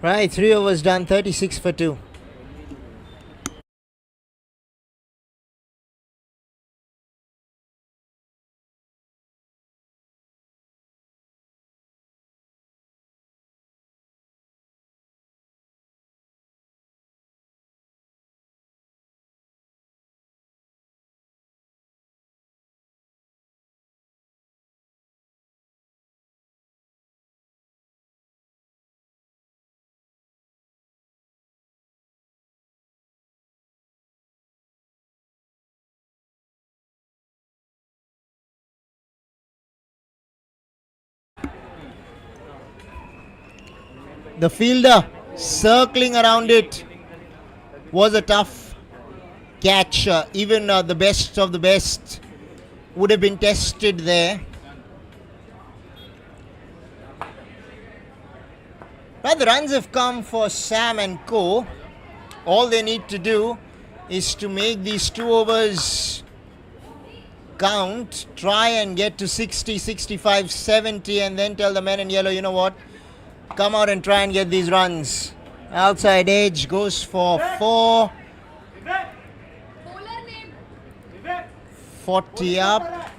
Right, 3 overs done, 36 for 2. The fielder circling around it was a tough catch. Even the best of the best would have been tested there. But the runs have come for Sam and Co. All they need to do is to make these 2 overs count, try and get to 60, 65, 70, and then tell the men in yellow, you know what, come out and try and get these runs. Outside edge goes for 4. 40 up.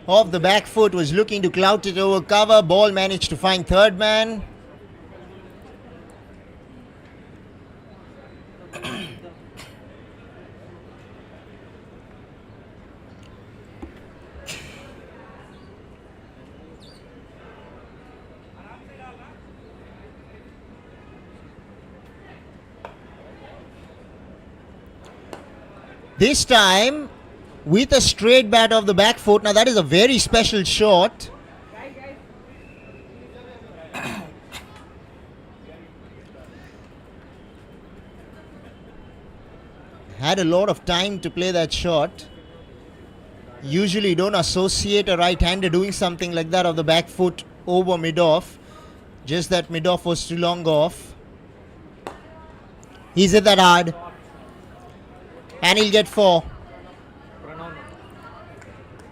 Off the back foot, was looking to clout it over cover. Ball managed to find third man. This time with a straight bat off the back foot. Now that is a very special shot. Had a lot of time to play that shot. Usually don't associate a right-hander doing something like that off the back foot over mid-off. Just that mid-off was too long off. He's hit that hard. And he'll get 4.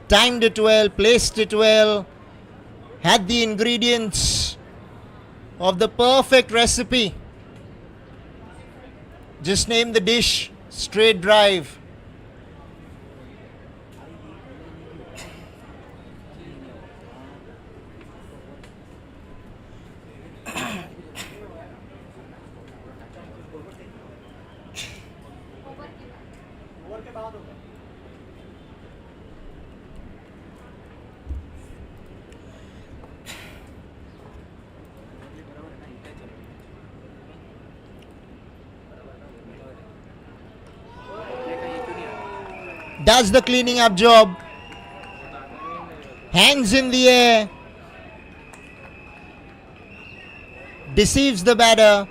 Timed it well, placed it well. Had the ingredients of the perfect recipe. Just name the dish, straight drive. Does the cleaning up job. Hands in the air. Deceives the batter.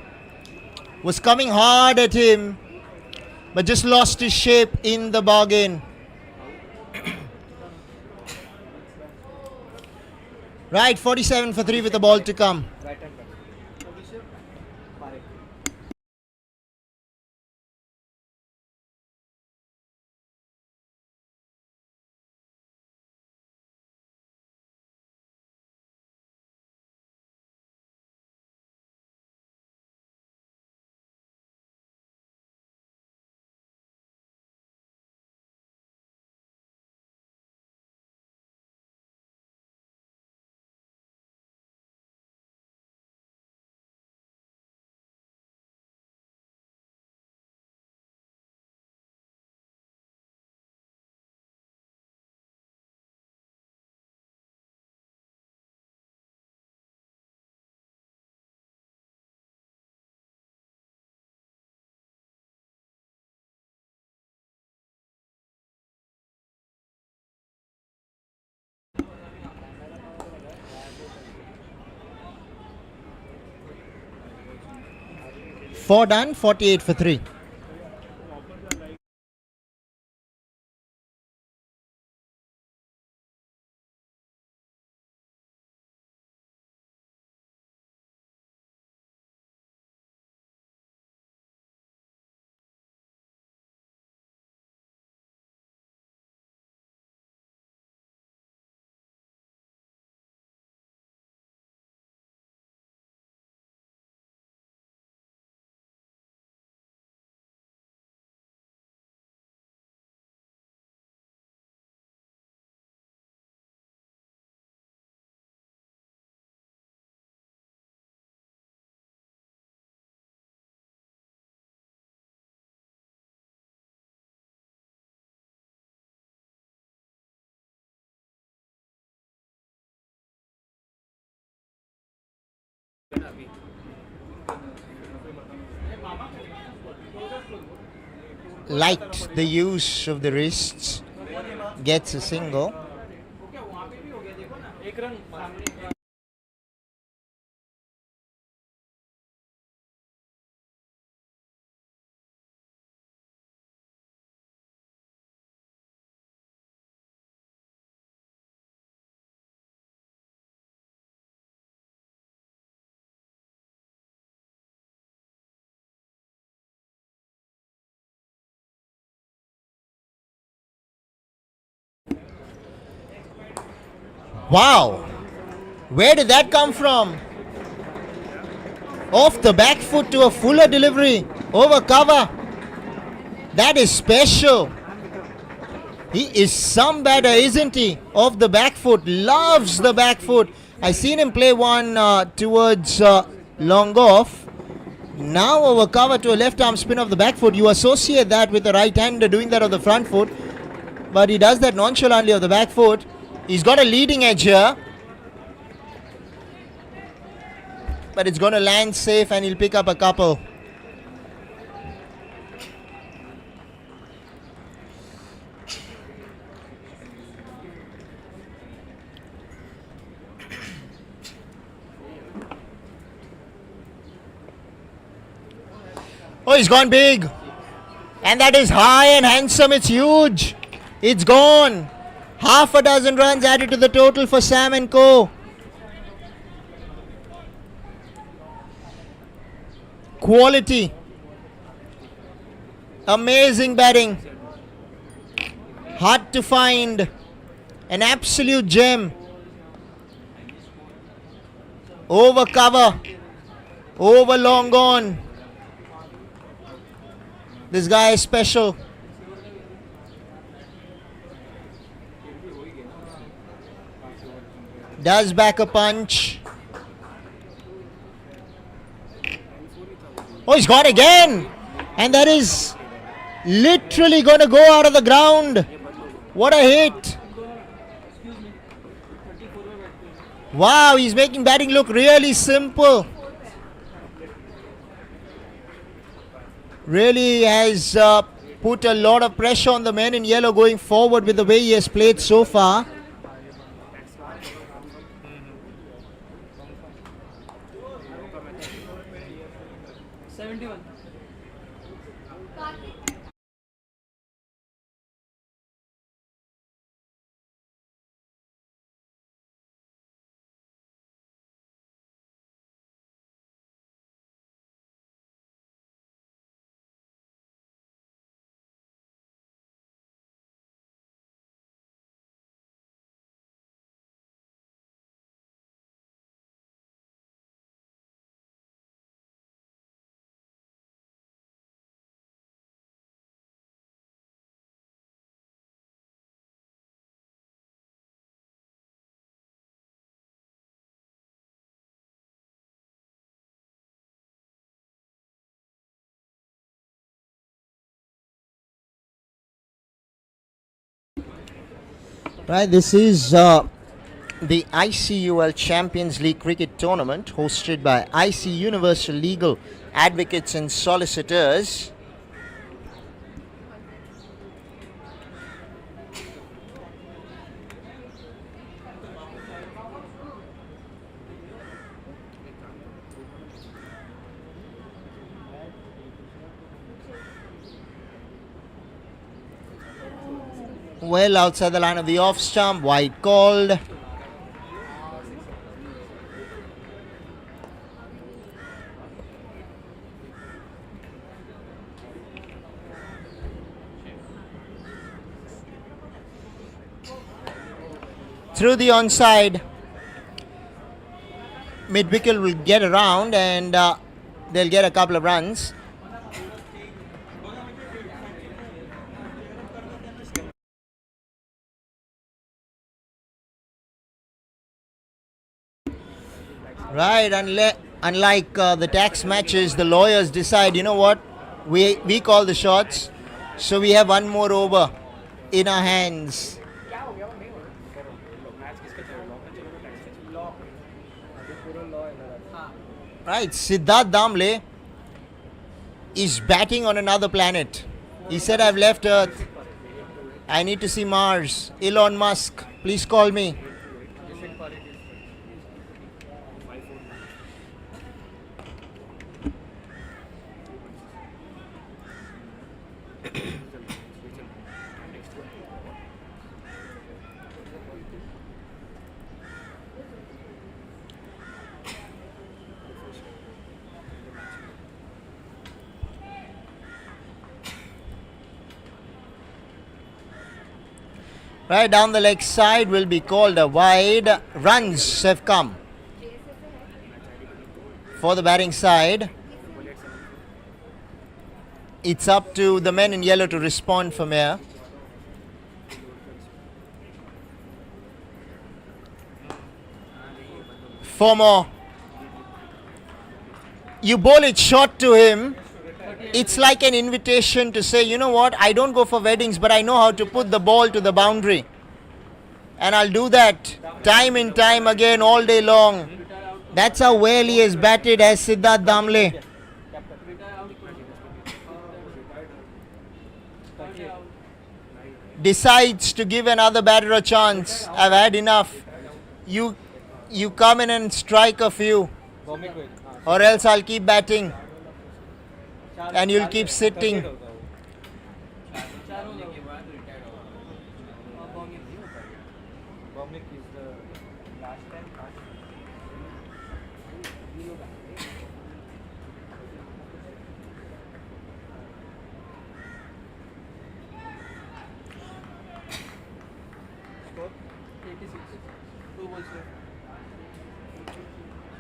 Was coming hard at him, but just lost his shape in the bargain. Right, 47 for 3 with the ball to come. Four done, 48 for 3. liked the use of the wrists. Gets a single. Wow! Where did that come from? Off the back foot to a fuller delivery. Over cover. That is special. He is some batter, isn't he? Off the back foot. Loves the back foot. I seen him play one towards long off. Now over cover to a left arm spin of the back foot. You associate that with the right hander doing that on the front foot. But he does that nonchalantly of the back foot. He's got a leading edge here. But it's going to land safe and he'll pick up a couple. Oh, he's gone big. And that is high and handsome. It's huge. It's gone. Half a dozen runs added to the total for Sam and Co. Quality. Amazing batting. Hard to find. An absolute gem. Over cover. Over long gone. This guy is special. Does back a punch. Oh, he's gone again. And that is literally going to go out of the ground. What a hit. Wow, he's making batting look really simple. Really has put a lot of pressure on the men in yellow going forward with the way he has played so far. Right, this is the ICUL Champions League Cricket Tournament hosted by IC Universal Legal Advocates and Solicitors. Well outside the line of the off stump, wide called. Through the onside, mid-wicket will get around and they'll get a couple of runs. Right, unlike the tax matches, the lawyers decide, you know what, we call the shots, so we have one more over in our hands. Right, Siddharth Damle is batting on another planet. He said, I've left Earth. I need to see Mars. Elon Musk, please call me. Right down the leg side will be called a wide. Runs have come for the batting side. It's up to the men in yellow to respond from here. Four more. You bowl it short to him. It's like an invitation to say, you know what, I don't go for weddings, but I know how to put the ball to the boundary. And I'll do that time and time again all day long. That's how well he has batted as Siddharth Damle. Decides to give another batter a chance. I've had enough. You come in and strike a few, or else I'll keep batting and you'll keep sitting.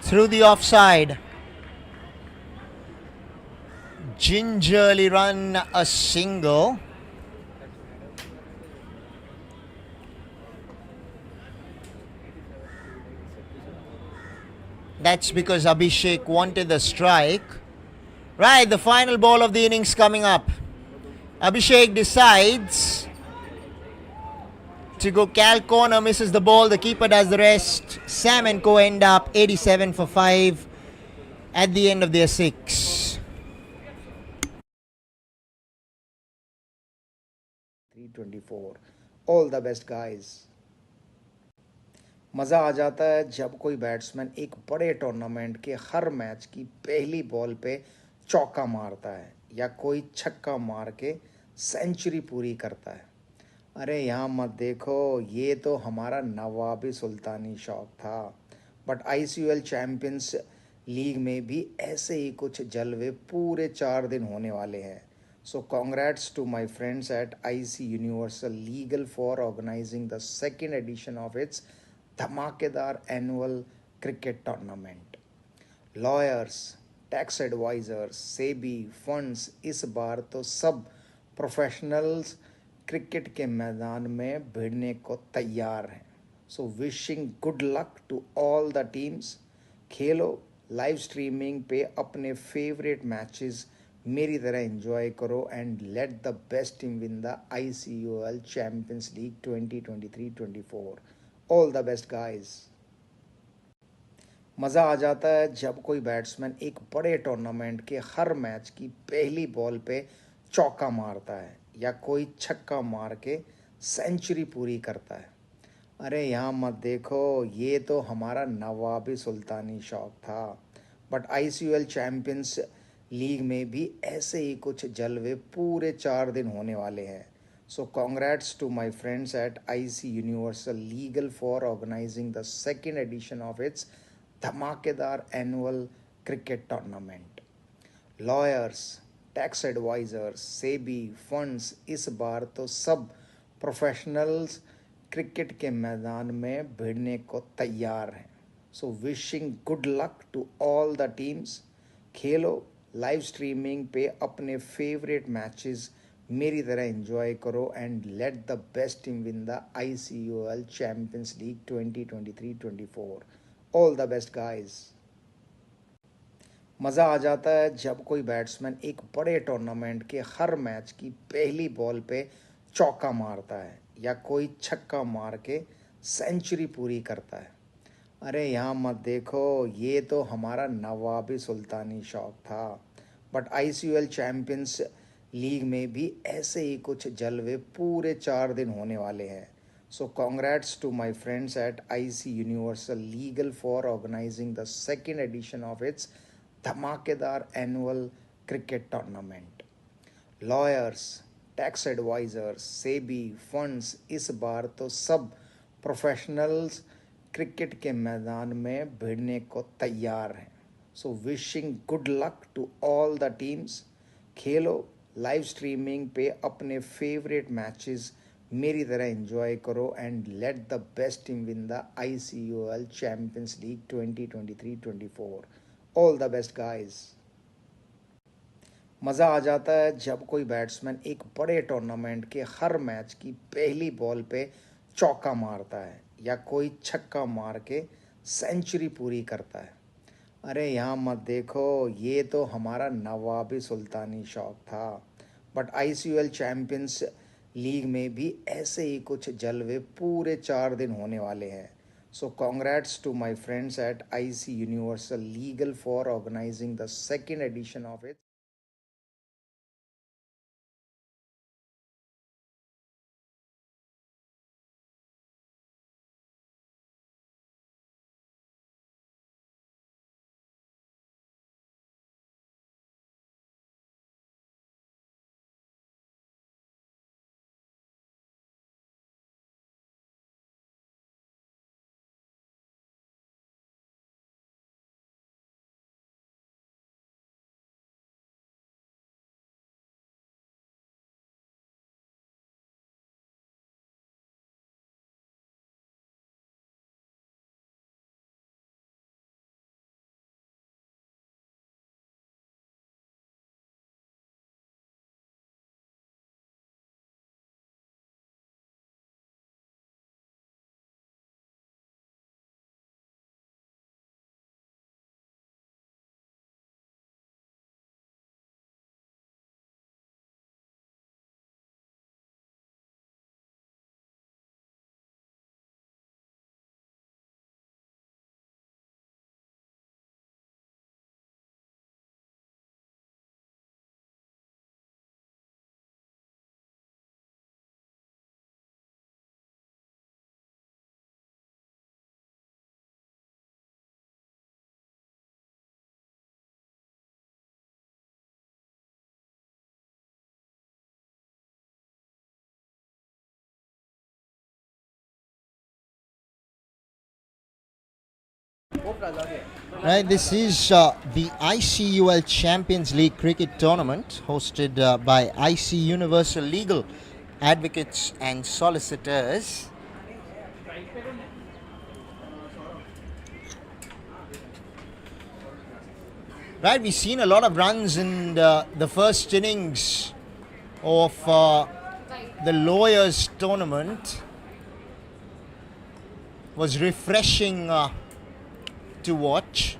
Through the offside. Gingerly run a single. That's because Abhishek wanted the strike. Right, the final ball of the innings coming up. Abhishek decides to go Cal corner, misses the ball, the keeper does the rest. Sam and co end up 87 for 5 at the end of their 6. 324. All the best guys. मज़ा आ जाता है जब कोई batsman एक बड़े tournament के हर match की पहली बॉल पे चौका मारता है या कोई छक्का मार के सेंचुरी पूरी करता है। अरे यहाँ मत देखो, ये तो हमारा नवाबी सुल्तानी शौक था। बट ICL चैम्पियंस लीग में भी ऐसे ही कुछ जलवे पूरे 4 दिन होने वाले हैं। So congrats to my friends at IC Universal Legal for organizing the second edition of its धमाकेदार annual cricket tournament. Lawyers, tax advisers, SEBI, funds इस बार तो सब प्रोफेशनल्स क्रिकेट के मैदान में भिड़ने को तैयार हैं। So wishing good luck to all the teams. खेलो, लाइव स्ट्रीमिंग पे अपने फेवरेट मैचेस मेरी तरह एंजॉय करो and let the best team win the ICUL champions league 2023-24। All the best guys. मज़ा आ जाता है जब कोई बैट्समैन एक बड़े टूर्नामेंट के हर मैच की पहली बॉल पे चौका मारता है या कोई छक्का मार के सेंचुरी पूरी करता है। अरे यहाँ मत देखो, ये तो हमारा नवाबी सुल्तानी शौक था। बट ICL चैम्पियंस लीग में भी ऐसे ही कुछ जलवे पूरे 4 दिन होने वाले हैं। So congrats to my friends at IC Universal Legal for organizing the second edition of its धमाकेदार annual cricket tournament. Lawyers, tax advisers, SEBI, funds इस बार तो सब प्रोफेशनल्स क्रिकेट के मैदान में भिड़ने को तैयार हैं। So wishing good luck to all the teams. खेलो, लाइव स्ट्रीमिंग पे अपने फेवरेट मैचेस मेरी तरह एंजॉय करो and let the best team win the ICUL champions league 2023-24। All the best guys. मज़ा आ जाता है जब कोई बैट्समैन एक बड़े टूर्नामेंट के हर मैच की पहली बॉल पे चौका मारता है या कोई छक्का मार के सेंचुरी पूरी करता है। अरे यहाँ मत देखो, ये तो हमारा नवाबी सुल्तानी शौक था। बट ICL चैम्पियंस लीग में भी ऐसे ही कुछ जलवे पूरे 4 दिन होने वाले हैं. So congrats to my friends at IC Universal Legal for organizing the second edition of its धमाकेदार annual cricket tournament. Lawyers, tax advisers, SEBI, funds इस बार तो सब प्रोफेशनल्स क्रिकेट के मैदान में भिड़ने को तैयार हैं. So wishing good luck to all the teams. खेलो, लाइव स्ट्रीमिंग पे अपने फेवरेट मैचेस मेरी तरह एंजॉय करो and let the best team win the ICUL champions league 2023-24. All the best guys. मज़ा आ जाता है जब कोई बैट्समैन एक बड़े टूर्नामेंट के हर मैच की पहली बॉल पे चौका मारता है या कोई छक्का मार के सेंचुरी पूरी करता है. अरे यहाँ मत देखो, ये तो हमारा नवाबी सुल्तानी शौक था. बट ICUL चैम्पियंस लीग में भी ऐसे ही कुछ जलवे पूरे 4 दिन होने वाले हैं. So congrats to my friends at IC universal legal for organising the second edition of it. Right, this is the ICUL Champions League Cricket Tournament hosted by IC Universal Legal Advocates and Solicitors. Right, we've seen a lot of runs in the first innings of the Lawyers tournament. Was refreshing to watch.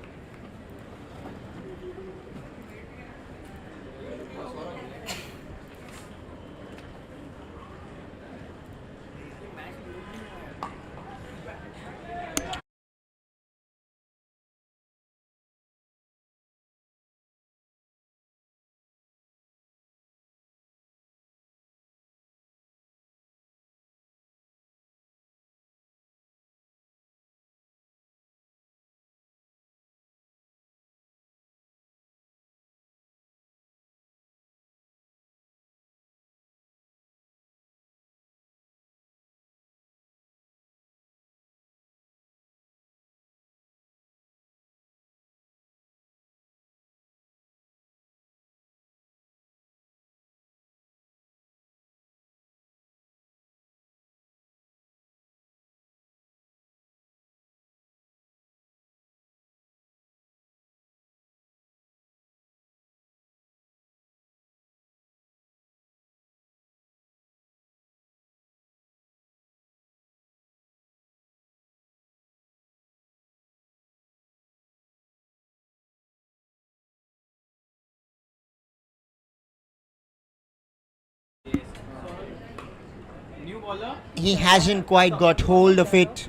He hasn't quite got hold of it.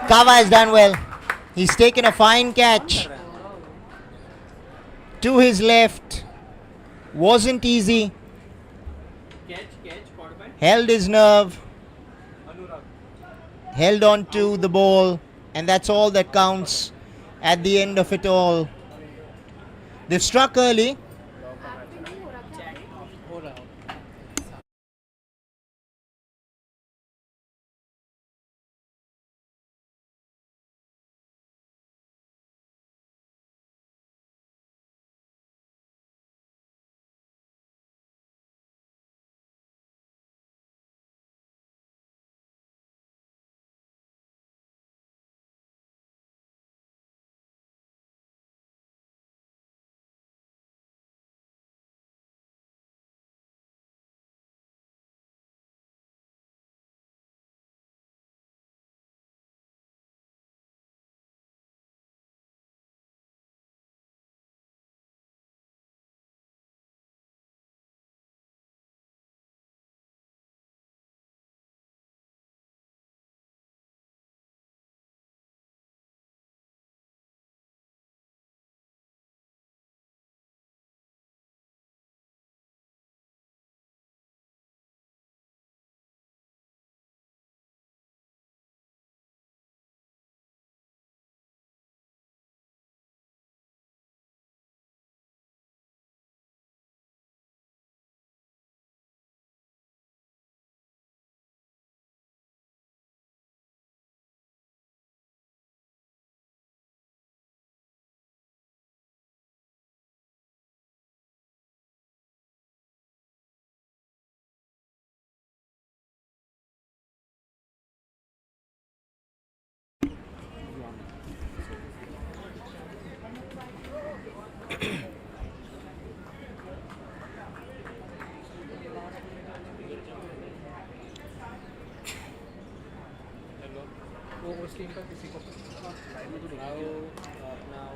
Kava has done well. He's taken a fine catch to his left. Wasn't easy. Held his nerve. Held on to the ball. And that's all that counts at the end of it all. They've struck early.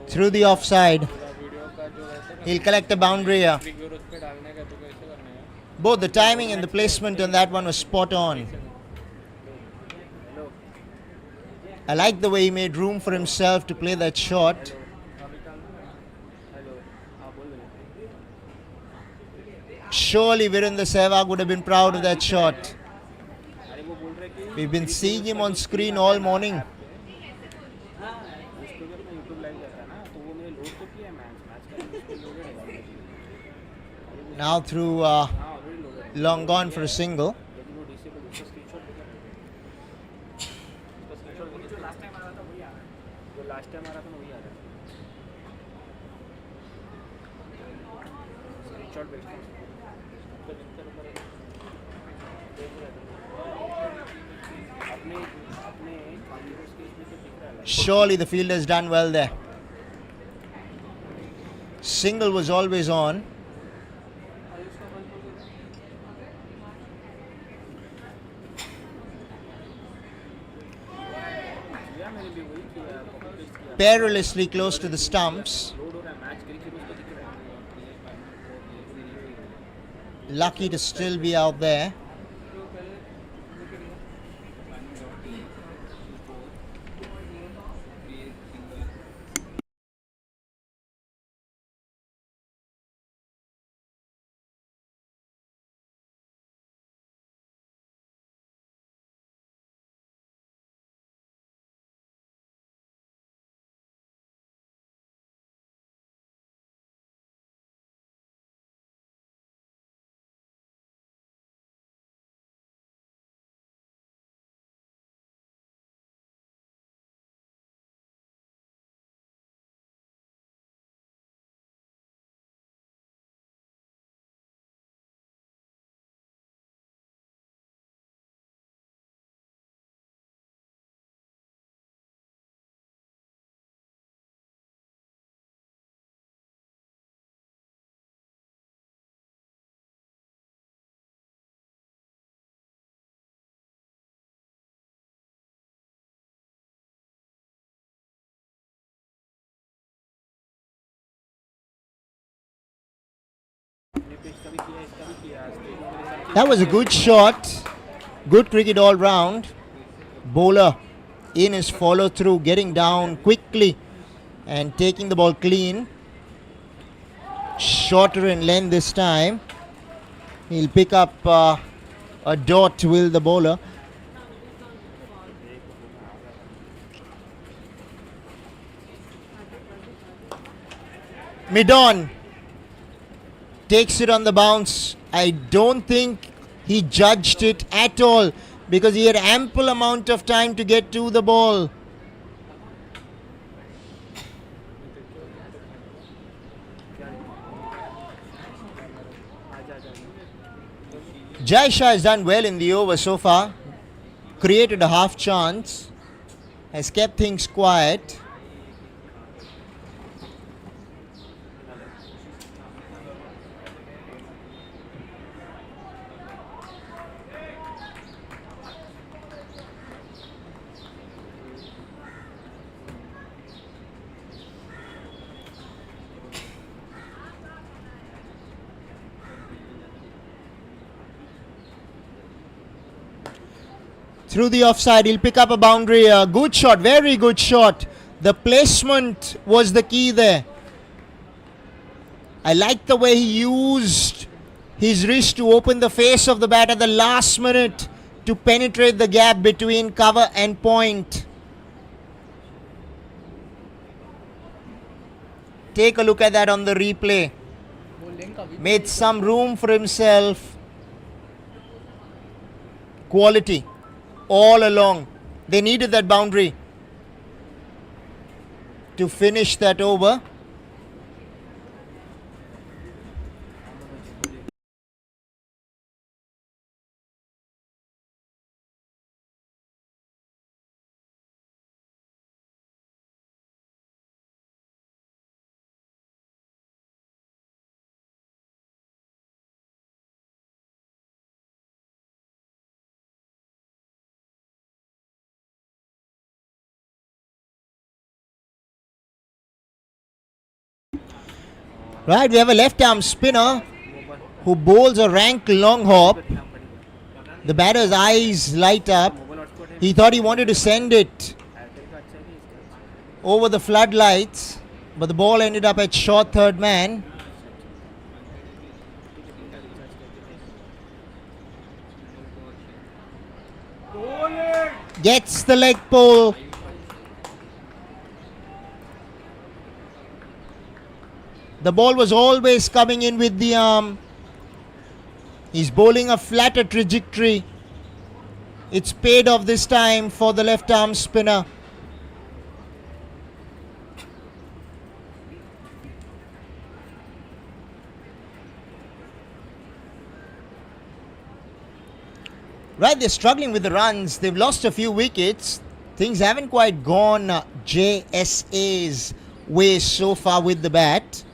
Through the offside. He'll collect a boundary here. Both the timing and the placement on that one was spot on. I like the way he made room for himself to play that shot. Surely Virendra Sehwag would have been proud of that shot. We've been seeing him on screen all morning. Now through long gone for a single. Surely the fielder's done well there. Single was always on. Perilously close to the stumps. Lucky to still be out there. That was a good shot. Good cricket all round. Bowler in his follow through, getting down quickly and taking the ball clean. shorter in length this time. He'll pick up a dot, will the bowler. Mid-on takes it on the bounce. I don't think he judged it at all because he had ample amount of time to get to the ball. Jai Shah has done well in the over so far. Created a half chance. Has kept things quiet. Through the offside, he'll pick up a boundary. A good shot, very good shot. The placement was the key there. I like the way he used his wrist to open the face of the bat at the last minute to penetrate the gap between cover and point. Take a look at that on the replay. Made some room for himself. Quality all along. They needed that boundary to finish that over. Right, we have a left arm spinner who bowls a rank long hop. The batter's eyes light up. He thought he wanted to send it over the floodlights, but the ball ended up at short third man. Gets the leg pull. The ball was always coming in with the arm. He's bowling a flatter trajectory. It's paid off this time for the left arm spinner. Right, they're struggling with the runs. They've lost a few wickets. Things haven't quite gone JSA's way so far with the bat.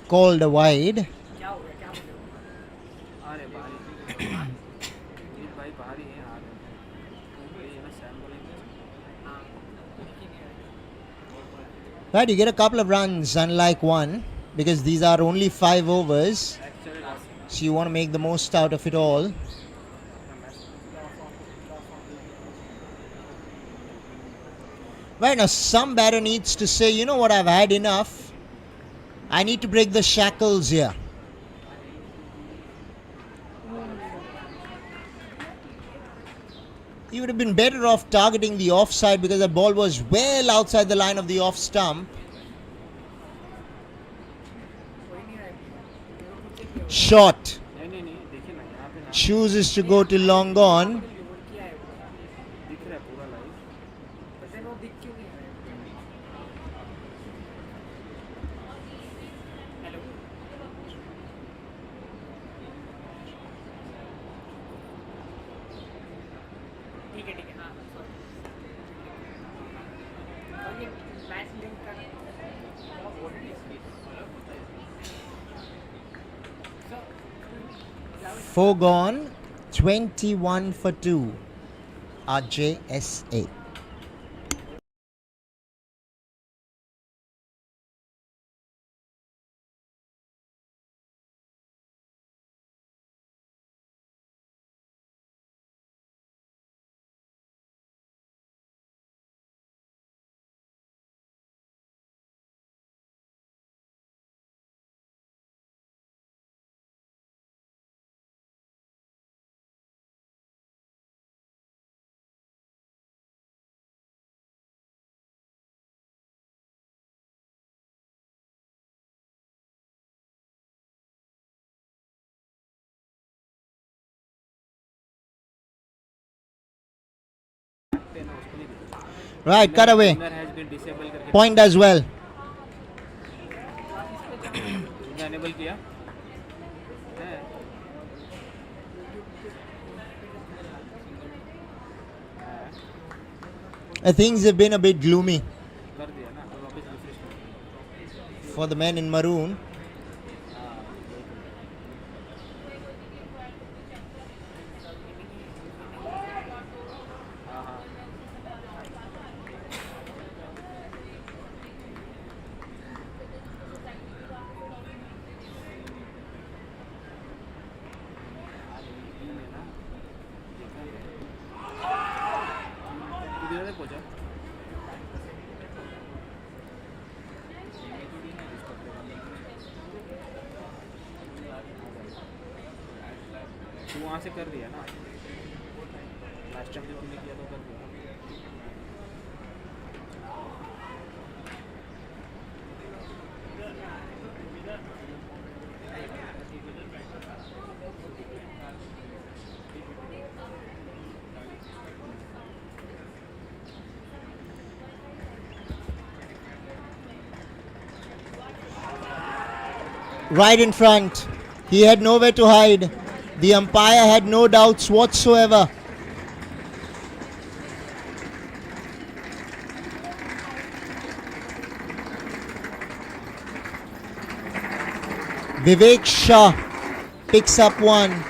Called a wide. Right, you get a couple of runs unlike one because these are only 5 overs. So you want to make the most out of it all. Right, now some batter needs to say, you know what, I've had enough. I need to break the shackles here. He would have been better off targeting the offside because the ball was well outside the line of the off stump. Shot. Chooses to go to long on. 4 gone, 21 for 2. RJSA. Right, cut away. Point as well. Enable किया है Things have been a bit gloomy कर दिया ना तो वापस refresh कर for the men in maroon. किधर तक पहुंचा तू वहाँ से कर दिया ना लास्ट टाइम जो तूने किया तो कर दिया Right in front. He had nowhere to hide. The umpire had no doubts whatsoever. Vivek Shah picks up one.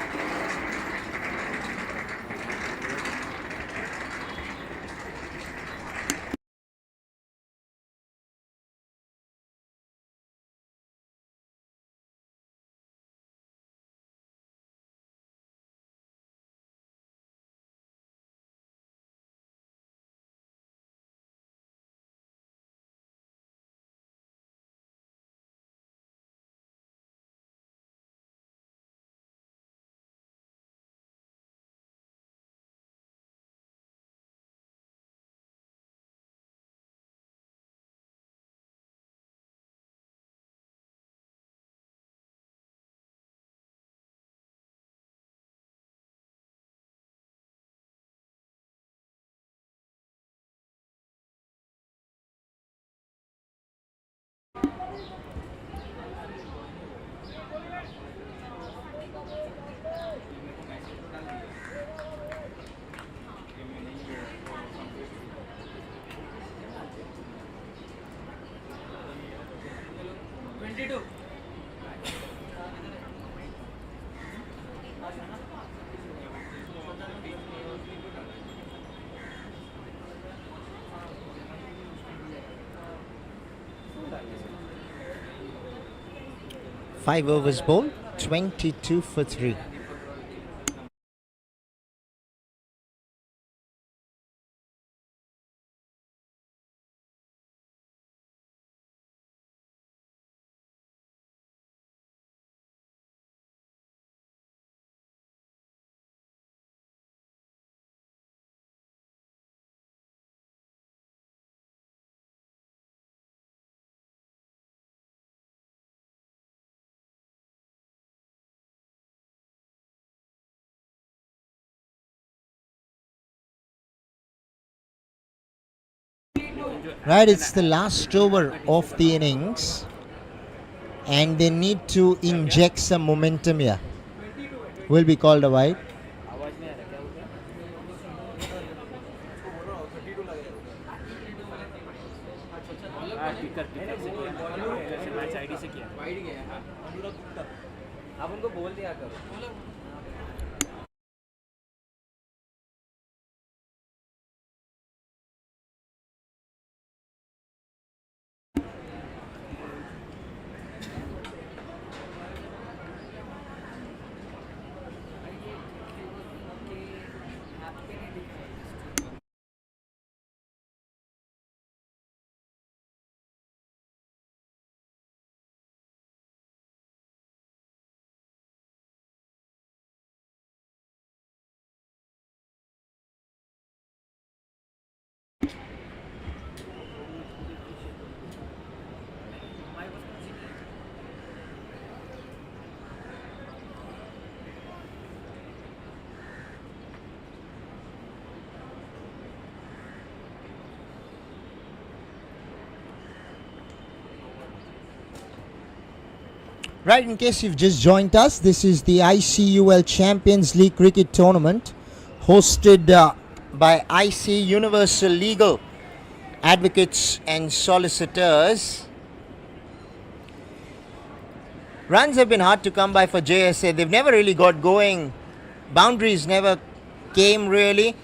Five overs bowled, 22 for 3. Right, it's the last over of the innings and they need to inject some momentum here. Will be called a wide. आवाज नहीं आ रहा क्या बोलते हैं हाँ टिकर से match ID से किया वाइड गया हाँ अब उनको बोल दिया करो Right, in case you've just joined us, this is the ICUL Champions League Cricket Tournament hosted by IC Universal Legal Advocates and Solicitors. Runs have been hard to come by for JSA. They've never really got going. Boundaries never came really.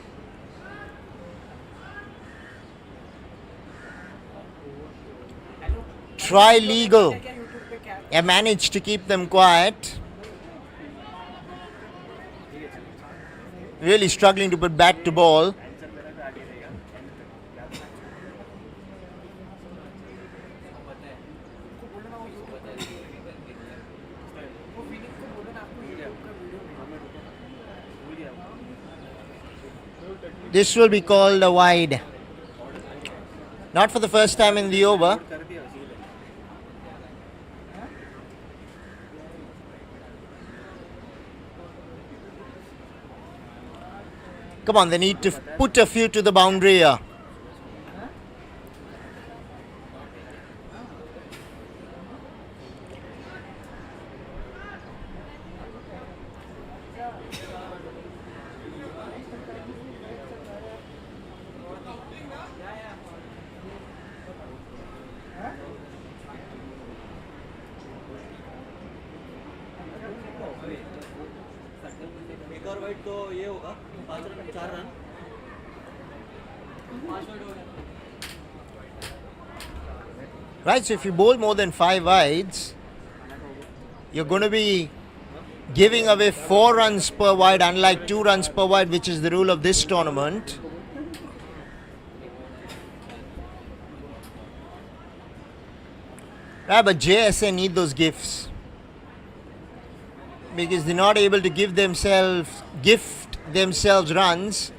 Try legal. I managed to keep them quiet. Really struggling to put bat to ball. This will be called a wide. Not for the first time in the over. Come on, they need to put a few to the boundary here. एक और white तो ये होगा 5 run 4 run 5 white हो गया. Right, so if you bowl more than 5 wides, you're going to be giving away 4 runs per wide, unlike 2 runs per wide, which is the rule of this tournament. Right, but JSA need those gifts because they're not able to gift themselves runs.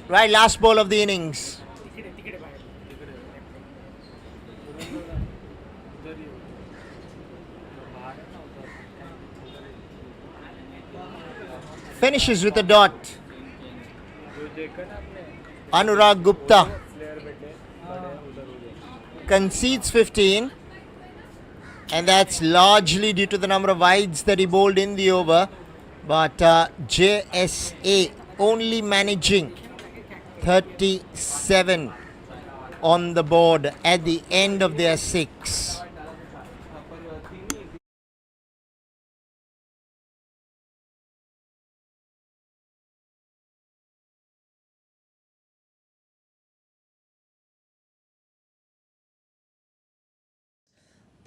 Right, last ball of the innings. Finishes with a dot. Anurag Gupta concedes 15, and that's largely due to the number of wides that he bowled in the over. But JSA only managing 37 on the board at the end of their 6.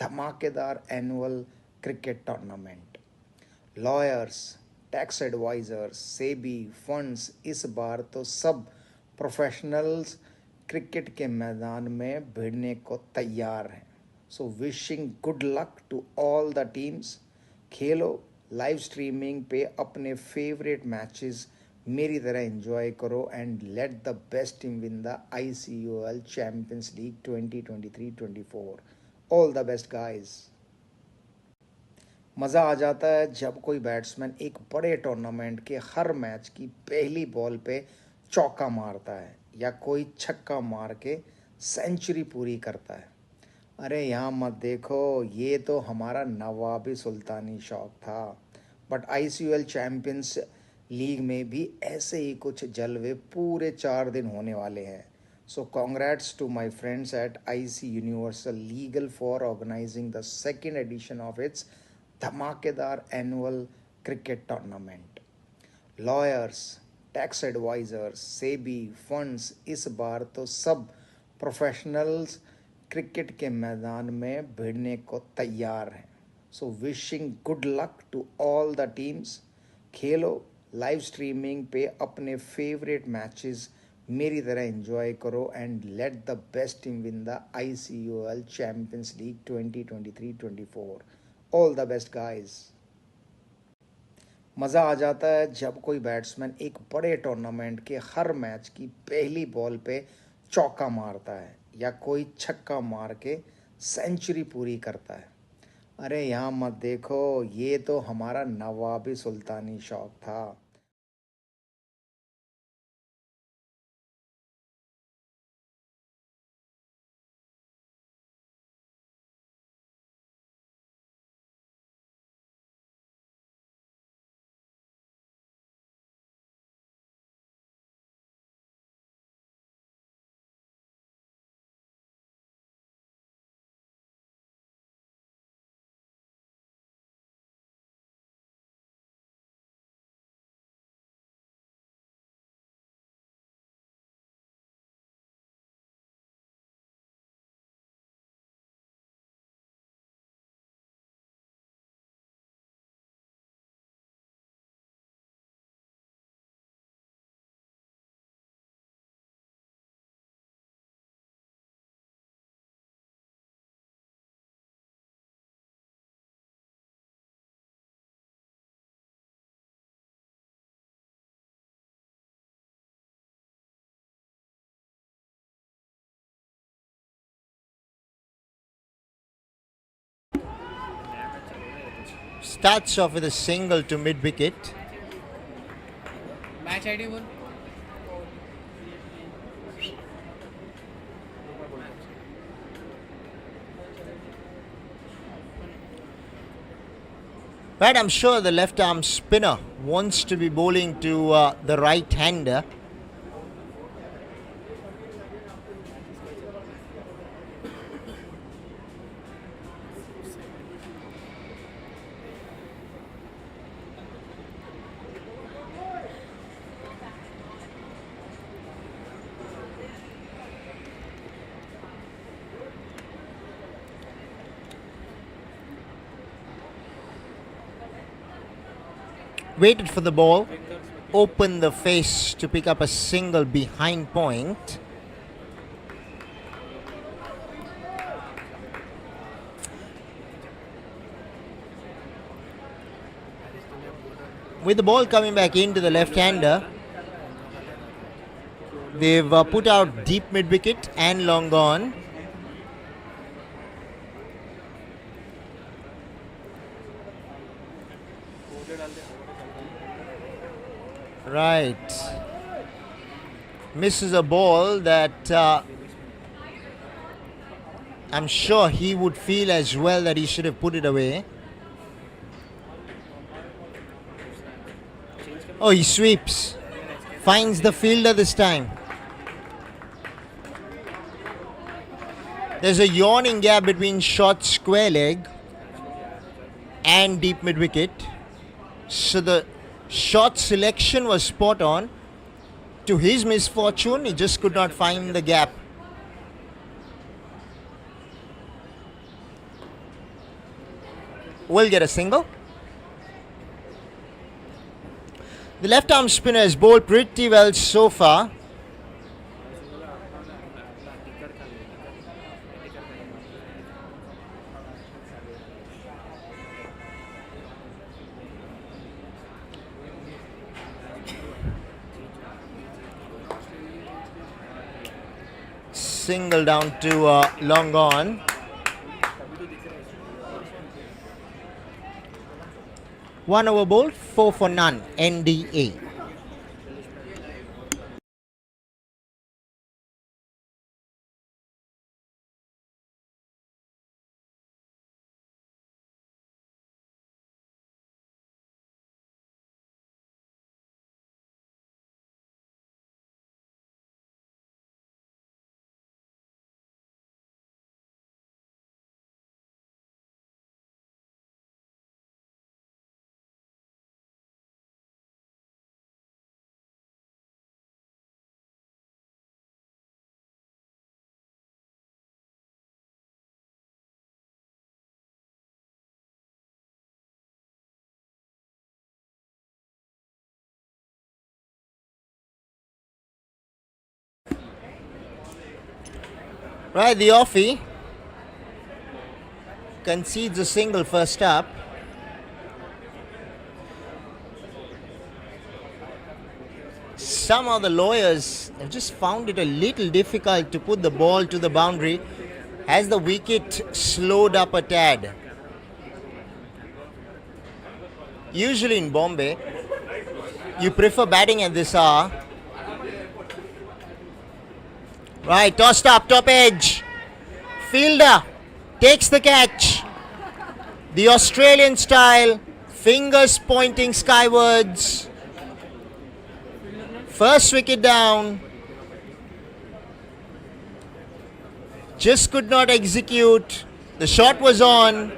धमाकेदार annual cricket tournament. Lawyers, tax advisers, SEBI, funds इस बार तो सब professionals cricket के मैदान में भिड़ने को तैयार हैं. So wishing good luck to all the teams. खेलो, लाइव स्ट्रीमिंग पे अपने फेवरेट मैचेस मेरी तरह एंजॉय करो and let the best team win the ICUL champions league 2023-24. All the best guys. मज़ा आ जाता है जब कोई बैट्समैन एक बड़े टूर्नामेंट के हर मैच की पहली बॉल पे चौका मारता है या कोई छक्का मार के सेंचुरी पूरी करता है. अरे यहाँ मत देखो, ये तो हमारा नवाबी सुल्तानी शौक था. बट ICUL चैम्पियंस लीग में भी ऐसे ही कुछ जलवे पूरे 4 दिन होने वाले हैं. So congrats to my friends at IC Universal Legal for organizing the second edition of its धमाकेदार annual cricket tournament. Lawyers, tax advisors, SEBI, funds इस बार तो सब प्रोफेशनल्स क्रिकेट के मैदान में भिड़ने को तैयार हैं. So wishing good luck to all the teams. खेलो, लाइव स्ट्रीमिंग पे अपने फेवरेट मैचेस मेरी तरह एंजॉय करो and let the best team win the ICUL champions league 2023-24. All the best guys. मज़ा आ जाता है जब कोई बैट्समैन एक बड़े टूर्नामेंट के हर मैच की पहली बॉल पे चौका मारता है या कोई छक्का मार के सेंचुरी पूरी करता है. अरे यहाँ मत देखो, ये तो हमारा नवाबी सुल्तानी शौक था. Starts off with a single to mid wicket. Match ID बोल. Right, I'm sure the left arm spinner wants to be bowling to the right hander. Waited for the ball, opened the face to pick up a single behind point. With the ball coming back into the left-hander, they've put out deep mid-wicket and long gone. Right. Misses a ball that I'm sure he would feel as well that he should have put it away. Oh, he sweeps. Finds the fielder this time. There's a yawning gap between short square leg and deep mid wicket. So the shot selection was spot on. To his misfortune, he just could not find the gap. Will get a single. The left arm spinner has bowled pretty well so far. Single down to long on. One over bowled, 4 for none, NDA. Right, the offie concedes a single first up. Somehow the lawyers have just found it a little difficult to put the ball to the boundary as the wicket slowed up a tad. Usually in Bombay, you prefer batting at this hour. Right, tossed up, top edge. Fielder takes the catch. The Australian style, fingers pointing skywards. First wicket down. Just could not execute. The shot was on.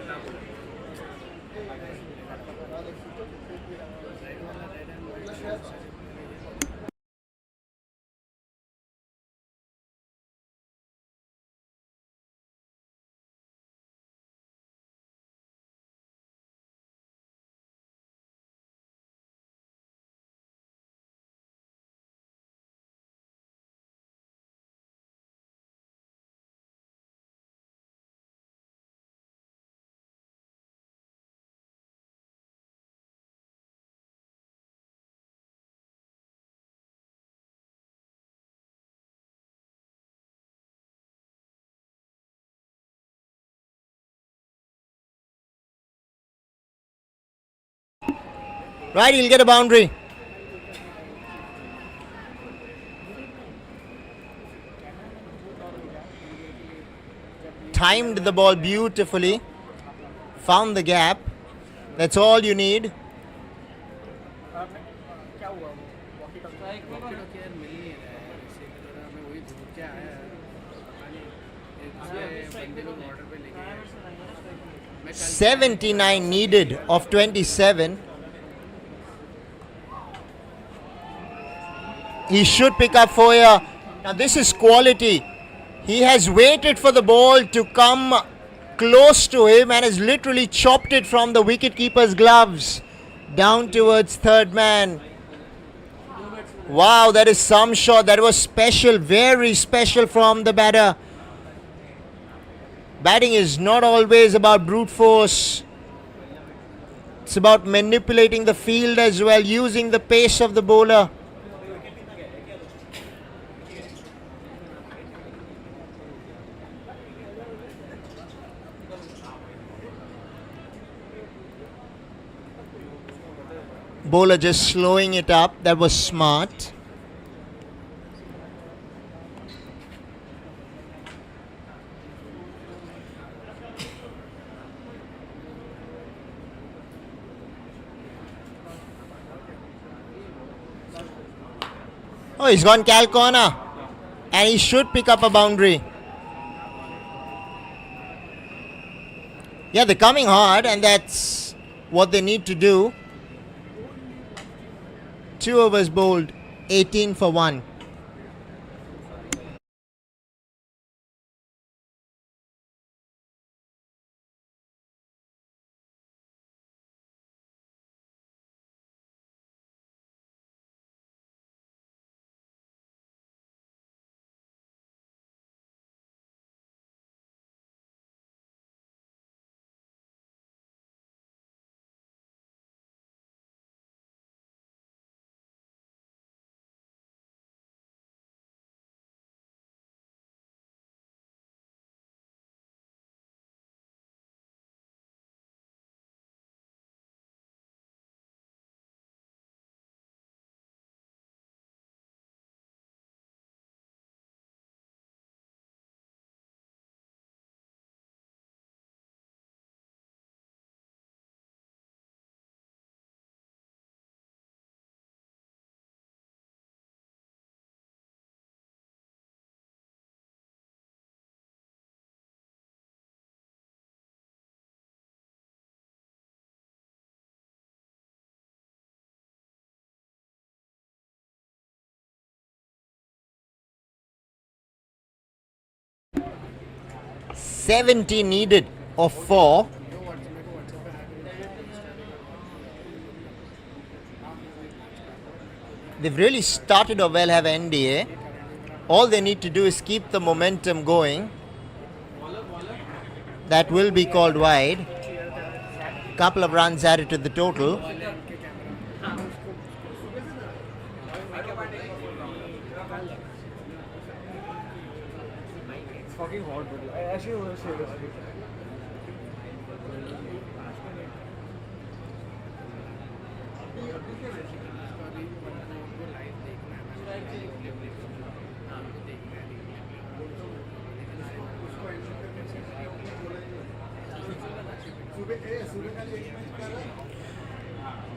Right, he'll get a boundary. Timed the ball beautifully. Found the gap. That's all you need. क्या हुआ वो walkie talkie यार मिल नहीं रहा है इसी की तरह मैं वही ढूंढ के आया पता नहीं एक बंदे को बॉर्डर पे लेके गए 79 needed of 27. He should pick up for here. Now this is quality. He has waited for the ball to come close to him and has literally chopped it from the wicketkeeper's gloves down towards third man. Wow, that is some shot. That was special, very special from the batter. Batting is not always about brute force. It's about manipulating the field as well, using the pace of the bowler. Bowler just slowing it up. That was smart. Oh, he's gone Cal corner. And he should pick up a boundary. Yeah, they're coming hard, and that's what they need to do. 2 overs bowled, 18 for 1. $70 needed of 4. They've really started off well, have NDA. All they need to do is keep the momentum going. That will be called wide. Couple of runs added to the total. fucking hot bro. I actually want to say this.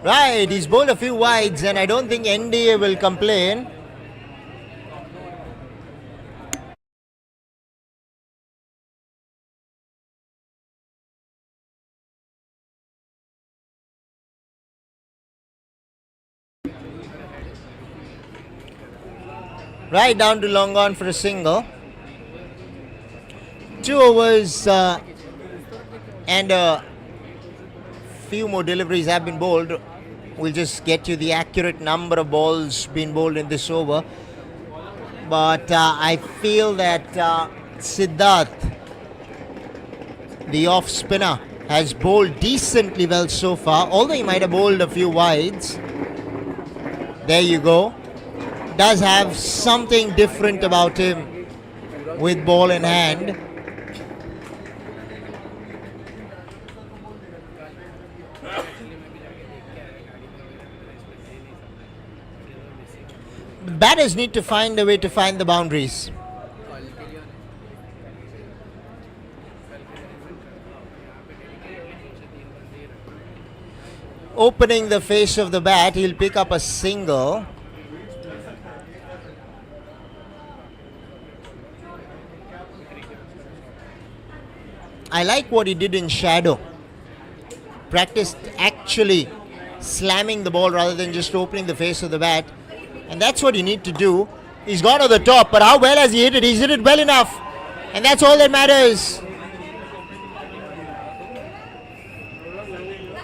Right, he's bowled a few wides and I don't think NDA will complain. Right down to long on for a single. 2 overs and a few more deliveries have been bowled. We'll just get you the accurate number of balls being bowled in this over. But I feel that Siddharth, the off spinner, has bowled decently well so far, although he might have bowled a few wides. There you go. Does have something different about him with ball in hand. Batters need to find a way to find the boundaries. कल के लिए कल के arrangement करता हूँ यहाँ पे dedicatedly 2 से 3 बंदे ही रखता हूँ. Opening the face of the bat, he'll pick up a single. I like what he did in shadow. Practiced actually slamming the ball rather than just opening the face of the bat. And that's what you need to do. He's gone to the top, but how well has he hit it? He's hit it well enough. And that's all that matters.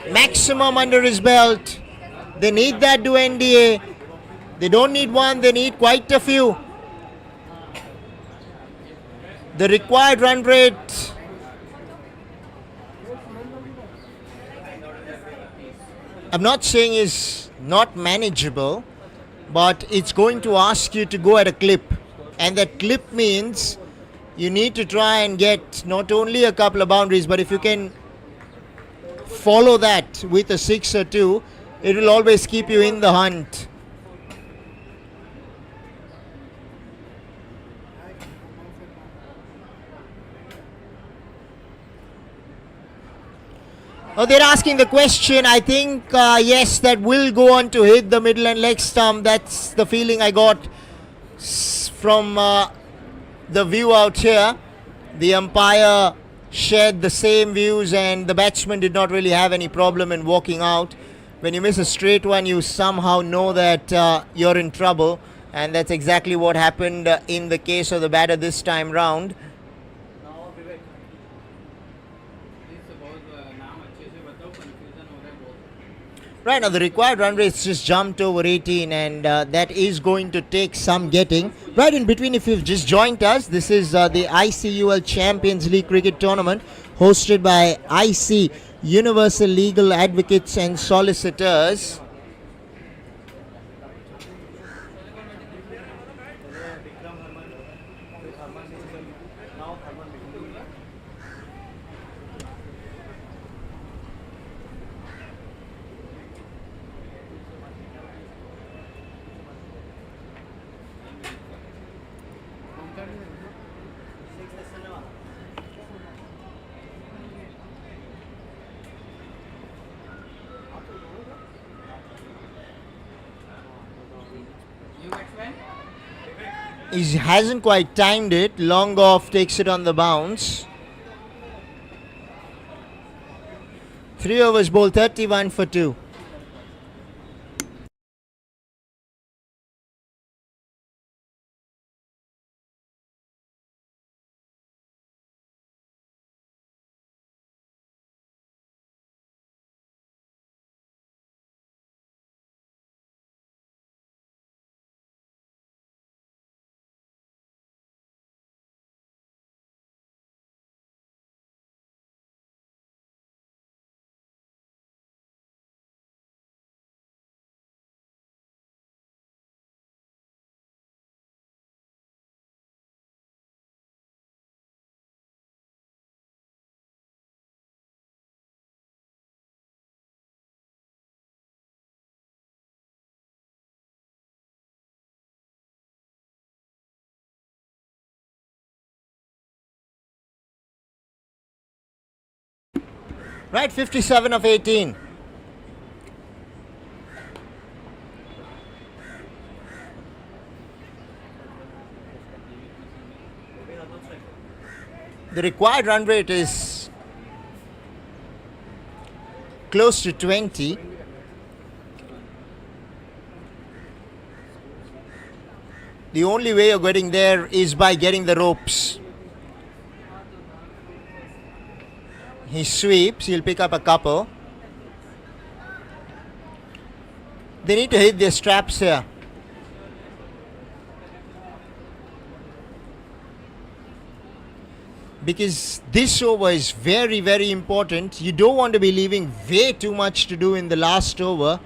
Maximum under his belt. They need that to NDA. They don't need one, they need quite a few. The required run rate. I'm not saying is not manageable, but it's going to ask you to go at a clip. And that clip means you need to try and get not only a couple of boundaries, but if you can follow that with a 6 or 2, it will always keep you in the hunt. Oh, they're asking the question. I think, yes, that will go on to hit the middle and leg stump. That's the feeling I got from the view out here. The umpire shared the same views and the batsman did not really have any problem in walking out. When you miss a straight one, you somehow know that you're in trouble. And that's exactly what happened in the case of the batter this time round. Right now, the required run rate just jumped over 18, and that is going to take some getting. Right in between, if you've just joined us, this is the ICUL Champions League Cricket Tournament hosted by IC, Universal Legal Advocates and Solicitors. He hasn't quite timed it. Long off takes it on the bounce. 3 overs bowled, 31 for 2. Right, 57 of 18. The required run rate is close to 20. The only way you're getting there is by getting the ropes. He sweeps, he'll pick up a couple. They need to hit their straps here. Because this over is very, very important. You don't want to be leaving way too much to do in the last over.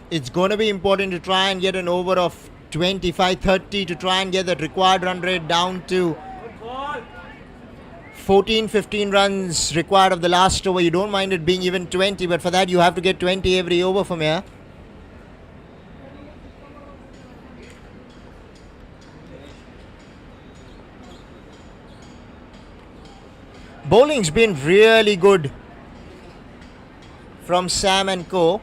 It's going to be important to try and get an over of 25-30 to try and get the required run rate down to 14-15 runs required of the last over. You don't mind it being even 20, but for that you have to get 20 every over from here. Bowling's been really good from Sam and Co.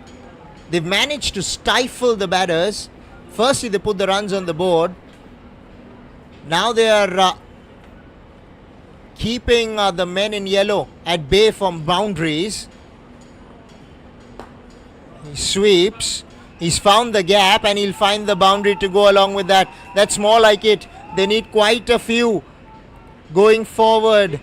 They've managed to stifle the batters. Firstly, they put the runs on the board. Now they are keeping the men in yellow at bay from boundaries. He sweeps. He's found the gap and he'll find the boundary to go along with that. That's more like it. They need quite a few going forward.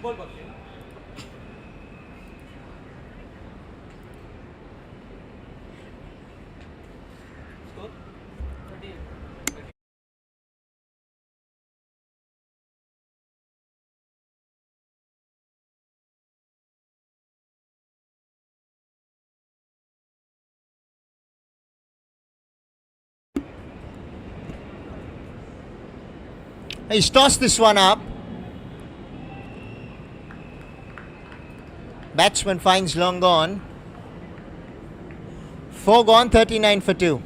He's tossed this one up. Batsman finds long gone. 4 gone, 39 for 2.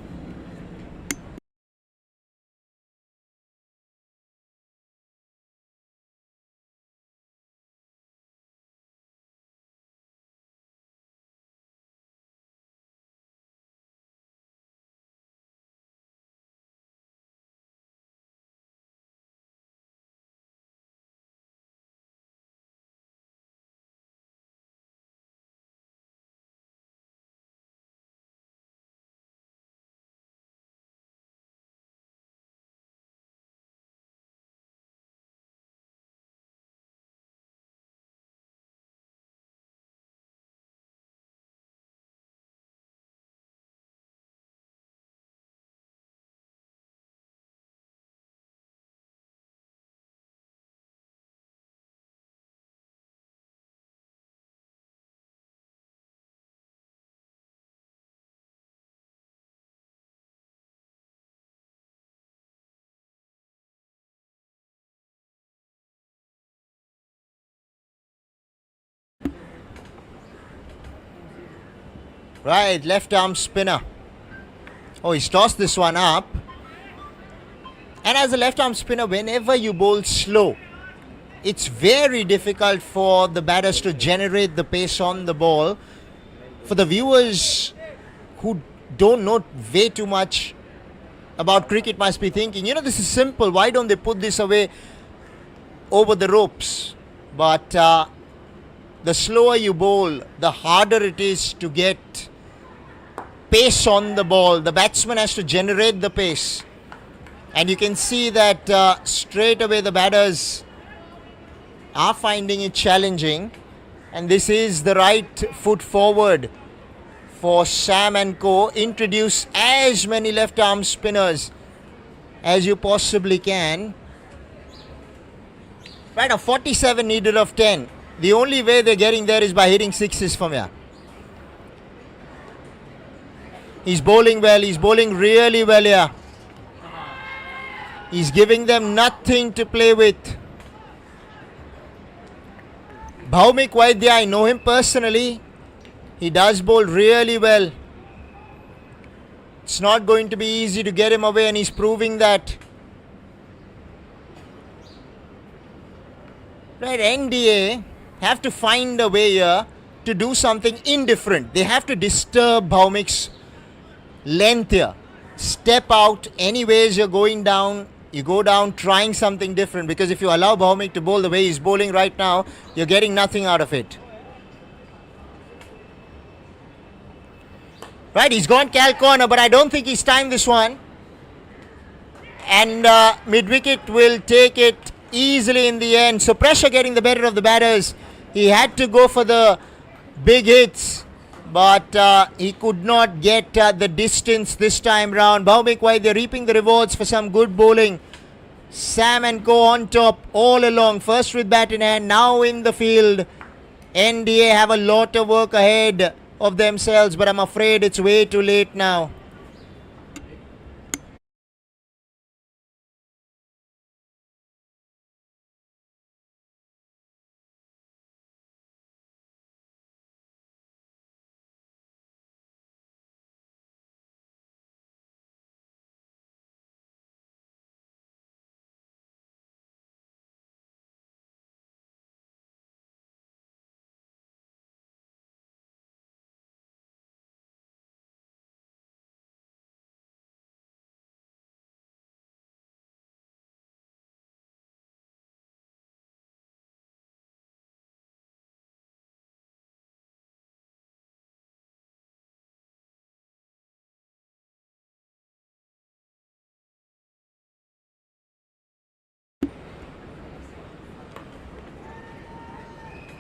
Right, left arm spinner. Oh, he's tossed this one up. And as a left arm spinner, whenever you bowl slow, it's very difficult for the batters to generate the pace on the ball. For the viewers who don't know way too much about cricket must be thinking, this is simple. Why don't they put this away over the ropes? But the slower you bowl, the harder it is to get pace on the ball. The batsman has to generate the pace. And you can see that straight away the batters are finding it challenging. And this is the right foot forward for Sam and Co. Introduce as many left arm spinners as you possibly can. Right, a 47 needed of 10. The only way they're getting there is by hitting sixes from here. He's bowling well. He's bowling really well here. He's giving them nothing to play with. Bhaumik Vaidya, I know him personally. He does bowl really well. It's not going to be easy to get him away, and he's proving that. Right, NDA have to find a way here to do something indifferent. They have to disturb Bhaumik's length here. Step out, anyways you're going down, you go down trying something different, because if you allow Bhaumik to bowl the way he's bowling right now, you're getting nothing out of it. Right, he's gone Cal corner, but I don't think he's timed this one. And mid-wicket will take it easily in the end. So pressure getting the better of the batters. He had to go for the big hits, but he could not get the distance this time round. Bhaumik Vaidya reaping the rewards for some good bowling. Sam and Co on top all along. First with bat in hand, now in the field. NDA have a lot of work ahead of themselves, but I'm afraid it's way too late now.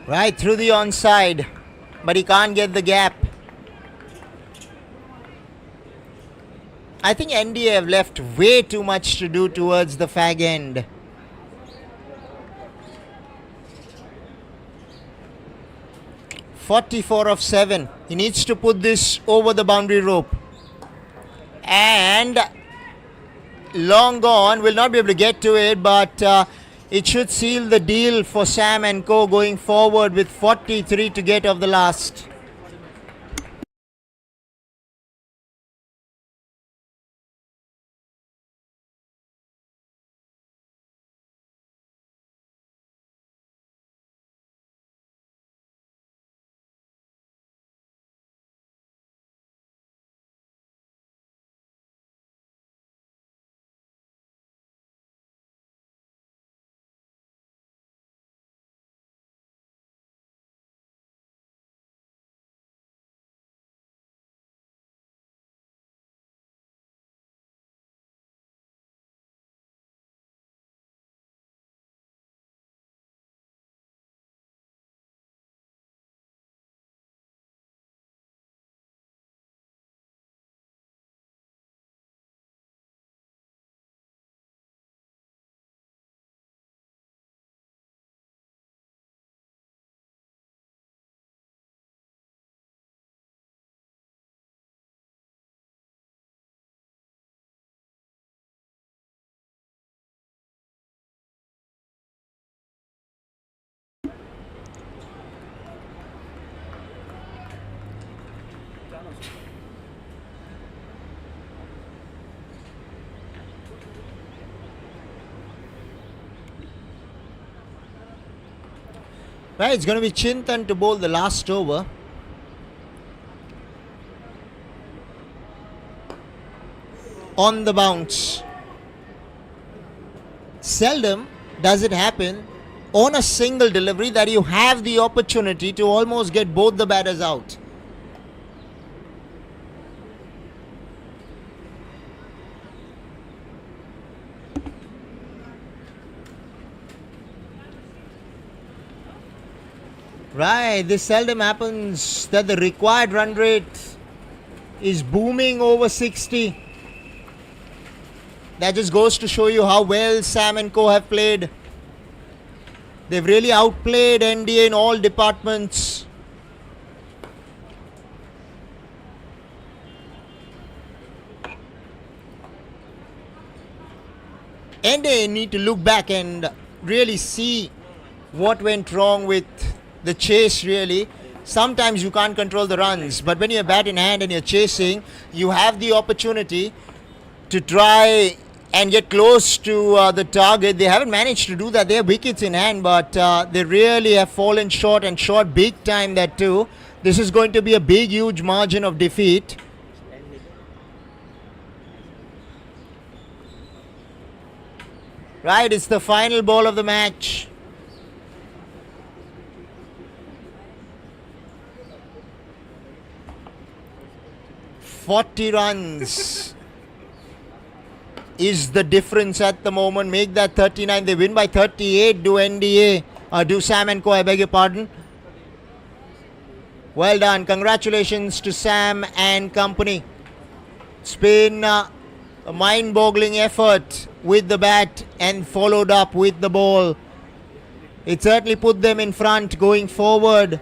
Right through the onside, but he can't get the gap. I think NDA have left way too much to do towards the fag end. "44 of 7. He needs to put this over the boundary rope. And long gone, will not be able to get to it, but it should seal the deal for Sam and Co going forward with 43 to get of the last. Right, it's going to be Chintan to bowl the last over. On the bounce. Seldom does it happen on a single delivery that you have the opportunity to almost get both the batters out. Right, this seldom happens that the required run rate is booming over 60. That just goes to show you how well Sam and Co have played. They've really outplayed NDA in all departments. NDA need to look back and really see what went wrong with the chase, really. Sometimes you can't control the runs, but when you have bat in hand and you're chasing, you have the opportunity to try and get close to the target. They haven't managed to do that. They have wickets in hand, but they really have fallen short, and short big time that too. This is going to be a big, huge margin of defeat. Right, it's the final ball of the match. "40 runs is the difference at the moment. Make that 39. They win by 38. Do NDA, do Sam and Co, I beg your pardon. Well done. Congratulations to Sam and company. It's been a mind-boggling effort with the bat and followed up with the ball. It certainly put them in front going forward.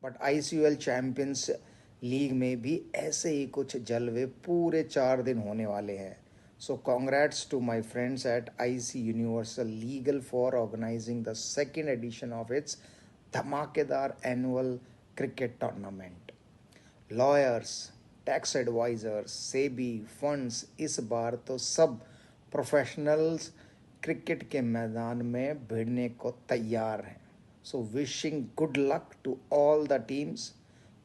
But ICUL champions league में भी ऐसे ही कुछ जलवे पूरे 4 दिन होने वाले हैं. So congrats to my friends at IC Universal Legal for organizing the second edition of its धमाकेदार annual cricket tournament. Lawyers, tax advisers, SEBI, funds इस बार तो सब प्रोफेशनल्स क्रिकेट के मैदान में भिड़ने को तैयार हैं. So wishing good luck to all the teams.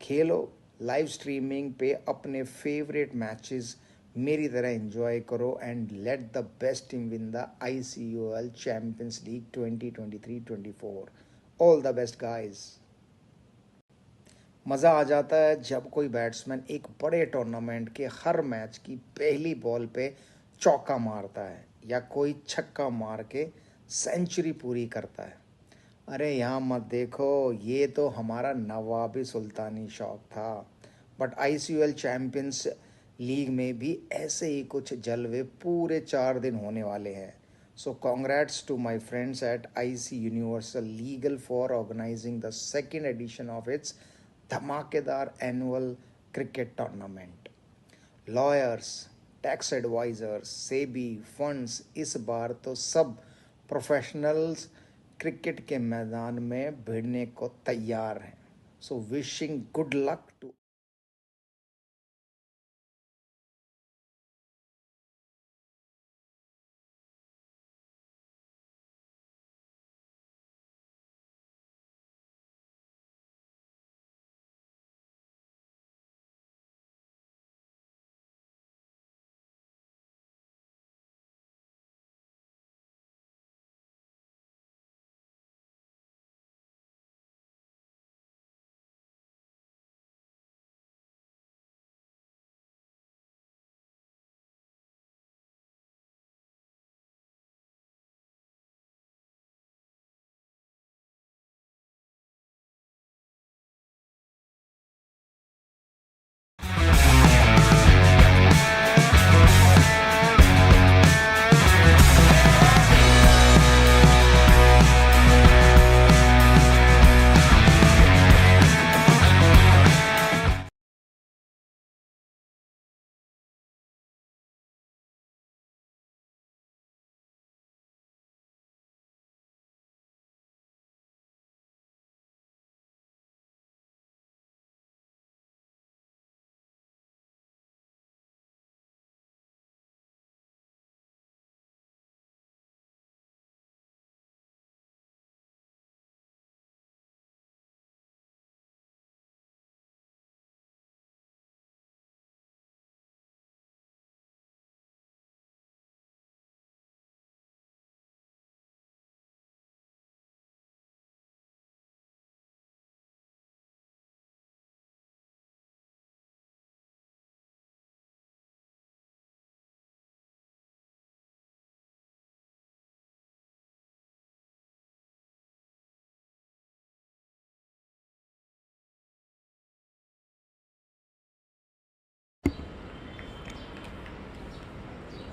खेलो, लाइव स्ट्रीमिंग पे अपने फेवरेट मैचेस मेरी तरह एंजॉय करो and let the best team win the ICUL champions league 2023-24. All the best guys. मज़ा आ जाता है जब कोई बैट्समैन एक बड़े टूर्नामेंट के हर मैच की पहली बॉल पे चौका मारता है या कोई छक्का मार के सेंचुरी पूरी करता है. अरे यहाँ मत देखो, ये तो हमारा नवाबी सुल्तानी शौक था. बट ICUL चैम्पियंस लीग में भी ऐसे ही कुछ जलवे पूरे 4 दिन होने वाले हैं. So congrats to my friends at IC universal legal for organising the second edition of its धमाकेदार annual cricket tournament. Lawyers, tax advisers, SEBI, funds इस बार तो सब प्रोफेशनल्स क्रिकेट के मैदान में भिड़ने को तैयार हैं. So wishing good luck to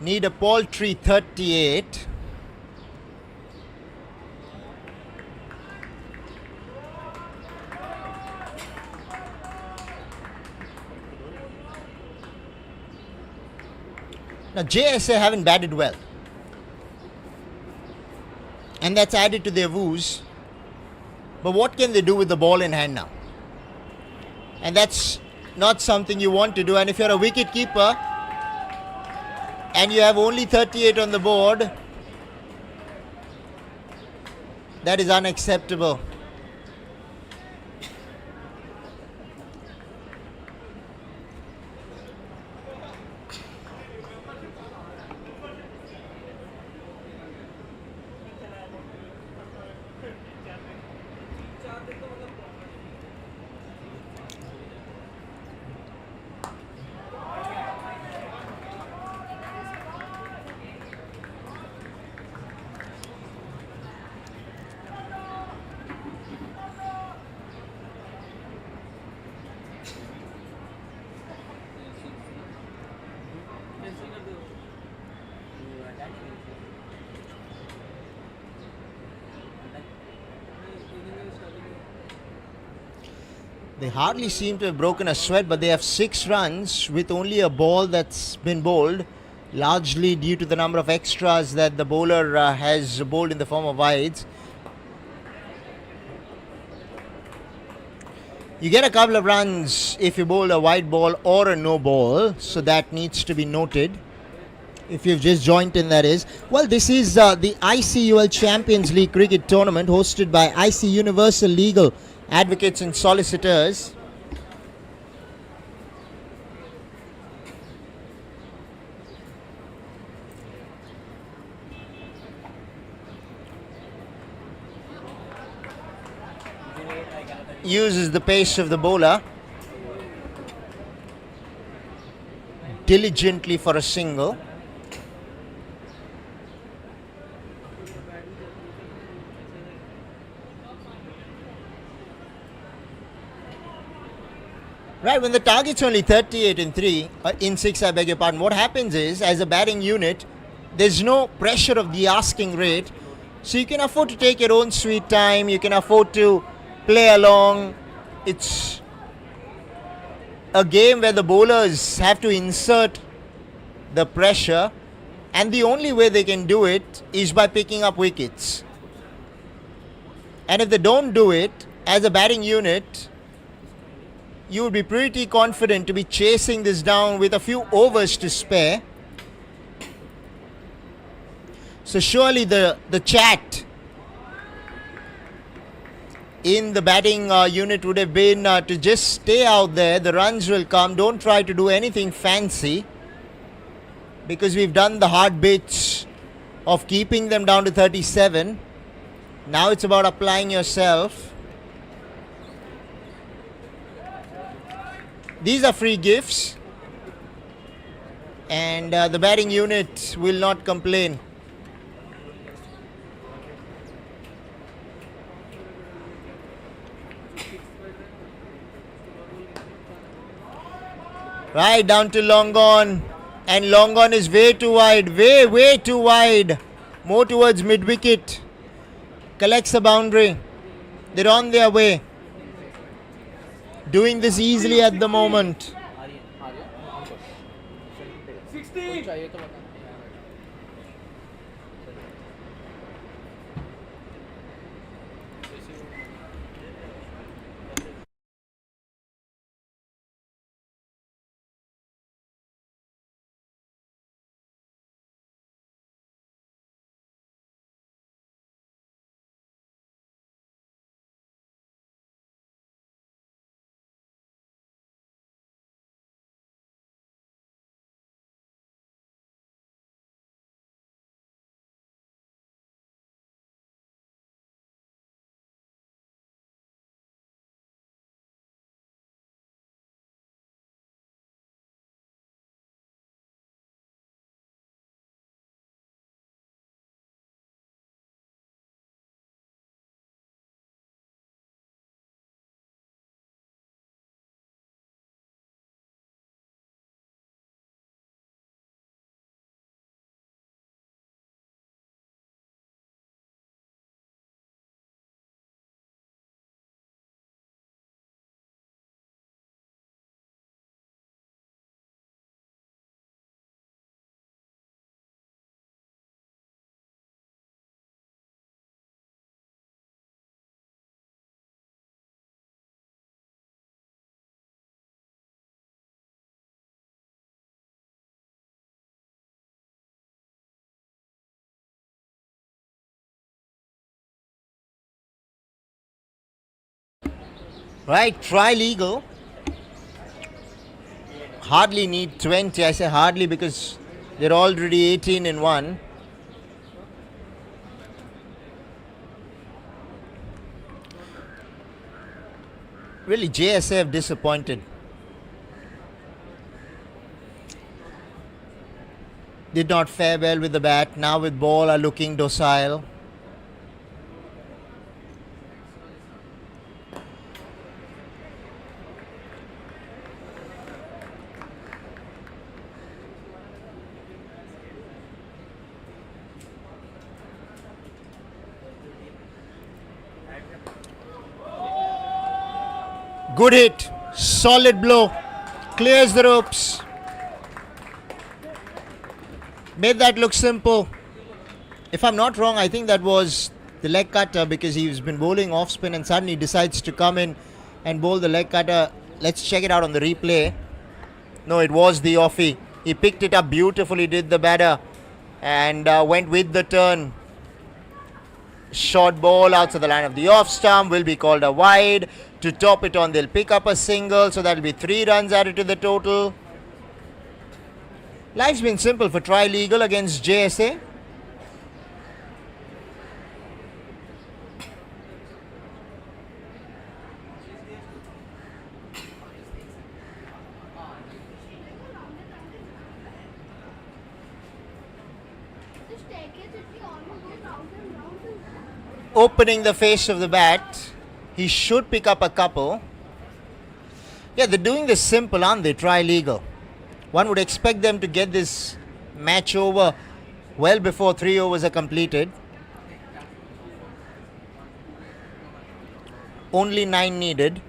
need a paltry 38. Now JSA haven't batted well, and that's added to their woes. But what can they do with the ball in hand now? And that's not something you want to do. And if you're a wicket keeper and you have only 38 on the board, that is unacceptable. They hardly seem to have broken a sweat, but they have 6 runs with only a ball that's been bowled, largely due to the number of extras that the bowler has bowled in the form of wides. You get a couple of runs if you bowl a wide ball or a no ball, so that needs to be noted. If you've just joined in, that is. Well, this is the ICUL Champions League Cricket Tournament hosted by IC Universal Legal Advocates and Solicitors. Uses the pace of the bowler diligently for a single. Right, when the target's only 38 in 6, I beg your pardon, what happens is, as a batting unit, there's no pressure of the asking rate, so you can afford to take your own sweet time, you can afford to play along. It's a game where the bowlers have to insert the pressure, and the only way they can do it is by picking up wickets. And if they don't do it, as a batting unit, you would be pretty confident to be chasing this down with a few overs to spare. So surely the chat in the batting unit would have been to just stay out there, the runs will come, don't try to do anything fancy, because we've done the hard bits of keeping them down to 37. Now it's about applying yourself. These are free gifts, and the batting unit will not complain. Right down to long on, and long on is way too wide, way too wide, more towards mid wicket. Collects a boundary. They're on their way, doing this easily at the moment. Right, try legal. Hardly need 20. I say hardly because they're already 18 in 1. Really, JSF disappointed. Did not fare well with the bat. Now with ball are looking docile. Good hit. Solid blow. Clears the ropes. Made that look simple. If I'm not wrong, I think that was the leg cutter because he's been bowling off spin and suddenly decides to come in and bowl the leg cutter. Let's check it out on the replay. No, it was the offie. He picked it up beautifully, did the batter, and went with the turn. Short ball outside the line of the off stump will be called a wide. To top it on, they'll pick up a single, so that'll be 3 runs added to the total. Life's been simple for Tri-Legal against JSA. Opening the face of the bat, he should pick up a couple. Yeah, they're doing this simple, aren't they? Tri-Legal. One would expect them to get this match over well before 3 overs are completed. Only 9 needed.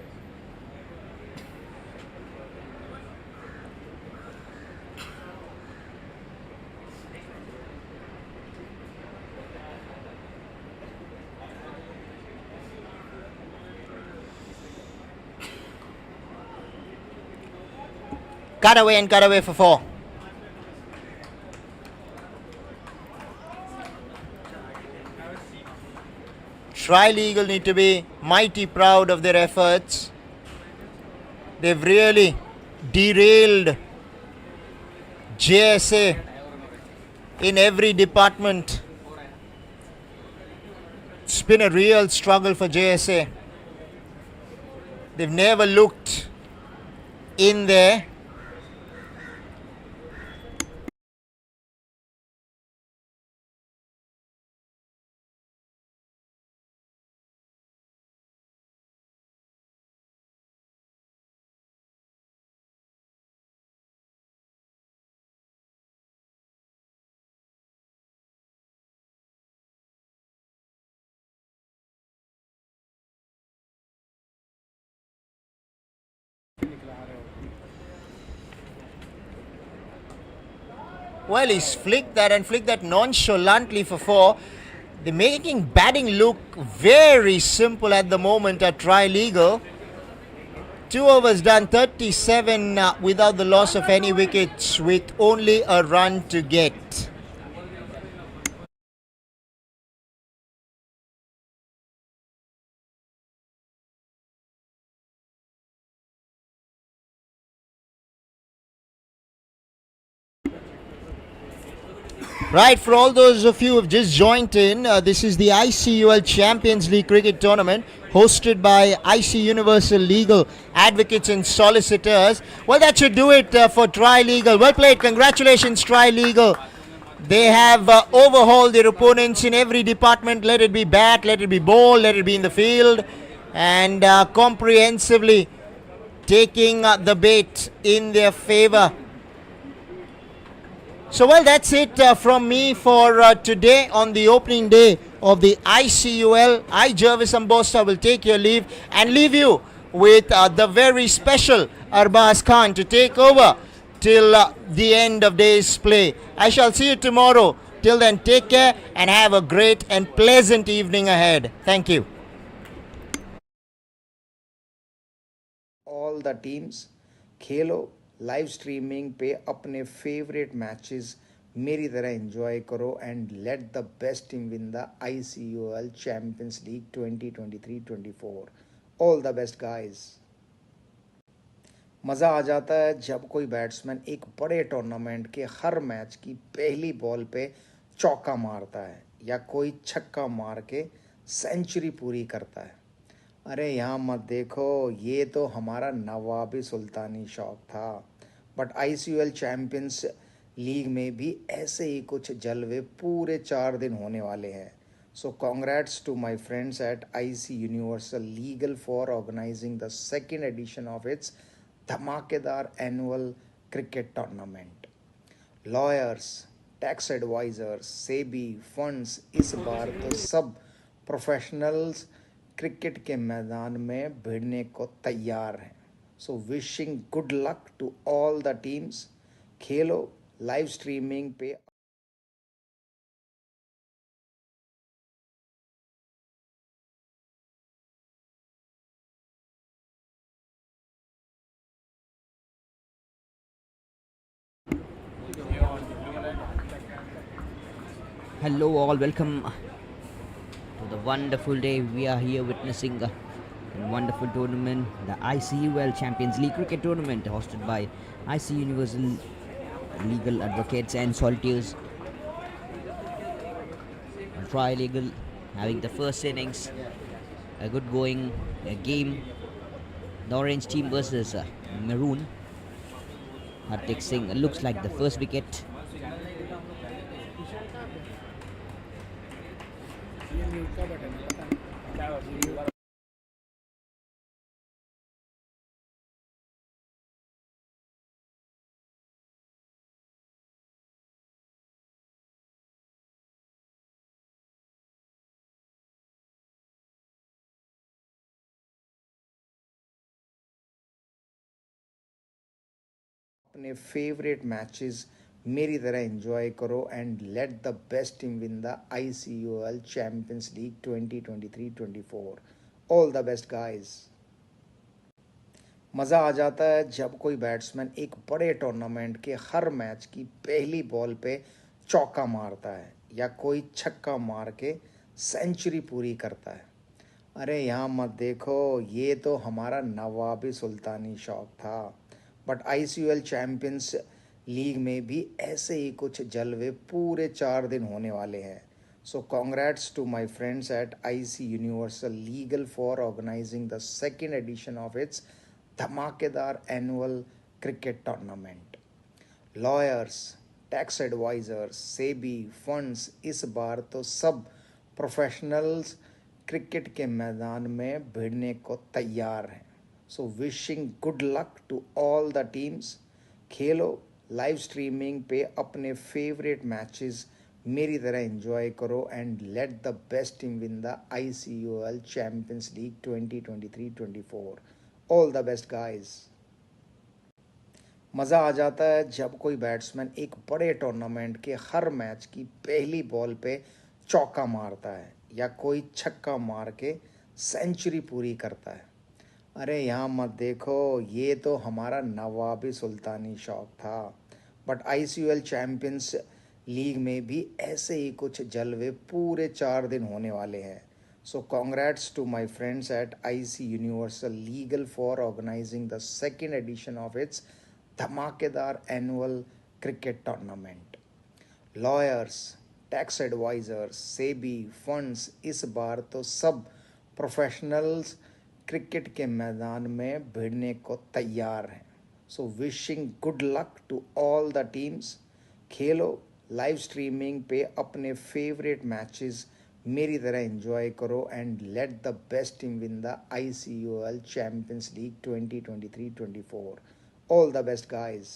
Cut away and cut away for 4. Tri-Legal need to be mighty proud of their efforts. They've really derailed JSA in every department. It's been a real struggle for JSA. They've never looked in there. Well, he's flicked that nonchalantly for 4. They're making batting look very simple at the moment at Tri-Legal. 2 overs done, 37 without the loss of any wickets with only a run to get. Right, for all those of you who have just joined in, this is the ICUL Champions League Cricket Tournament hosted by IC Universal Legal Advocates and Solicitors. Well, that should do it for Tri-Legal. Well played. Congratulations, Tri-Legal. They have overhauled their opponents in every department. Let it be bat, let it be ball, let it be in the field. And comprehensively taking the bait in their favour. So, well, that's it from me for today on the opening day of the ICUL. I, Jervis Ambosta, will take your leave and leave you with the very special Arbaz Khan to take over till the end of day's play. I shall see you tomorrow. Till then, take care and have a great and pleasant evening ahead. Thank you. All the teams, Khelo, live streaming पे अपने favourite matches मेरी तरह enjoy करो and let the best team win the ICUL champions league 2023-24. All the best guys. मज़ा आ जाता है जब कोई बैट्समैन एक बड़े टूर्नामेंट के हर मैच की पहली बॉल पे चौका मारता है या कोई छक्का मार के सेंचुरी पूरी करता है. अरे यहाँ मत देखो, ये तो हमारा नवाबी सुल्तानी शौक था. बट ICUL चैम्पियंस लीग में भी ऐसे ही कुछ जलवे पूरे 4 दिन होने वाले हैं. So congrats to my friends at IC universal legal for organising the second edition of its धमाकेदार annual cricket tournament. Lawyers, tax advisers, SEBI, funds, इस बार तो सब प्रोफेशनल्स क्रिकेट के मैदान में भिड़ने को तैयार हैं. So wishing good luck to all the teams. खेलो लाइव स्ट्रीमिंग पे. Hello, all. Welcome to the wonderful day. We are here witnessing a wonderful tournament, the ICUL Champions League Cricket Tournament, hosted by IC Universal Legal Advocates and Solitaires. Tri-legal having the first innings, a good going game. The orange team versus maroon. Hardik Singh looks like the first wicket. ये mute का button है, पता नहीं। अपने favourite matches मेरी तरह enjoy करो and let the best team win the ICUL champions league 2023-24. All the best guys. मज़ा आ जाता है जब कोई बैट्समैन एक बड़े टूर्नामेंट के हर मैच की पहली बॉल पे चौका मारता है या कोई छक्का मार के सेंचुरी पूरी करता है. अरे यहाँ मत देखो, ये तो हमारा नवाबी सुल्तानी शौक था. बट ICUL चैम्पियंस लीग में भी ऐसे ही कुछ जलवे पूरे 4 दिन होने वाले हैं. So congrats to my friends at IC universal legal for organising the second edition of its धमाकेदार annual cricket tournament. Lawyers, tax advisers, SEBI, funds, इस बार तो सब प्रोफेशनल्स क्रिकेट के मैदान में भिड़ने को तैयार हैं. So wishing good luck to all the teams. खेलो लाइव स्ट्रीमिंग पे अपने फेवरेट मैचेस मेरी तरह एंजॉय करो and let the best team win the ICUL champions league 2023-24. All the best guys. मज़ा आ जाता है जब कोई बैट्समैन एक बड़े टूर्नामेंट के हर मैच की पहली बॉल पे चौका मारता है या कोई छक्का मार के सेंचुरी पूरी करता है. अरे यहाँ मत देखो, ये तो हमारा नवाबी सुल्तानी शौक था. बट ICUL चैम्पियंस लीग में भी ऐसे ही कुछ जलवे पूरे 4 दिन होने वाले हैं. So congrats to my friends at IC universal legal for organising the second edition of its धमाकेदार annual cricket tournament. Lawyers, tax advisers, SEBI, funds, इस बार तो सब प्रोफेशनल्स क्रिकेट के मैदान में भिड़ने को तैयार हैं. So wishing good luck to all the teams. खेलो लाइव स्ट्रीमिंग पे अपने फेवरेट मैचेस मेरी तरह एंजॉय करो and let the best team win the ICUL champions league 2023-24. All the best guys.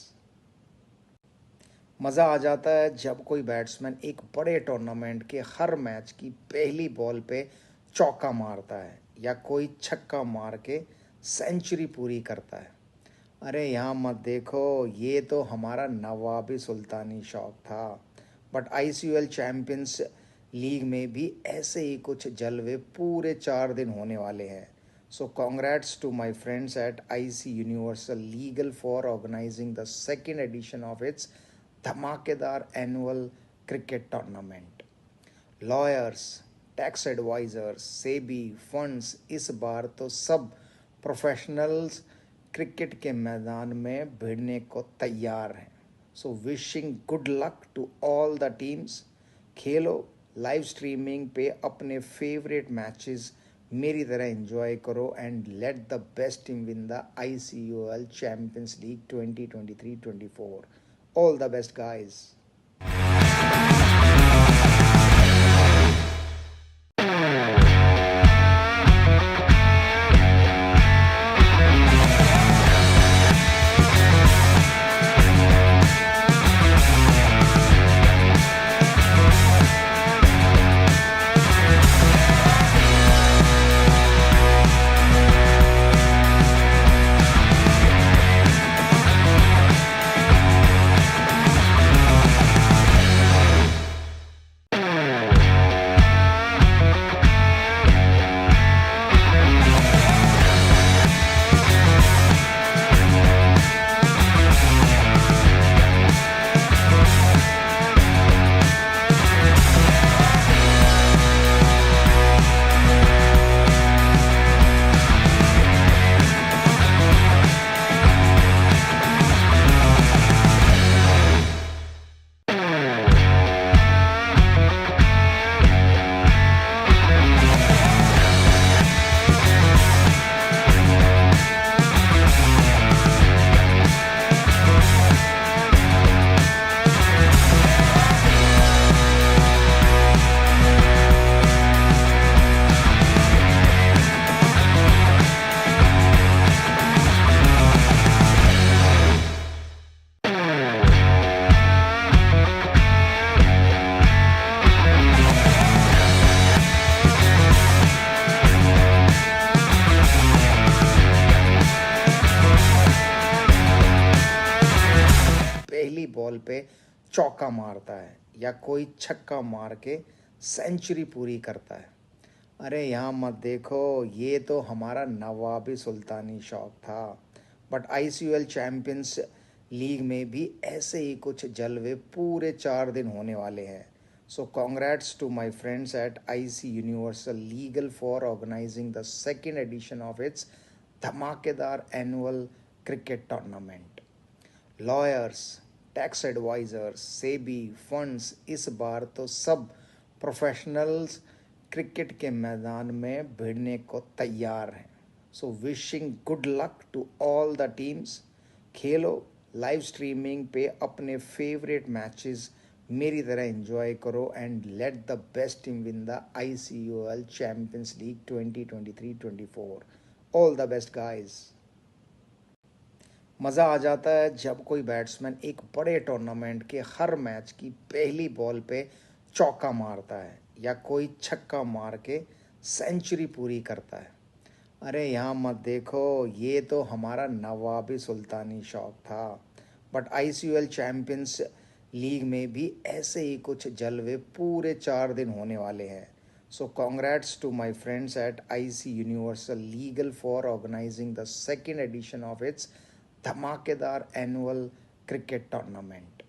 मज़ा आ जाता है जब कोई बैट्समैन एक बड़े टूर्नामेंट के हर मैच की पहली बॉल पे चौका मारता है या कोई छक्का मार के सेंचुरी पूरी करता है. अरे यहाँ मत देखो, ये तो हमारा नवाबी सुल्तानी शौक था. बट ICUL चैम्पियंस लीग में भी ऐसे ही कुछ जलवे पूरे 4 दिन होने वाले हैं. So congrats to my friends at IC universal legal for organising the second edition of its धमाकेदार annual cricket tournament. Lawyers, tax advisers, SEBI, funds, इस बार तो सब प्रोफेशनल्स क्रिकेट के मैदान में भिड़ने को तैयार हैं. So wishing good luck to all the teams. खेलो लाइव स्ट्रीमिंग पे अपने फेवरेट मैचेस मेरी तरह एंजॉय करो and let the best team win the ICUL champions league 2023-24. All the best guys. Ball पे चौका मारता है या कोई छक्का मार के सेंचुरी पूरी करता है। अरे यहाँ मत देखो, ये तो हमारा नवाबी सुल्तानी शौक था। बट आईसीयूएल चैंपियंस लीग में भी ऐसे ही कुछ जलवे पूरे 4 दिन होने वाले हैं। So congrats to my friends at IC universal legal for organising the second edition of its धमाकेदार annual cricket tournament. Lawyers, tax advisers, SEBI, funds, इस बार तो सब प्रोफेशनल्स क्रिकेट के मैदान में भिड़ने को तैयार हैं। So wishing good luck to all the teams. खेलो, लाइव स्ट्रीमिंग पे अपने फेवरेट मैचेस मेरी तरह एंजॉय करो and let the best team win the ICUL champions league 2023-24। All the best guys. मज़ा आ जाता है जब कोई बैट्समैन एक बड़े टूर्नामेंट के हर मैच की पहली बॉल पे चौका मारता है या कोई छक्का मार के सेंचुरी पूरी करता है। अरे यहाँ मत देखो, ये तो हमारा नवाबी सुल्तानी शौक था। बट आईसीयूएल चैंपियंस लीग में भी ऐसे ही कुछ जलवे पूरे 4 दिन होने वाले हैं। So congrats to my friends at IC universal legal for organising the second edition of its धमाकेदार annual cricket tournament.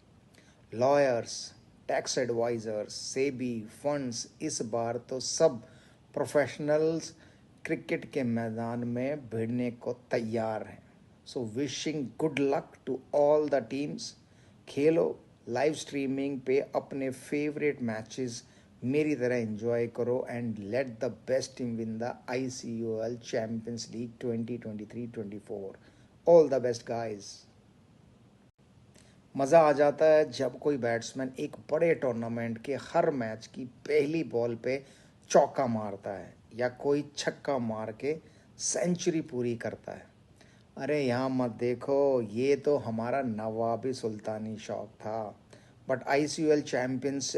Lawyers, tax advisers, SEBI, funds, इस बार तो सब प्रोफेशनल्स क्रिकेट के मैदान में भिड़ने को तैयार हैं। So wishing good luck to all the teams. खेलो, लाइव स्ट्रीमिंग पे अपने फेवरेट मैचेस मेरी तरह एंजॉय करो and let the best team win the ICUL champions league 2023-24। All the best guys. मज़ा आ जाता है जब कोई बैट्समैन एक बड़े टूर्नामेंट के हर मैच की पहली बॉल पे चौका मारता है या कोई छक्का मार के सेंचुरी पूरी करता है। अरे यहाँ मत देखो, ये तो हमारा नवाबी सुल्तानी शौक था। बट आईसीयूएल चैंपियंस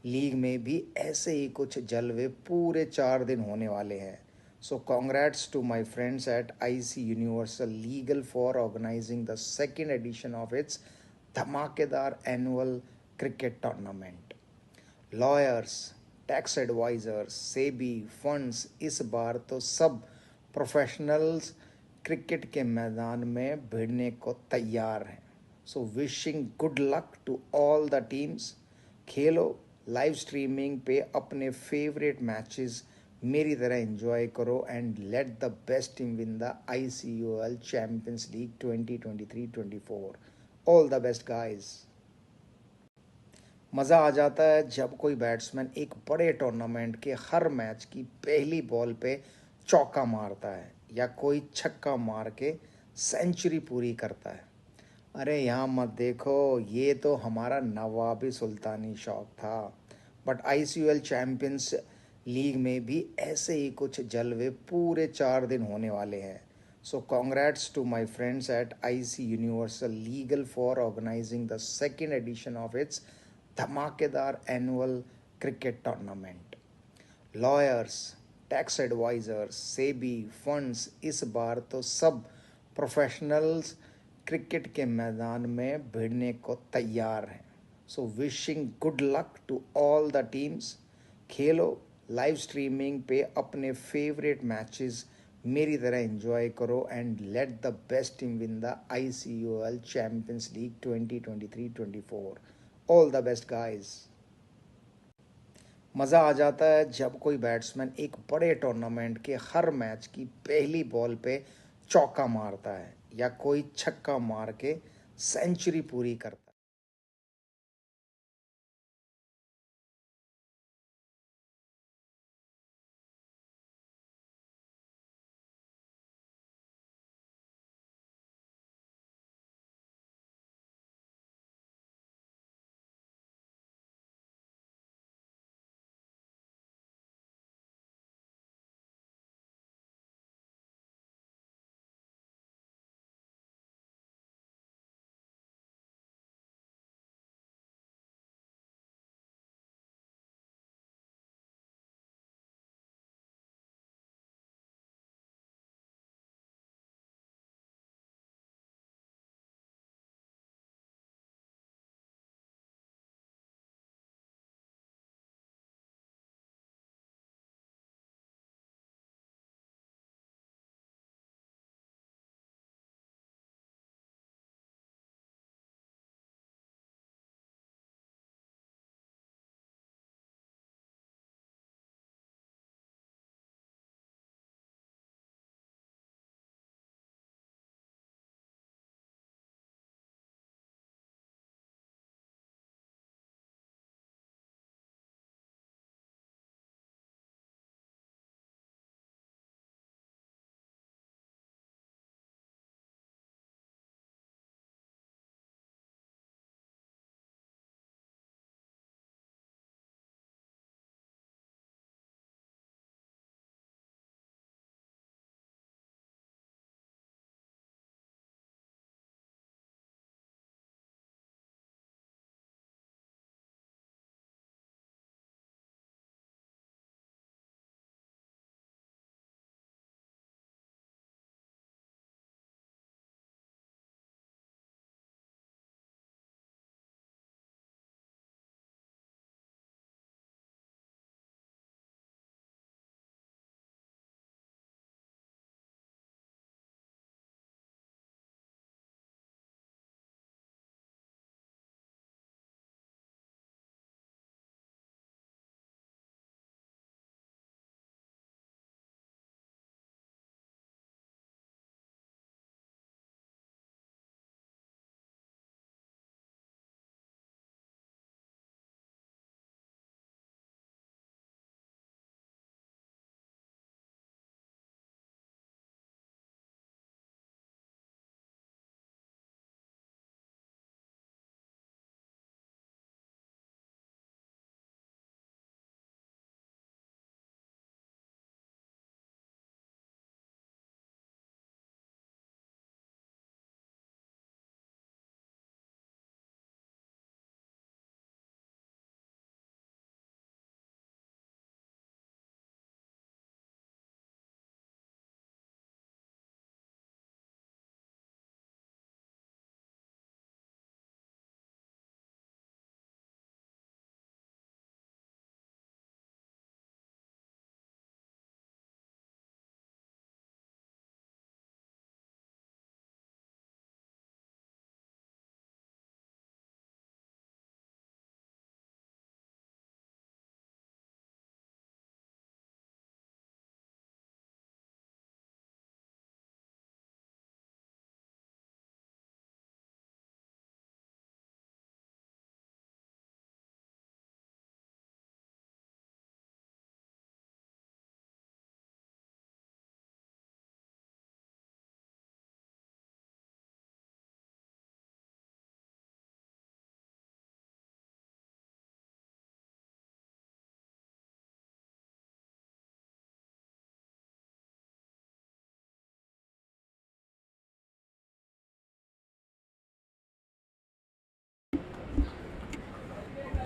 लीग में भी ऐसे ही कुछ जलवे पूरे 4 दिन होने वाले हैं। So congrats to my friends at IC universal legal for organising the second edition of its धमाकेदार annual cricket tournament. Lawyers, tax advisers, SEBI, funds, इस बार तो सब प्रोफेशनल्स क्रिकेट के मैदान में भिड़ने को तैयार हैं। So wishing good luck to all the teams. खेलो, लाइव स्ट्रीमिंग पे अपने फेवरेट मैचेस मेरी तरह एंजॉय करो and let the best team win the ICUL champions league 2023-24। All the best guys. मज़ा आ जाता है जब कोई बैट्समैन एक बड़े टूर्नामेंट के हर मैच की पहली बॉल पे चौका मारता है या कोई छक्का मार के सेंचुरी पूरी करता है। अरे यहाँ मत देखो, ये तो हमारा नवाबी सुल्तानी शौक था। बट आईसीयूएल चैंपियंस लीग में भी ऐसे ही कुछ जलवे पूरे 4 दिन होने वाले हैं। So congrats to my friends at IC universal legal for organising the second edition of its धमाकेदार annual cricket tournament. Lawyers, tax advisers, SEBI, funds, इस बार तो सब प्रोफेशनल्स क्रिकेट के मैदान में भिड़ने को तैयार हैं। So wishing good luck to all the teams. खेलो, लाइव स्ट्रीमिंग पे अपने फेवरेट मैचेस मेरी तरह एंजॉय करो and let the best team win the ICUL champions league 2023-24। All the best guys. मज़ा आ जाता है जब कोई बैट्समैन एक बड़े टूर्नामेंट के हर मैच की पहली बॉल पे चौका मारता है या कोई छक्का मार के सेंचुरी पूरी करता है।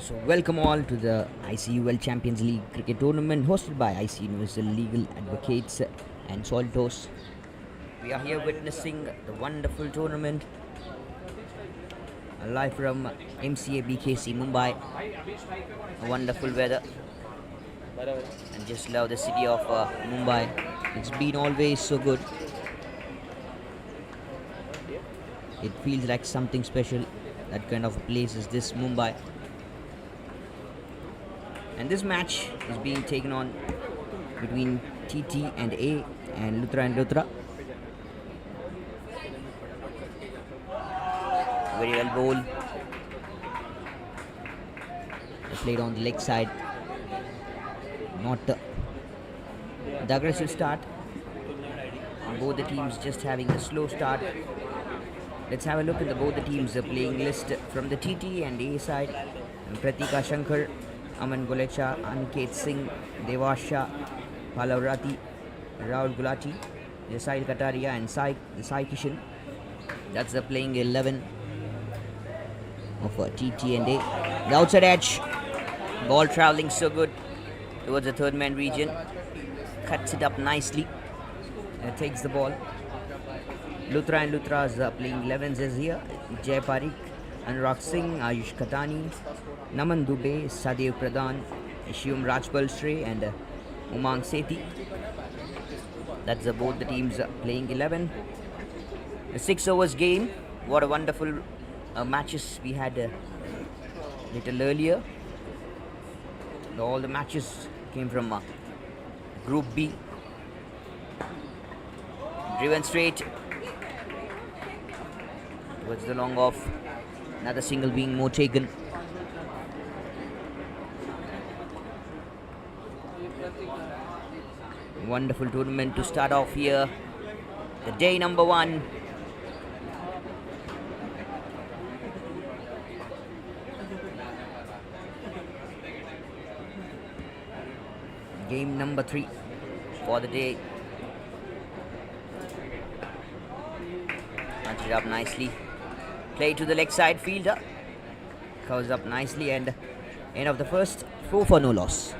So welcome all to the ICUL Champions League cricket tournament hosted by IC Universal Legal Advocates and Soltos. We are here witnessing the wonderful tournament live from MCA BKC Mumbai. A wonderful weather, and just love the city of Mumbai. It's been always so good. It feels like something special. That kind of a place is this Mumbai. And this match is being taken on between TT and A and Luthra and Luthra. Very well bowled. Played on the leg side. Not the aggressive start. Both the teams just having a slow start. Let's have a look at both the teams' playing list from the TT and A side. Pratika Shankar, Aman Golecha, Aniket Singh, Devasha, Palavrati, Rahul Gulati, Jasail Kataria and Sai Kishan. That's the playing 11 of TT and A. The outside edge, ball travelling so good towards the third man region. Cuts it up nicely and takes the ball. Luthra and Luthra's playing 11s is here. Jay Parikh, Anurag Singh, Ayush Khatani, Naman Dubey, Sadev Pradhan, Shivam Rajpal and Umang Sethi. That's both the teams playing 11. A 6 overs game. What a wonderful matches we had little earlier. All the matches came from Group B. Driven straight towards the long off. Another single being more taken. Wonderful tournament to start off here. The day number 1. Game number 3 for the day. Punch it up nicely. Play to the leg side, fielder covers up nicely, and end of the first, 4 for no loss.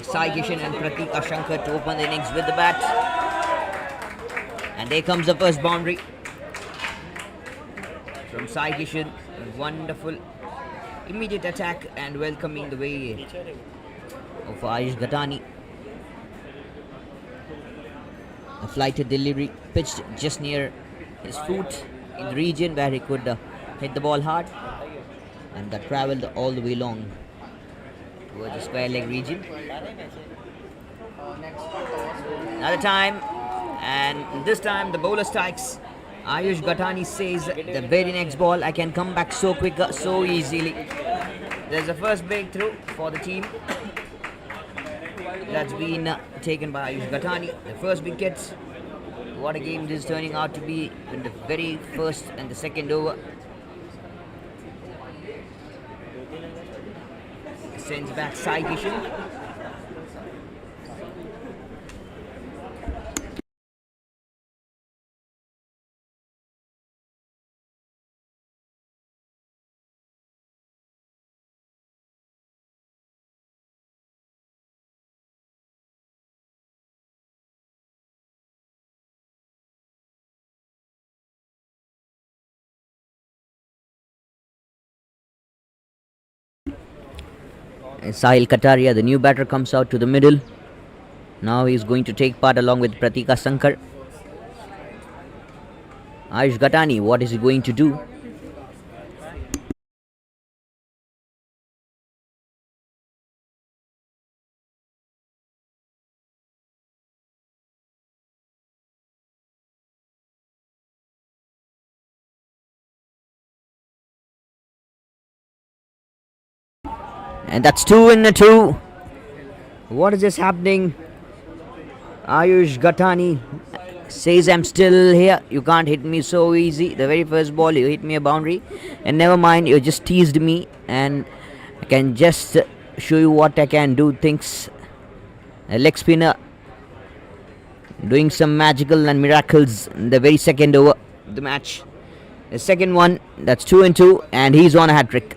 Sai Kishan and Pratika Shankar to open the innings with the bat. And there comes the first boundary from Sai Kishan. Wonderful immediate attack and welcoming the way of Ayush Khatani. A flighted delivery pitched just near his foot in the region where he could hit the ball hard, and that travelled all the way long towards the square leg region. Another time, and this time the bowler strikes. Ayush Khatani says the very next ball I can come back so quick, so easily. There's the first breakthrough for the team that's been taken by Ayush Khatani. The first wicket. What a game this is turning out to be in the very first and the second over. Sends back Sai Kishan. Sahil Kataria, the new batter, comes out to the middle. Now he's going to take part along with Pratika Sankar. Ayush Gatani, what is he going to do? And that's 2 in 2. What is this happening? Ayush Gatani says, I'm still here. You can't hit me so easy. The very first ball, you hit me a boundary. And never mind, you just teased me. And I can just show you what I can do. Things. A leg spinner doing some magical and miracles in the very second over of the match. The second one, that's 2 in 2. And he's on a hat trick.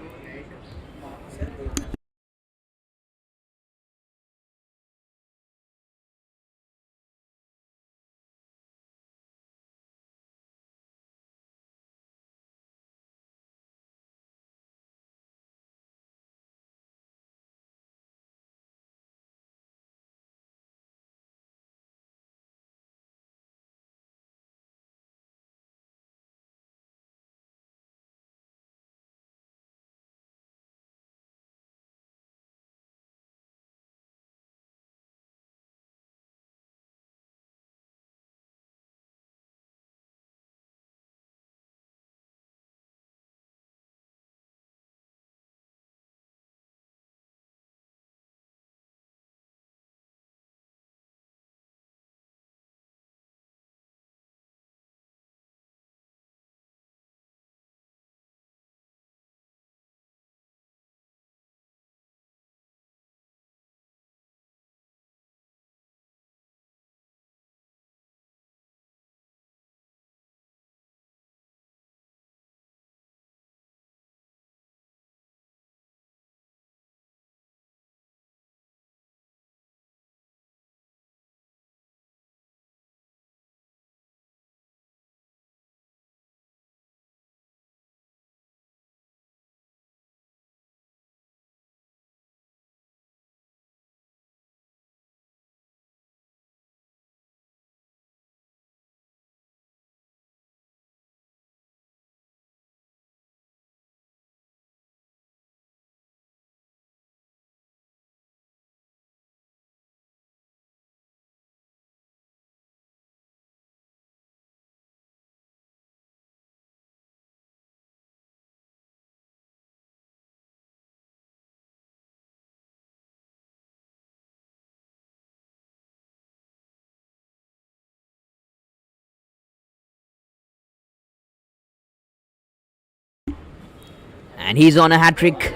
And he's on a hat trick.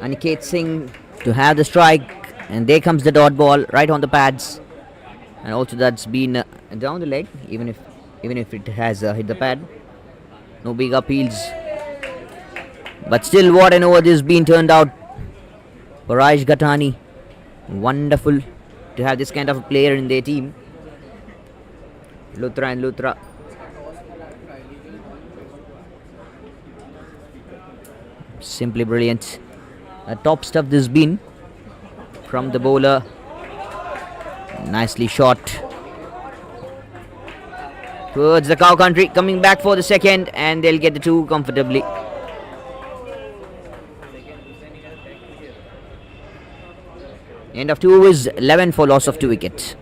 Aniket Singh to have the strike. And there comes the dot ball right on the pads. And also that's been down the leg, even if it has hit the pad. No big appeals. But still, what an over this has been turned out for Ayush Gatani. Wonderful to have this kind of a player in their team. Luthra and Luthra. Simply brilliant. Top stuff this has been from the bowler. Nicely shot towards the cow country, coming back for the second, and they'll get the 2 comfortably. End of 2 overs, 11 for loss of 2 wickets.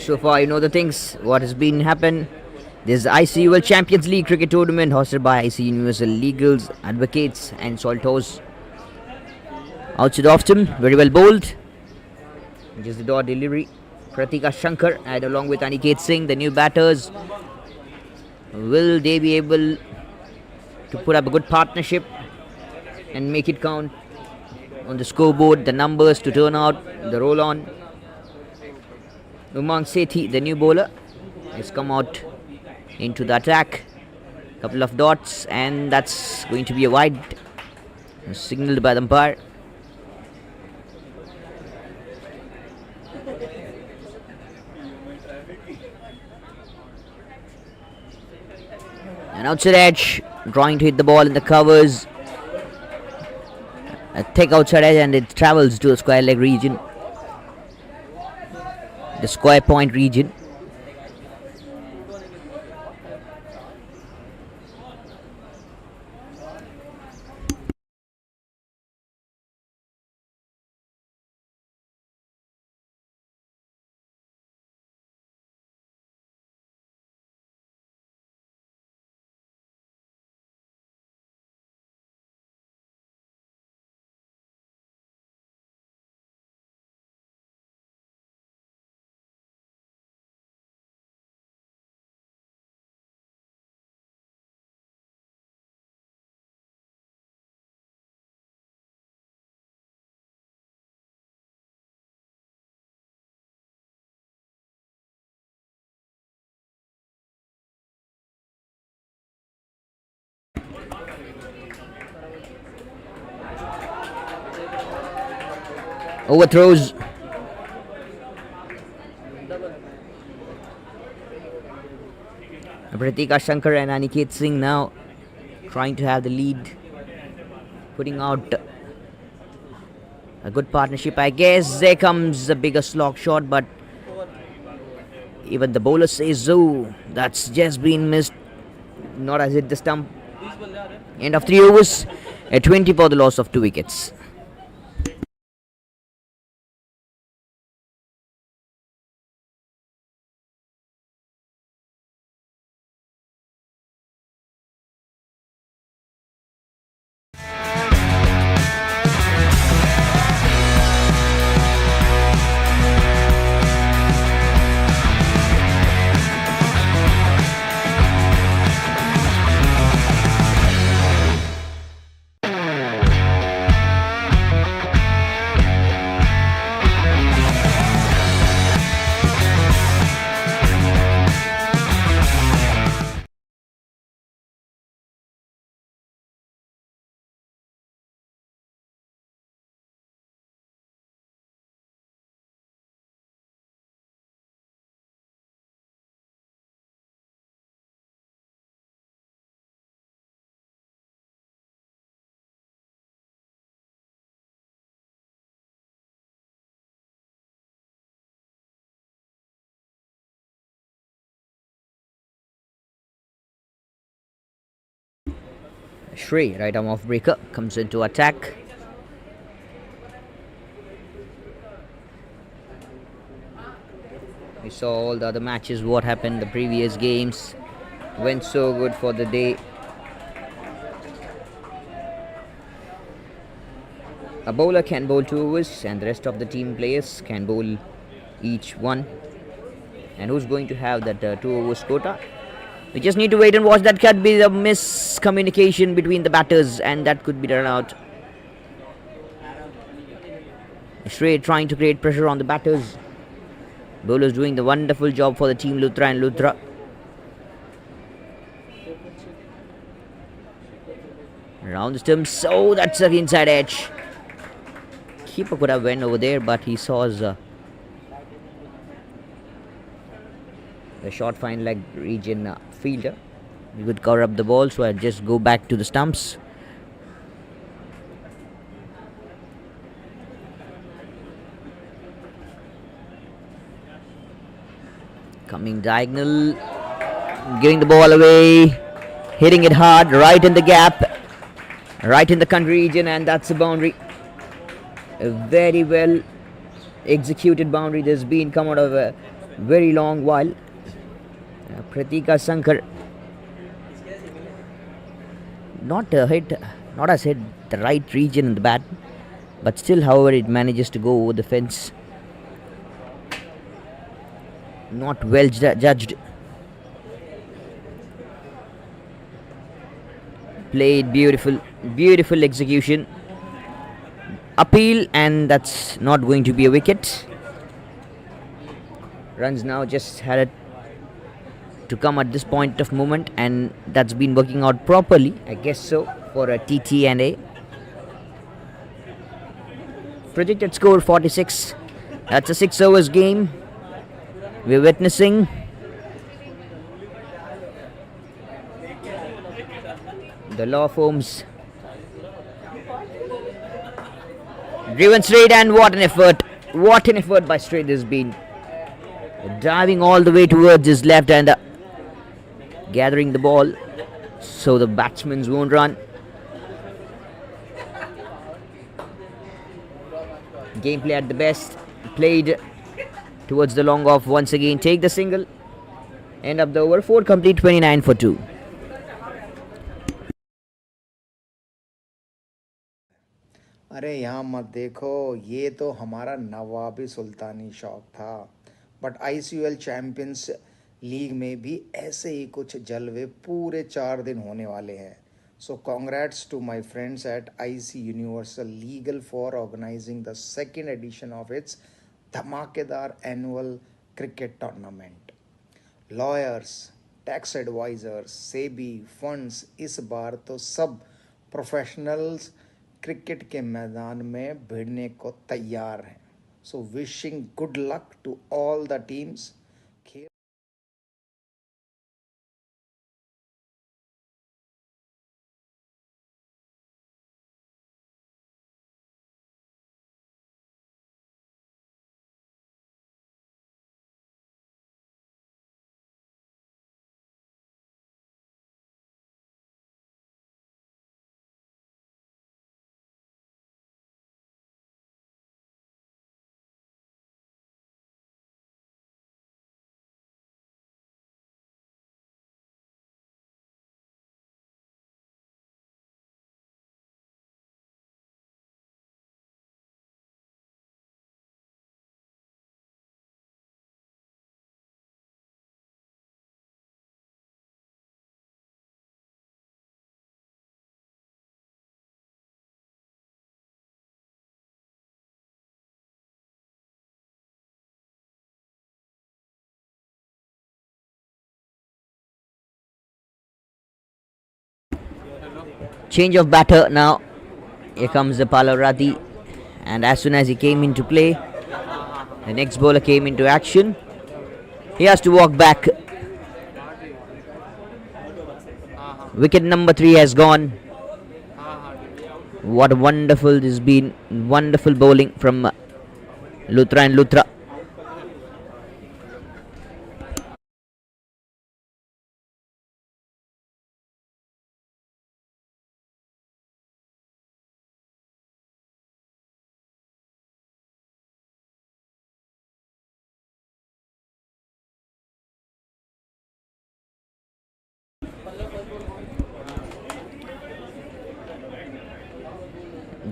So far, you know the things, what has been happened. This is ICUL Champions League cricket tournament hosted by IC Universal Legals, Advocates and Saltos. Outside off him, very well bowled. Just the dot delivery. Pratika Shankar and along with Aniket Singh, the new batters. Will they be able to put up a good partnership and make it count on the scoreboard, the numbers to turn out, the roll on? Umang Sethi, the new bowler, has come out into the attack. Couple of dots, and that's going to be a wide, signaled by the umpire. An outside edge, trying to hit the ball in the covers. A thick outside edge, and it travels to the square leg region, the square point region. Overthrows. Pratika Shankar and Aniket Singh now trying to have the lead, putting out a good partnership, I guess. There comes a bigger slog shot, but even the bowler says so. That's just been missed. Not as hit the stump. End of 3 overs. A 20 for the loss of 2 wickets. Shrey, right arm off breaker, comes into attack. We saw all the other matches, what happened the previous games. Went so good for the day. A bowler can bowl 2 overs and the rest of the team players can bowl each one. And who's going to have that 2 overs quota? We just need to wait and watch. That could be the miscommunication between the batters, and that could be the run out. Shrey trying to create pressure on the batters. Bowlers doing the wonderful job for the team, Luthra and Luthra. Around the stumps. So that's the inside edge. Keeper could have went over there, but he saw the short fine leg region fielder. He would cover up the ball, so I just go back to the stumps. Coming diagonal, giving the ball away, hitting it hard, right in the gap, right in the country region, and that's a boundary. A very well executed boundary. There's been come out of very long while. Pratika Sankar not has hit the right region in the bat, but still, however, it manages to go over the fence. Not well judged. Played beautiful execution. Appeal, and that's not going to be a wicket. Runs now just had it to come at this point of moment, and that's been working out properly, I guess so, for a TT and A. Projected score 46. That's a 6 overs game we're witnessing. The law firms driven straight, and what an effort by Straight has been. Diving all the way towards his left and gathering the ball so the batsmen won't run. Gameplay at the best. Played towards the long off once again. Take the single. End up the over. 4 complete, 29 for 2. अरे यहाँ मत देखो, ये तो हमारा नवाबी सुल्तानी शौक था, but ICUL champions league में भी ऐसे ही कुछ जलवे पूरे 4 दिन होने वाले हैं. So congrats to my friends at IC Universal Legal for organizing the second edition of its धमाकेदार annual cricket tournament. Lawyers, tax advisors, SEBI, funds, इस बार तो सब प्रोफेशनल्स क्रिकेट के मैदान में भिड़ने को तैयार हैं. So wishing good luck to all the teams. Change of batter now. Here comes the Palarati, and as soon as he came into play, the next bowler came into action. He has to walk back. Wicket number 3 has gone. What a wonderful this has been. Wonderful bowling from Luthra and Luthra.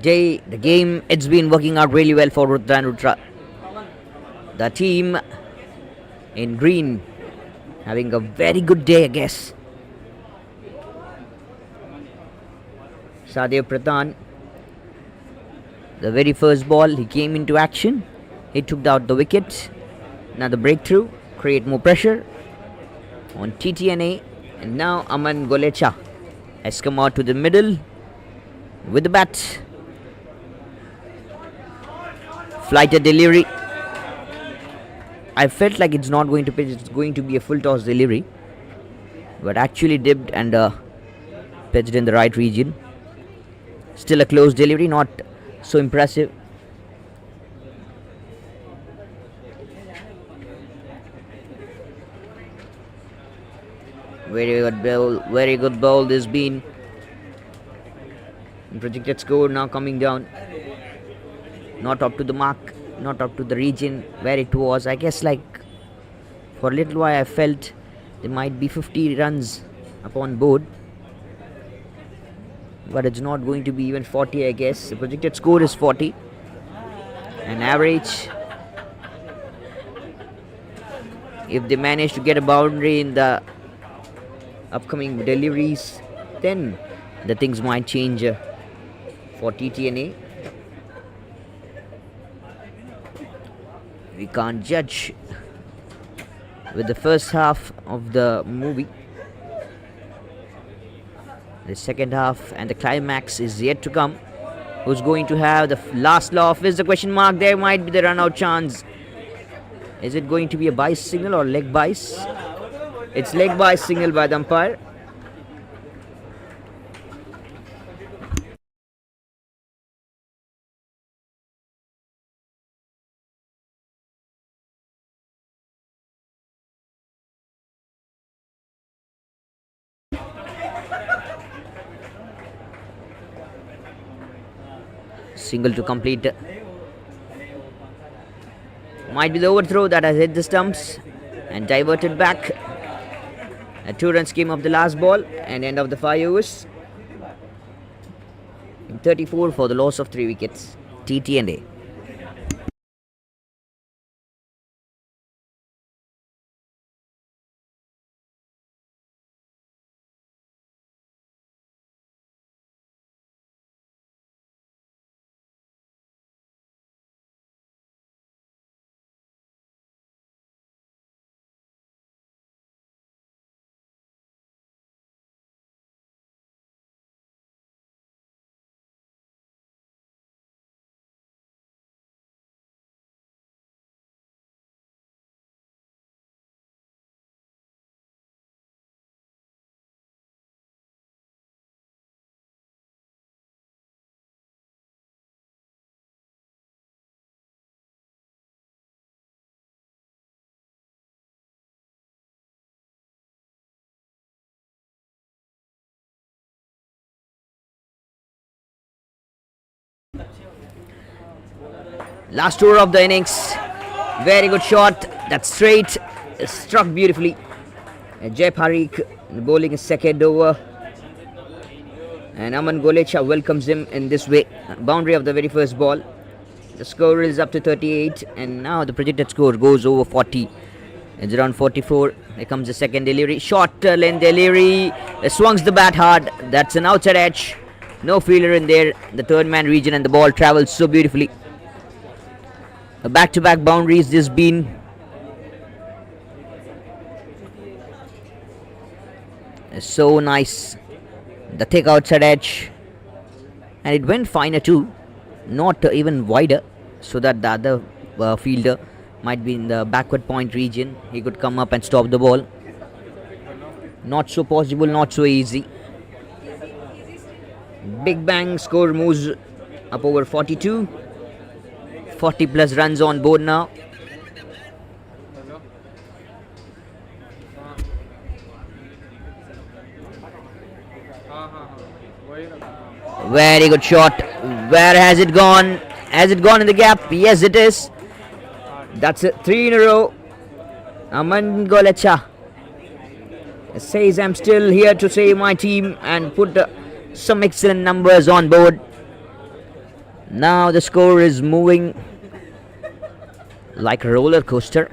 The game, it's been working out really well for Rudra and Rudra. The team in green having a very good day, I guess. Sadev Pradhan, the very first ball, he came into action. He took out the wicket. Now the breakthrough, create more pressure on TTNA. And now Aman Golecha has come out to the middle with the bat. Flighted delivery. I felt like it's not going to pitch, it's going to be a full toss delivery, but actually dipped and pitched in the right region. Still a close delivery, not so impressive. Very good ball this been. Projected score now coming down. Not up to the mark, not up to the region where it was. I guess like For a little while I felt there might be 50 runs upon board, but it's not going to be even 40, I guess. The projected score is 40. An average, if they manage to get a boundary in the upcoming deliveries, then the things might change for TTNA. We can't judge with the first half of the movie. The second half and the climax is yet to come. Who's going to have the last laugh is the question mark. There might be the run out chance. Is it going to be a bye signal or leg byes? It's leg bye signal by the umpire. Single to complete. Might be the overthrow that has hit the stumps and diverted back. A 2-run scheme of the last ball and end of the 5 overs. 34 for the loss of 3 wickets. TTNA. Last over of the innings. Very good shot. That's straight. Struck beautifully. Jay Parikh bowling his second over. And Aman Golecha welcomes him in this way. Boundary of the very first ball. The score is up to 38. And now the projected score goes over 40. It's around 44. Here comes the second delivery. Short length delivery. Swings the bat hard. That's an outside edge. No fielder in there. The third man region and the ball travels so beautifully. Back-to-back boundaries this been. So nice. The thick outside edge. And it went finer too. Not even wider. So that the other fielder might be in the backward point region. He could come up and stop the ball. Not so possible, not so easy. Big bang score moves up over 42. 40 plus runs on board now. Very good shot. Where has it gone? Has it gone in the gap? Yes, it is. That's it. 3 in a row. Aman Golecha says, I'm still here to save my team and put some excellent numbers on board. Now the score is moving like a roller coaster.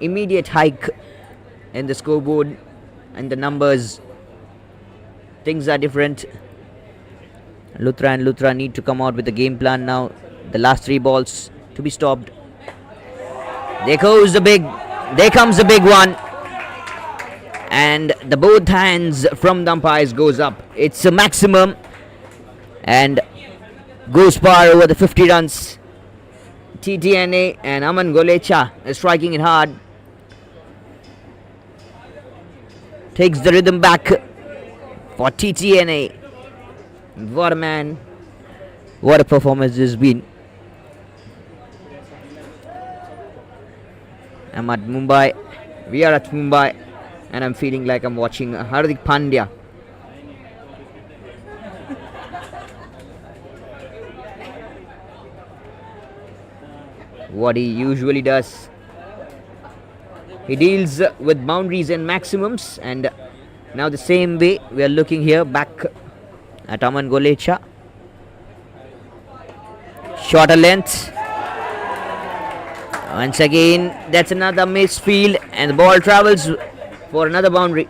Immediate hike in the scoreboard and the numbers. Things are different. Luthra and Luthra need to come out with a game plan now. The last 3 balls to be stopped. There comes the big one. And the both hands from the umpires goes up. It's a maximum. And goes far over the 50 runs. TTNA and Aman Golecha is striking it hard. Takes the rhythm back for TTNA. What a man. What a performance this has been. I'm at Mumbai. We are at Mumbai. And I'm feeling like I'm watching Hardik Pandya. What he usually does. He deals with boundaries and maximums, and now the same way we are looking here back at Aman Golecha. Shorter length. Once again, that's another missed field, and the ball travels for another boundary.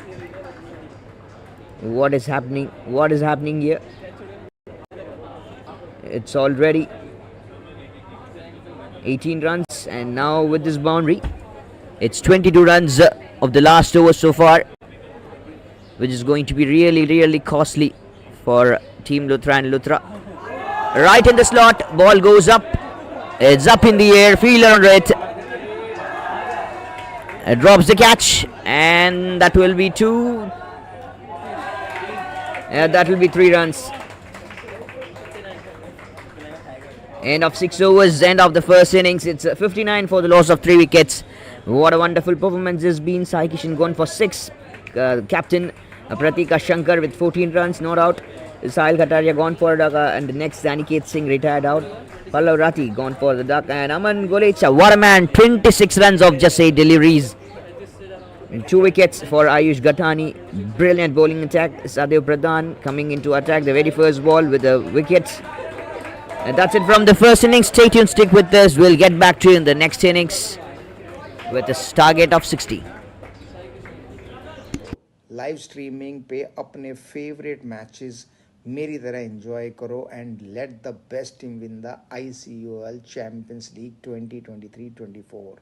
What is happening? What is happening here? It's already 18 runs, and now with this boundary, it's 22 runs of the last over so far, which is going to be really costly for Team Luthra and Luthra. Right in the slot, ball goes up. It's up in the air, fielder on it. It drops the catch, and that will be 2. That will be 3 runs. End of 6 overs, end of the first innings. It's 59 for the loss of 3 wickets. What a wonderful performance this has been. Sai Kishan gone for 6. Captain Pratika Shankar with 14 runs, not out. Sahil Kataria gone for a duck, and the next Aniket Singh retired out. Pallav Rathi gone for the duck, and Aman Golecha, what a man, 26 runs of just 8 deliveries. And 2 wickets for Ayush Gatani. Brilliant bowling attack. Sadev Pradhan coming into attack the very first ball with the wickets. And that's it from the first innings. Stay tuned, stick with us. We'll get back to you in the next innings with a target of 60. Live streaming पे अपने favourite matches मेरी तरह enjoy करो and let the best team win the ICUL champions league 2023-24.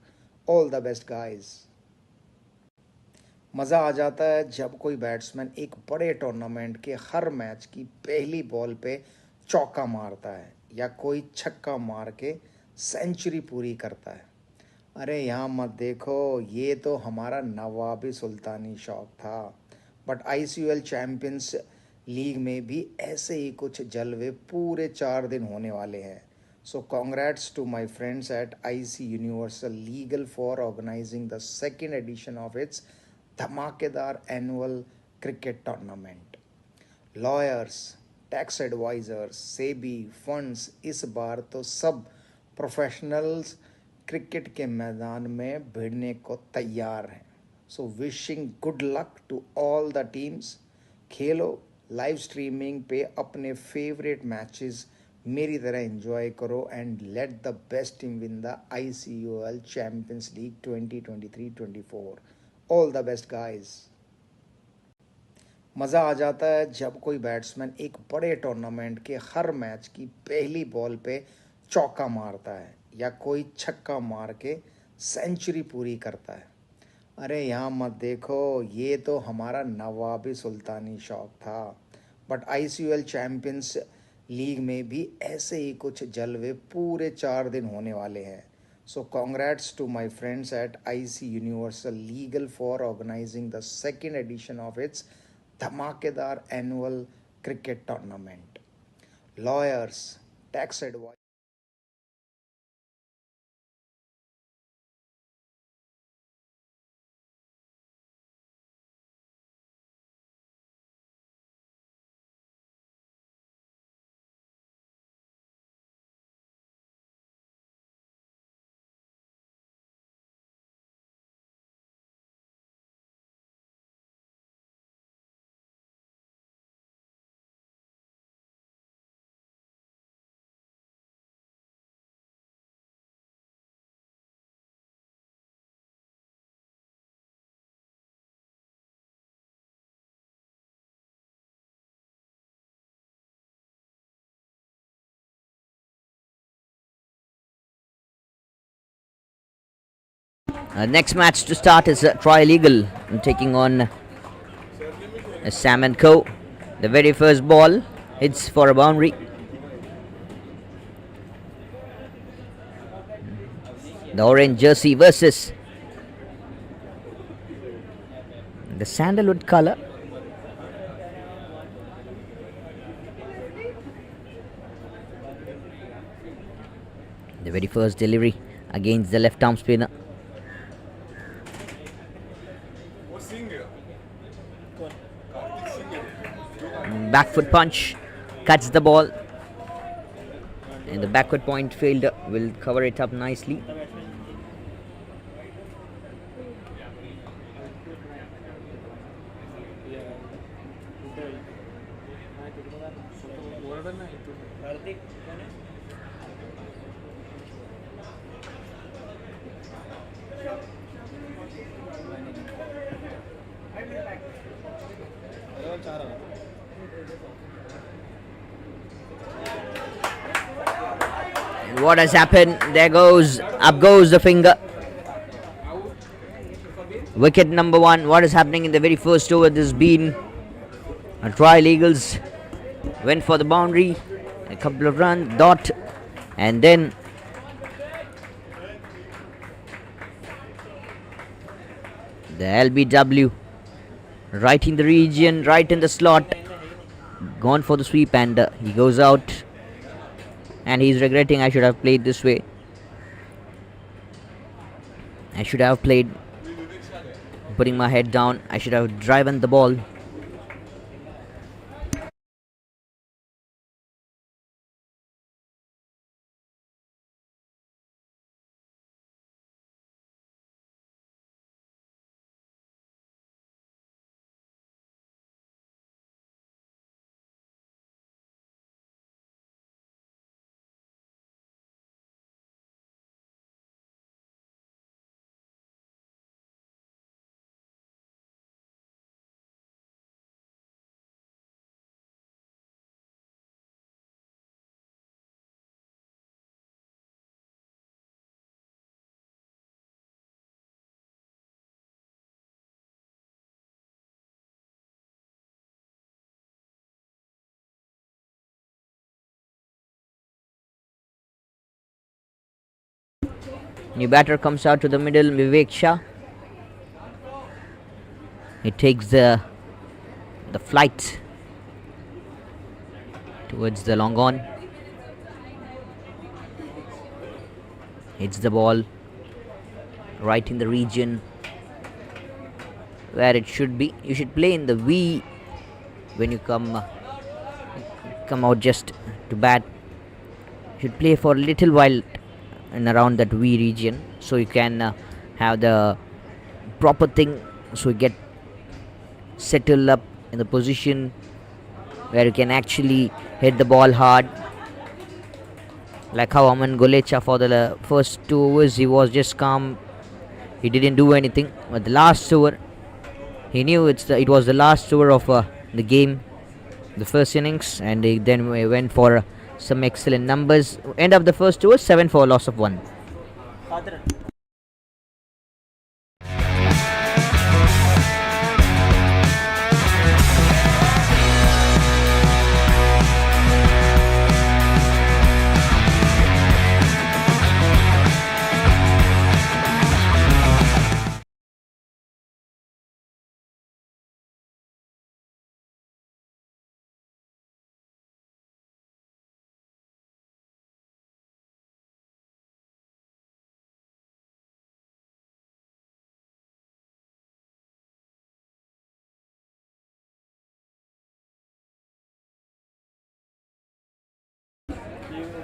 All the best guys. मज़ा आ जाता है जब कोई बैट्समैन एक बड़े टूर्नामेंट के हर मैच की पहली बॉल पे चौका मारता है या कोई छक्का मार के सेंचुरी पूरी करता है. अरे यहाँ मत देखो, ये तो हमारा नवाबी सुल्तानी शौक था. बट ICUL चैम्पियंस लीग में भी ऐसे ही कुछ जलवे पूरे 4 दिन होने वाले हैं. So congrats to my friends at IC universal legal for organising the second edition of its धमाकेदार annual cricket tournament. Lawyers, tax advisers, SEBI, funds, इस बार तो सब प्रोफेशनल्स क्रिकेट के मैदान में भिड़ने को तैयार हैं. So wishing good luck to all the teams. खेलो, लाइव स्ट्रीमिंग पे अपने फेवरेट मैचेस मेरी तरह एंजॉय करो and let the best team win the ICUL champions league 2023-24. All the best guys. मज़ा आ जाता है जब कोई बैट्समैन एक बड़े टूर्नामेंट के हर मैच की पहली बॉल पे चौका मारता है या कोई छक्का मार के सेंचुरी पूरी करता है. अरे यहाँ मत देखो, ये तो हमारा नवाबी सुल्तानी शौक था. बट ICUL चैम्पियंस लीग में भी ऐसे ही कुछ जलवे पूरे 4 दिन होने वाले हैं. So congrats to my friends at IC universal legal for organising the second edition of its धमाकेदार annual cricket tournament. Lawyers, tax advice. Next match to start is Troy Legal taking on Sam and Co. The very first ball hits for a boundary. The orange jersey versus the sandalwood color. The very first delivery against the left arm spinner. Back foot punch cuts the ball, and the backward point fielder will cover it up nicely. What has happened? There goes, up goes the finger. Wicket number 1. What is happening in the very first over? This has been a trial. Eagles went for the boundary, a couple of runs, dot, and then the LBW right in the region, right in the slot, gone for the sweep, and he goes out. And he's regretting, I should have played this way. I should have played putting my head down. I should have driven the ball. New batter comes out to the middle, Vivek Shah. He takes the flight towards the long on. Hits the ball right in the region where it should be. You should play in the V when you come out just to bat. You should play for a little while and around that V region, so you can have the proper thing, so you get settled up in the position where you can actually hit the ball hard. Like how Aman Golecha, for the first 2 overs he was just calm, he didn't do anything, but the last over he knew it was the last over of the game, the first innings, and he then went for some excellent numbers. End of the first over, 7 for a loss of 1.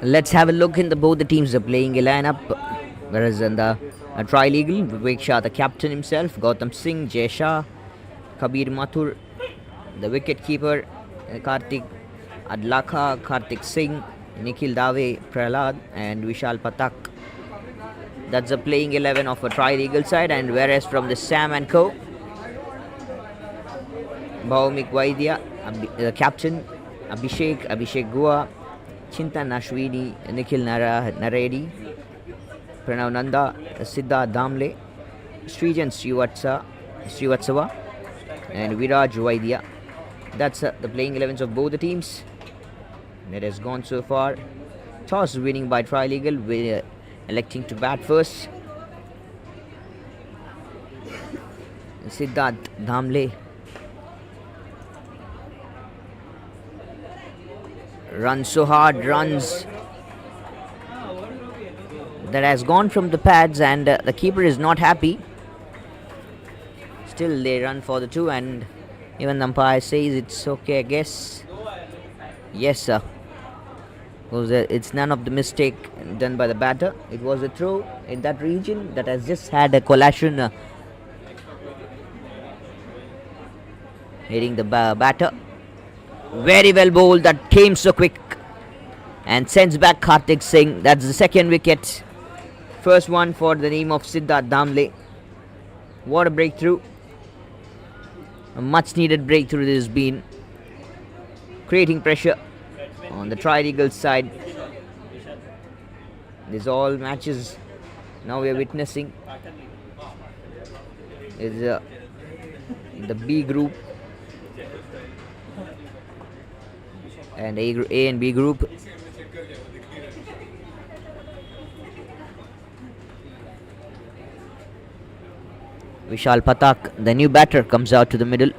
Let's have a look in both the teams are playing a lineup. Whereas in the trial eagle, Vivek Shah, the captain himself, Gautam Singh, Jay Shah, Kabir Mathur, the wicket keeper, Kartik Adlakha, Kartik Singh, Nikhil Dave, Prahlad, and Vishal Patak. That's the playing 11 of a trial eagle side. And whereas from the Sam and Co, Bhaumik Vaidya, the captain, Abhishek Gua, Chintan Ashwini, Nikhil Naredi, Pranav Nanda, Siddharth Damle, Srijan Srivatsava, and Viraj Vaidya. That's the playing 11s of both the teams. That has gone so far. Toss winning by Trial Eagle, electing to bat first. Siddharth Damle runs so hard, runs that has gone from the pads, and the keeper is not happy. Still they run for the 2, and even the umpire says it's okay, I guess. Yes, sir. Because it's none of the mistake done by the batter. It was a throw in that region that has just had a collision hitting the batter. Very well bowled. That came so quick and sends back Kartik Singh. That's the second wicket. First one for the name of Siddharth Damle. What a breakthrough. A much needed breakthrough this has been. Creating pressure on the Tri-Eagles side. These all matches now we are witnessing is the B group and A and B group. Vishal Patak, the new batter, comes out to the middle.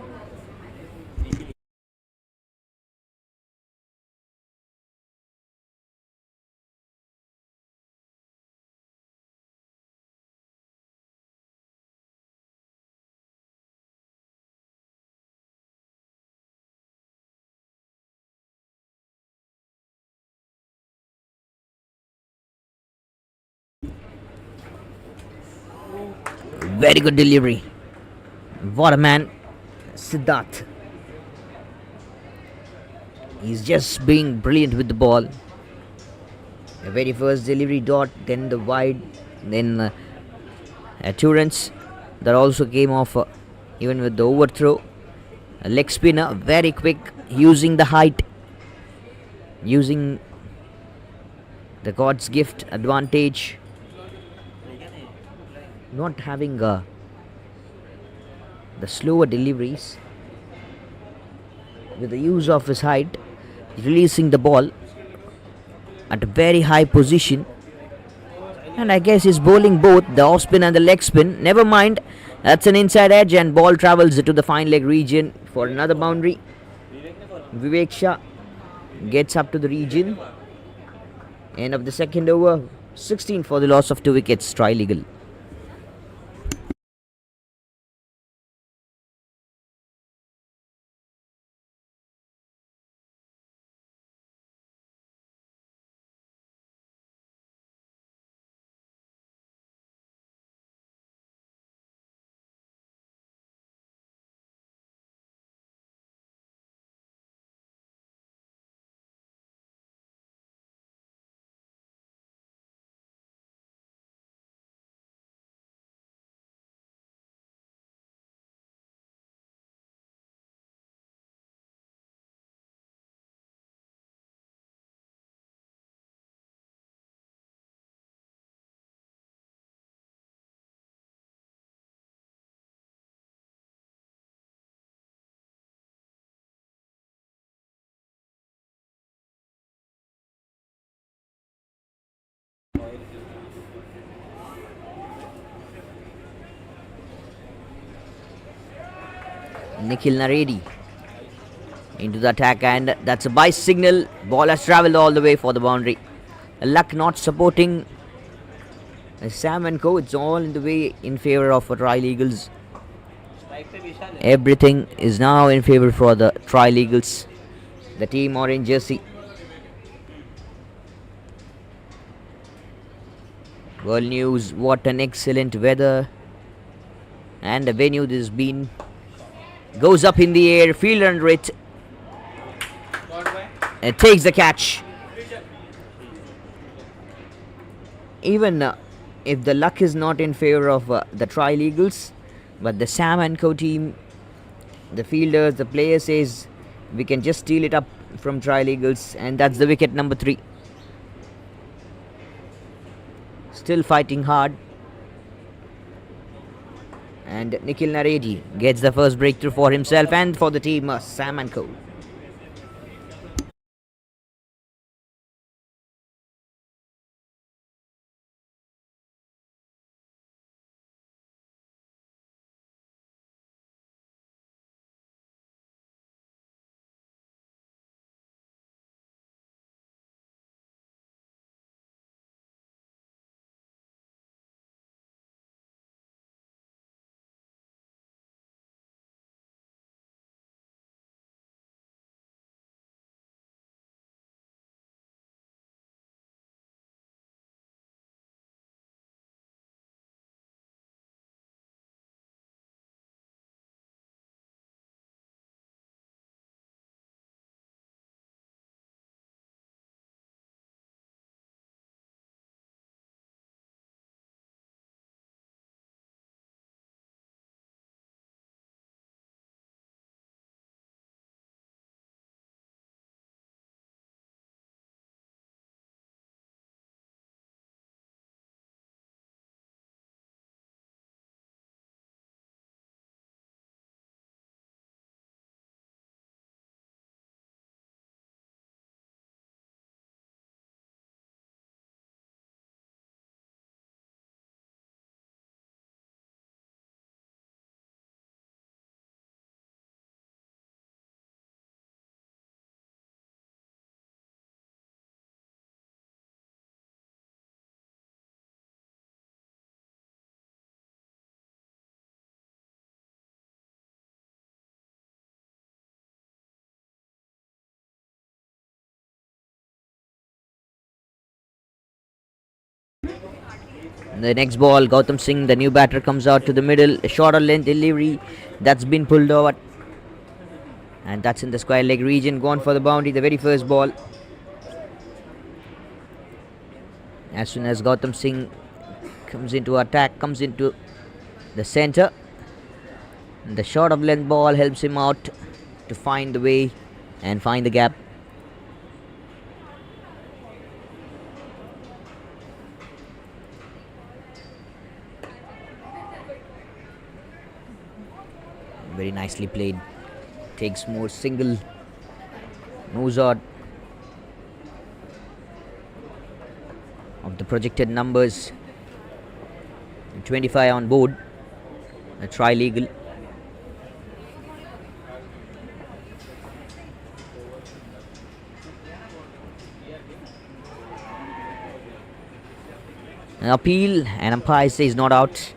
Very good delivery. What a man, Siddharth. He's just being brilliant with the ball. The very first delivery dot, then the wide, then a two-runs that also came off even with the overthrow. A leg spinner, very quick, using the height, using the God's gift advantage, not having the slower deliveries. With the use of his height, releasing the ball at a very high position. And I guess he's bowling both the off spin and the leg spin. Never mind, that's an inside edge and ball travels to the fine leg region for another boundary. Vivek Shah gets up to the region. End of the second over, 16 for the loss of 2 wickets, Tri-Legal. Nikhil Naredi into the attack, and that's a buy signal. Ball has travelled all the way for the boundary. Luck not supporting Sam and Co. It's all in the way in favour of Tri-Legals. Everything is now in favour for the Tri-Legals, the team orange jersey. World news, what an excellent weather and the venue this has been. Goes up in the air, fielder under it, and takes the catch. Even if the luck is not in favour of the Tri-Legals, but the Sam and Co team, the fielders, the player says we can just steal it up from Tri-Legals, and that's the wicket number 3. Still fighting hard, and Nikhil Naredi gets the first breakthrough for himself and for the team, Sam and Co. The next ball, Gautam Singh, the new batter, comes out to the middle. A shorter length delivery that's been pulled over. And that's in the square leg region. Gone for the boundary, the very first ball. As soon as Gautam Singh comes into attack, comes into the center, the short of length ball helps him out to find the way and find the gap. Very nicely played. Takes more single, moves out of the projected numbers. 25 on board. A try legal. An appeal, and umpire says not out.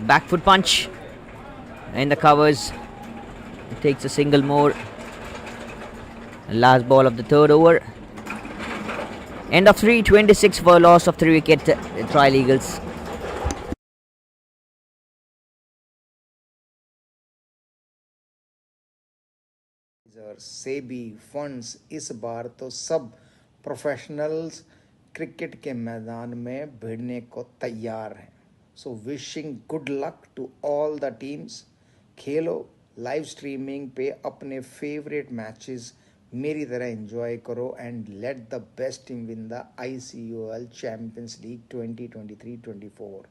Back foot punch in the covers. It takes a single more. Last ball of the third over. End of 3, 26 for a loss of 3 wicket. Trial Eagles. SEBI funds इस बार तो सब professionals cricket के मैदान में भिड़ने को तैयार हैं. So wishing good luck to all the teams. खेलो, लाइव स्ट्रीमिंग पे अपने फेवरेट मैचेस मेरी तरह एंजॉय करो and let the best team win the ICUL champions league 2023-24.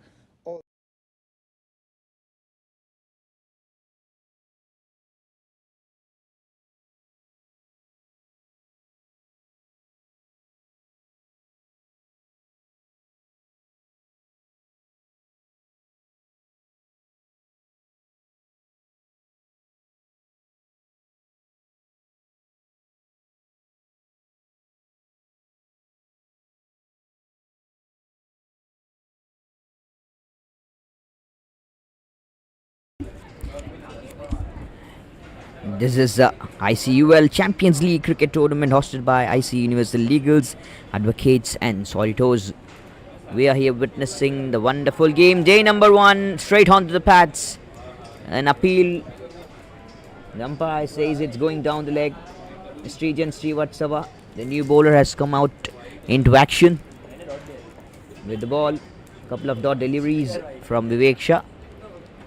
This is the ICUL Champions League cricket tournament hosted by IC Universal Legals, Advocates and Solitos. We are here witnessing the wonderful game. Day number 1, straight onto the pads. An appeal. The umpire says it's going down the leg. Srijan Srivatsava, the new bowler, has come out into action with the ball. Couple of dot deliveries from Vivek Shah.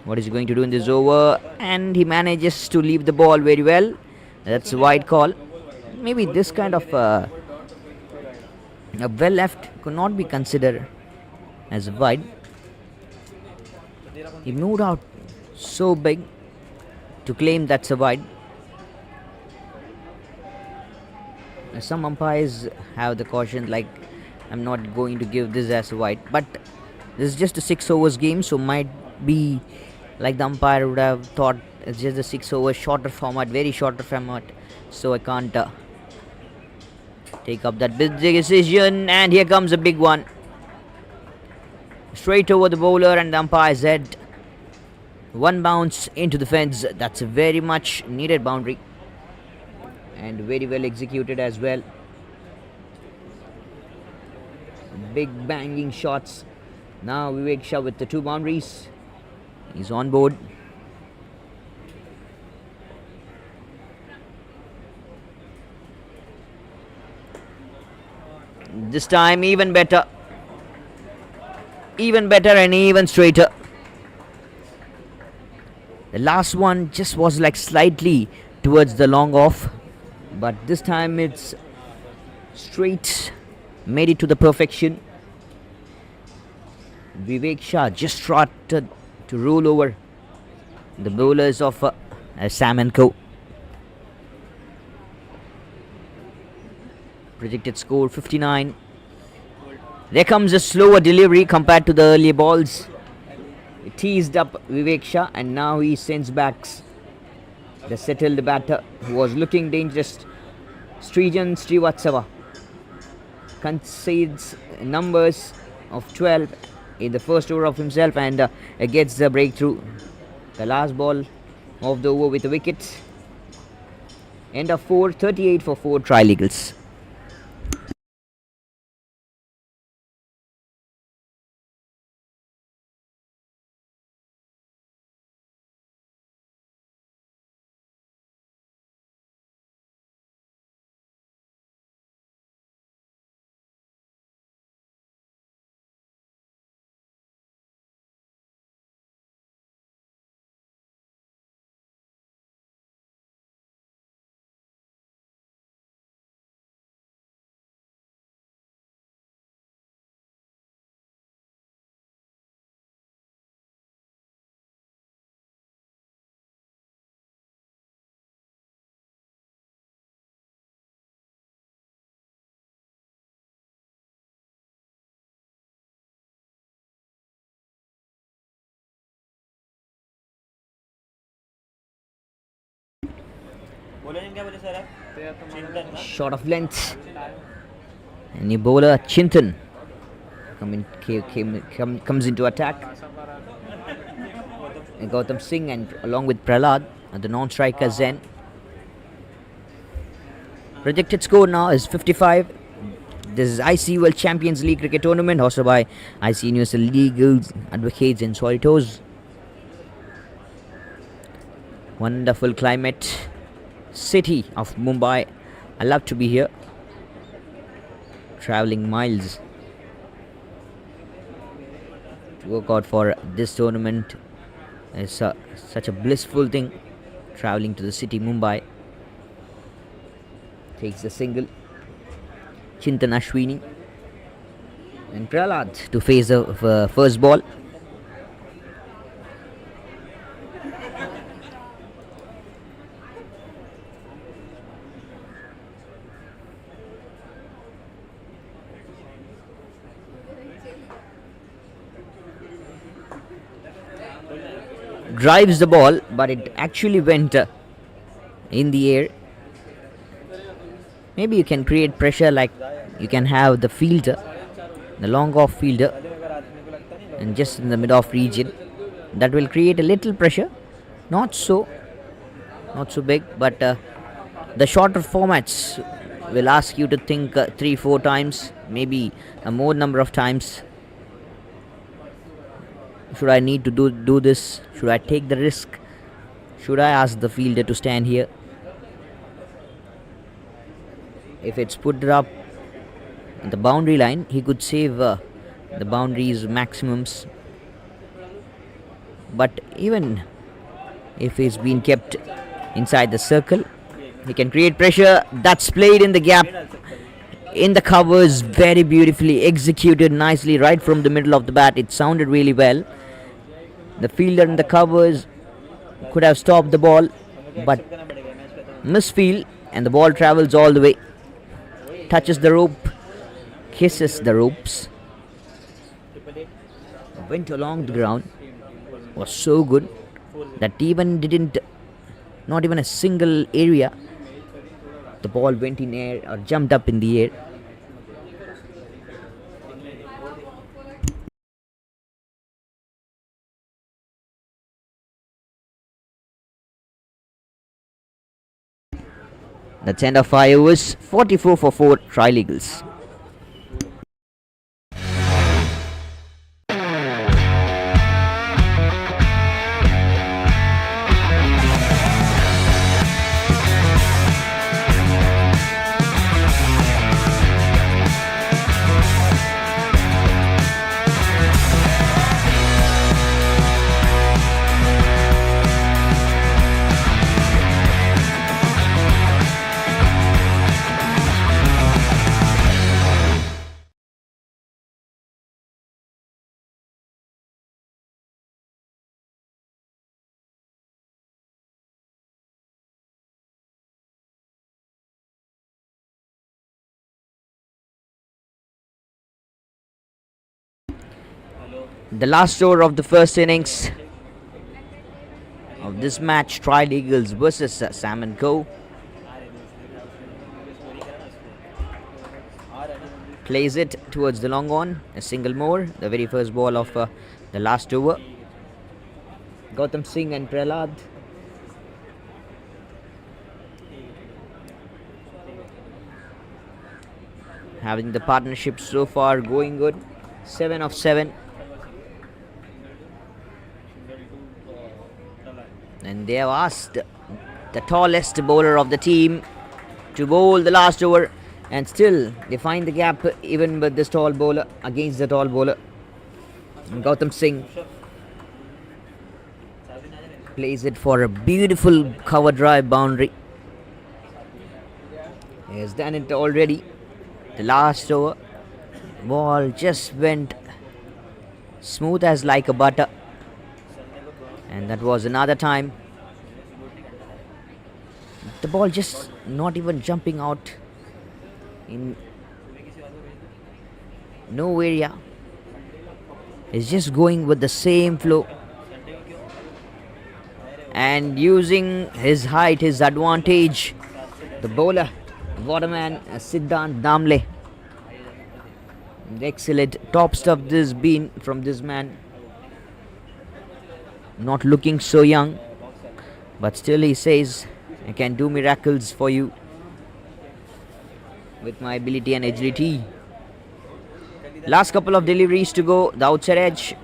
What is he going to do in this over? And he manages to leave the ball very well. That's a wide call. Maybe this kind of a well left could not be considered as a wide. He moved out so big to claim that's a wide. Some umpires have the caution like, I'm not going to give this as a wide. But this is just a 6 overs game, so might be like the umpire would have thought it's just a 6 over shorter format, very shorter format, so I can't take up that big decision. And here comes a big one, straight over the bowler and the umpire's head. One bounce into the fence. That's a very much needed boundary and very well executed as well. Big banging shots. Now Vivek Shah with the 2 boundaries. He's on board. This time even better. Even better and even straighter. The last one just was like slightly towards the long off. But this time it's straight. Made it to the perfection. Vivek Shah just started to roll over the bowlers of Sam and Co. Projected score 59. There comes a slower delivery compared to the earlier balls. It teased up Vivek Shah and now he sends back The settled batter who was looking dangerous, Srijan Srivatsava, concedes numbers of 12 in the first over of himself and gets the breakthrough. The last ball of the over with a wicket. End of 4, 38 for 4 Trial Eagles. Short of length. And the bowler Chintan comes into attack. And Gautam Singh and along with Prahlad and the non-striker Zen. Projected score now is 55. This is ICUL Champions League Cricket Tournament hosted by IC Universal Legals, Advocates and Solitos. Wonderful climate. City of Mumbai. I love to be here. Traveling miles to work out for this tournament is such a blissful thing. Traveling to the city Mumbai. Takes the single. Chintan Ashwini and Prahlad to face the first ball. Drives the ball, but it actually went in the air. Maybe you can create pressure, like you can have the fielder, the long off fielder, and just in the mid off region. That will create a little pressure. Not so big, but the shorter formats will ask you to think 3-4 times, maybe a more number of times. Should I need to do this? Should I take the risk? Should I ask the fielder to stand here? If it's put up at the boundary line, he could save the boundaries maximums. But even if he's been kept inside the circle, he can create pressure. That's played in the gap, in the covers, very beautifully executed, nicely right from the middle of the bat. It sounded really well. The fielder in the covers could have stopped the ball, but misfield, and the ball travels all the way, touches the rope, kisses the ropes, went along the ground. Was so good that not even a single area, the ball went in air or jumped up in the air. That's end of 5 overs, 44 for 4 Trial Eagles. The last over of the first innings of this match, Trial Eagles versus Sam & Co. Plays it towards the long on, a single more, the very first ball of the last over. Gautam Singh and Prahlad. Having the partnership so far going good. 7 of 7. And they have asked the tallest bowler of the team to bowl the last over, and still they find the gap even with this tall bowler against the tall bowler. And Gautam Singh plays it for a beautiful cover drive boundary. He has done it already. The last over, ball just went smooth as like a butter, and that was another time. The ball just not even jumping out in no area. It's just going with the same flow and using his height, his advantage. The bowler, waterman Siddhant Damle. Excellent top stuff this been from this man. Not looking so young, but still he says, I can do miracles for you with my ability and agility. Last couple of deliveries to go. The outside edge,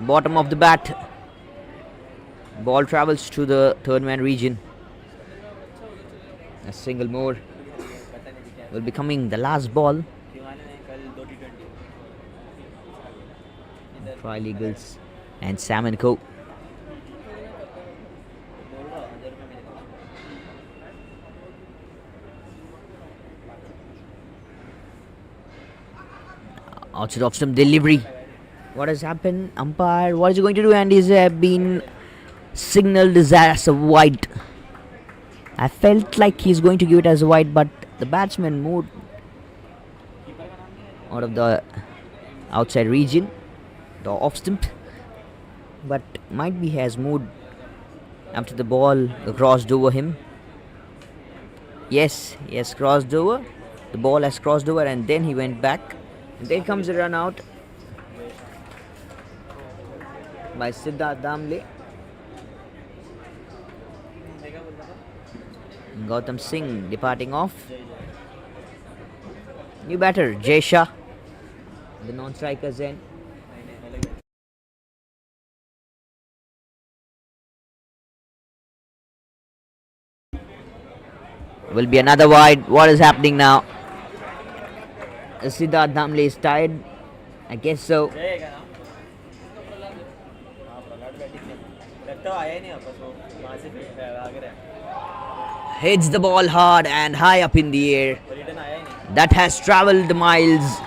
bottom of the bat. Ball travels to the third man region. A single more will be coming. The last ball. Trial Eagles and Sam & Co. Outside of some delivery. What has happened? Umpire, what is he going to do? And he's been signaled as a wide. I felt like he's going to give it as a wide, but the batsman moved out of the outside region, the off stump, but might be has moved after the ball crossed over him. Yes, he has crossed over. The ball has crossed over, and then he went back. And there comes a run out by Siddharth Damle. Gautam Singh departing off. New batter, Jay Shah, the non-strikers end. Will be another wide. What is happening now? Siddharth Damle is tired. I guess so. Hits the ball hard and high up in the air. That has travelled miles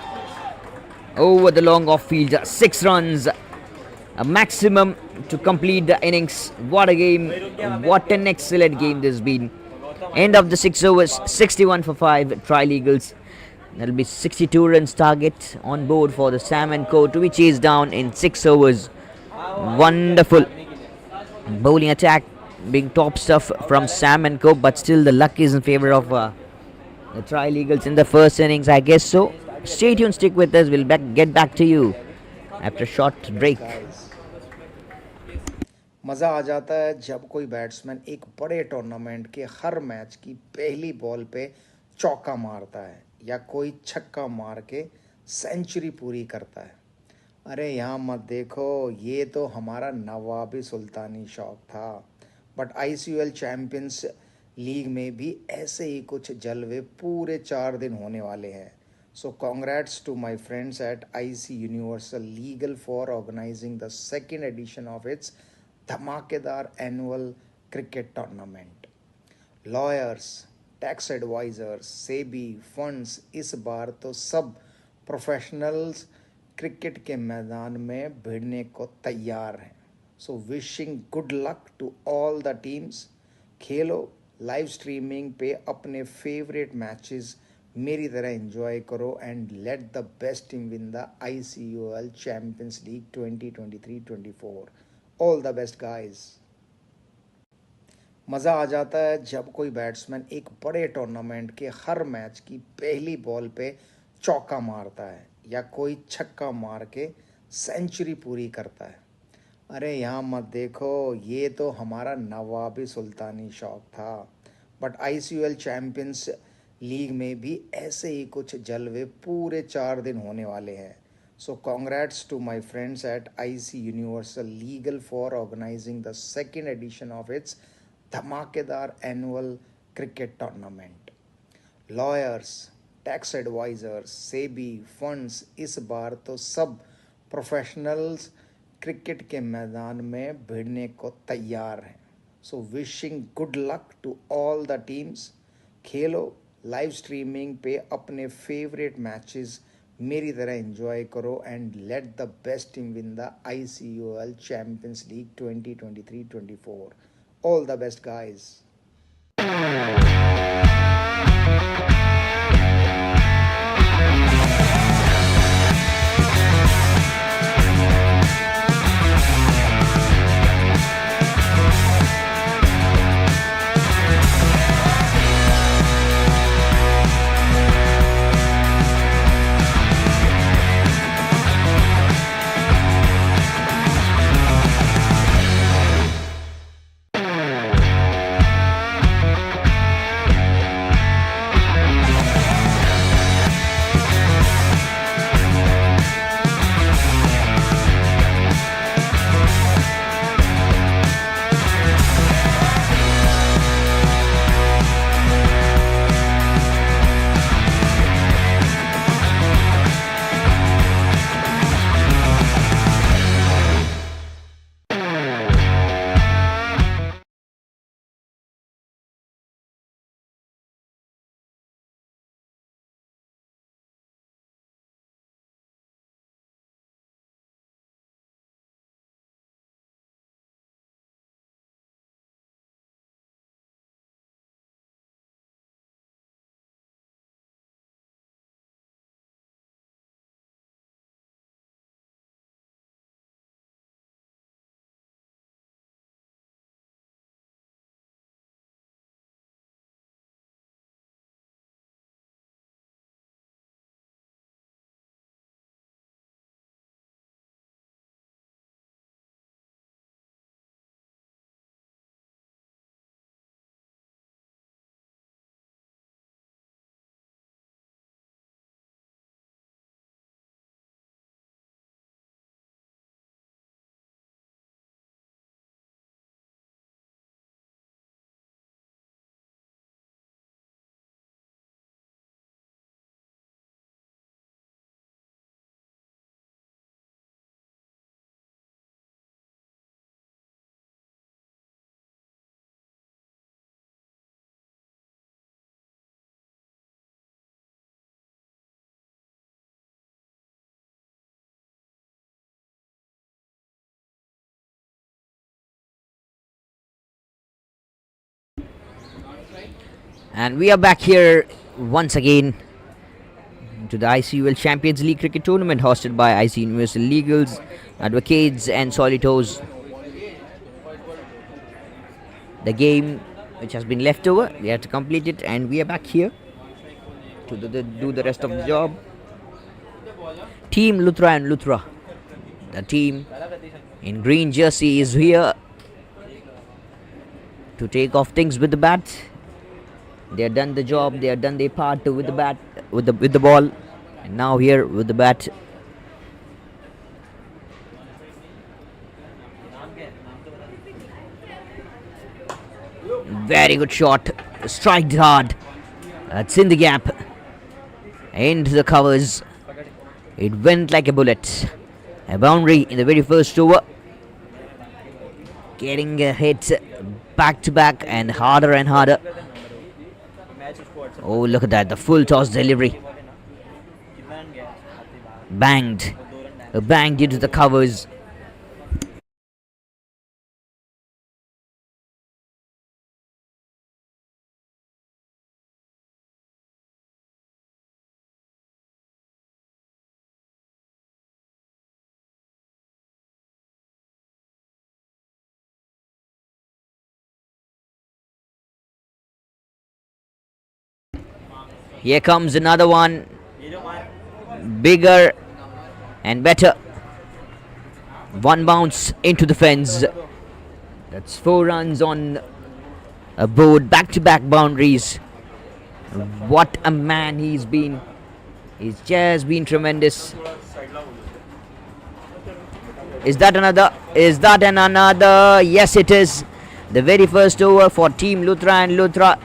over the long off field. 6 runs, a maximum to complete the innings. What a game. What an excellent game this has been. End of the 6 overs, 61 for 5. Trial Eagles. That'll be 62 runs target on board for the Sam & Co. to be chased down in 6 overs. Wonderful bowling attack being top stuff from Sam & Co. But still the luck is in favour of the Trial Eagles in the first innings, I guess so. Stay tuned, stick with us. We'll get back to you after a short break. मज़ा आ जाता है जब कोई batsman एक बड़े tournament के हर match की पहली बॉल पे चौका मारता है या कोई छक्का मार के सेंचुरी पूरी करता है। अरे यहाँ मत देखो, ये तो हमारा नवाबी सुल्तानी शौक था। बट ICUL चैम्पियंस लीग में भी ऐसे ही कुछ जलवे पूरे 4 दिन होने वाले हैं। So congrats to my friends at IC universal legal for organising the second edition of its धमाकेदार annual cricket tournament. Lawyers, tax advisers, SEBI, funds, इस बार तो सब प्रोफेशनल्स क्रिकेट के मैदान में भिड़ने को तैयार हैं। So wishing good luck to all the teams. खेलो, लाइव स्ट्रीमिंग पे अपने फेवरेट मैचेस मेरी तरह एंजॉय करो and let the best team win the ICUL champions league 2023-24। All the best guys. मज़ा आ जाता है जब कोई बैट्समैन एक बड़े टूर्नामेंट के हर मैच की पहली बॉल पे चौका मारता है या कोई छक्का मार के सेंचुरी पूरी करता है। अरे यहाँ मत देखो, ये तो हमारा नवाबी सुल्तानी शौक था। बट ICL चैम्पियंस लीग में भी ऐसे ही कुछ जलवे पूरे 4 दिन होने वाले हैं। So congrats to my friends at IC universal legal for organising the second edition of its धमाकेदार annual cricket tournament. Lawyers, tax advisers, SEBI, funds, इस बार तो सब प्रोफेशनल्स क्रिकेट के मैदान में भिड़ने को तैयार हैं। So wishing good luck to all the teams. खेलो, लाइव स्ट्रीमिंग पे अपने फेवरेट मैचेस मेरी तरह एंजॉय करो and let the best team win the ICUL champions league 2023-24। All the best guys. And we are back here once again to the ICUL Champions League cricket tournament hosted by IC Universal Legals, Advocates, and Solitos. The game which has been left over, we have to complete it, and we are back here to do the rest of the job. Team Luthra and Luthra. The team in green jersey is here to take off things with the bat. They have done the job. They have done their part with the bat, with the ball, and now here with the bat. Very good shot. Striked hard. That's in the gap. Into the covers. It went like a bullet. A boundary in the very first over. Getting a hit back to back and harder and harder. Oh, look at that. The full toss delivery. Banged. Banged into the covers. Here comes another one. Bigger and better. One bounce into the fence. That's 4 runs on a board. Back-to-back boundaries. What a man he's been. He's just been tremendous. Is that another? Is that another? Yes, it is. The very first over for Team Luthra, and Luthra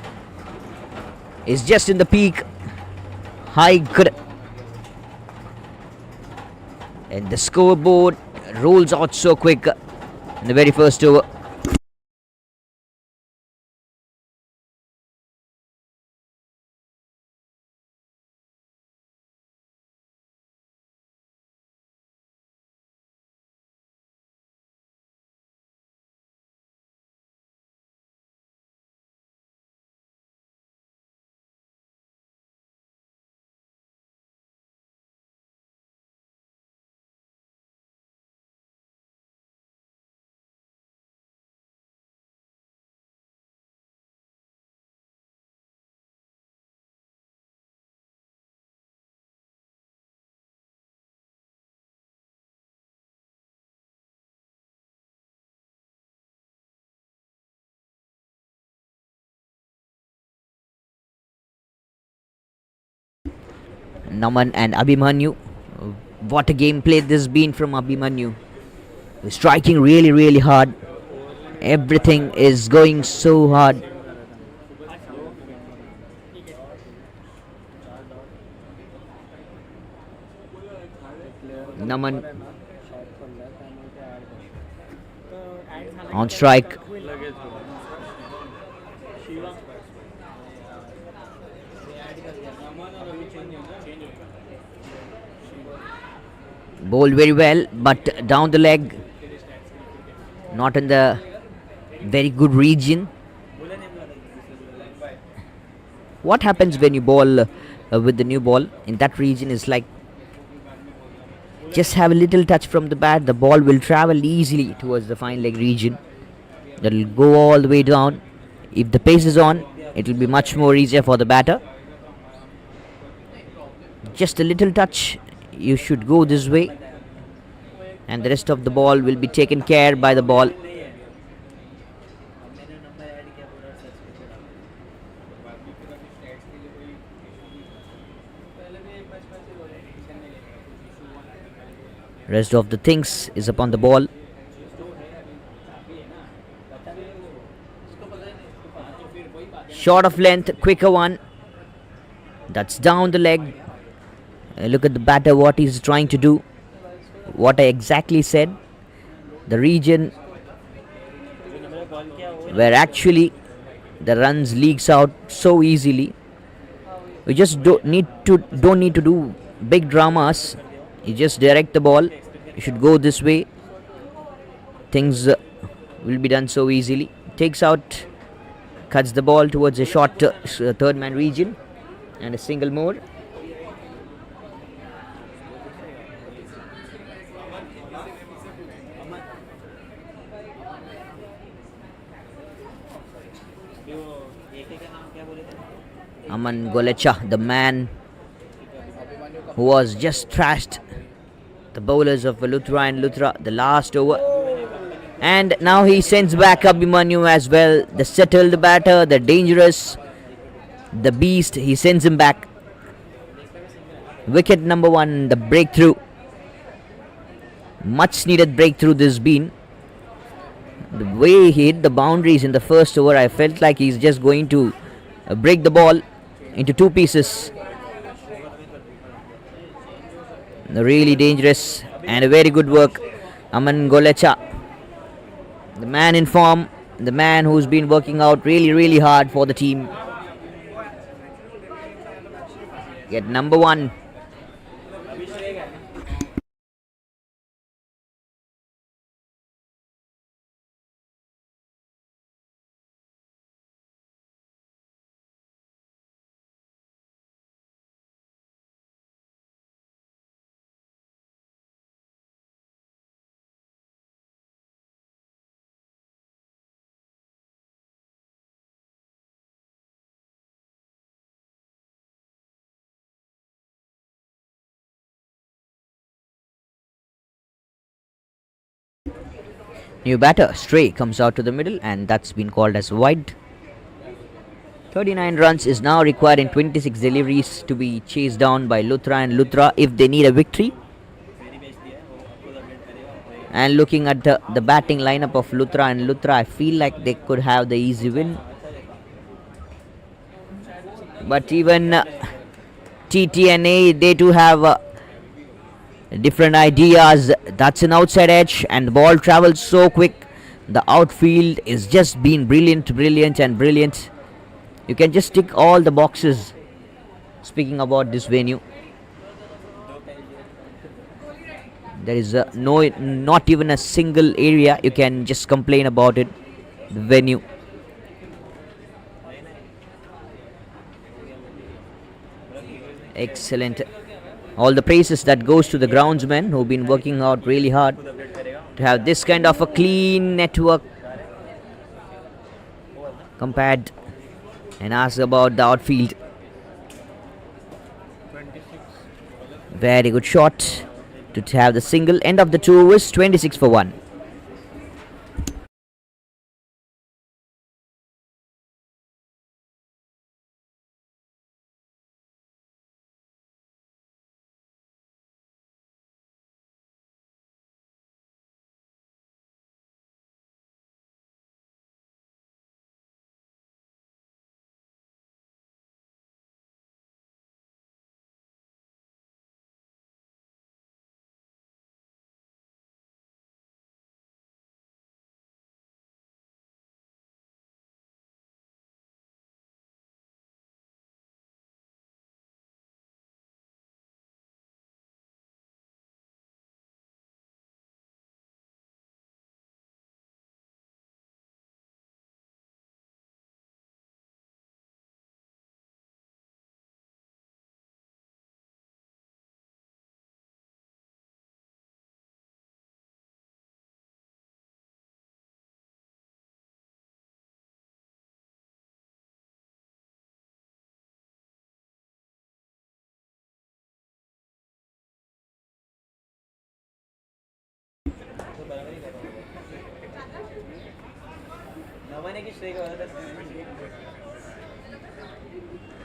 is just in the peak. High good. And the scoreboard rolls out so quick in the very first over. Naman and Abhimanyu. What a gameplay this has been from Abhimanyu. He's striking really, really hard. Everything is going so hard. Naman on strike. Bowled very well, but down the leg. Not in the very good region. What happens when you bowl with the new ball in that region is like just have a little touch from the bat, the ball will travel easily towards the fine leg region. That will go all the way down. If the pace is on, it will be much more easier for the batter. Just a little touch, you should go this way, and the rest of the ball will be taken care by the ball. Rest of the things is upon the ball. Short of length, quicker one. That's down the leg. Look at the batter, what he's trying to do. What I exactly said. The region where actually the runs leaks out so easily. We just don't need to do big dramas. You just direct the ball. You should go this way. Things will be done so easily. Takes out, cuts the ball towards a short third man region, and a single more. Aman Golecha, the man who was just thrashed the bowlers of Luthra and Luthra the last over. And now he sends back Abhimanyu as well. The settled batter, the dangerous, the beast, he sends him back. Wicket number 1, the breakthrough. Much needed breakthrough this been. The way he hit the boundaries in the first over, I felt like he's just going to break the ball into 2 pieces. Really dangerous and a very good work. Aman Golecha, the man in form, the man who's been working out really hard for the team. Get number 1. New batter, Stray, comes out to the middle, and that's been called as wide. 39 runs is now required in 26 deliveries to be chased down by Luthra and Luthra if they need a victory. And looking at the batting lineup of Luthra and Luthra, I feel like they could have the easy win. But even TTNA, they too have different ideas. That's an outside edge, and the ball travels so quick. The outfield is just been brilliant. You can just tick all the boxes speaking about this venue. There is not even a single area you can just complain about it. The venue. Excellent. All the praises that goes to the groundsmen who've been working out really hard to have this kind of a clean network compared, and ask about the outfield. Very good shot to have the single. End of the 2 overs, 26 for 1.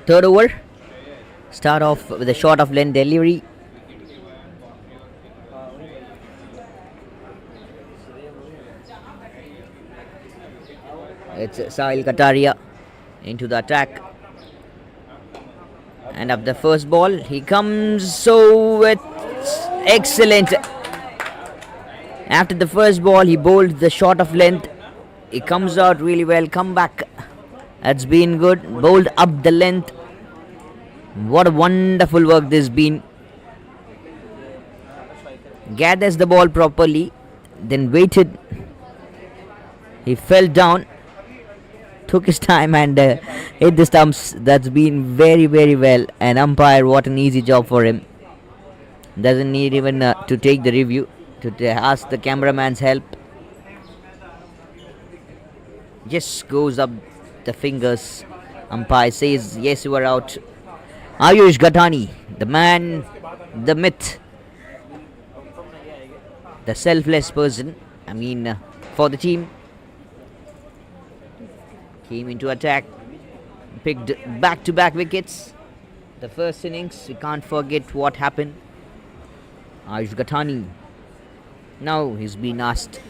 Third over. Start off with a shot of length delivery. It's Sahil Kataria into the attack. And up the first ball, he comes so it's excellent. After the first ball, he bowled the shot of length. He comes out really well. Come back. That's been good. Bowled up the length. What a wonderful work this has been. Gathers the ball properly, then waited. He fell down, took his time and hit the stumps. That's been very well. And umpire, what an easy job for him. Doesn't need even to take the review, to ask the cameraman's help. Just goes up the fingers. Umpire says, yes, you are out. Ayush Gatani, the man, the myth, the selfless person, for the team, came into attack, picked back-to-back wickets. The first innings, we can't forget what happened. Ayush Gatani, now he's been asked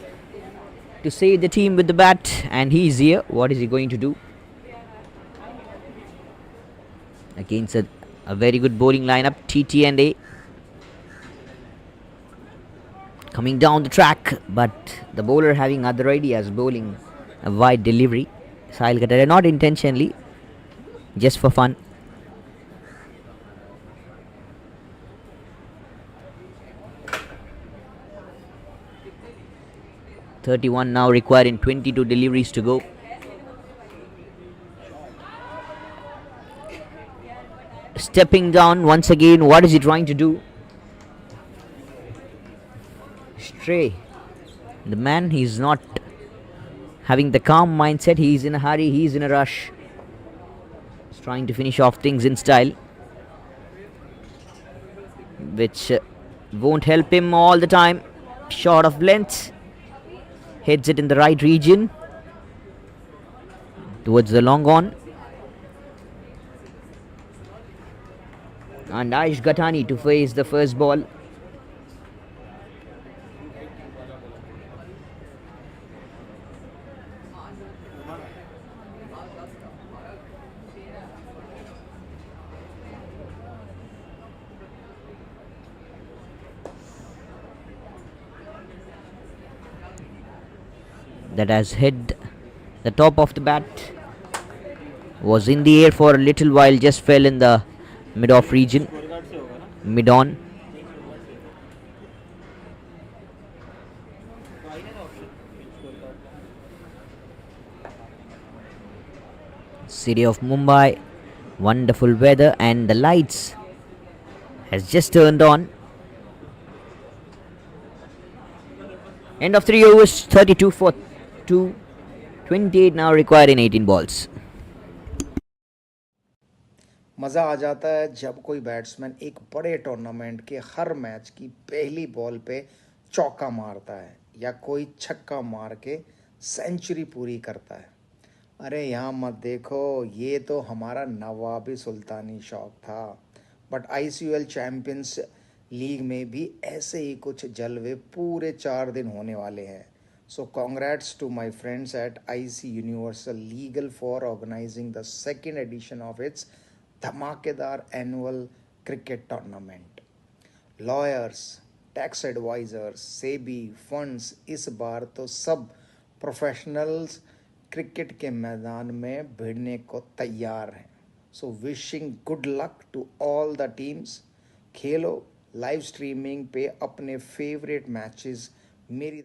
to save the team with the bat, and he's here. What is he going to do? Against a very good bowling lineup, TT&A. Coming down the track, but the bowler having other ideas, bowling a wide delivery. Sahil Kataria, not intentionally, just for fun. .31 now required in 22 deliveries to go. Stepping down once again. What is he trying to do? Stray. The man, he's not having the calm mindset. He's in a hurry. He's in a rush. He's trying to finish off things in style, which won't help him all the time. Shot of length. hits it in the right region towards the long on. And Aish Gatani to face the first ball. That has hit the top of the bat, was in the air for a little while, just fell in the mid-off region, mid-on. City of Mumbai, wonderful weather, and the lights has just turned on. End of 3 overs, 32 for 2, 28 now required in 18 balls. मज़ा आ जाता है जब कोई batsman एक बड़े tournament के हर match की पहली बॉल पे चौका मारता है या कोई छक्का मार के सेंचुरी पूरी करता है। अरे यहाँ मत देखो, ये तो हमारा नवाबी सुल्तानी शौक था। बट ICL चैम्पियंस लीग में भी ऐसे ही कुछ जलवे पूरे 4 दिन होने वाले हैं। So congrats to my friends at IC universal legal for organising the second edition of its धमाकेदार annual cricket tournament. Lawyers, tax advisers, SEBI, funds, इस बार तो सब प्रोफेशनल्स क्रिकेट के मैदान में भिड़ने को तैयार हैं। So wishing good luck to all the teams. खेलो, लाइव स्ट्रीमिंग पे अपने फेवरेट मैचेस मेरी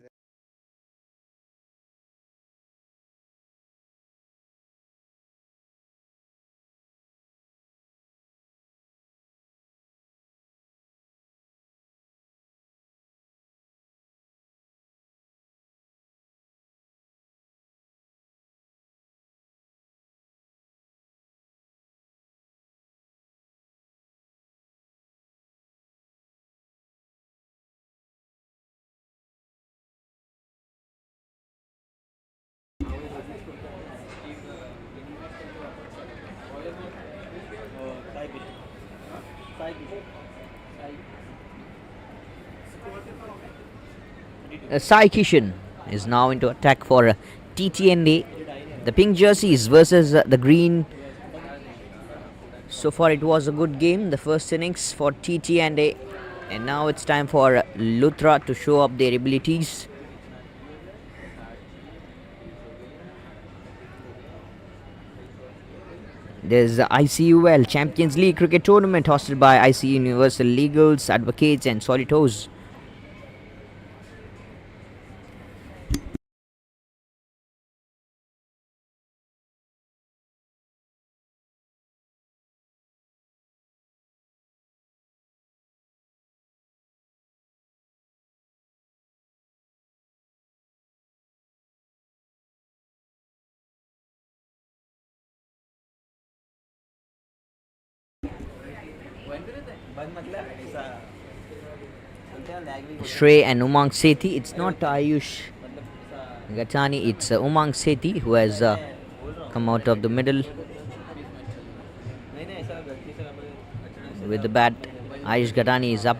Sai Kishan is now into attack for TTNA. The pink jerseys versus the green. So far it was a good game, the first innings for TTNA, and now it's time for Luthra to show up their abilities. There's the ICUL Champions League Cricket Tournament hosted by IC Universal Legals, Advocates and Solitos. Shrey and Umang Sethi. It's not Ayush Gatani, it's Umang Sethi who has come out of the middle with the bat. Ayush Gatani is up,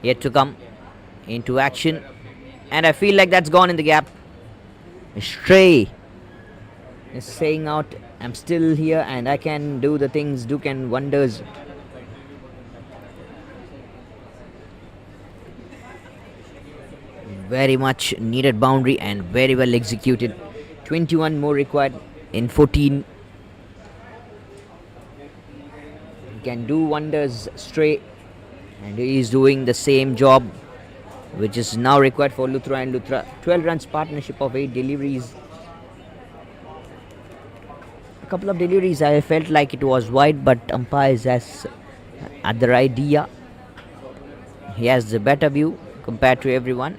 yet to come into action, and I feel like that's gone in the gap. Shrey is saying out, I'm still here and I can do the things Duke and wonders. Very much needed boundary and very well executed. 21 more required in 14. He can do wonders straight, and he is doing the same job which is now required for Luthra and Luthra. 12 runs partnership of 8 deliveries. A couple of deliveries I felt like it was wide, but umpires has other idea. He has the better view compared to everyone.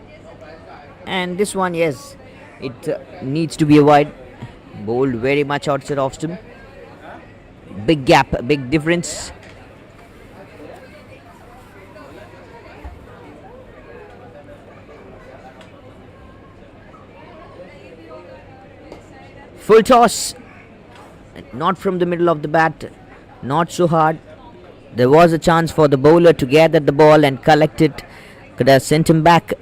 And this one, yes, it needs to be a wide. Bowled very much outside off stump. Big gap, big difference. Full toss. Not from the middle of the bat. Not so hard. There was a chance for the bowler to gather the ball and collect it. Could have sent him back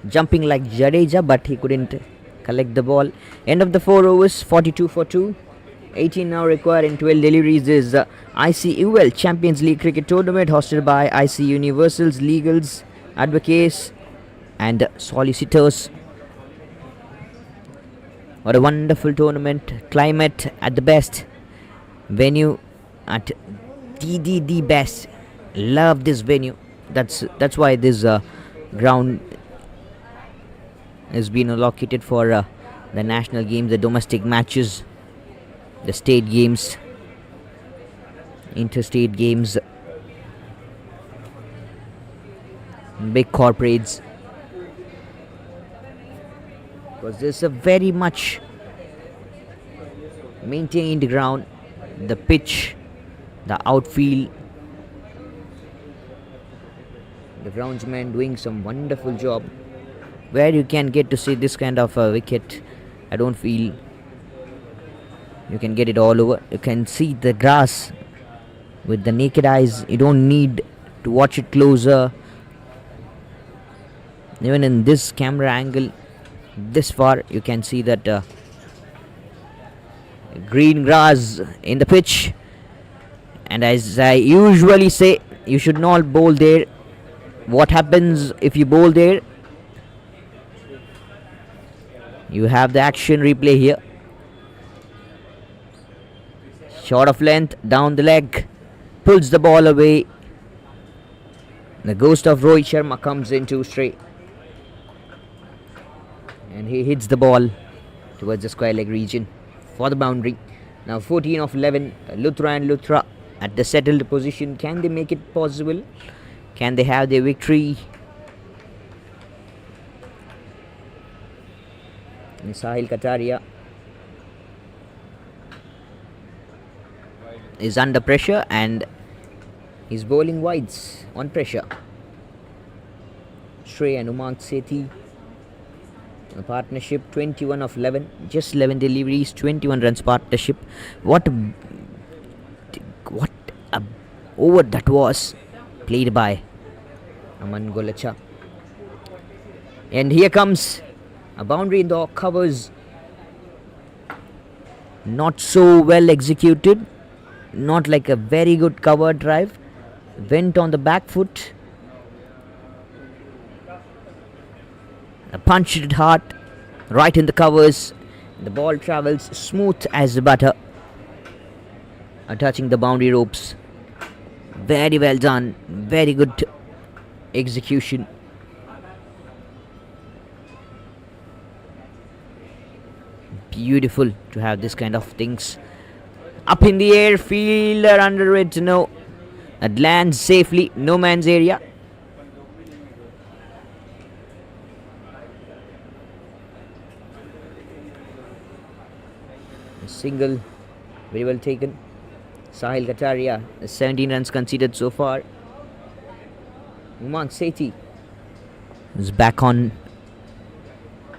jumping like Jadeja, but he couldn't collect the ball. End of the 4 overs, 42 for 2. 18 now required in 12 deliveries. This is ICUL Champions League Cricket Tournament hosted by IC Universals, Legals, Advocates and Solicitors. What a wonderful tournament. Climate at the best. Venue at the best. Love this venue. That's why this ground has been allocated for the national games, the domestic matches, the state games, interstate games, big corporates. Because there's a very much maintained ground, the pitch, the outfield, the groundsman doing some wonderful job. Where you can get to see this kind of wicket, I don't feel you can get it all over. You can see the grass with the naked eyes. You don't need to watch it closer. Even in this camera angle, this far, you can see that green grass in the pitch. And as I usually say, you should not bowl there. What happens if you bowl there? You have the action replay here. Short of length, down the leg, pulls the ball away. The ghost of Rohit Sharma comes into straight. And he hits the ball towards the square leg region for the boundary. Now 14 of 11, Luthra and Luthra at the settled position. Can they make it possible? Can they have their victory? Sahil Kataria is under pressure and he's bowling wides on pressure. Shrey and Umang Sethi, a partnership, 21 of 11, just 11 deliveries, 21 runs partnership. What a over that was, played by Aman Golacha. And here comes a boundary in the covers. Not so well executed. Not like a very good cover drive. Went on the back foot. Punched it hard. Right in the covers. The ball travels smooth as butter. Touching the boundary ropes. Very well done. Very good execution. Beautiful to have this kind of things. Up in the air, fielder under it, no. It lands safely, no man's area. A single, very well taken. Sahil Kataria, 17 runs conceded so far. Umang Sethi is back on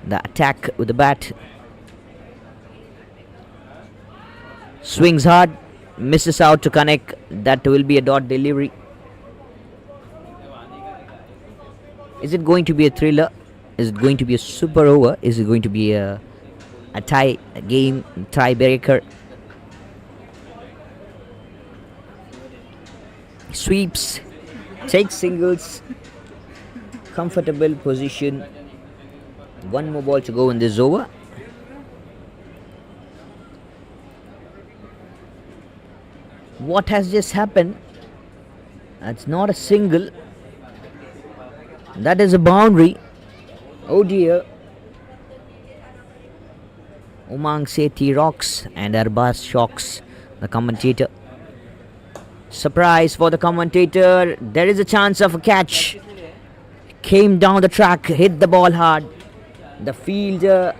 the attack with the bat. Swings hard, misses out to connect. That will be a dot delivery. Is it going to be a thriller? Is it going to be a super over? Is it going to be a tie game, tie breaker? Sweeps, takes singles, comfortable position. One more ball to go in this over. What has just happened? That's not a single. That is a boundary. Oh dear. Umang Sethi rocks and Arbas shocks the commentator. Surprise for the commentator. There is a chance of a catch. Came down the track, hit the ball hard. The fielder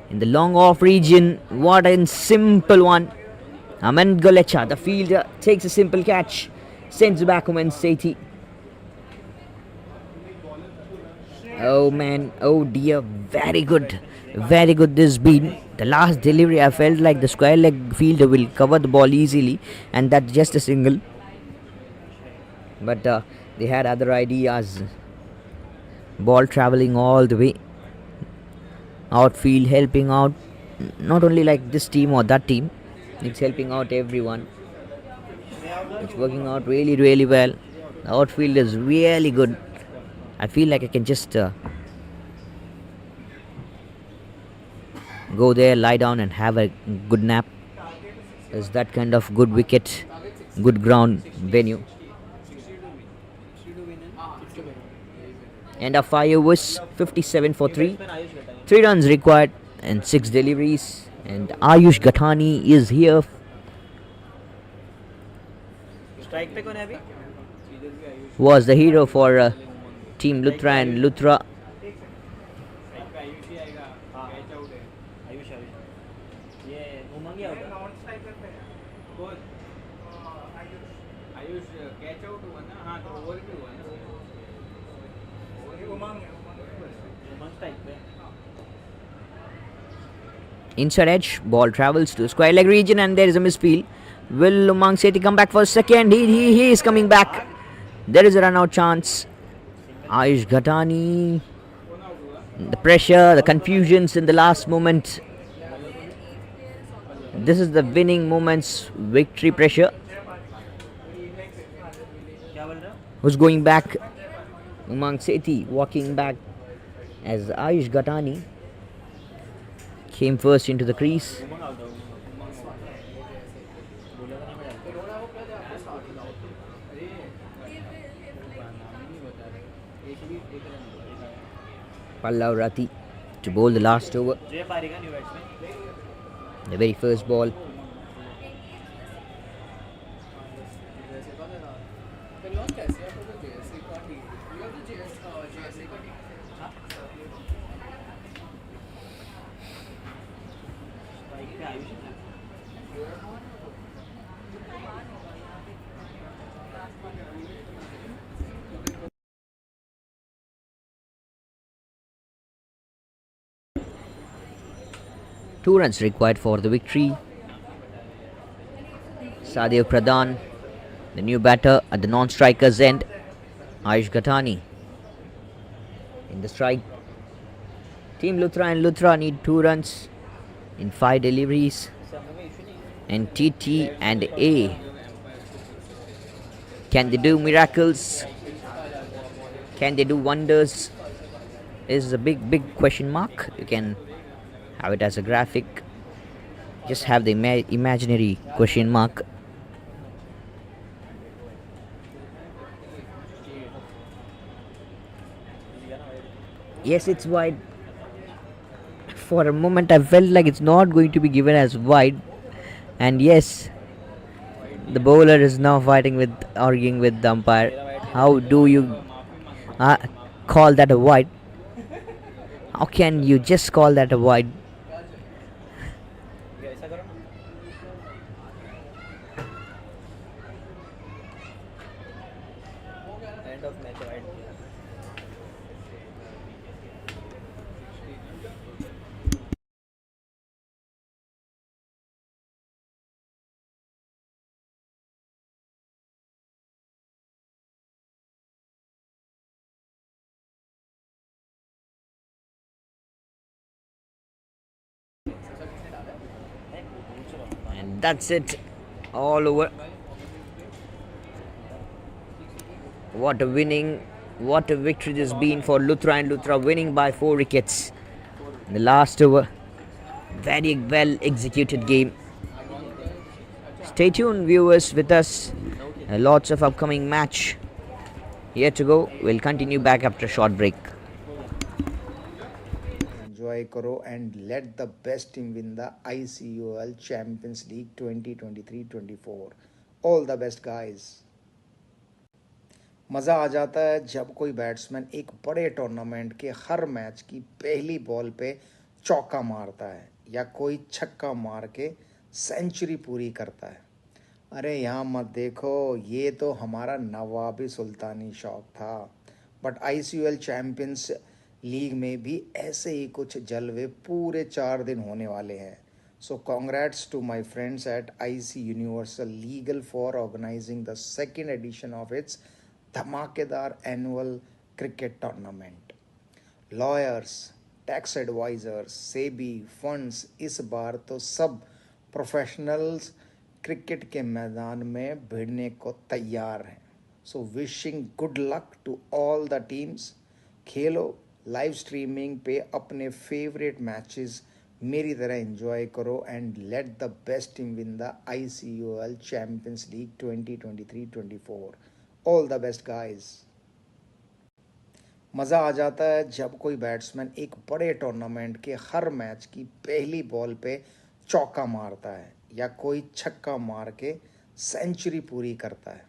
in the long off region. What a simple one. Aman Golecha, the fielder, takes a simple catch, sends back Umang Sethi. Oh man, oh dear, very good Very good this been. The last delivery, I felt like the square leg fielder will cover the ball easily, and that's just a single. But they had other ideas. Ball traveling all the way. Outfield helping out. Not only like this team or that team, it's helping out everyone. It's working out really, really well. The outfield is really good. I feel like I can just go there, lie down, and have a good nap. There's that kind of good wicket, good ground venue. End of 5 overs, 57 for 3. 3 runs required and 6 deliveries. And Ayush Gathani is here. Was the hero for Team Luthra, and Luthra inside edge, ball travels to the square leg region, and there is a misfield. Will Umang Sethi come back for a second? He is coming back. There is a run out chance. Ayush Ghatani. The pressure, the confusions in the last moment. This is the winning moment's victory pressure. Who's going back? Umang Sethi walking back as Ayush Ghatani came first into the crease. Pallav Rati to bowl the last over. The very first ball. Two runs required for the victory. Sadev Pradhan, the new batter at the non-striker's end. Ayush Ghatani in the strike. Team Luthra and Luthra need 2 runs in 5 deliveries. And TT and A, can they do miracles? Can they do wonders? Is a big question mark. You can have it as a graphic. Just have the imaginary question mark. Yes, it's wide. For a moment I felt like it's not going to be given as wide. And yes, the bowler is now arguing with the umpire. How do you call that a wide? How can you just call that a wide? And that's it, all over. What a victory this has been for Luthra, and Luthra winning by 4 wickets in the last over. Very well executed game. Stay tuned, viewers, with us. Lots of upcoming match here to go. We'll continue back after a short break. Enjoy karo and let the best team win the ICUL Champions League 2023-24. All the best, guys. मज़ा आ जाता है जब कोई batsman एक बड़े tournament के हर match की पहली बॉल पे चौका मारता है या कोई छक्का मार के सेंचुरी पूरी करता है. अरे यहाँ मत देखो, ये तो हमारा नवाबी सुल्तानी शौक था. बट ICUL चैम्पियंस लीग में भी ऐसे ही कुछ जलवे पूरे 4 दिन होने वाले हैं. So congrats to my friends at IC Universal Legal for organizing the second edition of its धमाकेदार annual cricket tournament. Lawyers, tax advisers, SEBI, funds इस बार तो सब प्रोफेशनल्स क्रिकेट के मैदान में भिड़ने को तैयार हैं. So wishing good luck to all the teams. खेलो, लाइव स्ट्रीमिंग पे अपने फेवरेट मैचेस मेरी तरह एंजॉय करो and let the best team win the ICUL champions league 2023-24. All the best guys. मज़ा आ जाता है जब कोई बैट्समैन एक बड़े टूर्नामेंट के हर मैच की पहली बॉल पे चौका मारता है या कोई छक्का मार के सेंचुरी पूरी करता है.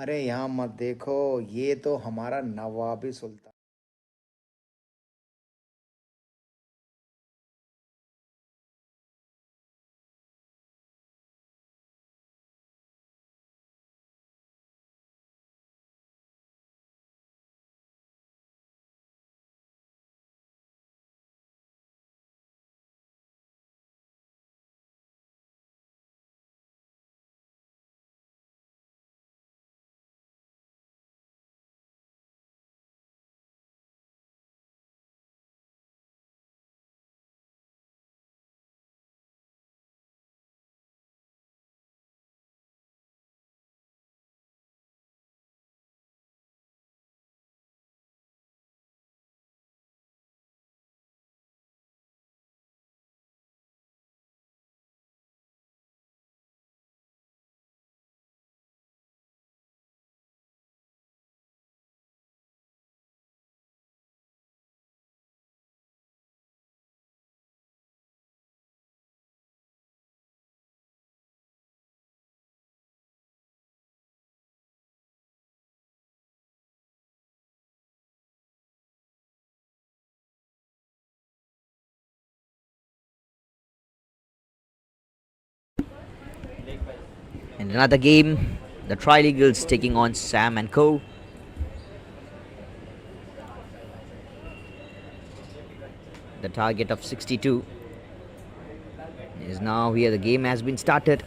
अरे यहाँ मत देखो, ये तो हमारा नवाबी सुल्तान. In another game, the Tri-Legals taking on Sam and Co. The target of 62 is now here. The game has been started.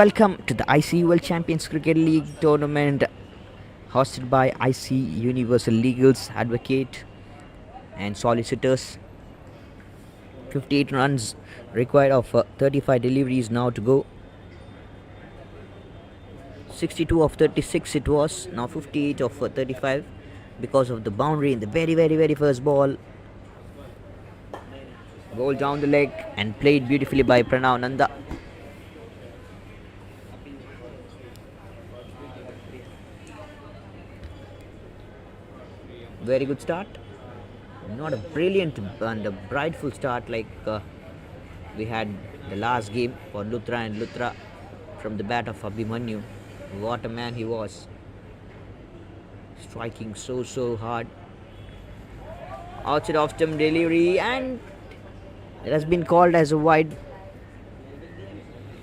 Welcome to the ICUL Champions Cricket League tournament hosted by IC Universal Legals Advocate and Solicitors. 58 runs required of 35 deliveries now to go. 62 of 36 it was, now 58 of 35 because of the boundary in the very first ball. Ball down the leg and played beautifully by Pranav Nanda. Very good start. Not a brilliant and a brightful start like we had the last game for Luthra and Luthra from the bat of Abhimanyu. What a man he was. Striking so hard. Outside off stump delivery and it has been called as a wide.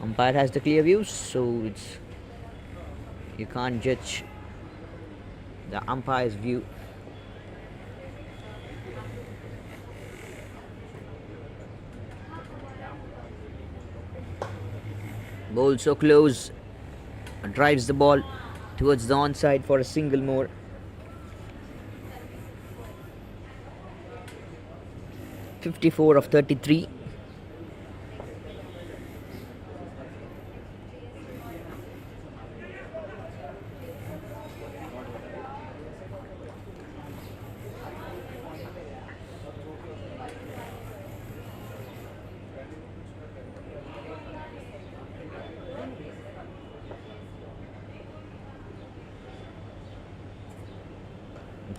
Umpire has the clear views, so it's you can't judge the umpire's view. Ball so close, drives the ball towards the onside for a single more. .54 of 33.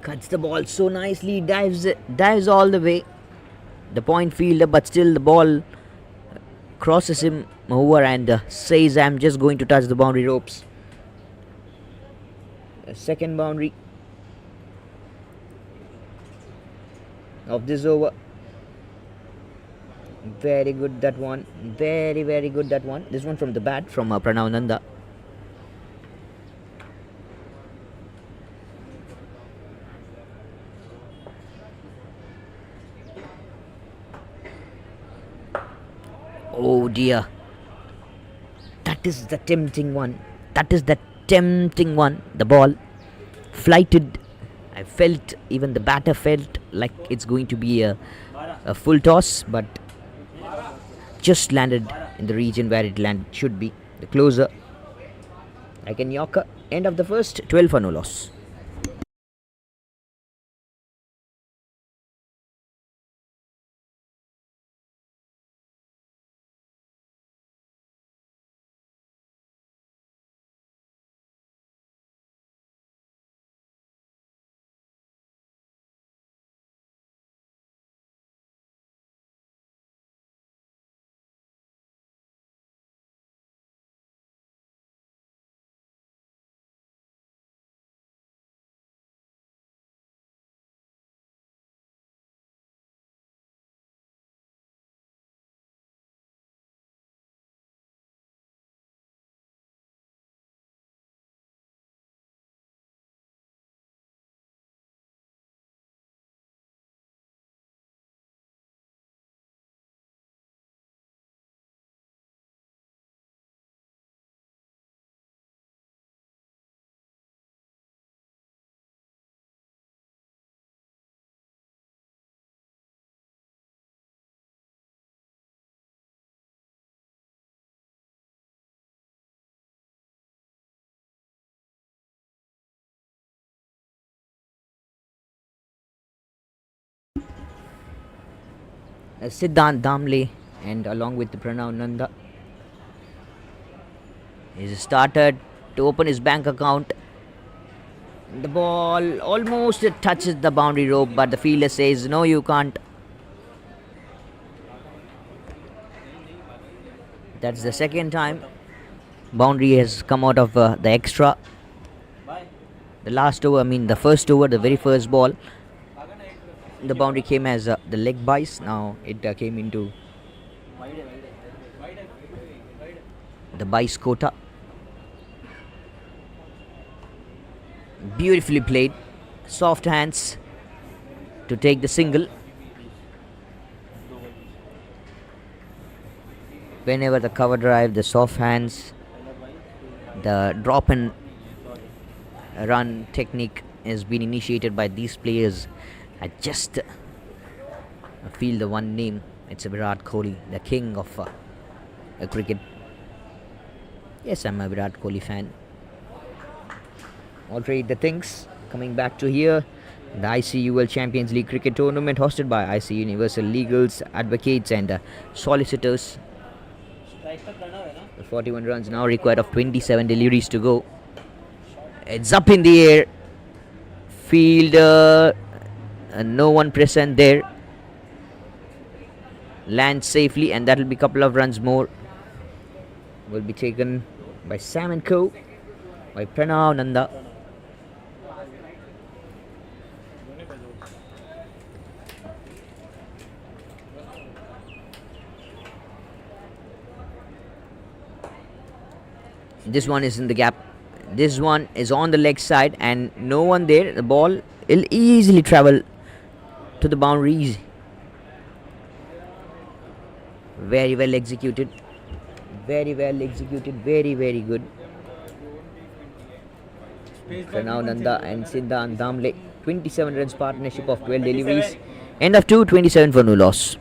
Cuts the ball so nicely, dives all the way. The point fielder, but still the ball crosses him over and says, I'm just going to touch the boundary ropes. A second boundary of this over. Very good that one. Very good that one. This one from the bat from Pranav Nanda. Oh dear. That is the tempting one. That is the tempting one. The ball flighted. I felt, even the batter felt like it's going to be a full toss, but just landed in the region where it should be. The closer, like in Yorker. End of the first, 12 for no loss. Siddhant Damle, and along with Pranav Nanda, he's started to open his bank account. The ball almost touches the boundary rope, but the fielder says, no, you can't. That's the second time boundary has come out of the extra. The last over, I mean the first over, the very first ball, the boundary came as the leg bias. Now it came into the bias quota. Beautifully played. Soft hands to take the single. Whenever the cover drive, the soft hands, the drop and run technique has been initiated by these players. I just feel the one name. It's Virat Kohli, the king of cricket. Yes, I'm a Virat Kohli fan. Already the things coming back to here. The ICUL Champions League cricket tournament hosted by IC Universal Legals, Advocates and Solicitors. The 41 runs now required of 27 deliveries to go. It's up in the air. Fielder, no one present there. Lands safely, and that will be a couple of runs more. Will be taken by Sam and Co. by Pranav Nanda. This one is in the gap. This one is on the leg side and no one there. The ball will easily travel to the boundaries. Very well executed. Very well executed. Very, very good. Pranav Nanda and Siddhant Damle. 27 runs partnership of 12 deliveries. End of 2, 27 for no loss.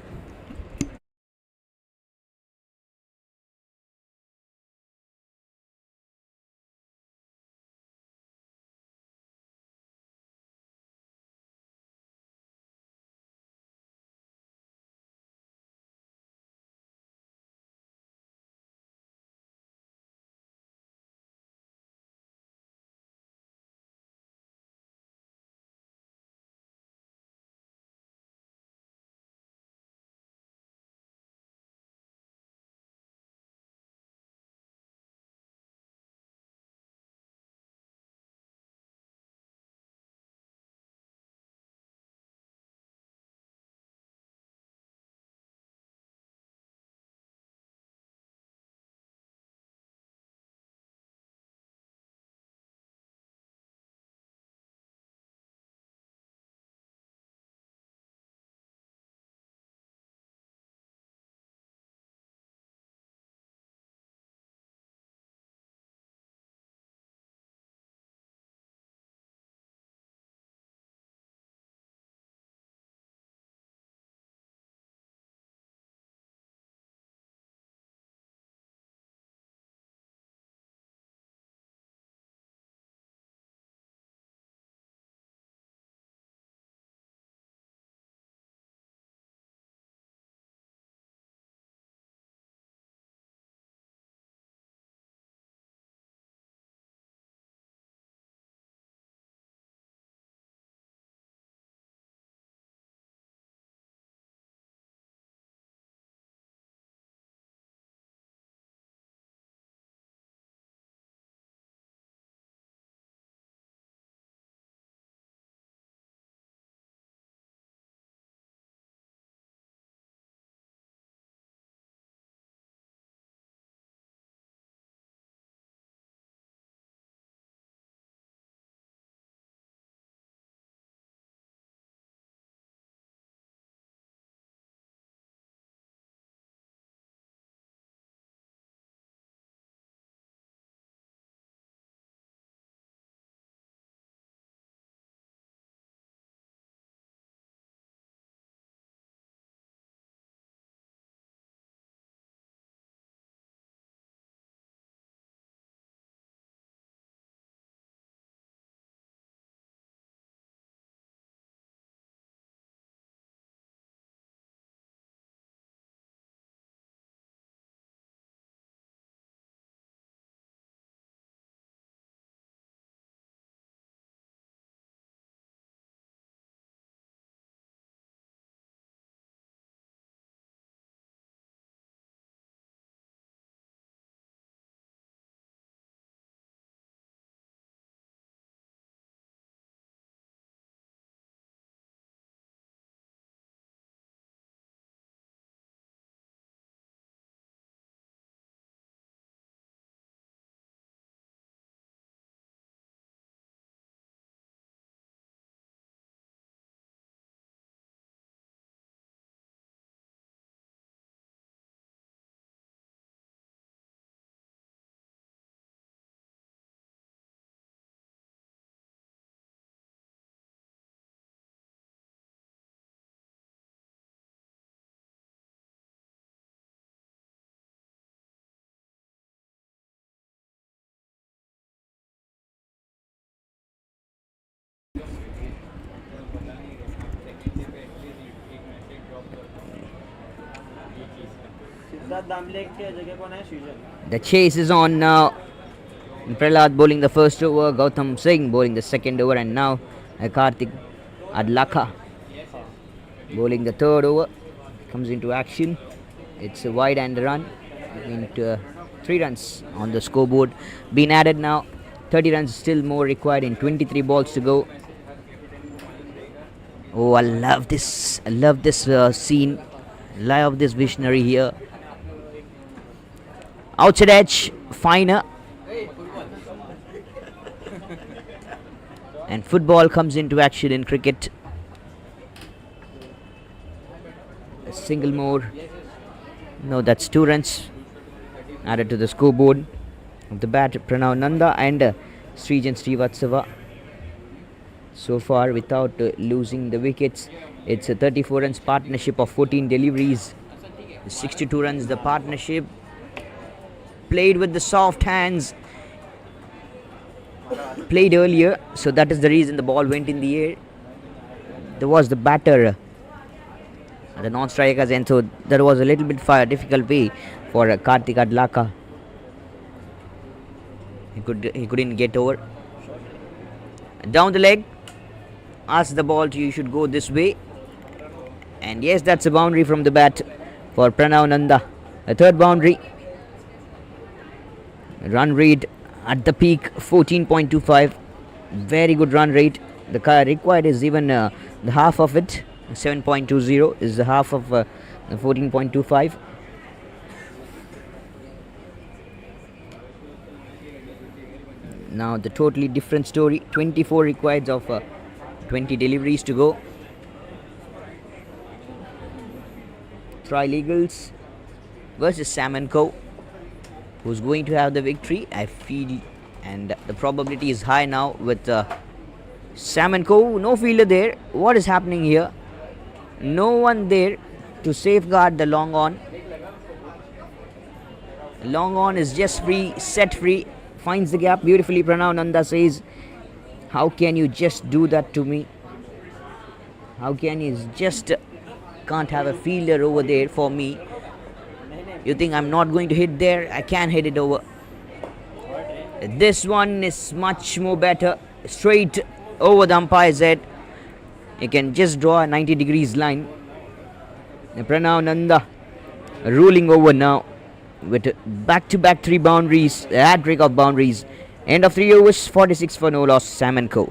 The chase is on now. Prahlad bowling the first over, Gautam Singh bowling the second over, and now Kartik Adlaka bowling the third over comes into action. It's a wide and a run, into 3 runs on the scoreboard being added now. 30 runs still more required in 23 balls to go. Oh, I love this scene, love this visionary here. Outside edge, finer, and football comes into action in cricket. A single more. No, that's 2 runs added to the scoreboard of the bat Pranav Nanda and Srijan Srivatsava. So far, without losing the wickets, it's a 34 runs partnership of 14 deliveries. 62 runs the partnership. Played with the soft hands. Played earlier, so that is the reason the ball went in the air. There was the batter at the non-strikers end, so there was a little bit difficult way for Kartik Adlaka. He couldn't get over. Down the leg, asked the ball to you should go this way, and yes, that's a boundary from the bat for Pranav Nanda. A third boundary. Run rate at the peak 14.25. Very good run rate. The car required is even the half of it. 7.20 is the half of the 14.25. Now the totally different story. 24 required of 20 deliveries to go. Trial Eagles versus Sam & Co. Who's going to have the victory, I feel, and the probability is high now with Sam & Co. No fielder there. What is happening here? No one there to safeguard the long on. Long on is just free, set free, finds the gap beautifully. Pranav Nanda says, how can you just do that to me? How can you just can't have a fielder over there for me? You think I'm not going to hit there? I can hit it over. This one is much more better. Straight over the umpire's head. You can just draw a 90 degrees line. Pranav Nanda ruling over now with back-to-back 3 boundaries, a hat-trick of boundaries. End of 3 overs, 46 for no loss, Sam & Co.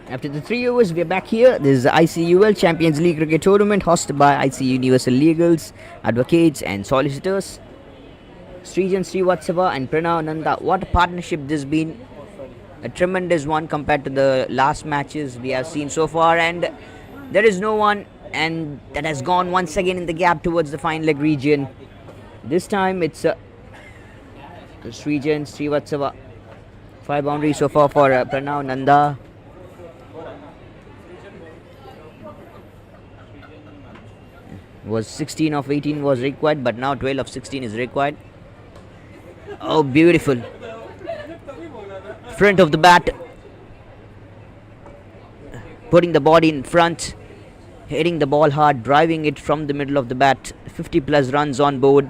After the 3 overs, we are back here. This is the ICUL Champions League Cricket Tournament hosted by IC Universal Legals, Advocates and Solicitors. Srijan Srivatsava and Pranav Nanda. What a partnership this has been. A tremendous one compared to the last matches we have seen so far. And there is no one, and that has gone once again in the gap towards the fine leg region. This time it's Srijan Srivatsava. 5 boundaries so far for Pranav Nanda. Was 16 of 18 was required, but now 12 of 16 is required. Oh, beautiful. Front of the bat. Putting the body in front. Hitting the ball hard, driving it from the middle of the bat. 50 plus runs on board.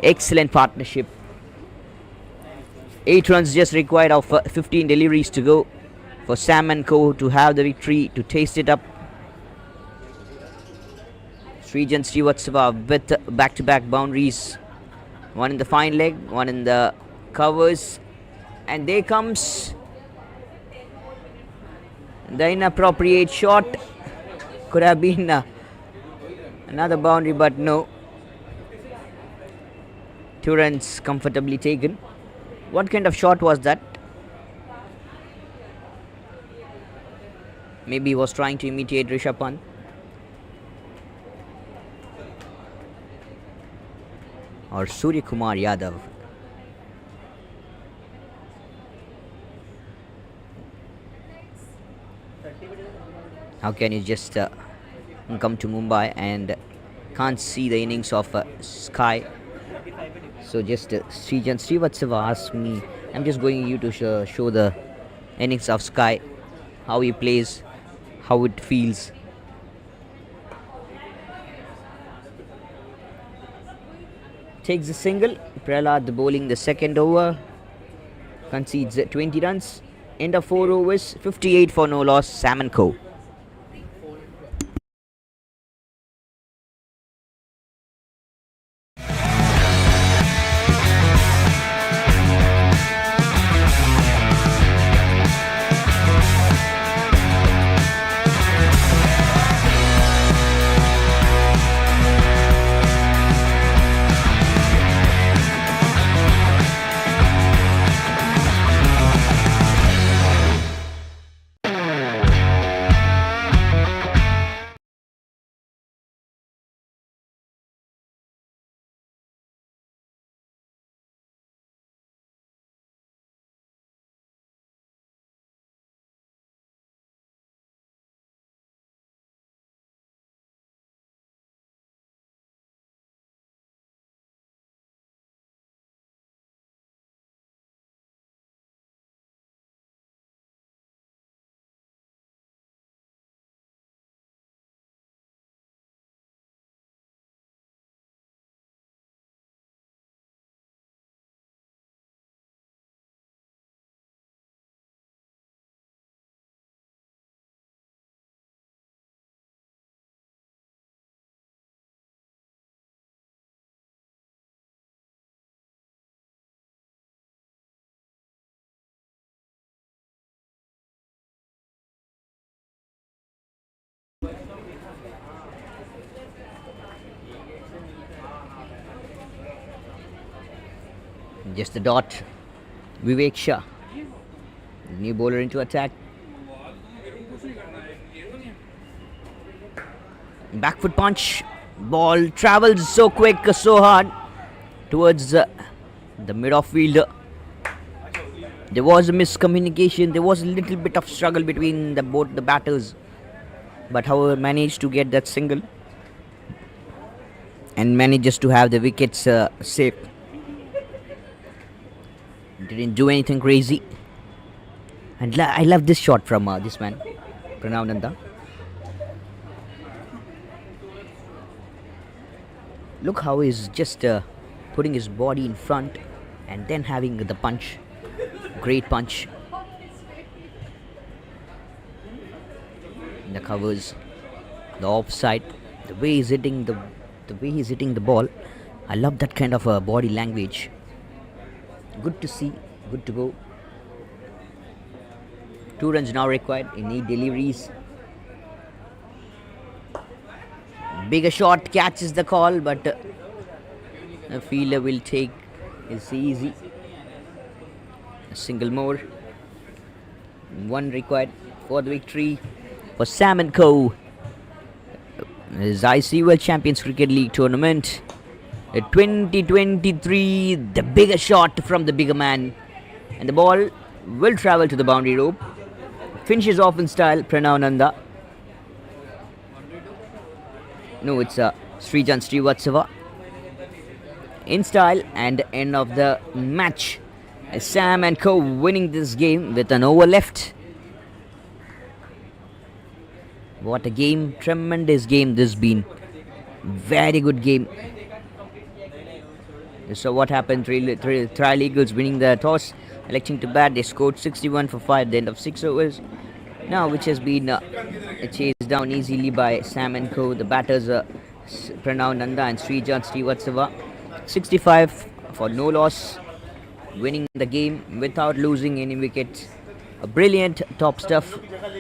Excellent partnership. 8 runs just required of 15 deliveries to go for Sam and Co. to have the victory, to taste it up. Srijan Srivatsava with back-to-back boundaries. One in the fine leg, one in the covers. And there comes the inappropriate shot. Could have been another boundary, but no. 2 runs comfortably taken. What kind of shot was that? Maybe he was trying to imitate Rishabh Pant. Or Surya Kumar Yadav. How can you just come to Mumbai and can't see the innings of Sky? So just Srijan Srivatsava asked me, I'm just going you to show the innings of Sky, how he plays, how it feels. Takes a single. Prahlad bowling the second over. Concedes 20 runs. End of 4 overs. 58 for no loss. Sam and Co. Just the dot. Vivek Shah, new bowler into attack. Back foot punch. Ball travels so quick, so hard towards the mid-off fielder. There was a miscommunication. There was a little bit of struggle between both the batters, but however managed to get that single and manages to have the wickets safe. Didn't do anything crazy. And I love this shot from this man, Pranav Nanda. Look how he's just putting his body in front and then having the punch. Great punch. The covers, the offside, the way he's hitting the ball. I love that kind of body language. Good to see, good to go. 2 runs now required in 8 deliveries. Bigger shot catches the call, but the fielder will take. It's easy. A single more. 1 required for the victory for Sam and Co. This ICUL Champions Cricket League Tournament 2023. The bigger shot from the bigger man, and the ball will travel to the boundary rope. Finishes off in style, Pranav Nanda. No, it's Srijan Srivatsava in style, and end of the match. Sam and Co winning this game with an over left. What a game! Tremendous game this been. Very good game. So what happened? Trial Eagles winning the toss, electing to bat. They scored 61 for 5 at the end of 6 overs. Now, which has been chased down easily by Sam and Co. The batters are Pranav Nanda and Srijan Srivatsava. 65 for no loss, winning the game without losing any wicket. A brilliant top stuff.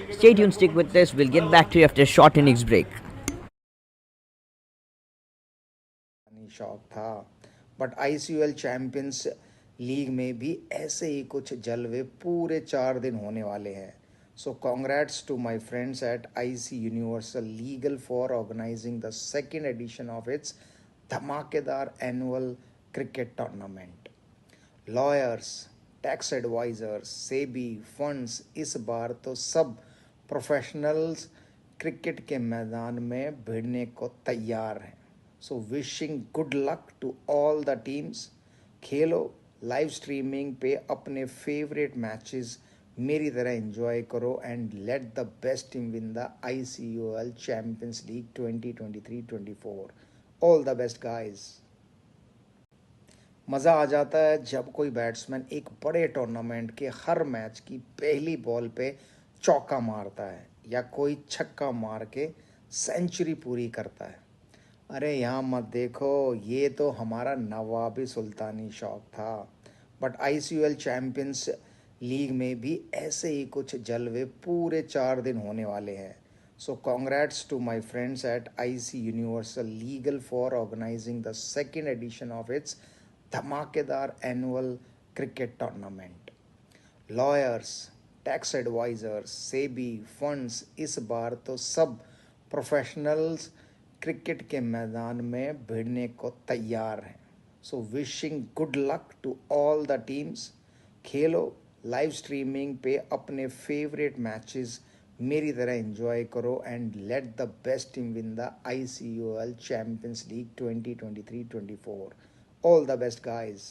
Stay tuned, stick with this. We'll get back to you after a short innings break. शौक था but आईसीयूएल champions league में भी ऐसे ही कुछ जलवे पूरे 4 दिन होने वाले हैं. So congrats to my friends at IC universal legal for organising the second edition of its धमाकेदार annual cricket tournament. Lawyers, tax advisers, SEBI, funds, इस बार तो सब प्रोफेशनल्स क्रिकेट के मैदान में भिड़ने को तैयार हैं. So wishing good luck to all the teams. खेलो, लाइव स्ट्रीमिंग पे अपने फेवरेट मैचेस मेरी तरह एंजॉय करो and let the best team win the ICUL champions league 2023-24. All the best guys. मज़ा आ जाता है जब कोई बैट्समैन एक बड़े टूर्नामेंट के हर मैच की पहली बॉल पे चौका मारता है या कोई छक्का मार के सेंचुरी पूरी करता है. अरे यहाँ मत देखो, ये तो हमारा नवाबी सुल्तानी शौक था. बट आईसीयूएल चैंपियंस लीग में भी ऐसे ही कुछ जलवे पूरे 4 दिन होने वाले हैं. So congrats to my friends at IC universal legal for organising the second edition of its धमाकेदार annual cricket tournament. Lawyers, tax advisers, SEBI, funds, इस बार तो सब प्रोफेशनल्स क्रिकेट के मैदान में भिड़ने को तैयार हैं. So wishing good luck to all the teams. खेलो, लाइव स्ट्रीमिंग पे अपने फेवरेट मैचेस मेरी तरह एंजॉय करो and let the best team win the ICUL champions league 2023-24. All the best guys.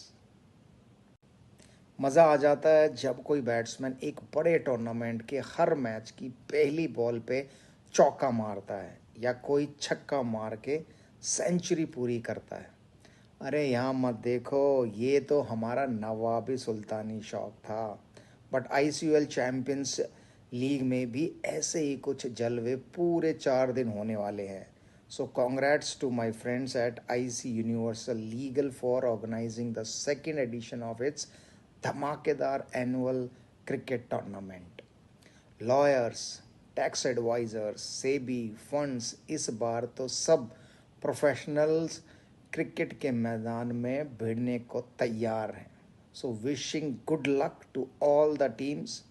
मज़ा आ जाता है जब कोई बैट्समैन एक बड़े टूर्नामेंट के हर मैच की पहली बॉल पे चौका मारता है या कोई छक्का मार के सेंचुरी पूरी करता है. अरे यहाँ मत देखो, ये तो हमारा नवाबी सुल्तानी शौक था. बट आईसीयूएल चैंपियंस लीग में भी ऐसे ही कुछ जलवे पूरे 4 दिन होने वाले हैं. So congrats to my friends at IC universal legal for organising the second edition of its धमाकेदार annual cricket tournament. Lawyers, tax advisers, SEBI, funds, इस बार तो सब प्रोफेशनल्स क्रिकेट के मैदान में भिड़ने को तैयार हैं. So wishing good luck to all the teams.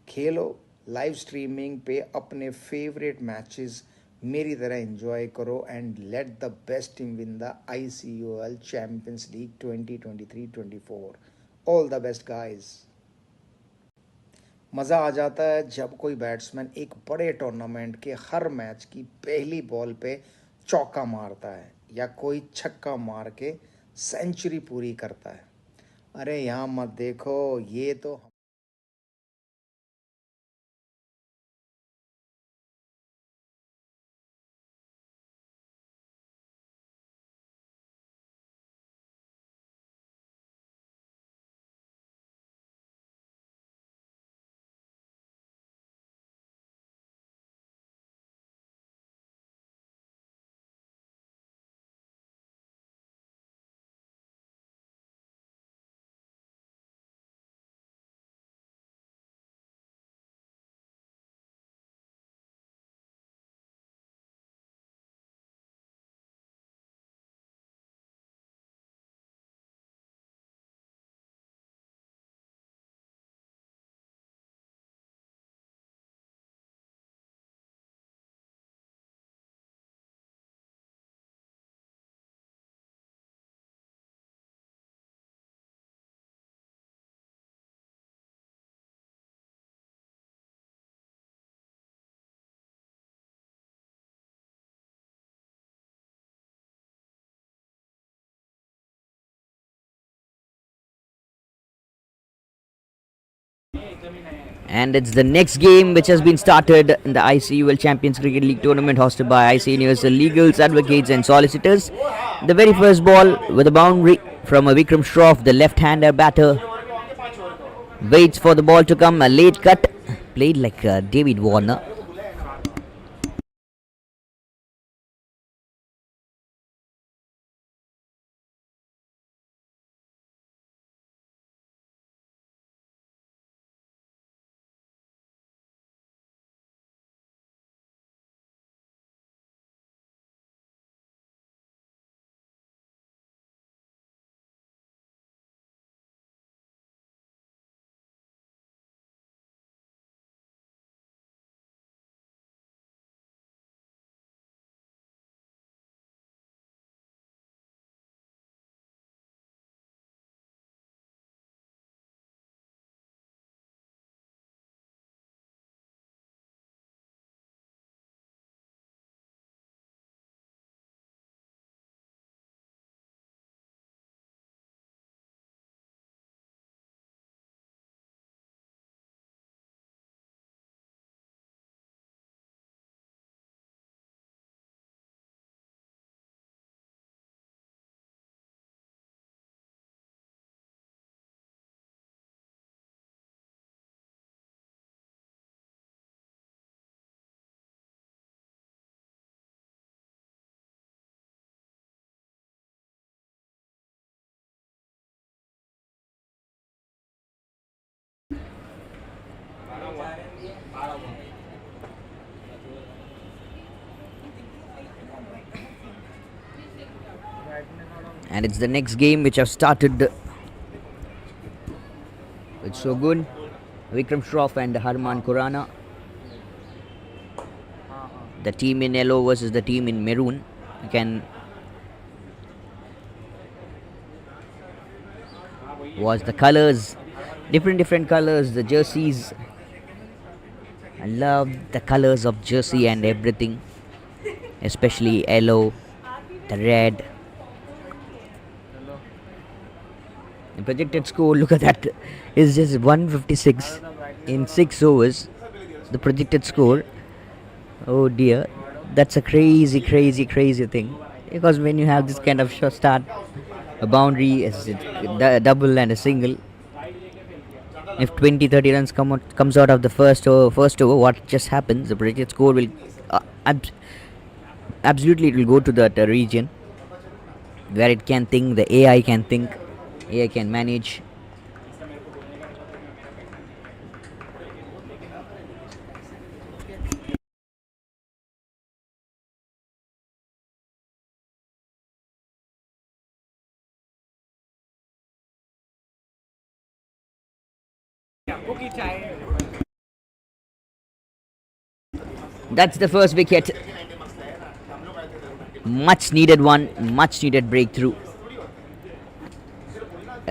खेलो, लाइव स्ट्रीमिंग पे अपने फेवरेट मैचेस मेरी तरह एंजॉय करो and let the best team win the ICUL champions league 2023-24. All the best guys. मज़ा आ जाता है जब कोई बैट्समैन एक बड़े टूर्नामेंट के हर मैच की पहली बॉल पे चौका मारता है या कोई छक्का मार के सेंचुरी पूरी करता है. अरे यहाँ मत देखो, ये तो And it's the next game which has been started in the ICUL Champions Cricket League tournament hosted by IC Universal Legals, Advocates and Solicitors. The very first ball with a boundary from a Vikram Shroff, the left-hander batter, waits for the ball to come. A late cut, played like David Warner. And it's the next game which have started with Shogun, Vikram Shroff and Harman Khurana. The team in yellow versus the team in maroon. You can watch the colors, different colors, the jerseys. I love the colors of jersey and everything, especially yellow, the red. The projected score, look at that, is just 156 in 6 overs. The projected score. Oh dear, that's a crazy thing. Because when you have this kind of short start, a boundary, a double and a single. If 20-30 runs comes out of the first over, what just happens? The projected score will absolutely it will go to that region where it can think. The AI can think. AI can manage. That's the first wicket. Much needed one, much needed breakthrough.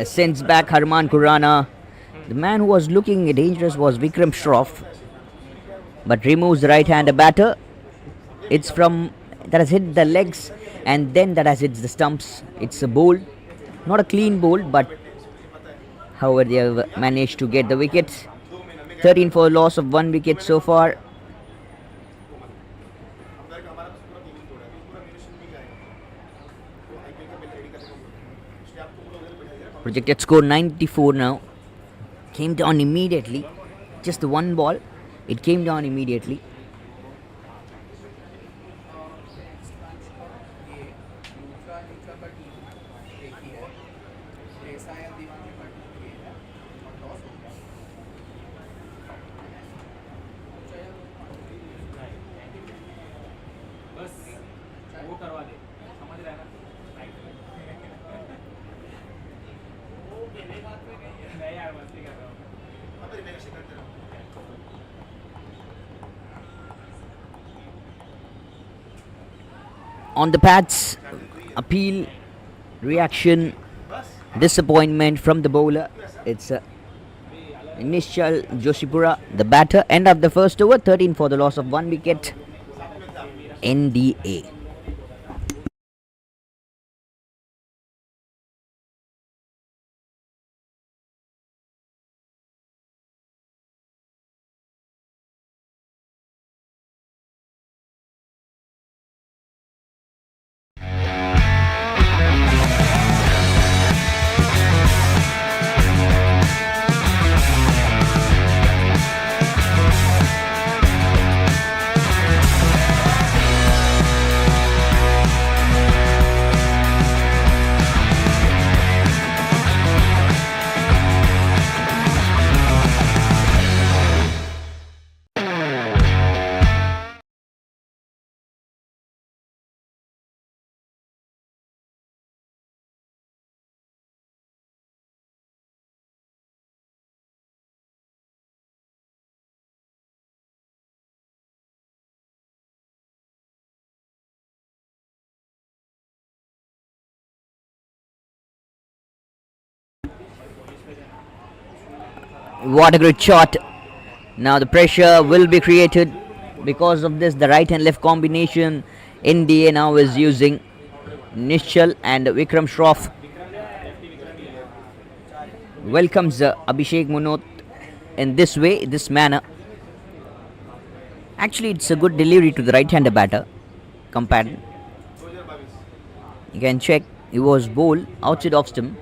Sends back Harman Khurana. The man who was looking dangerous was Vikram Shroff, but removes the right-hander batter. It's from that has hit the legs and then that has hit the stumps. It's a bowl, not a clean bowl, but however they have managed to get the wicket. 13 for a loss of 1 wicket so far. Projected score 94 now. Came down immediately. Just the one ball. It came down immediately. On the pads, appeal, reaction, disappointment from the bowler. It's Nishal Joshipura, the batter. End of the first over, 13 for the loss of 1 wicket. NDA. What a great shot. Now the pressure will be created because of this. The right and left combination India now is using Nishchal and Vikram Shroff welcomes Abhishek Munot in this way, this manner. Actually, it's a good delivery to the right-hander batter. Compared, you can check. He was bowled outside off stump.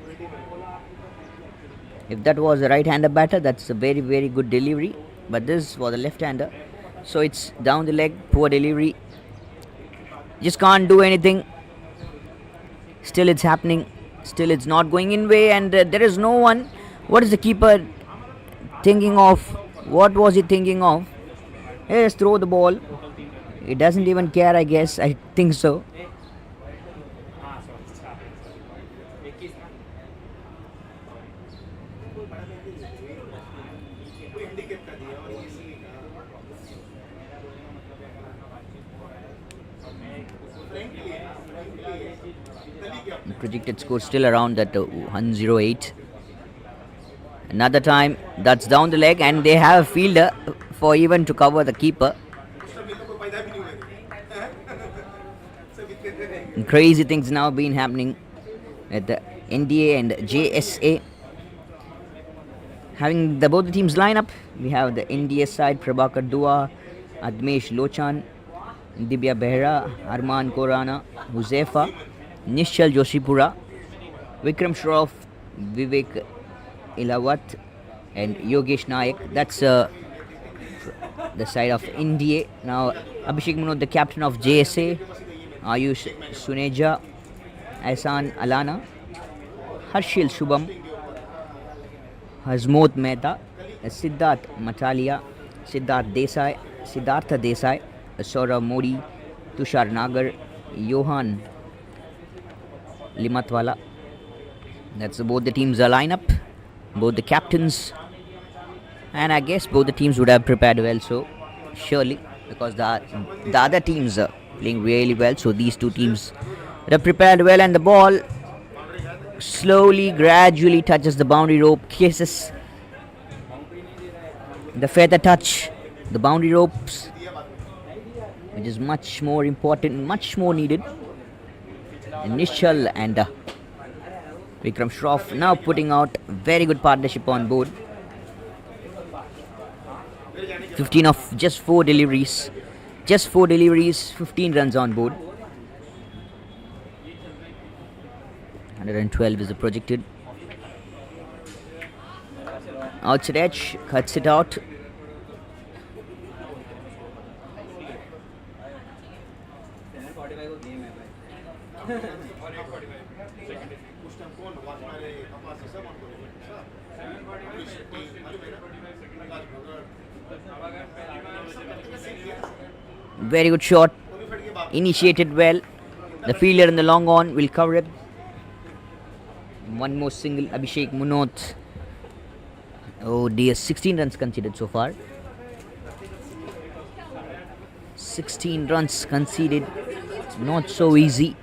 If that was a right-hander batter, that's a very good delivery. But this was the left-hander, so it's down the leg. Poor delivery. Just can't do anything. Still, it's happening. Still, it's not going in way, and there is no one. What is the keeper thinking of? What was he thinking of? Yes, throw the ball. He doesn't even care, I guess. I think so. Projected score still around that 108. Another time that's down the leg, and they have a fielder for even to cover the keeper. And crazy things now been happening at the NDA and JSA. Having the both the teams line up, we have the NDA side Prabhakar Dua, Admesh Lochan, Dibya Behra, Arman Korana, Huzefa, Nishchal Joshipura, Vikram Shroff, Vivek Ilawat, and Yogesh Nayak. That's the side of India. Now Abhishek Munot, the captain of JSA, Ayush Suneja, Ahsan Alana, Harshil Shubham, Hazmot Mehta, Siddharth Matalia, Siddhartha Desai, Saurav Modi, Tushar Nagar, Johan Limatwala. That's both the teams are line up, both the captains, and I guess both the teams would have prepared well. So surely, because the other teams are playing really well, so these two teams would have prepared well, and the ball slowly, gradually touches the boundary rope, kisses the feather touch, the boundary ropes, which is much more important, much more needed. And Nishchal and Vikram Shroff now putting out very good partnership on board. 15 of just 4 deliveries. Just 4 deliveries, 15 runs on board. 112 is the projected. Outside edge, cuts it out. Very good shot. Initiated well. The fielder in the long on will cover it. One more single, Abhishek Munot. Oh dear, 16 runs conceded so far. 16 runs conceded. Not so easy.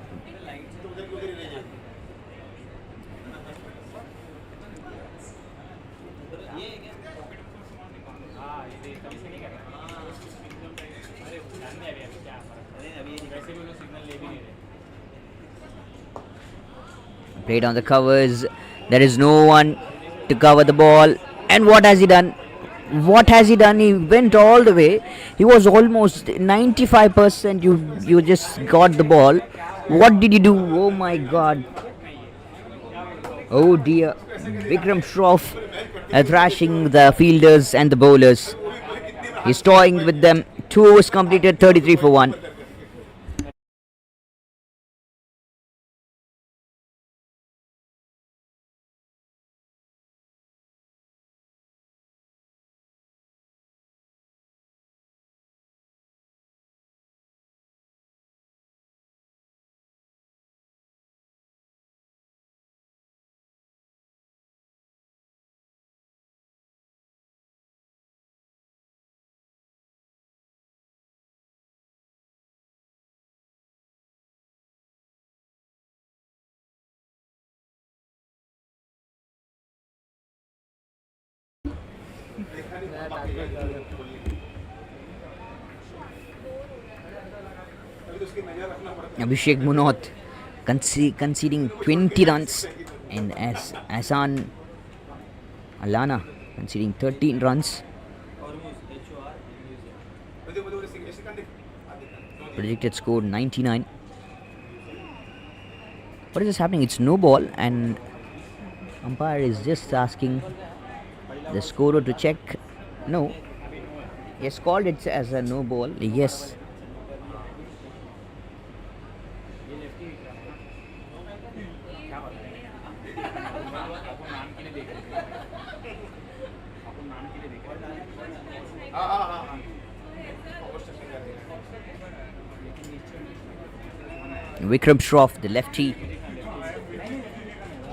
Played on the covers. There is no one to cover the ball. And what has he done? What has he done? He went all the way. He was almost 95%. You just got the ball. What did you do? Oh my God. Oh dear. Vikram Shroff thrashing the fielders and the bowlers. He's toying with them. 2 overs completed, 33 for 1. Abhishek Munot conceding 20 runs, and as Asan Alana conceding 13 runs. Projected score 99. What is this happening? It's no ball, and umpire is just asking the scorer to check. No, he has called it as a no ball. Yes. Vikram Shroff, the lefty,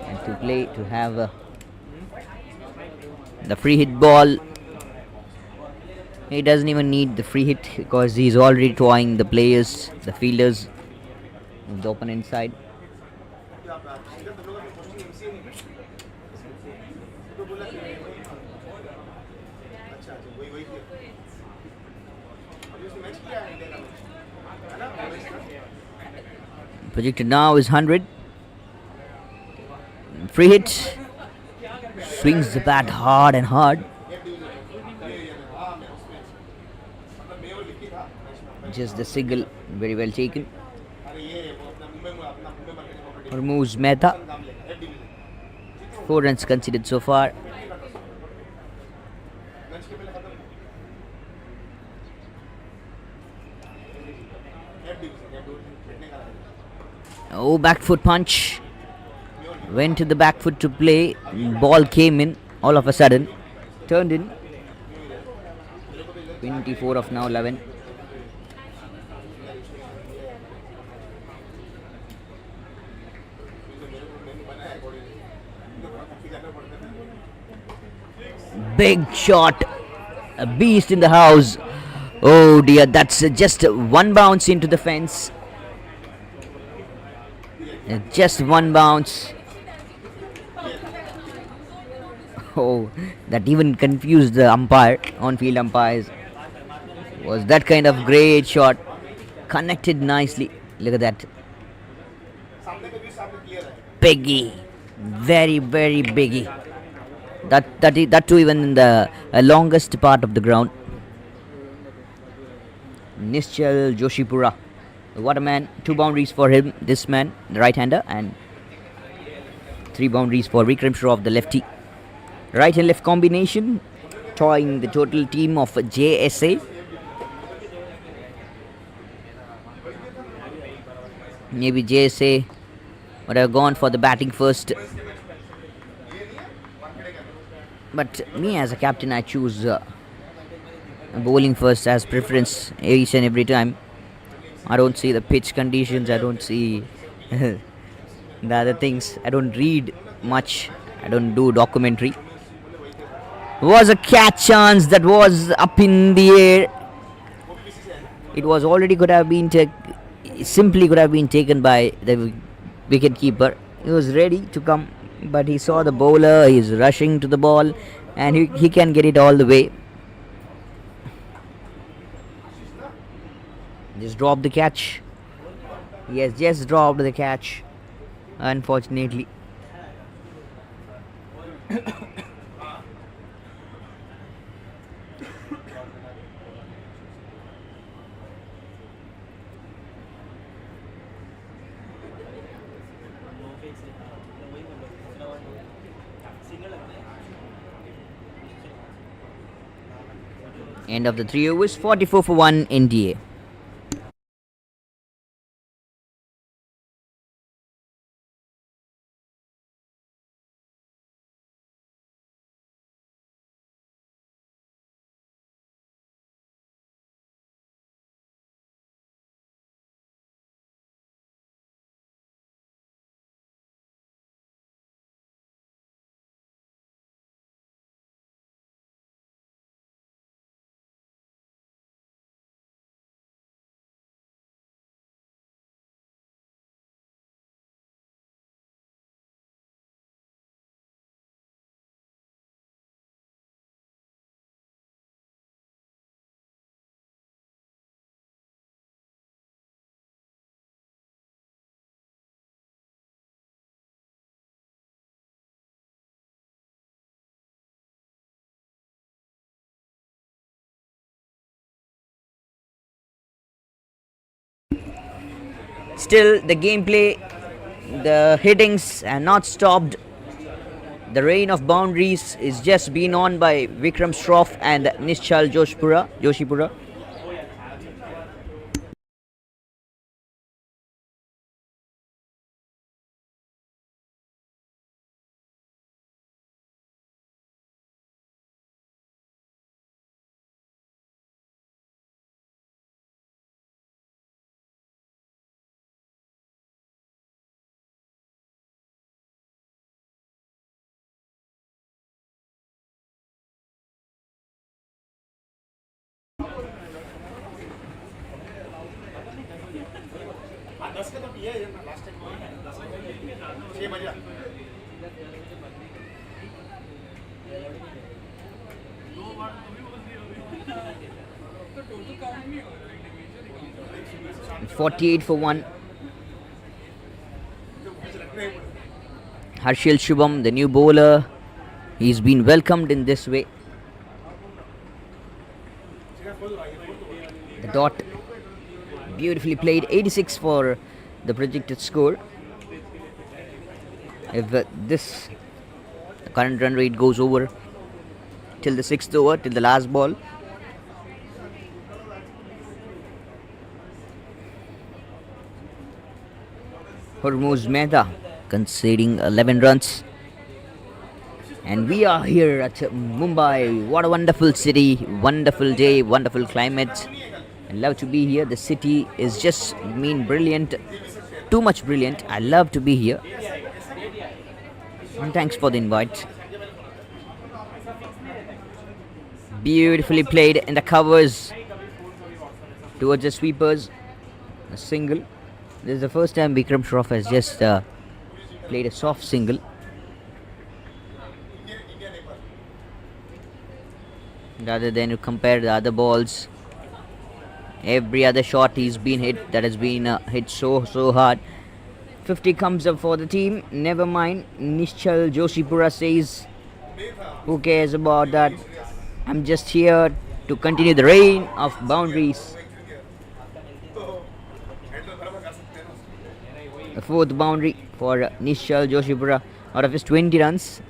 and to play to have the free hit ball. He doesn't even need the free hit because he's already toying the players, the fielders, of the opponent side. Projected now is 100. Free hit. Swings the bat hard and hard. Just the single, very well taken. Removes Mehta. 4 runs conceded so far. Oh, back foot punch. Went to the back foot to play. Ball came in all of a sudden. Turned in. 24 of now 11. Big shot. A beast in the house. Oh dear, that's just one bounce into the fence. Just one bounce. Oh, that even confused the umpire, on-field umpires. Was that kind of great shot. Connected nicely. Look at that. Biggie. Very, very biggie. That too even in the longest part of the ground. Nischal Joshipura. What a man. 2 boundaries for him, this man, the right-hander, and 3 boundaries for Vikram Shroff, the lefty. Right and left combination, toying the total team of JSA. Maybe JSA would have gone for the batting first. But me as a captain, I choose bowling first as preference each and every time. I don't see the pitch conditions, I don't see the other things. I don't read much, I don't do documentary. Was a catch chance that was up in the air. It was already could have been simply could have been taken by the wicket keeper. He was ready to come, but he saw the bowler, he's rushing to the ball, and he can get it all the way. Just dropped the catch. He has just dropped the catch, unfortunately. End of the 3 overs, 44 for 1 NDA. Still, the gameplay, the hittings are not stopped. The reign of boundaries is just been on by Vikram Shroff and Nishchal Joshipura. .48 for 1. Harshil Shubham, the new bowler, he's been welcomed in this way. The dot, beautifully played, 86 for the projected score. If the current run rate goes over till the 6th over, till the last ball. Hormuz Mehta conceding 11 runs. And we are here at Mumbai. What a wonderful city, wonderful day, wonderful climate. I love to be here. The city is just brilliant, too much brilliant. I love to be here. And thanks for the invite. Beautifully played in the covers towards the sweepers. A single. This is the first time Vikram Shroff has just played a soft single. Rather than to compare the other balls, every other shot he's been hit, that has been hit so hard. 50 comes up for the team. Never mind. Nishchal Joshipura says, who cares about that? I'm just here to continue the reign of boundaries. The fourth boundary for Nishchal Joshipura out of his 20 runs.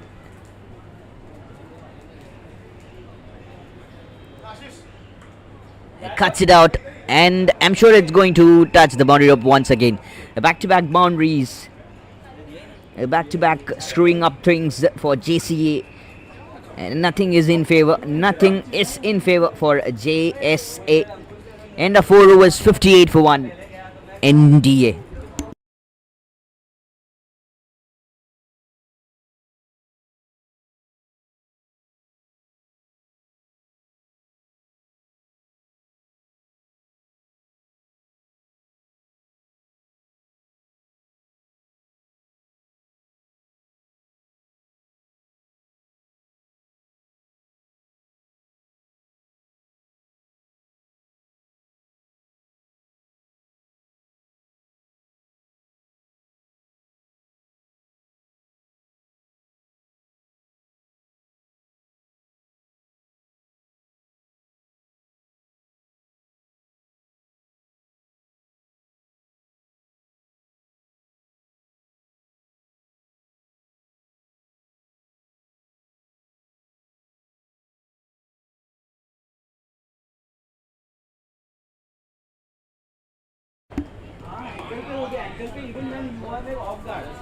He cuts it out, and I'm sure it's going to touch the boundary up once again. The back-to-back boundaries, back-to-back screwing up things for JCA. And nothing is in favor. Nothing is in favor for JSA. End of 4 overs, 58 for 1. NDA.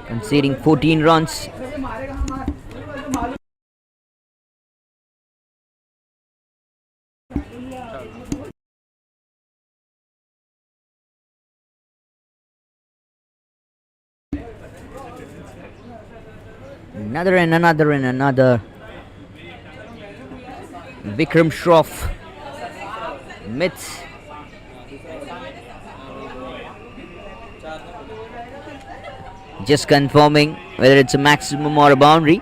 Conceding 14 runs. Another and another and another. Vikram Shroff myths. Just confirming whether it's a maximum or a boundary.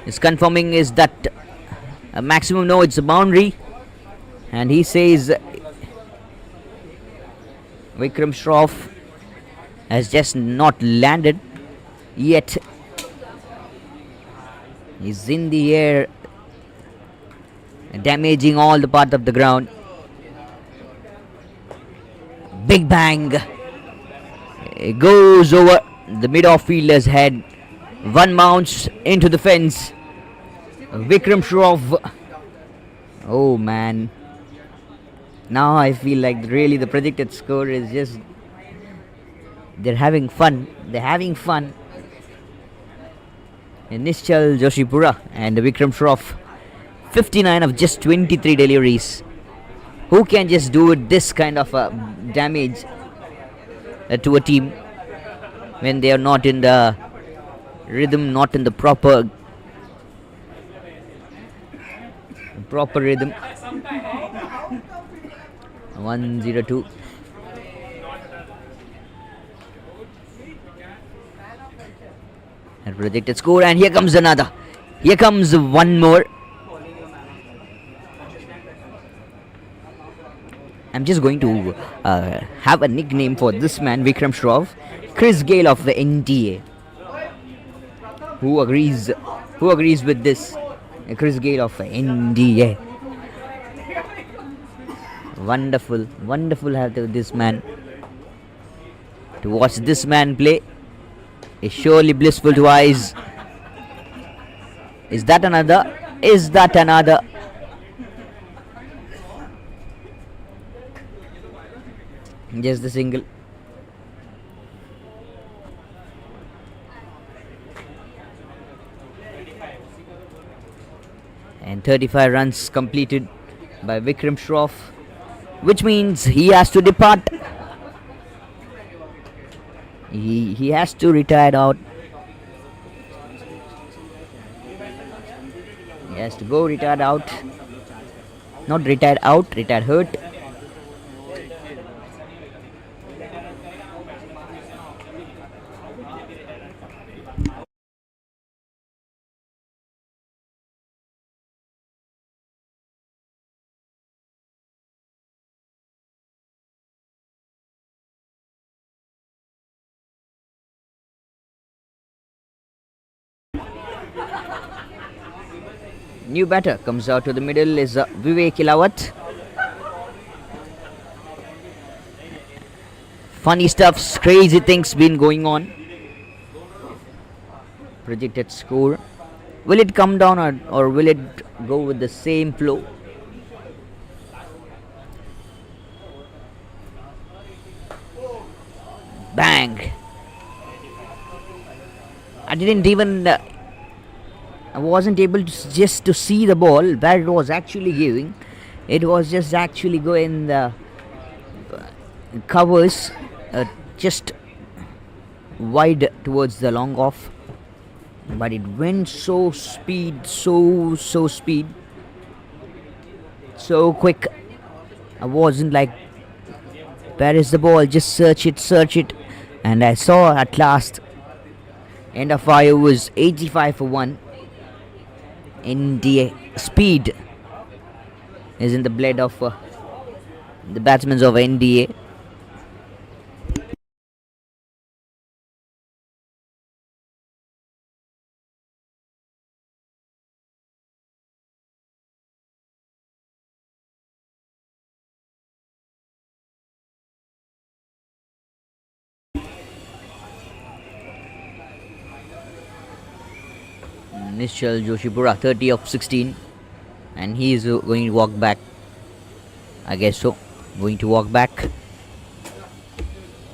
His confirming is that a maximum, no, it's a boundary. And he says Vikram Shroff has just not landed yet. He's in the air, damaging all the part of the ground. Big bang. It goes over the mid-off fielder's head. One mounts into the fence. Vikram Shroff. Oh man. Now I feel like really the predicted score is just. They're having fun. They're having fun. And Nischal Joshipura and Vikram Shroff. 59 of just 23 deliveries. Who can just do this kind of damage to a team when they are not in the rhythm, not in the proper rhythm. 102. And predicted score, and here comes another. Here comes one more. I'm just going to have a nickname for this man, Vikram Shroff. Chris Gale of the NTA. Who agrees? Who agrees with this? Chris Gale of NDA. Wonderful, wonderful have this man. To watch this man play is surely blissful to eyes. Is that another? Is that another? Just the single. And 35 runs completed by Vikram Shroff, which means he has to depart. He has to retire out. He has to go retired out. Not retired out, retired hurt. New batter comes out to the middle is Vivek Ilawat. Funny stuff, crazy things been going on. Projected score. Will it come down or will it go with the same flow? Bang! I didn't even. I wasn't able to just to see the ball where it was actually giving. It was just actually going the covers just wide towards the long off, but it went so speed, so speed, so quick. I wasn't like, where is the ball? Just search it, and I saw at last. End of fire was 85 for 1. India speed is in the blood of the batsmen of NDA. Nishal Joshipura 30 of 16, and he is going to walk back. I guess so. Going to walk back.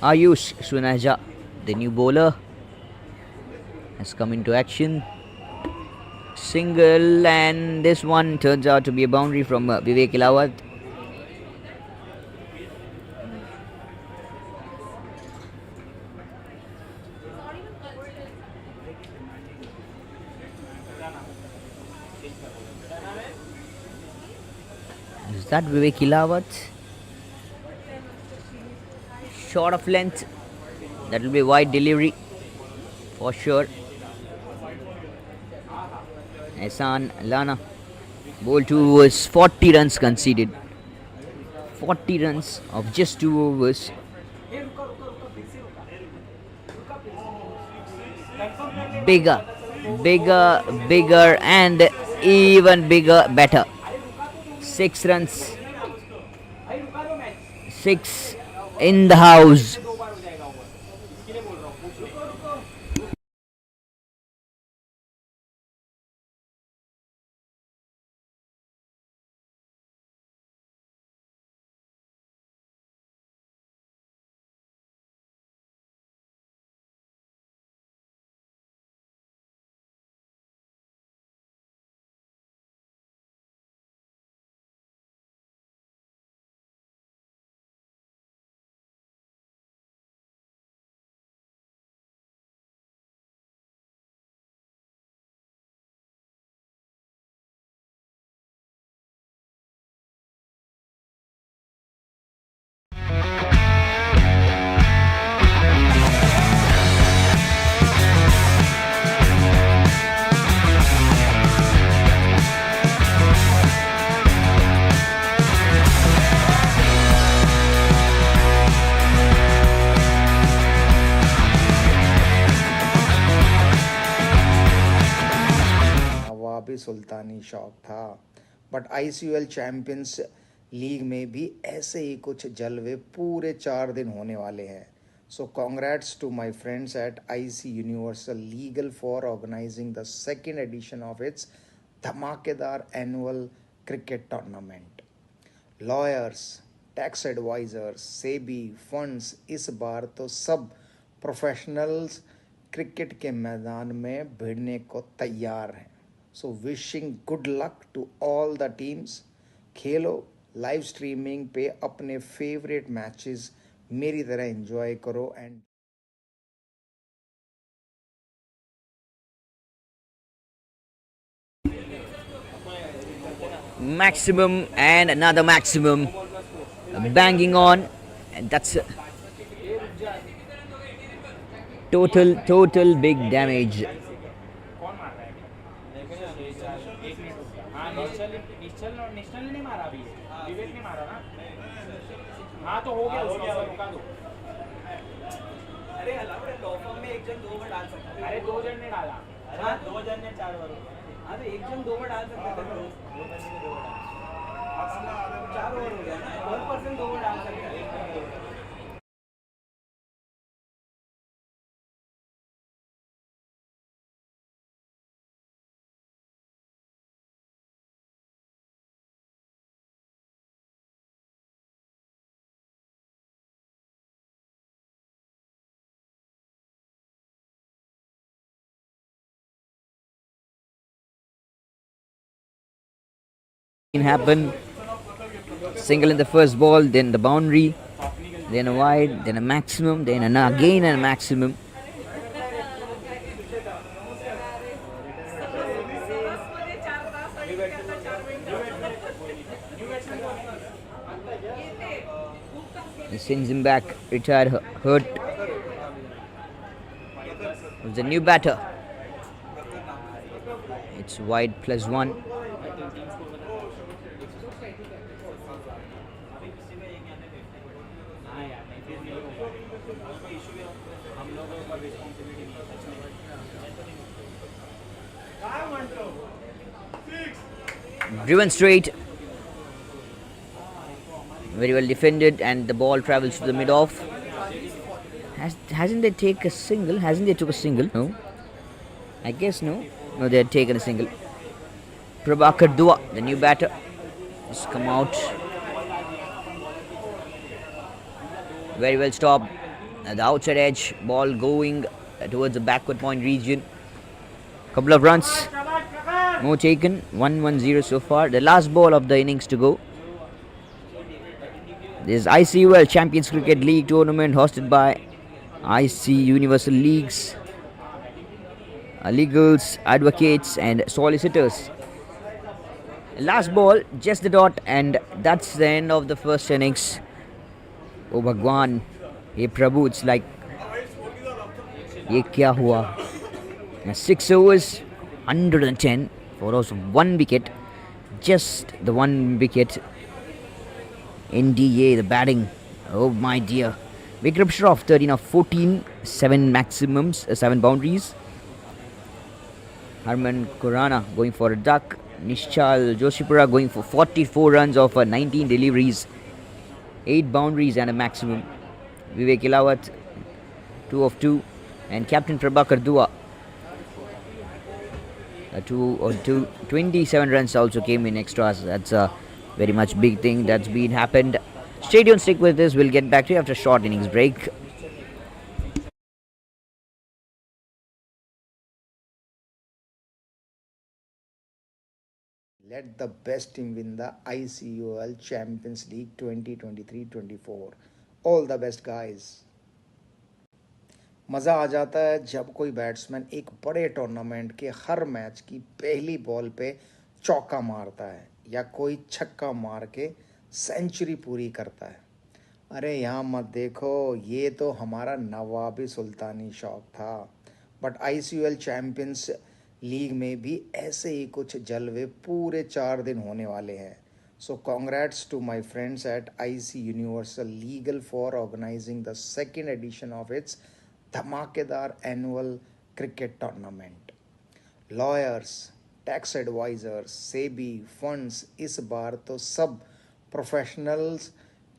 Ayush Sunaja, the new bowler, has come into action. Single, and this one turns out to be a boundary from Vivek Ilawat. Is that Vivek Ilawat? Short of length. That will be wide delivery for sure. Ehsan Lana. Ball 2 was 40 runs conceded. 40 runs of just 2 overs. Bigger, and even bigger, better. 6 runs. 6 in the house. नवाबी सुल्तानी शौक था, but ICUL champions league में भी ऐसे ही कुछ जलवे पूरे 4 दिन होने वाले हैं. So congrats to my friends at IC Universal Legal for organizing the second edition of its धमाकेदार annual cricket tournament. Lawyers, tax advisors, SEBI, funds इस बार तो सब प्रोफेशनल्स क्रिकेट के मैदान में भिड़ने को तैयार हैं. So wishing good luck to all the teams. खेलो, लाइव स्ट्रीमिंग पे अपने फेवरेट मैचेस मेरी तरह एंजॉय करो and Maximum and another maximum. Banging on, and that's total big damage. निश्चल नहीं मारा अभी, विवेक ने मारा ना. हाँ तो हो गया उसका, रुका दो. अरे लॉ फॉर्म में एक जन 2 ओवर डाल सकता है. अरे 2 जन ने डाला. हाँ 2 जन ने 4 ओवर. हाँ तो एक जन 2 ओवर डाल सकता है. 4 ओवर हो गया ना. 1% 2 ओवर डाल सकता है. Happen. Single in the first ball, then the boundary, then a wide, then a maximum, then again a maximum. He sends him back, retired, hurt. It's a new batter. It's wide +1. Driven straight, very well defended, and the ball travels to the mid-off. Hasn't they taken a single? Hasn't they took a single? No, I guess no. No, they had taken a single. Prabhakar Dua, the new batter, has come out. Very well stopped at the outside edge. Ball going towards the backward point region. Couple of runs. More taken, 1-1-0 so far. The last ball of the innings to go. This is ICUL Champions Cricket League tournament hosted by IC Universal Leagues, legals, advocates and solicitors. Last ball, just the dot, and that's the end of the first innings. Oh Bhagwan, hey Prabhu, it's like ye kya hua? 6 overs, 110. For us, 1 wicket, just the 1 wicket. NDA, the batting, oh my dear. Vikram Shroff, 13 of 14, 7 maximums, 7 boundaries. Harman Khurana going for a duck. Nishchal Joshipura going for 44 runs off 19 deliveries, 8 boundaries and a maximum. Vivek Ilawat, 2 of 2, and Captain Prabhakar Dua, 27 runs also came in extras. That's a very much big thing that's been happened. Stay tuned, stick with this. We'll get back to you after a short innings break. Let the best team win the ICUL Champions League 2023-24. All the best guys. मज़ा आ जाता है जब कोई batsman एक बड़े tournament के हर match की पहली बॉल पे चौका मारता है या कोई छक्का मार के सेंचुरी पूरी करता है। अरे यहाँ मत देखो, ये तो हमारा नवाबी सुल्तानी शौक था। बट ICUL चैम्पियंस लीग में भी ऐसे ही कुछ जलवे पूरे 4 दिन होने वाले हैं। So congrats to my friends at IC universal legal for organising the second edition of its धमाकेदार annual cricket tournament. Lawyers, tax advisers, SEBI, funds, इस बार तो सब प्रोफेशनल्स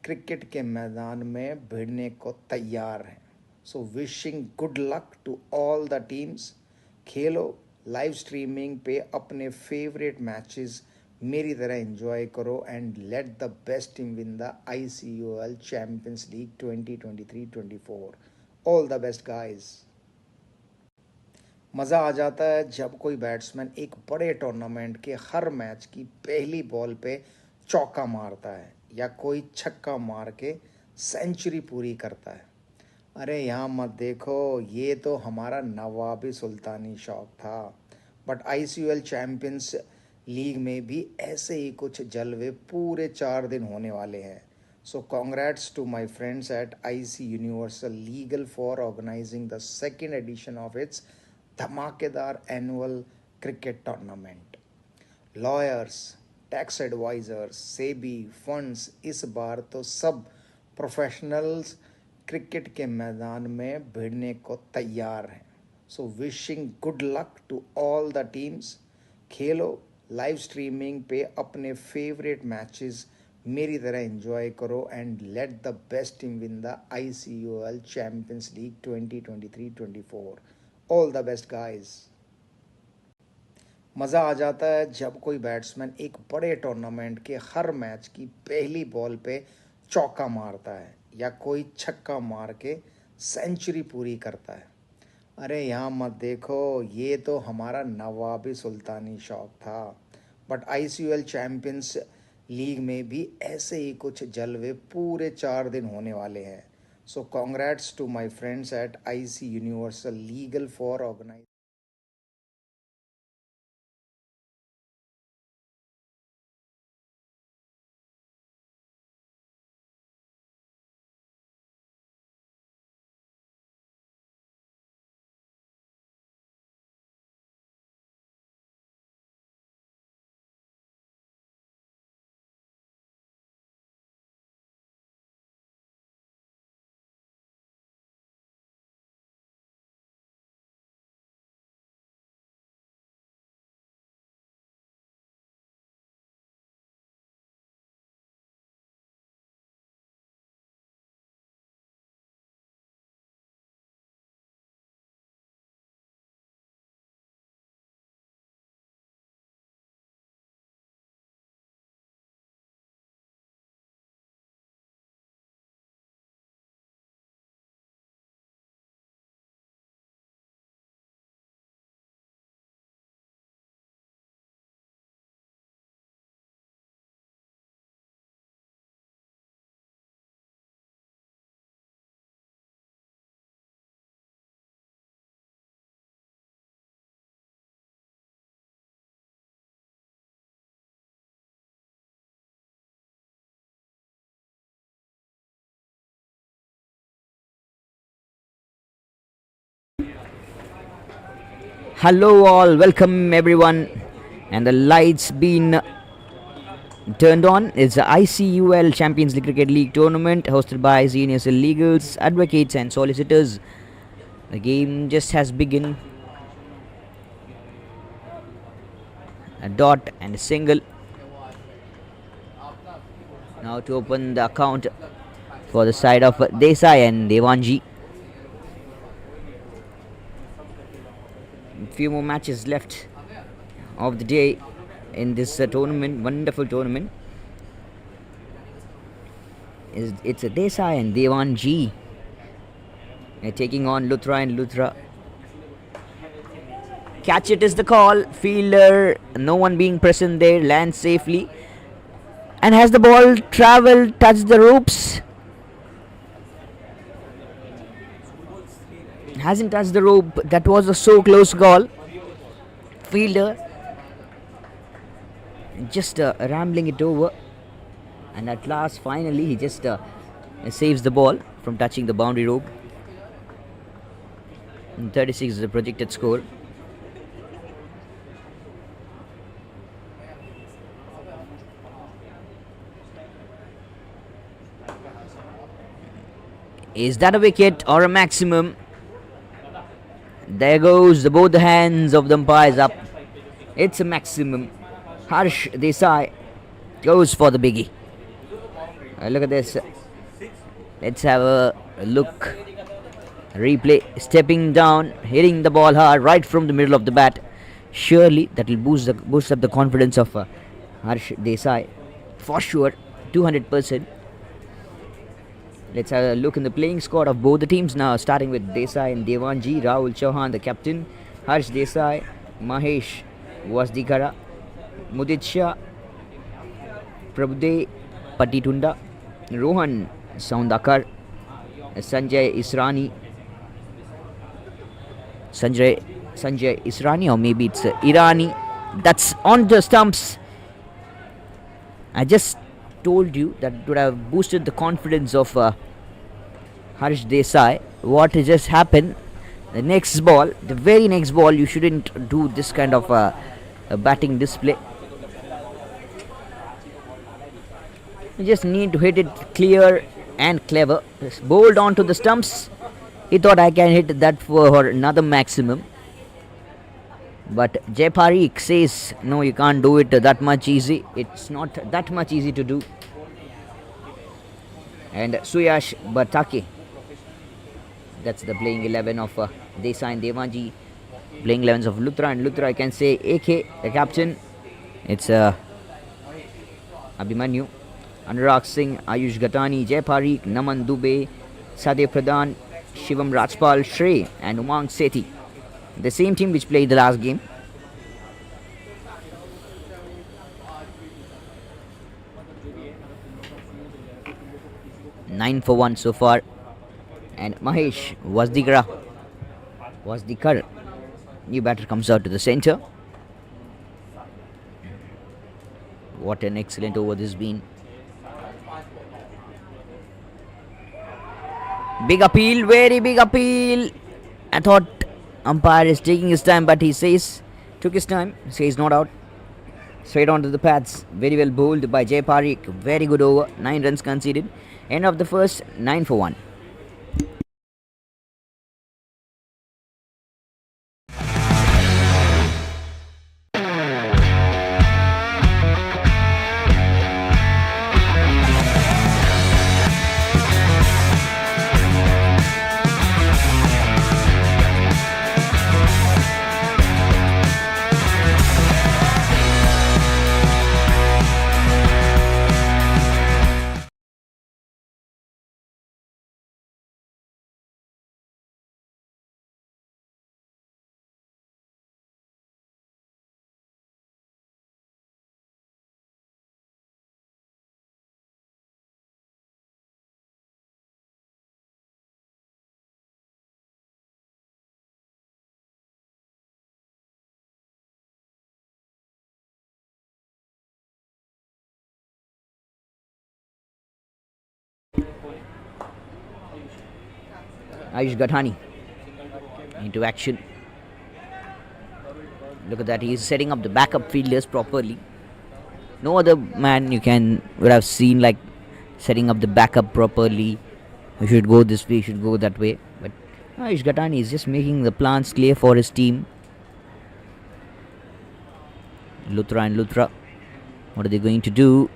क्रिकेट के मैदान में भिड़ने को तैयार हैं। So wishing good luck to all the teams. खेलो, लाइव स्ट्रीमिंग पे अपने फेवरेट मैचेस मेरी तरह एंजॉय करो and let the best team win the ICUL champions league 2023-24। All the best guys. मज़ा आ जाता है जब कोई बैट्समैन एक बड़े टूर्नामेंट के हर मैच की पहली बॉल पे चौका मारता है या कोई छक्का मार के सेंचुरी पूरी करता है। अरे यहाँ मत देखो, ये तो हमारा नवाबी सुल्तानी शौक था। बट ICUL चैम्पियंस लीग में भी ऐसे ही कुछ जलवे पूरे 4 दिन होने वाले हैं। So congrats to my friends at IC universal legal for organising the second edition of its धमाकेदार annual cricket tournament. Lawyers, tax advisers, SEBI, funds, इस बार तो सब प्रोफेशनल्स क्रिकेट के मैदान में भिड़ने को तैयार हैं। So wishing good luck to all the teams. खेलो, लाइव स्ट्रीमिंग पे अपने फेवरेट मैचेस मेरी तरह एंजॉय करो and let the best team win the ICUL champions league 2023-24। All the best guys. मज़ा आ जाता है जब कोई बैट्समैन एक बड़े टूर्नामेंट के हर मैच की पहली बॉल पे चौका मारता है या कोई छक्का मार के सेंचुरी पूरी करता है। अरे यहाँ मत देखो, ये तो हमारा नवाबी सुल्तानी शौक था। बट ICUL चैम्पियंस लीग में भी ऐसे ही कुछ जलवे पूरे 4 दिन होने वाले हैं। So congrats to my friends at IC universal legal for organise. Hello, all, welcome everyone. And the lights been turned on. It's the ICUL Champions League Cricket League tournament hosted by seniors legals, advocates, and solicitors. The game just has begun. A dot and a single. Now to open the account for the side of Desai and Devanji. Few more matches left of the day in this tournament, wonderful tournament. It's a Desai and Devanji taking on Luthra and Luthra. Catch it is the call. Fielder, no one being present there, lands safely. And has the ball traveled, touched the ropes? Hasn't touched the rope. That was a so close goal. Fielder just rambling it over. And at last, finally, he just saves the ball from touching the boundary rope. And 36 is the projected score. Is that a wicket or a maximum? There goes both the hands of the umpires up. It's a maximum. Harsh Desai goes for the biggie. Look at this. Let's have a look. Replay. Stepping down, hitting the ball hard right from the middle of the bat. Surely that will boost up the confidence of Harsh Desai. For sure, 200%. Let's have a look in the playing squad of both the teams now, starting with Desai and Devanji. Rahul Chauhan, the captain. Harsh Desai, Mahesh Wasdikara, Mudit Shah, Prabhude Patitunda, Rohan Saundakar, Sanjay Israni, or maybe it's Irani. That's on the stumps. I just told you that it would have boosted the confidence of Harsh Desai. What just happened? The very next ball, you shouldn't do this kind of a batting display. You just need to hit it clear and clever. Just bowled onto the stumps. He thought I can hit that for another maximum. But Jay Parikh says, no, you can't do it that much easy. It's not that much easy to do. And Suyash Batake, that's the playing 11 of Desai and Devanji. Playing 11s of Luthra and Luthra, I can say AK, the captain. It's Abhimanyu, Anurag Singh, Ayush Gatani, Jay Parikh, Naman Dubey, Sadeh Pradhan, Shivam Rajpal, Shrey and Umang Sethi. The same team which played the last game. Nine for 1 so far. And Mahesh Wasdikar, new batter, comes out to the centre. What an excellent over this been. Big appeal, very big appeal. I thought umpire is taking his time, but he says took his time. Says not out. Straight onto the pads. Very well bowled by Jay Parikh. Very good over. 9 runs conceded. End of the first. 9 for 1. Ayush Gatani into action. Look at that, he is setting up the backup fielders properly. No other man would have seen like setting up the backup properly. You should go this way, you should go that way. But Ayush Gatani is just making the plans clear for his team. Luthra and Luthra, what are they going to do?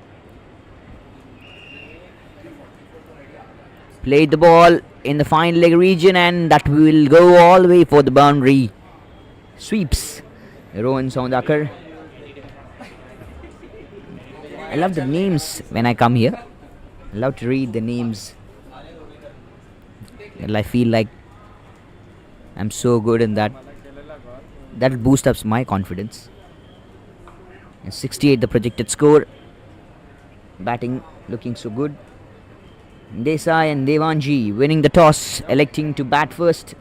Played the ball in the fine leg region, and that will go all the way for the boundary. Sweeps Rohan Saundakar. I love the names when I come here. I love to read the names. Well, I feel like I'm so good in that. That'll boost up my confidence. And 68 the projected score. Batting looking so good. Desai and Devanji winning the toss, electing to bat first.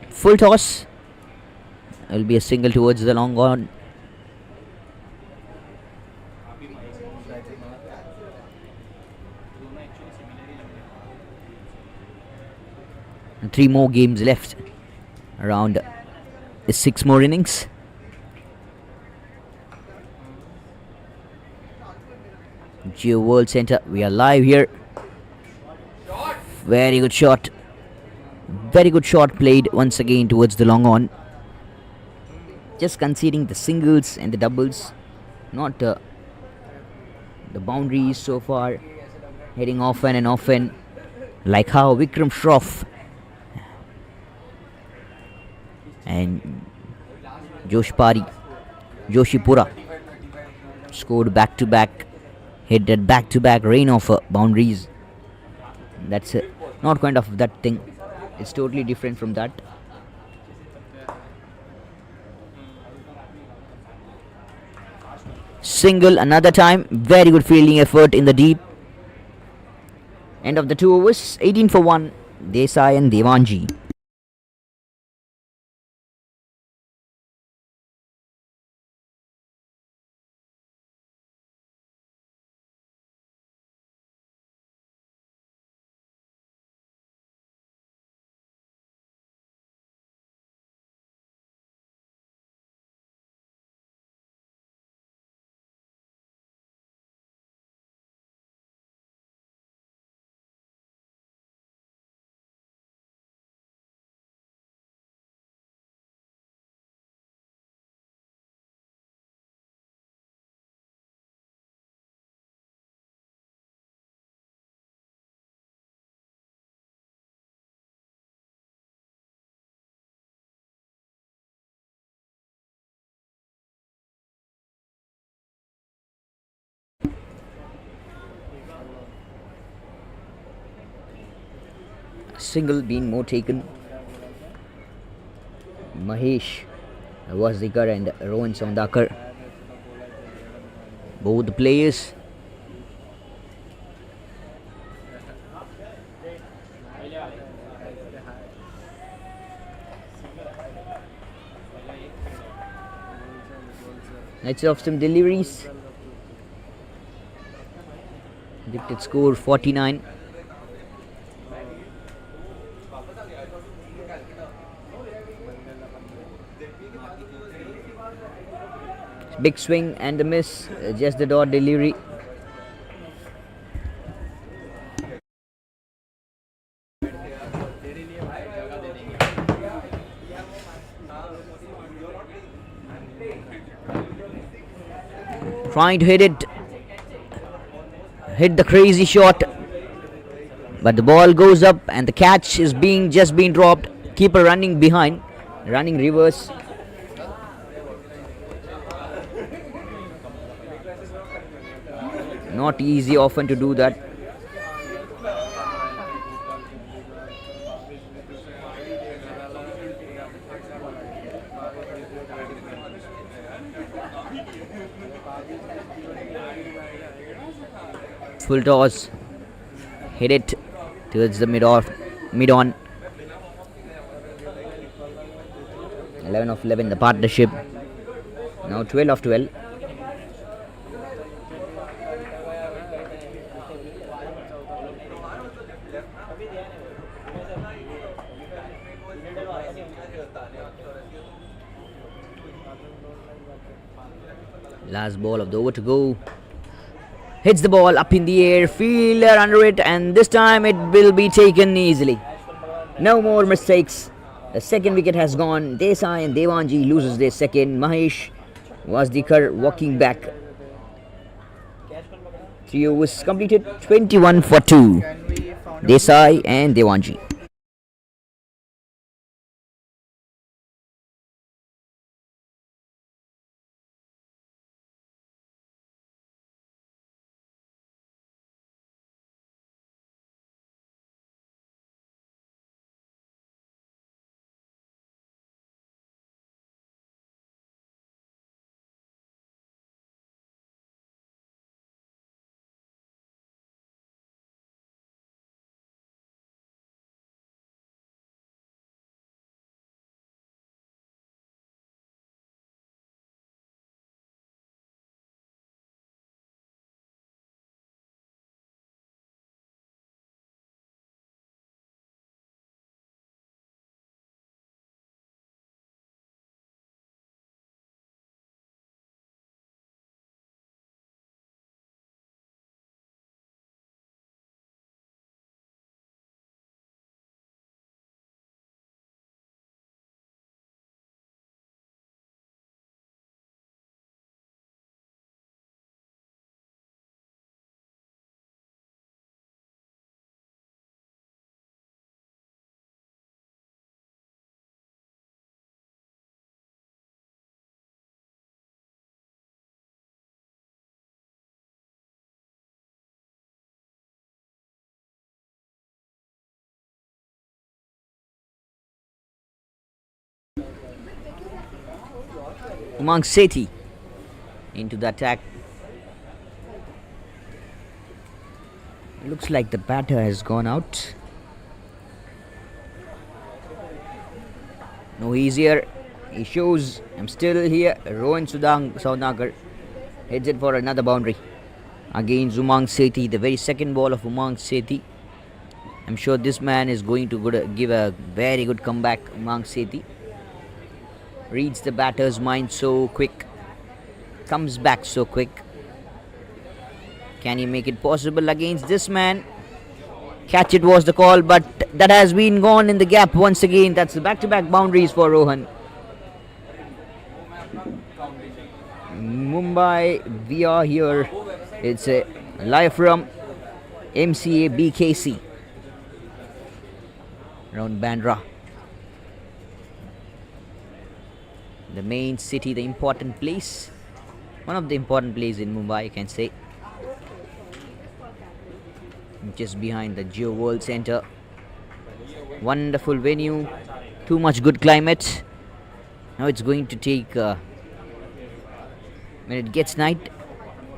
Full toss. Will be a single towards the long on. And 3 more games left. Around 6 more innings. Geo World Center, we are live here. Very good shot. Very good shot played once again towards the long on. Just conceding the singles and the doubles, not the boundaries so far. Heading often and often, like how Vikram Shroff and Joshipura scored back to back. Hit that back-to-back rain of boundaries. That's not kind of that thing. It's totally different from that. Single another time. Very good fielding effort in the deep. End of the 2 overs. 18 for 1. Desai and Devanji. Single being more taken. Mahesh Wazdekar and Rohan Saundakar, both the players. Let's off some deliveries. Predicted score 49. Big swing and the miss, just the dot delivery. Trying to hit it, hit the crazy shot, but the ball goes up and the catch is just being dropped. Keeper running behind, running reverse. Not easy often to do that. Full toss, hit it towards the mid on. 11 of 11 the partnership. Now 12 of 12. Last ball of the over to go. Hits the ball up in the air, fielder under it, and this time it will be taken easily. No more mistakes. The second wicket has gone. Desai and Devanji loses their second. Mahesh Wazdekar walking back 3 overs completed, 21 for 2. Can we found Desai and Devanji. Umang Sethi into the attack. Looks like the batter has gone out. No, he's here. He shows I'm still here. Rohan Saudnagar heads it for another boundary against Umang Sethi. The very second ball of Umang Sethi. I'm sure this man is going to give a very good comeback. Umang Sethi reads the batter's mind so quick, comes back so quick. Can he make it possible against this man? Catch it was the call, but that has been gone in the gap once again. That's the back-to-back boundaries for Rohan. Mumbai, we are here. It's a live from MCA BKC around Bandra. The main city, the important place, one of the important places in Mumbai, you can say. Just behind the Geo World Center. Wonderful venue, too much good climate. Now it's going to take, when it gets night,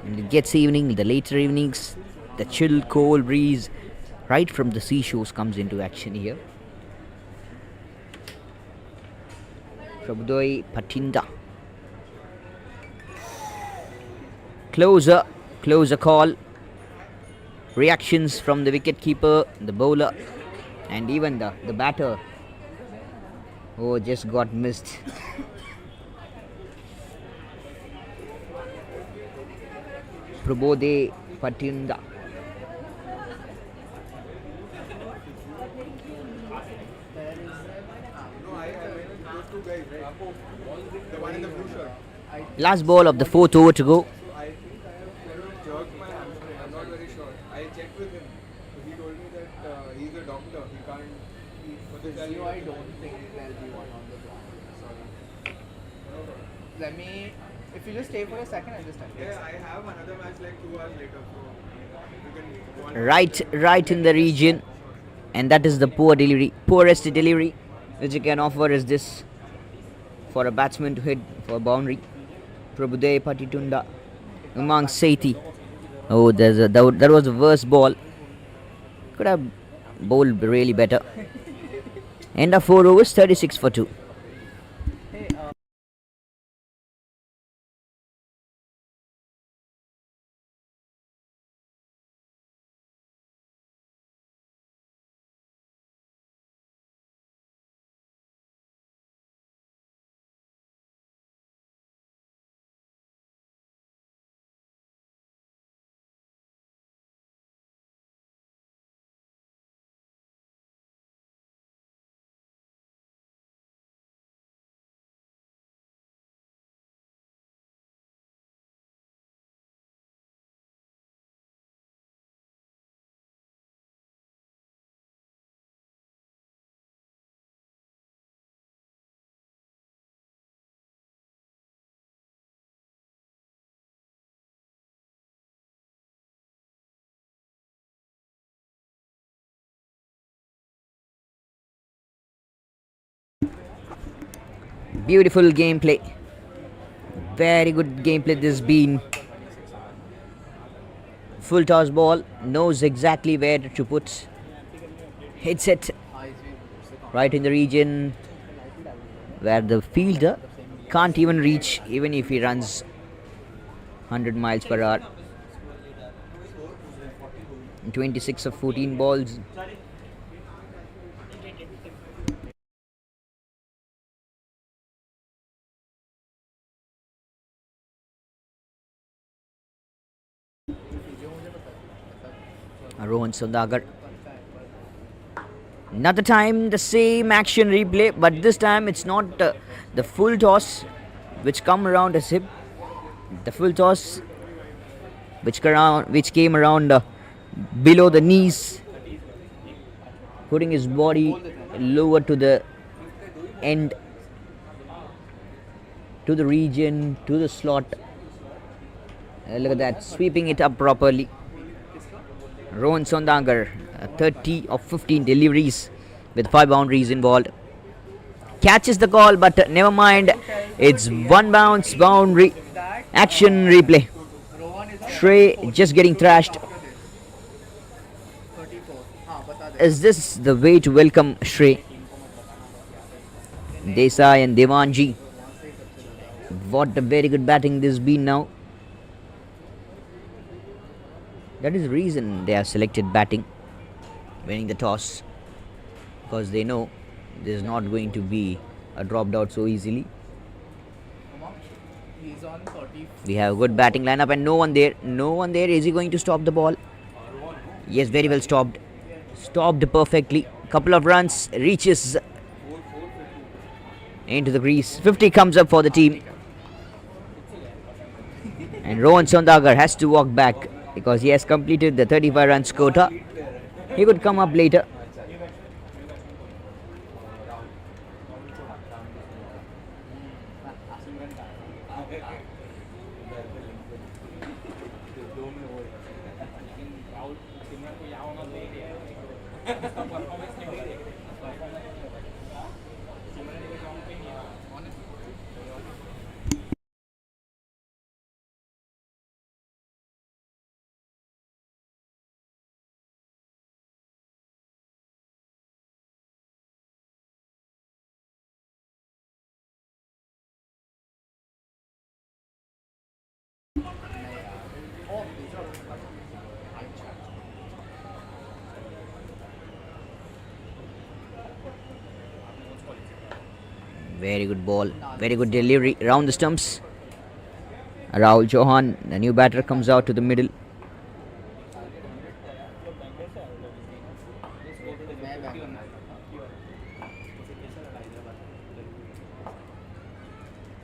when it gets evening, the later evenings, the chill cold breeze right from the seashores comes into action here. Prabhudoy Patinda. Closer call. Reactions from the wicket keeper, the bowler, and even the batter. Oh, just got missed. Prabhudoy Patinda. Last ball of the fourth over to go. I don't think there'll be one on the ground. Sorry. Let me. If you just stay for a second, I'll just tell you. Yeah, I have another match like 2 hours later, so you can. Right in the region, and that is the poorest delivery which you can offer is this for a batsman to hit for a boundary. Prabhudoy Patitunda, Umang Sethi. Oh, that was the worst ball. Could have bowled really better. End of 4 overs, 36 for 2. Beautiful gameplay. Very good gameplay this been. Full toss ball, knows exactly where to put. Hits it right in the region where the fielder can't even reach, even if he runs 100 miles per hour. 26 of 14 balls. Rohan Saudagar. Another time the same action replay, but this time it's not the full toss which come around his hip. The full toss which came around below the knees, putting his body lower to the end, to the region, to the slot. Look at that, sweeping it up properly. Rohan Saudagar, 30 of 15 deliveries with 5 boundaries involved. Catches the call, but never mind. It's one bounce boundary. Action replay. Shrey just getting thrashed. Is this the way to welcome Shrey? Desai and Devanji. What a very good batting this has been now. That is the reason they have selected batting, winning the toss, because they know there is not going to be a dropped out so easily. We have a good batting lineup and no one there. No one there. Is he going to stop the ball? Yes, very well stopped. Stopped perfectly. Couple of runs, reaches into the crease. 50 comes up for the team. And Rohan Saudagar has to walk back because he has completed the 35 runs quota. He could come up later. Very good ball, very good delivery around the stumps. Rahul Chauhan, the new batter, comes out to the middle.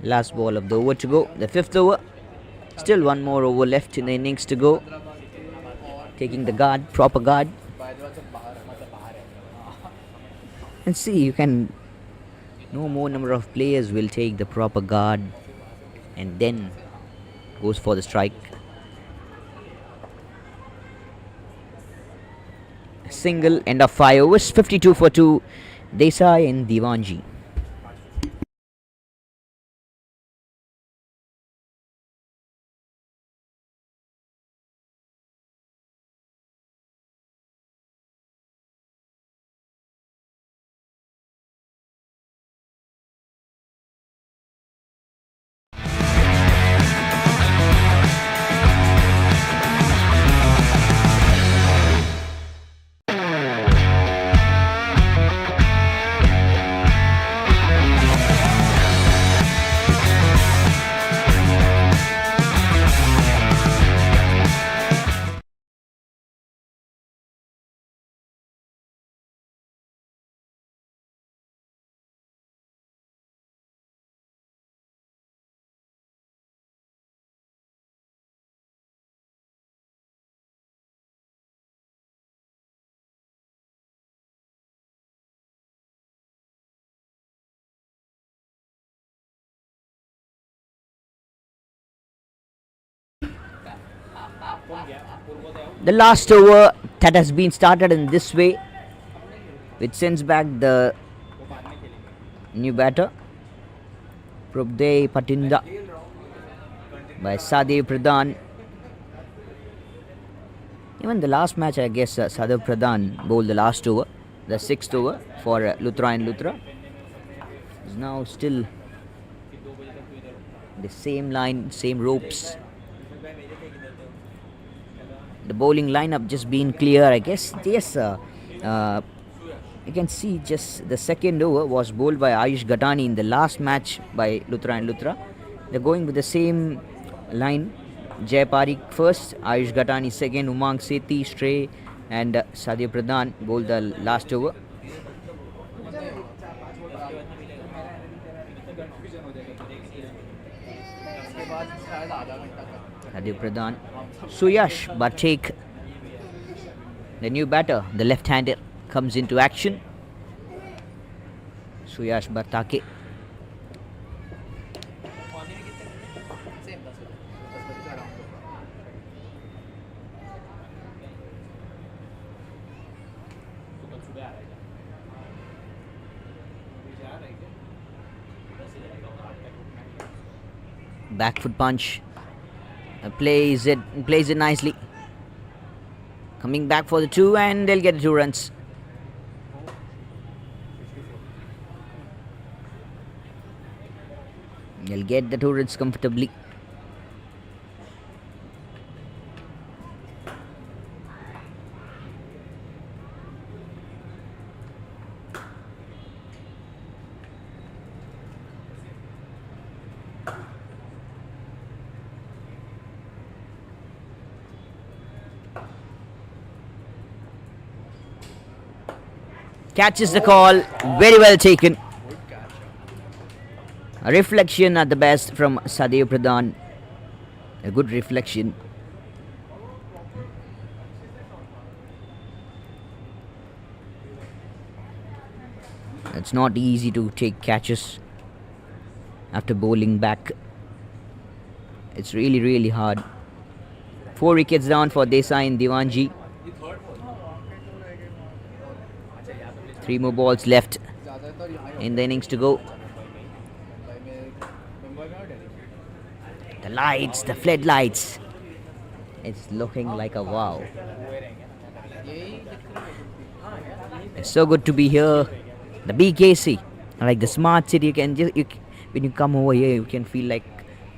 Last ball of the over to go, the 5th over. Still one more over left in the innings to go. Taking the guard, proper guard. And see, you can, no more number of players will take the proper guard and then goes for the strike. Single, end of 5 overs, 52 for 2. Desai and Devanji. The last over that has been started in this way, which sends back the new batter. Prabday Patinda by Sadev Pradhan. Even the last match, I guess Sadev Pradhan bowled the last over, the 6th over for Luthra and Luthra. Is now still the same line, same ropes. The bowling lineup just being clear, I guess. Yes, you can see just the second over was bowled by Ayush Gatani in the last match by Luthra and Luthra. They're going with the same line. Jay Parikh first, Ayush Gatani second, Umang Sethi, Stray and Sadev Pradhan bowled the last over. Sadev Pradhan. Suyash Batek, the new batter, the left-hander, comes into action. Suyash Batake. Back foot punch. Plays it nicely. Coming back for the 2 and they'll get 2 runs. They'll get the 2 runs comfortably. Catches the call, very well taken. A reflection at the best from Sadev Pradhan. A good reflection. It's not easy to take catches after bowling back. It's really hard. 4 wickets down for Desai and Diwanji. 3 more balls left in the innings to go. The lights, the floodlights. It's looking like a wow. It's so good to be here. The BKC, like the smart city. You can just when you come over here, you can feel like,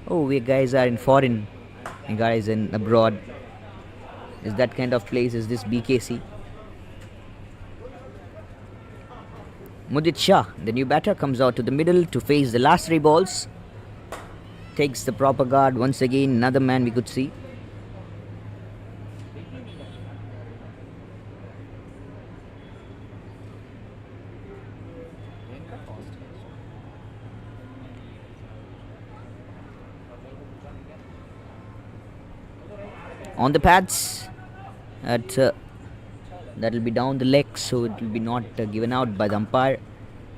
oh, we guys are in foreign, and guys in abroad. Is that kind of place? Is this BKC? Mudit Shah, the new batter, comes out to the middle to face the last 3 balls. Takes the proper guard once again. Another man we could see. On the pads, that'll be down the leg, so it will be not given out by the umpire.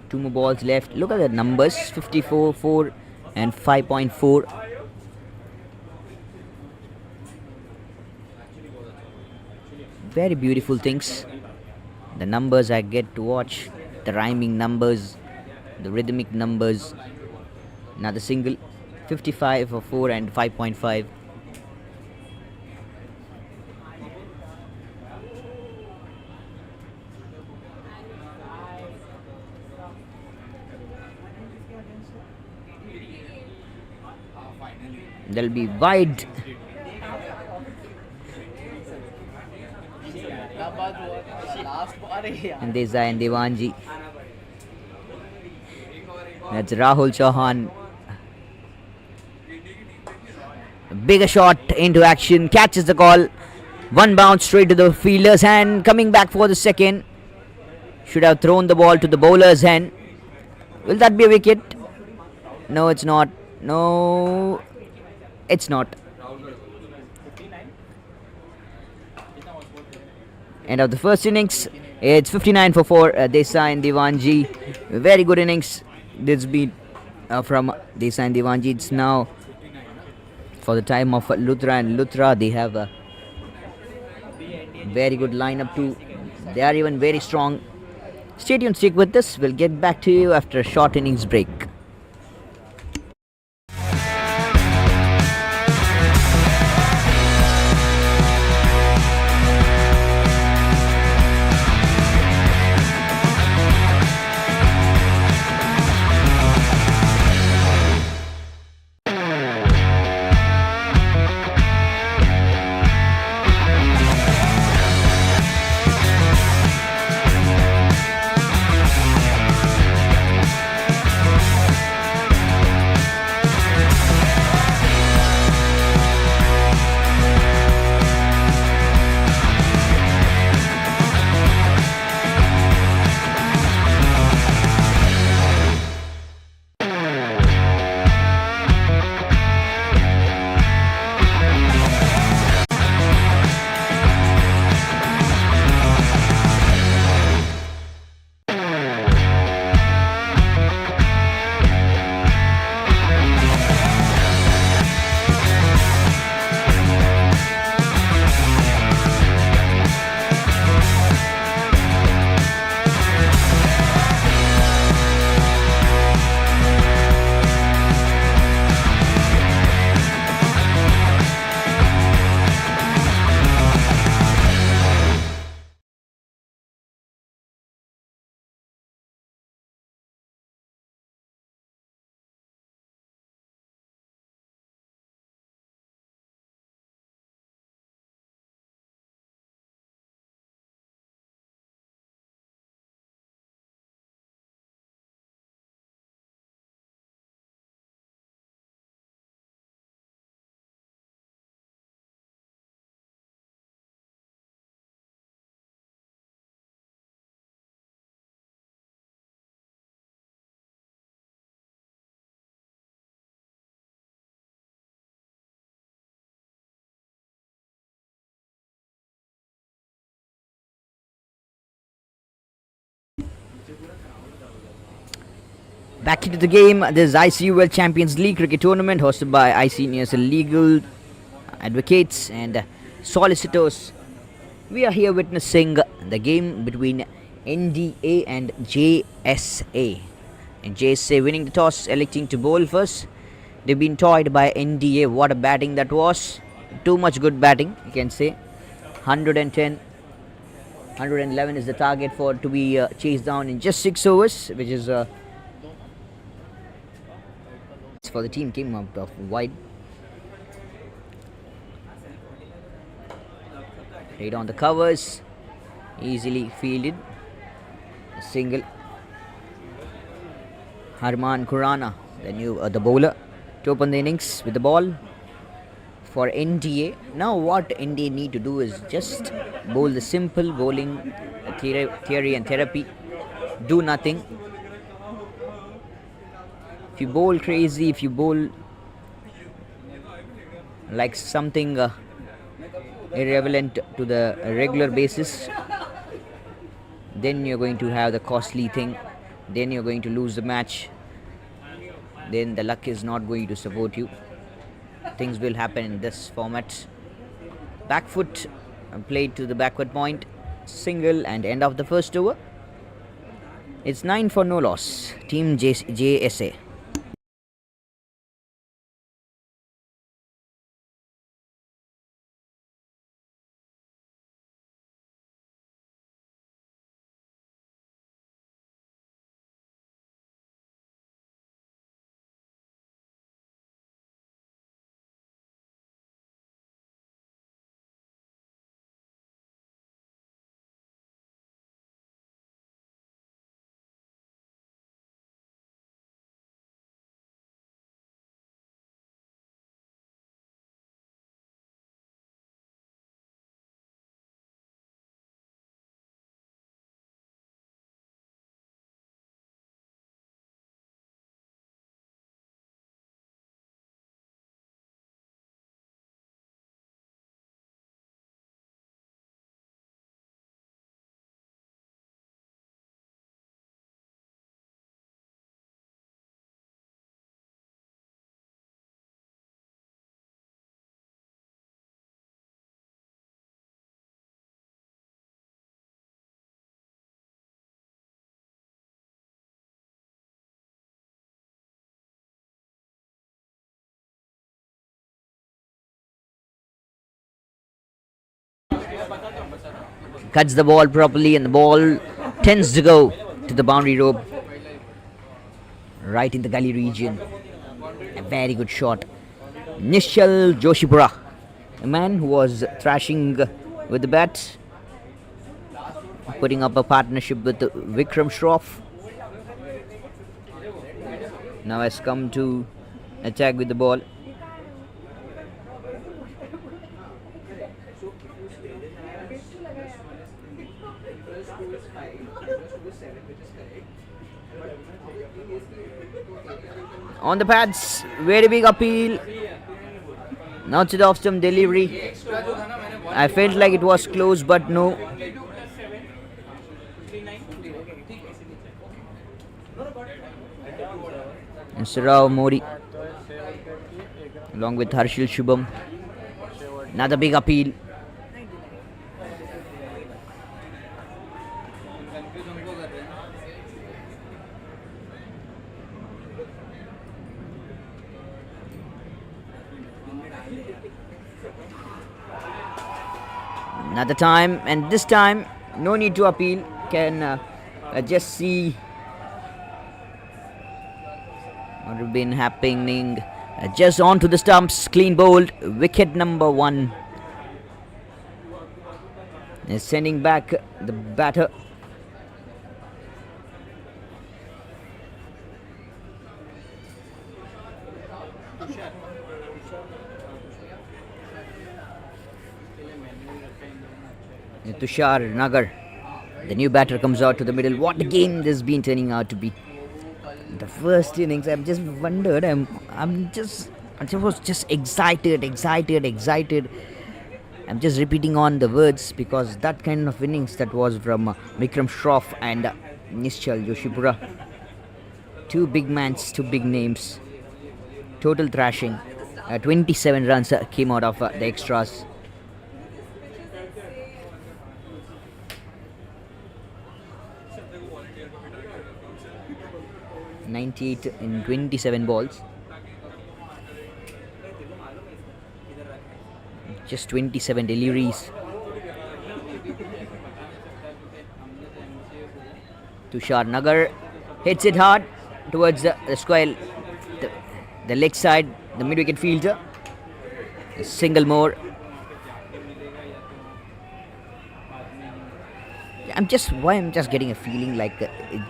2 more balls left. Look at the numbers: 54, 4 and 5.4. Very beautiful things. The numbers I get to watch, the rhyming numbers, the rhythmic numbers. Another single: 55 for 4 and 5.5. They'll be wide. And Desai and Diwanji. That's Rahul Chauhan. Bigger shot into action. Catches the call. 1 bounce straight to the fielder's hand. Coming back for the second. Should have thrown the ball to the bowler's hand. Will that be a wicket? No, it's not. No, it's not. End of the first innings. It's 59 for 4. Desai and Diwanji. Very good innings. This beat from Desai and Diwanji. It's now for the time of Luthra and Luthra. They have a very good lineup too. They are even very strong. Stay tuned, stick with us. We'll get back to you after a short innings break. Back into the game. This is ICUL Champions League cricket tournament hosted by ICUL legal advocates and solicitors. We are here witnessing the game between NDA and JSA. And JSA winning the toss, electing to bowl first. They've been toyed by NDA. What a batting that was. Too much good batting, you can say. 110, 111 is the target for to be chased down in just 6 overs, which is for the team came out of wide. Right on the covers, easily fielded. A single. Harman Khurana, the bowler, to open the innings with the ball for NDA. Now what NDA need to do is just bowl the simple bowling theory and therapy. Do nothing. If you bowl crazy, if you bowl like something irrelevant to the regular basis, then you're going to have the costly thing. Then you're going to lose the match. Then the luck is not going to support you. Things will happen in this format. Back foot played to the backward point, single, and end of the first over. It's 9 for no loss. Team JSA. Cuts the ball properly, and the ball tends to go to the boundary rope, right in the gully region. A very good shot. Nishal Joshipura, a man who was thrashing with the bat, putting up a partnership with Vikram Shroff. Now has come to attack with the ball. On the pads, very big appeal. Now to the off-stump delivery. I felt like it was close, but no. Sarao Modi, along with Harshil Shubham. Another big appeal. Another time, and this time no need to appeal. Can just see what has been happening. Just onto the stumps, clean bowled. Wicket number 1 is sending back the batter. Tushar Nagar, the new batter, comes out to the middle. What a game this has been turning out to be. The first innings, I've just wondered. I was just excited. I'm just repeating on the words because that kind of innings that was from Vikram Shroff and Nishal Joshipura. Two big mans, two big names. Total thrashing. 27 runs came out of the extras. (98) in 27 balls. Just 27 deliveries. Tushar Nagar hits it hard towards the square, the leg side, the mid-wicket fielder. A single more. I'm just getting a feeling like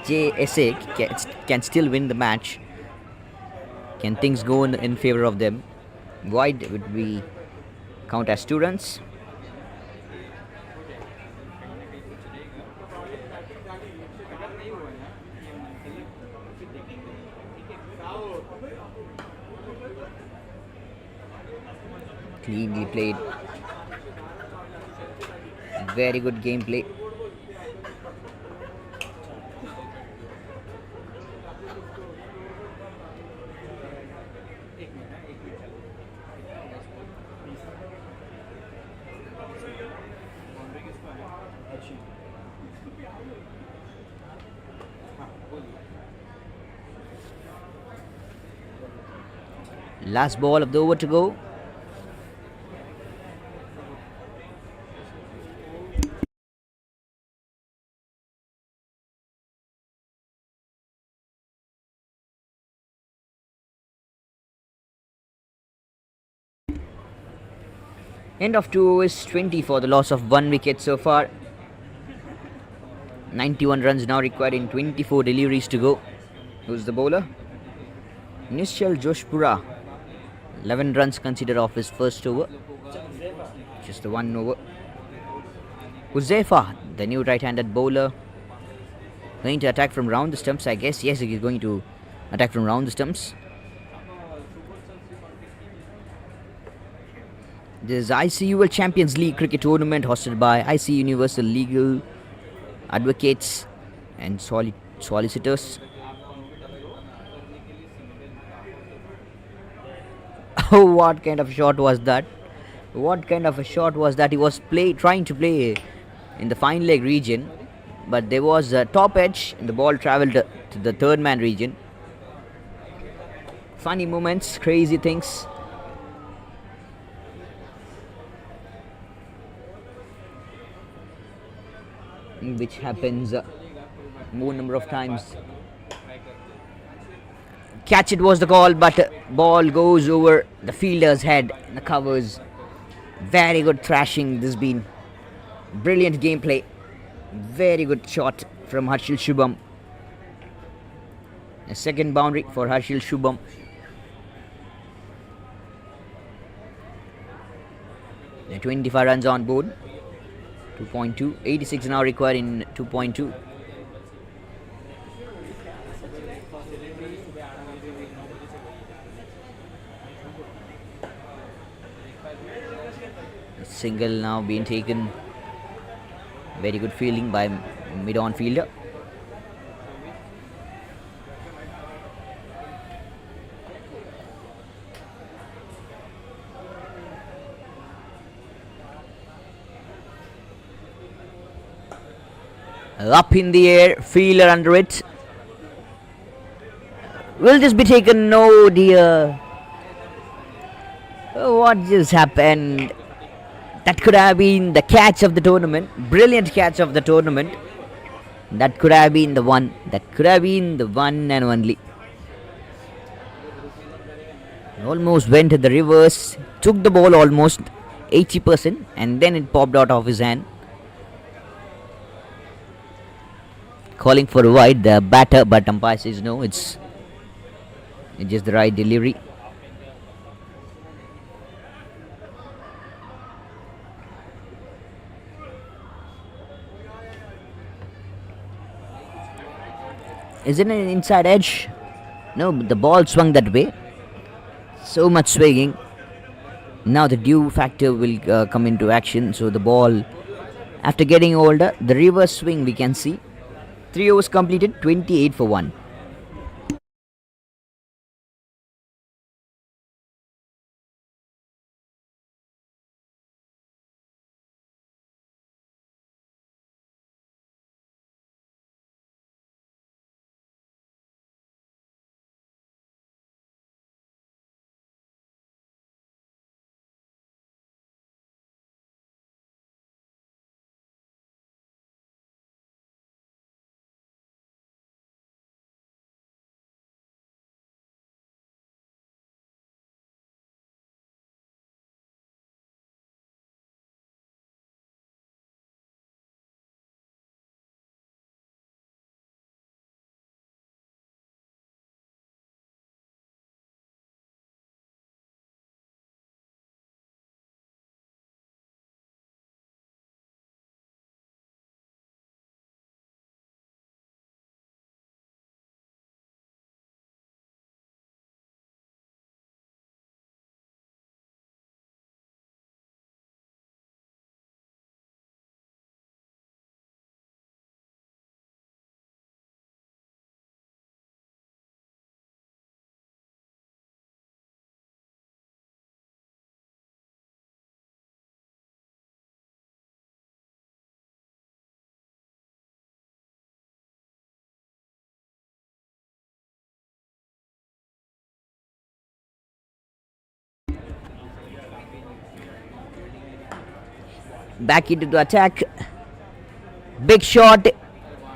JSA can still win the match. Can things go in favor of them? Why would we count as 2 runs? Cleanly played. Very good gameplay. Last ball of the over to go. End of 2 overs, 20 for the loss of 1 wicket so far. 91 runs now required in 24 deliveries to go. Who's the bowler? Nishal Joshpura. 11 runs considered off his first over. Just the 1 over. Huzaifa, the new right-handed bowler, going to attack from round the stumps, I guess. Yes, he is going to attack from round the stumps. This is ICUL Champions League cricket tournament hosted by IC Universal Legal Advocates and Solicitors. Oh, what kind of shot was that? What kind of a shot was that? He was trying to play in the fine leg region, but there was a top edge and the ball travelled to the third man region. Funny moments, crazy things. Which happens more number of times. Catch it was the call, but ball goes over the fielder's head in the covers. Very good thrashing. This has been brilliant gameplay. Very good shot from Harshil Shubham. A second boundary for Harshil Shubham. The 25 runs on board. 2.2. 86 now required in 2.2. Single now being taken. Very good fielding by mid-on fielder. Up in the air, fielder under it. Will this be taken? No, dear. What just happened? That could have been the catch of the tournament. Brilliant catch of the tournament. That could have been the one. That could have been the one and only. Almost went to the reverse. Took the ball almost 80% and then it popped out of his hand. Calling for a wide, the batter, but umpire says no, it's just the right delivery. Isn't it an inside edge? No, the ball swung that way. So much swinging. Now the dew factor will come into action. So the ball, after getting older, the reverse swing we can see. 3 overs completed, 28 for 1. back into the attack. Big shot.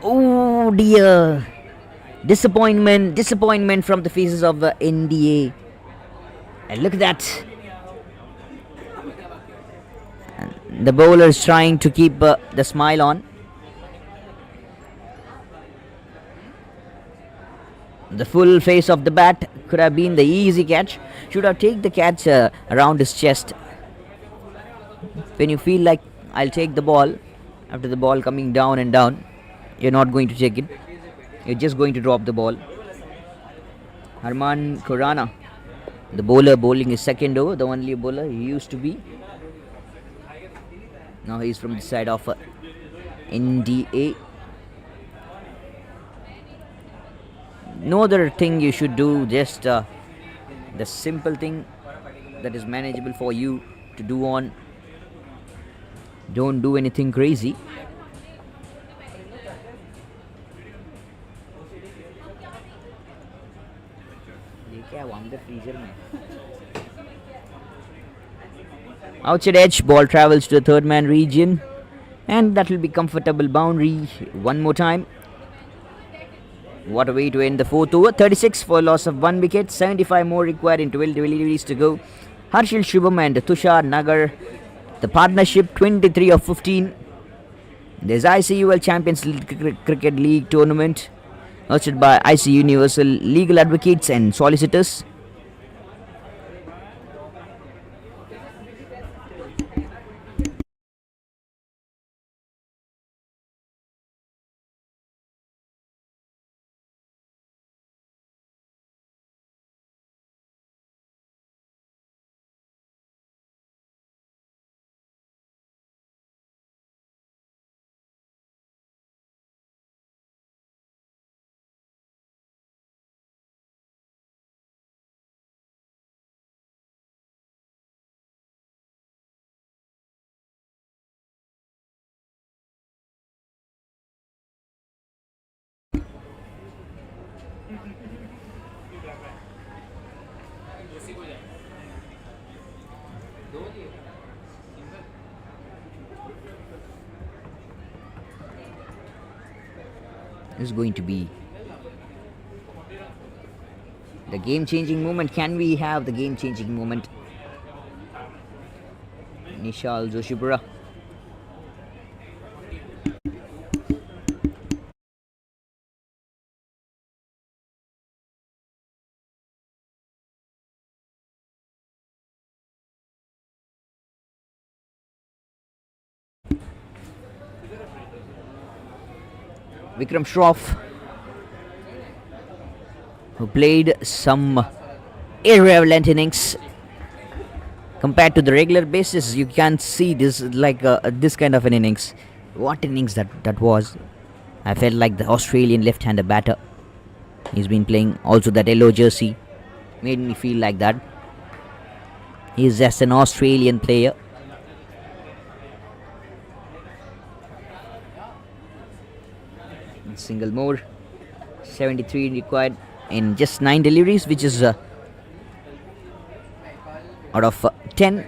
Oh dear. Disappointment from the faces of the NDA. And look at that. And the bowler is trying to keep the smile on. The full face of the bat could have been the easy catch. Should have taken the catch around his chest. When you feel like I'll take the ball, after the ball coming down and down, you're not going to take it. You're just going to drop the ball. Harman Khurana, the bowler, bowling his second over, the only bowler he used to be. Now he's from the side of NDA. No other thing you should do, just the simple thing that is manageable for you to do on. Don't do anything crazy. Outside edge, ball travels to the third man region, and that will be comfortable boundary. One more time. What a way to end the fourth over. 36 for a loss of 1 wicket. 75 more required in 12 deliveries to go. Harshil Shubham and Tushar Nagar, the partnership, 23 of 15. There's ICUL Champions Cricket League tournament hosted by IC Universal Legal Advocates and Solicitors. Is going to be the game-changing moment. Can we have the game-changing moment? Nishal Joshipura. Vikram Shroff, who played some irrelevant innings compared to the regular basis. You can't see this like this kind of an innings. What innings that was. I felt like the Australian left-hander batter. He's been playing also that yellow jersey. Made me feel like that. He's just an Australian player. Single more. 73 required in just 9 deliveries, which is out of 10.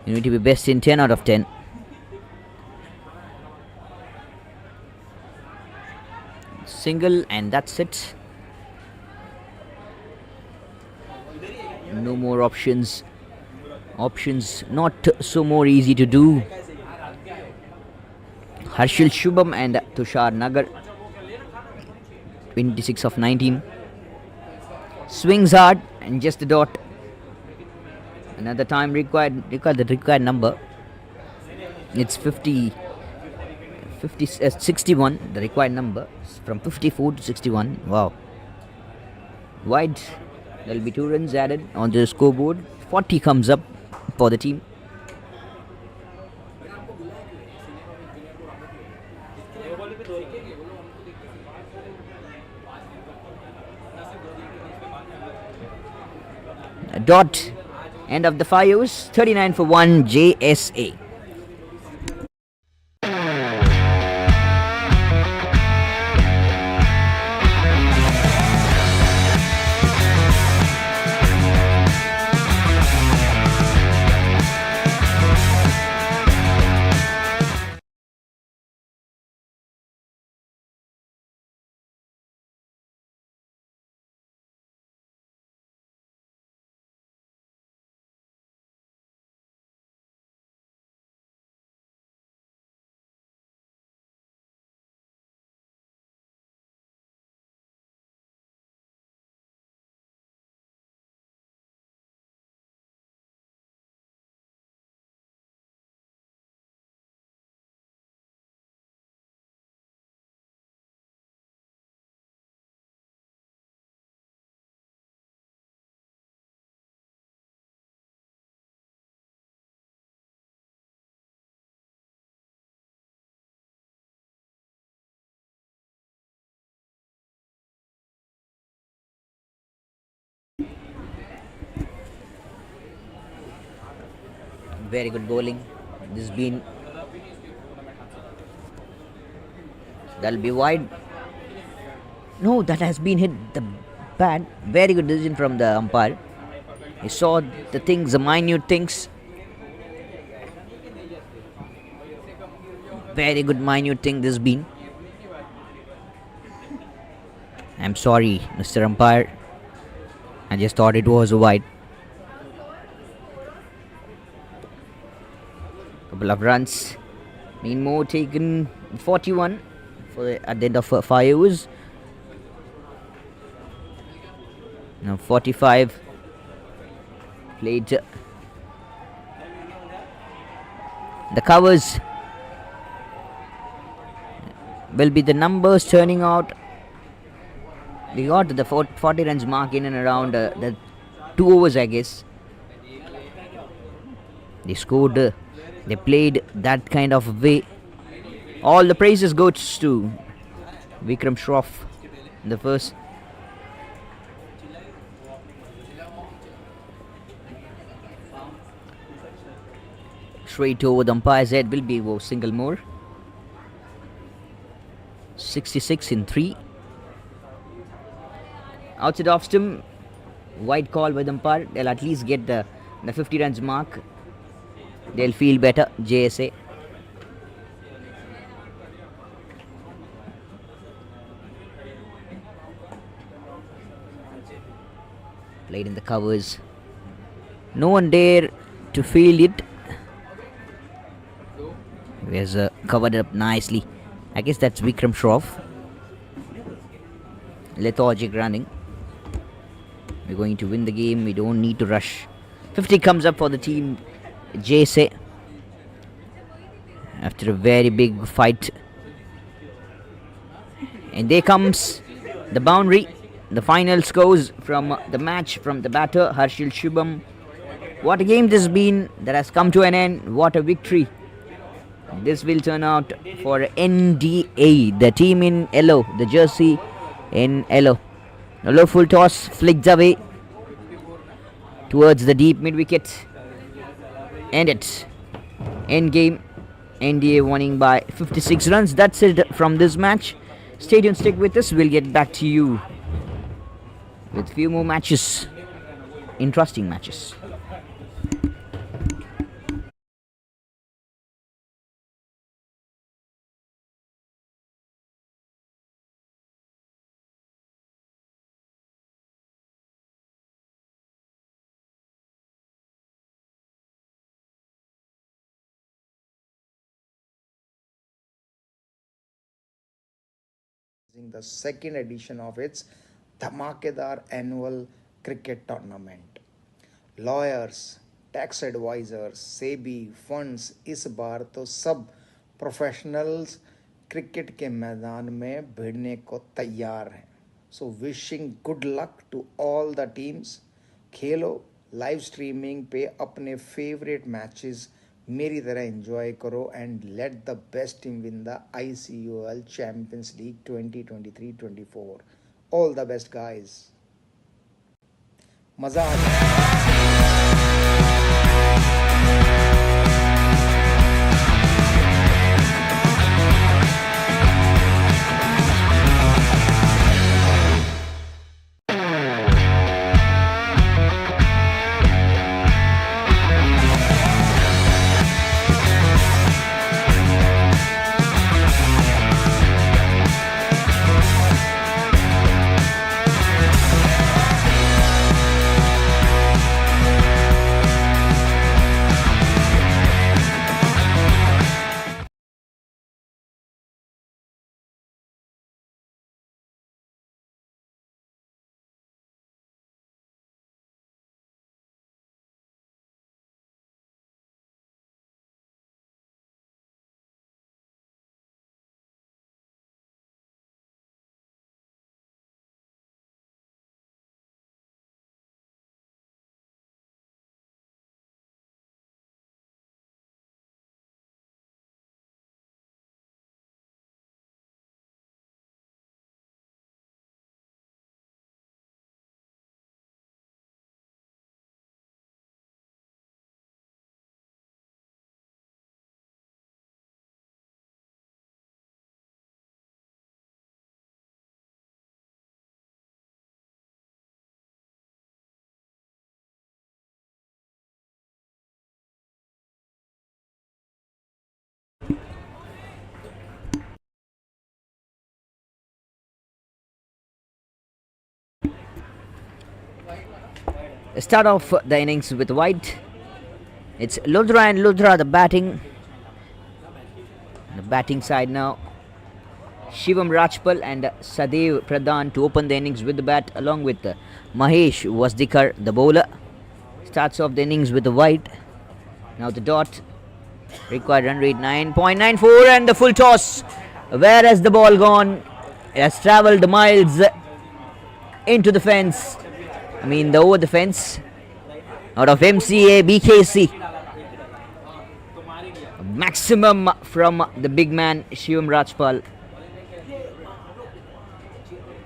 You need to be best in 10 out of 10. Single, and that's it. No more options. Options not so more easy to do. Harshil Shubham and Tushar Nagar, 26 of 19. Swings hard and just a dot. Another time required the required number. It's 61, the required number, from 54 to 61. Wow. Wide. There'll be 2 runs added on the scoreboard. 40 comes up for the team. A dot. End of the 5 overs. 39 for 1 JSA. Very good bowling. This has been. That'll be wide. No, that has been hit the bat. Very good decision from the umpire. He saw the things, the minute things. Very good minute thing this has been. I'm sorry, Mr. Umpire. I just thought it was a wide. Couple of runs. Need more taken. 41 at the end of 5 overs. Now 45 played. The covers will be the numbers turning out. We got the 40 runs mark in and around the 2 overs, I guess. They scored, they played that kind of way. All the praises goes to Vikram Shroff in the first. Straight over the umpire's head will be a single more. 66 in 3. Outside off stump, wide call by the umpire. They'll at least get the 50 runs mark. They'll feel better, JSA. Played in the covers. No one dare to field it. He has covered it up nicely. I guess that's Vikram Shroff. Lethargic running. We're going to win the game. We don't need to rush. 50 comes up for the team JSA. After a very big fight. And there comes the boundary. The final scores from the match from the batter Harshil Shubham. What a game this has been. That has come to an end. What a victory. This will turn out for NDA. The team in yellow. The jersey in yellow. A low full toss flicked away towards the deep mid wicket. End it. End game. NDA winning by 56 runs. That's it from this match. Stay tuned, stick with us. We'll get back to you with few more matches. Interesting matches. The second edition of its Dhamakedar annual cricket tournament. Lawyers, tax advisors, SEBI, funds इस बार तो सब professionals cricket के मैदान में भिड़ने को तैयार हैं. So wishing good luck to all the teams. Khelo, live streaming पे अपने फेवरेट मैचेस मेरी तरह एंजॉय करो and let the best team win the ICUL champions league 2023-24. All the best guys. मजा आ जाए. Start off the innings with white. It's Ludra and Ludra, the batting. The batting side now. Shivam Rajpal and Sadev Pradhan to open the innings with the bat, along with Mahesh Wasdikar, the bowler. Starts off the innings with the white. Now the dot. Required run rate 9.94 and the full toss. Where has the ball gone? It has travelled miles into the fence. Over the fence. Out of MCA, BKC. Maximum from the big man Shivam Rajpal.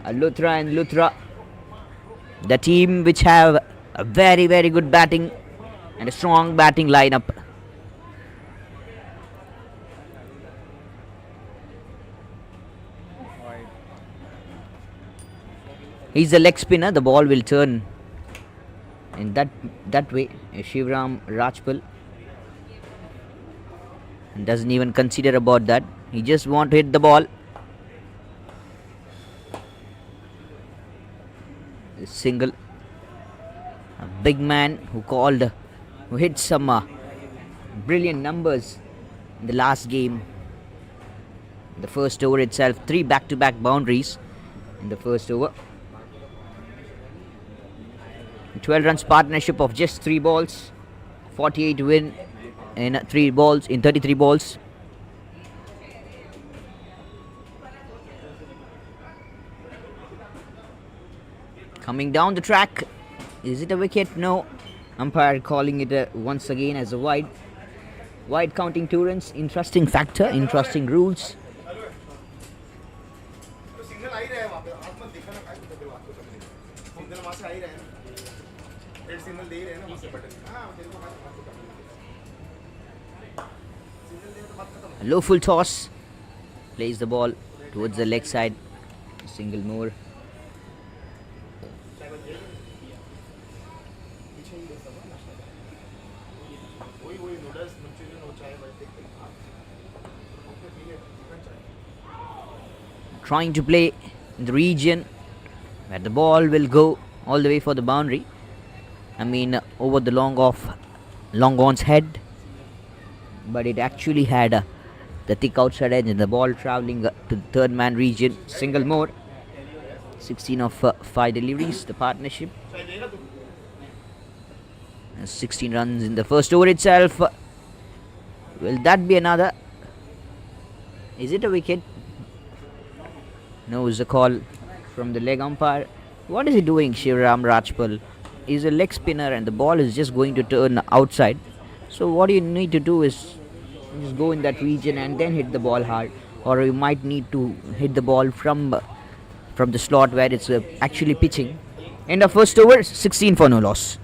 Luthra and Luthra, the team which have a very good batting and a strong batting lineup. He's a leg spinner. The ball will turn in that way. Shivam Rajpal doesn't even consider about that. He just want to hit the ball. Single. A big man who hit some brilliant numbers in the last game. The first over itself, 3 back-to-back boundaries in the first over. 12 runs partnership of just 3 balls. 48 win in 33 balls. Coming down the track. Is it a wicket? No. Umpire calling it once again as a wide. Wide counting 2 runs. Interesting factor, interesting rules. A low full toss. Plays the ball towards the leg side. Single more. Trying to play in the region where the ball will go all the way for the boundary. Over the long on's head, but it actually had the thick outside edge and the ball travelling to the third man region. Single more. 16 of 5 deliveries, the partnership. 16 runs in the first over itself. Will that be another? Is it a wicket? No, it's a call from the leg umpire. What is he doing, Shivam Rajpal? He's a leg spinner and the ball is just going to turn outside. So what you need to do is just go in that region and then hit the ball hard. Or you might need to hit the ball from the slot where it's actually pitching. End of first over, 16 for no loss.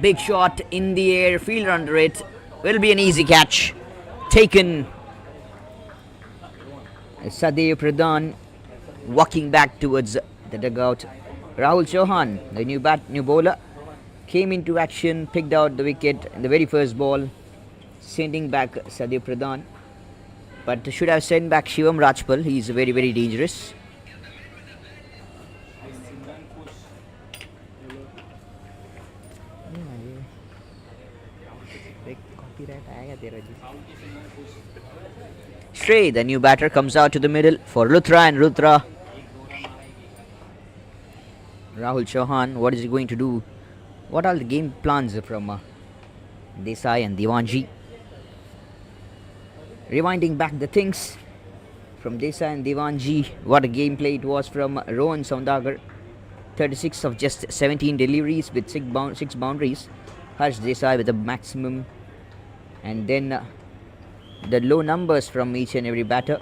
Big shot in the air, fielder under it. Will be an easy catch. Taken. Sadev Pradhan walking back towards the dugout. Rahul Chauhan, the new bowler, came into action, picked out the wicket in the very first ball, sending back Sadev Pradhan. But should have sent back Shivam Rajpal. He is very dangerous. Stray, the new batter, comes out to the middle for Luthra and Luthra. Rahul Chauhan, what is he going to do? What are the game plans from Desai and Diwanji? Rewinding back the things from Desai and Devanji, what a gameplay it was from Rohan Saundagar. 36 of just 17 deliveries with 6 boundaries. Harsh Desai with a maximum, and then the low numbers from each and every batter.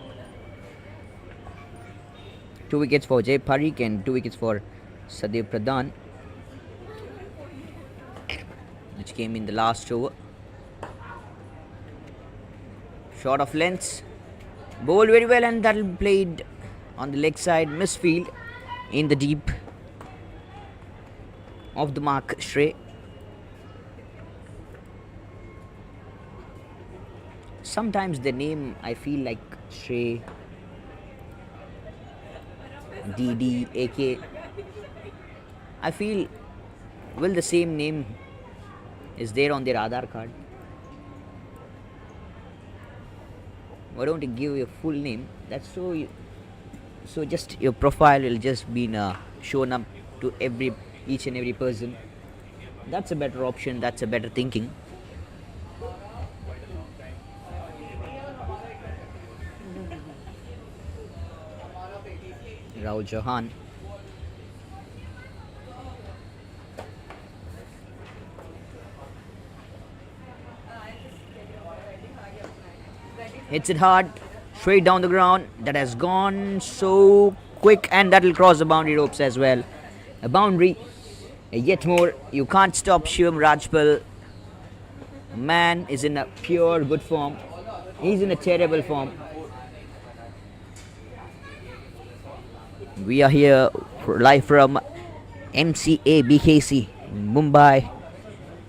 2 wickets for Jay Parikh and 2 wickets for Sadev Pradhan, which came in the last over. Short of lengths, bowled very well, and that played on the leg side, misfield in the deep of the mark. Shrey. Sometimes the name I feel like Shrey, DD, AK. I feel, well, the same name is there on their Aadhaar card. Why don't you give your full name? That's so just your profile will just be shown up to each and every person. That's a better option. That's a better thinking. Rahul Chauhan. Hits it hard, straight down the ground. That has gone so quick, and that will cross the boundary ropes as well. A boundary, yet more. You can't stop Shivam Rajpal. Man is in a pure good form. He's in a terrible form. We are here live from MCA BKC, Mumbai.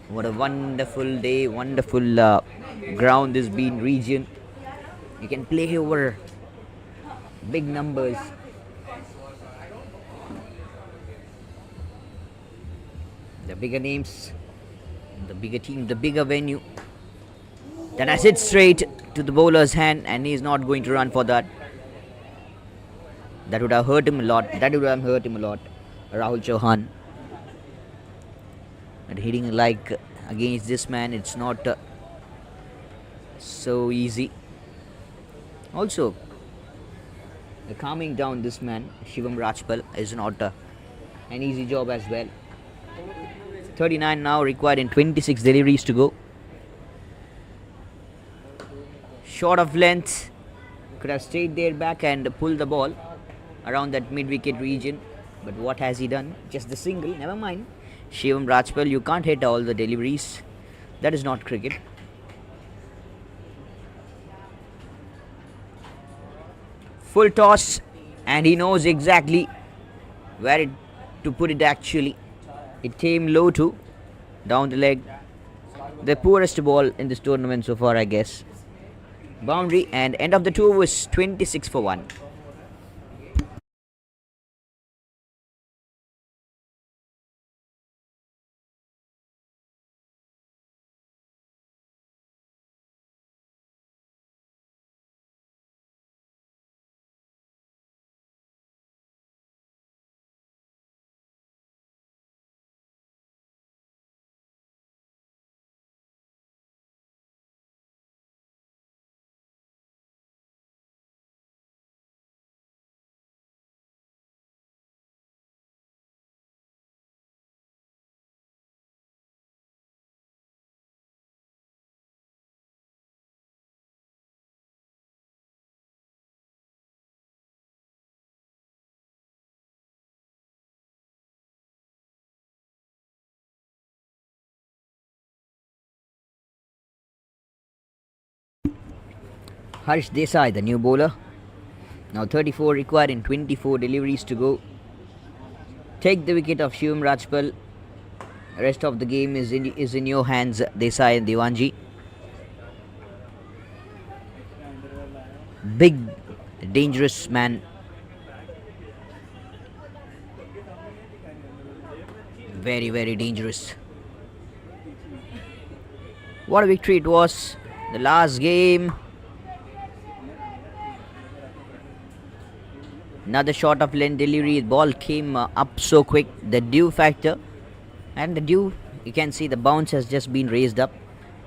What a wonderful day, wonderful ground this being region. You can play over big numbers. The bigger names, the bigger team, the bigger venue. That has hit straight to the bowler's hand, and he's not going to run for that. That would have hurt him a lot. Rahul Chauhan. And hitting like against this man, it's not so easy. Also, calming down this man, Shivam Rajpal, is not an easy job as well. 39 now required in 26 deliveries to go. Short of length, could have stayed there back and pulled the ball around that mid-wicket region. But what has he done? Just the single, never mind. Shivam Rajpal, you can't hit all the deliveries. That is not cricket. Full toss, and he knows exactly where to put it actually. It came low too, down the leg. The poorest ball in this tournament so far, I guess. Boundary, and end of the tour was 26 for 1. Harsh Desai, the new bowler. Now 34 required in 24 deliveries to go. Take the wicket of Shivam Rajpal. Rest of the game is in your hands, Desai and Devanji. Big, dangerous man. Very, very dangerous. What a victory it was. The last game. Another shot of length delivery. The ball came up so quick. The dew factor. And the dew, you can see the bounce has just been raised up.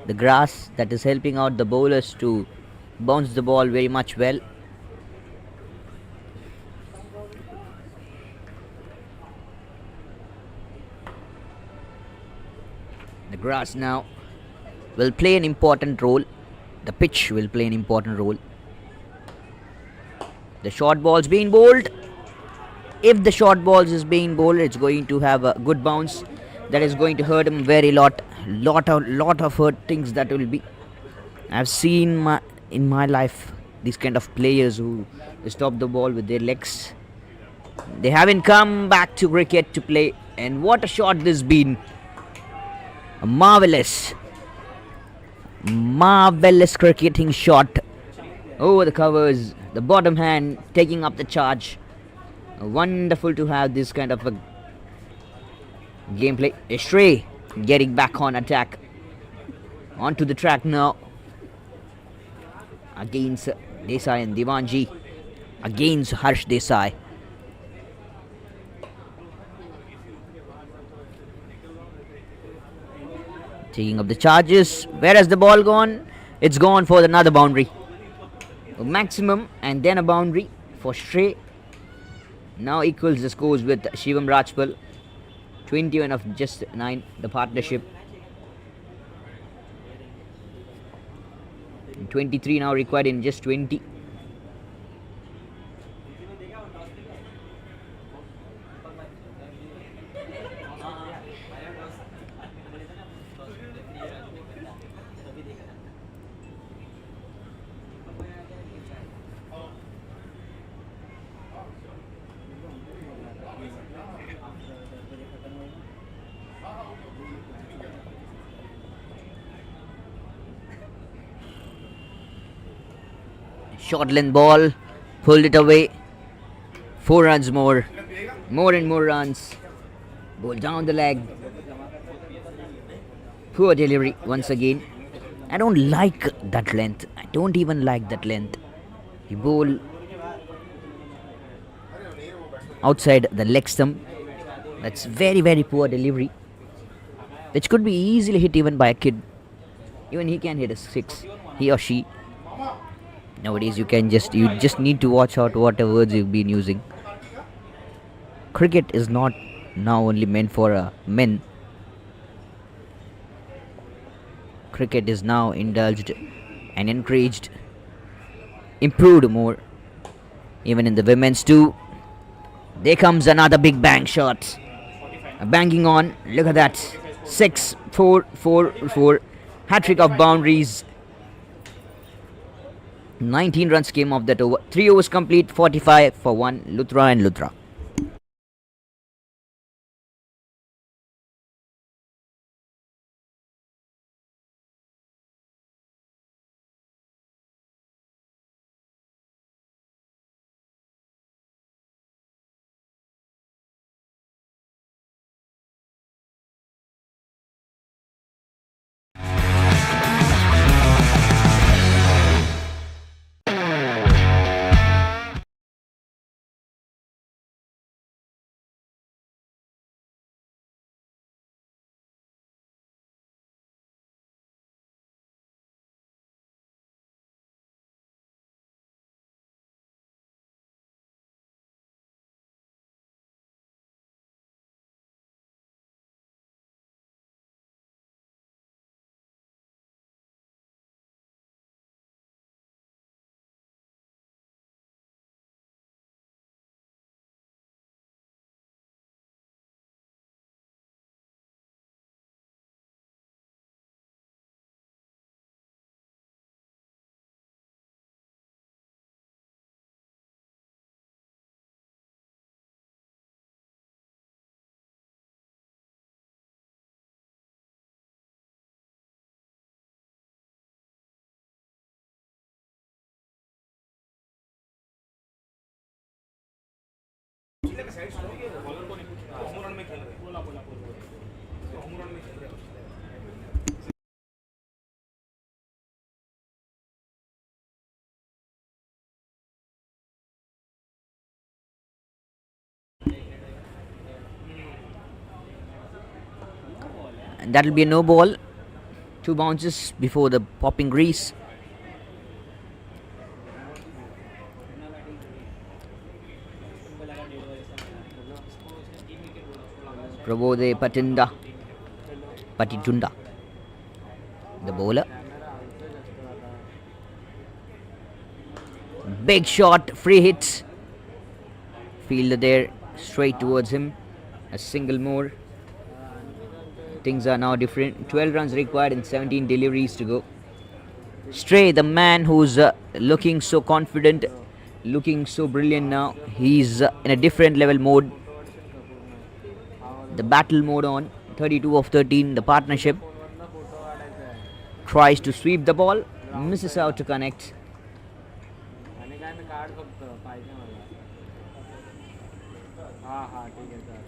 The grass that is helping out the bowlers to bounced the ball very much well. The grass now will play an important role. The pitch will play an important role. The short ball's being bowled. If the short balls is being bowled, it's going to have a good bounce. That is going to hurt him very lot of hurt things that will be. I've seen in my life these kind of players who stop the ball with their legs. They haven't come back to cricket to play, and what a shot this been. A marvelous cricketing shot over the covers. The bottom hand taking up the charge. Wonderful to have this kind of a gameplay. Stray getting back on attack. Onto the track now. Against Desai and Divanji. Against Harsh Desai. Taking up the charges. Where has the ball gone? It's gone for another boundary. A maximum and then a boundary for Stray. Now equals the scores with Shivam Rajpal. 21 of just 9, the partnership. 23 now required in just 20. Short length ball, pulled it away. 4 runs more. More and more runs. Ball down the leg. Poor delivery once again. I don't like that length. I don't even like that length. You bowl outside the leg stump. That's very, very poor delivery. Which could be easily hit even by a kid. Even he can hit a 6. He or she. Nowadays you just need to watch out what words you've been using. Cricket is not now only meant for men. Cricket is now indulged and encouraged, improved more, even in the women's too. There comes another big bang shot. Banging on, look at that. 6, 4, 4, 4. Hat-trick of boundaries. 19 runs came off that over. 3 overs complete, 45 for 1. Luthra and Luthra. And that'll be a no ball. 2 bounces before the popping grease. Prabodhe Patijunda, the bowler. Big shot, free hit. Fielder there, straight towards him. A single more. Things are now different. 12 runs required and 17 deliveries to go. Stray, the man who's looking so confident, looking so brilliant now. He's in a different level mode. The battle mode on. 32 of 13, the partnership. Tries to sweep the ball. Misses out to connect. आणि काय मी card फक्त पाहिजे मला हां हां ठीक आहे sir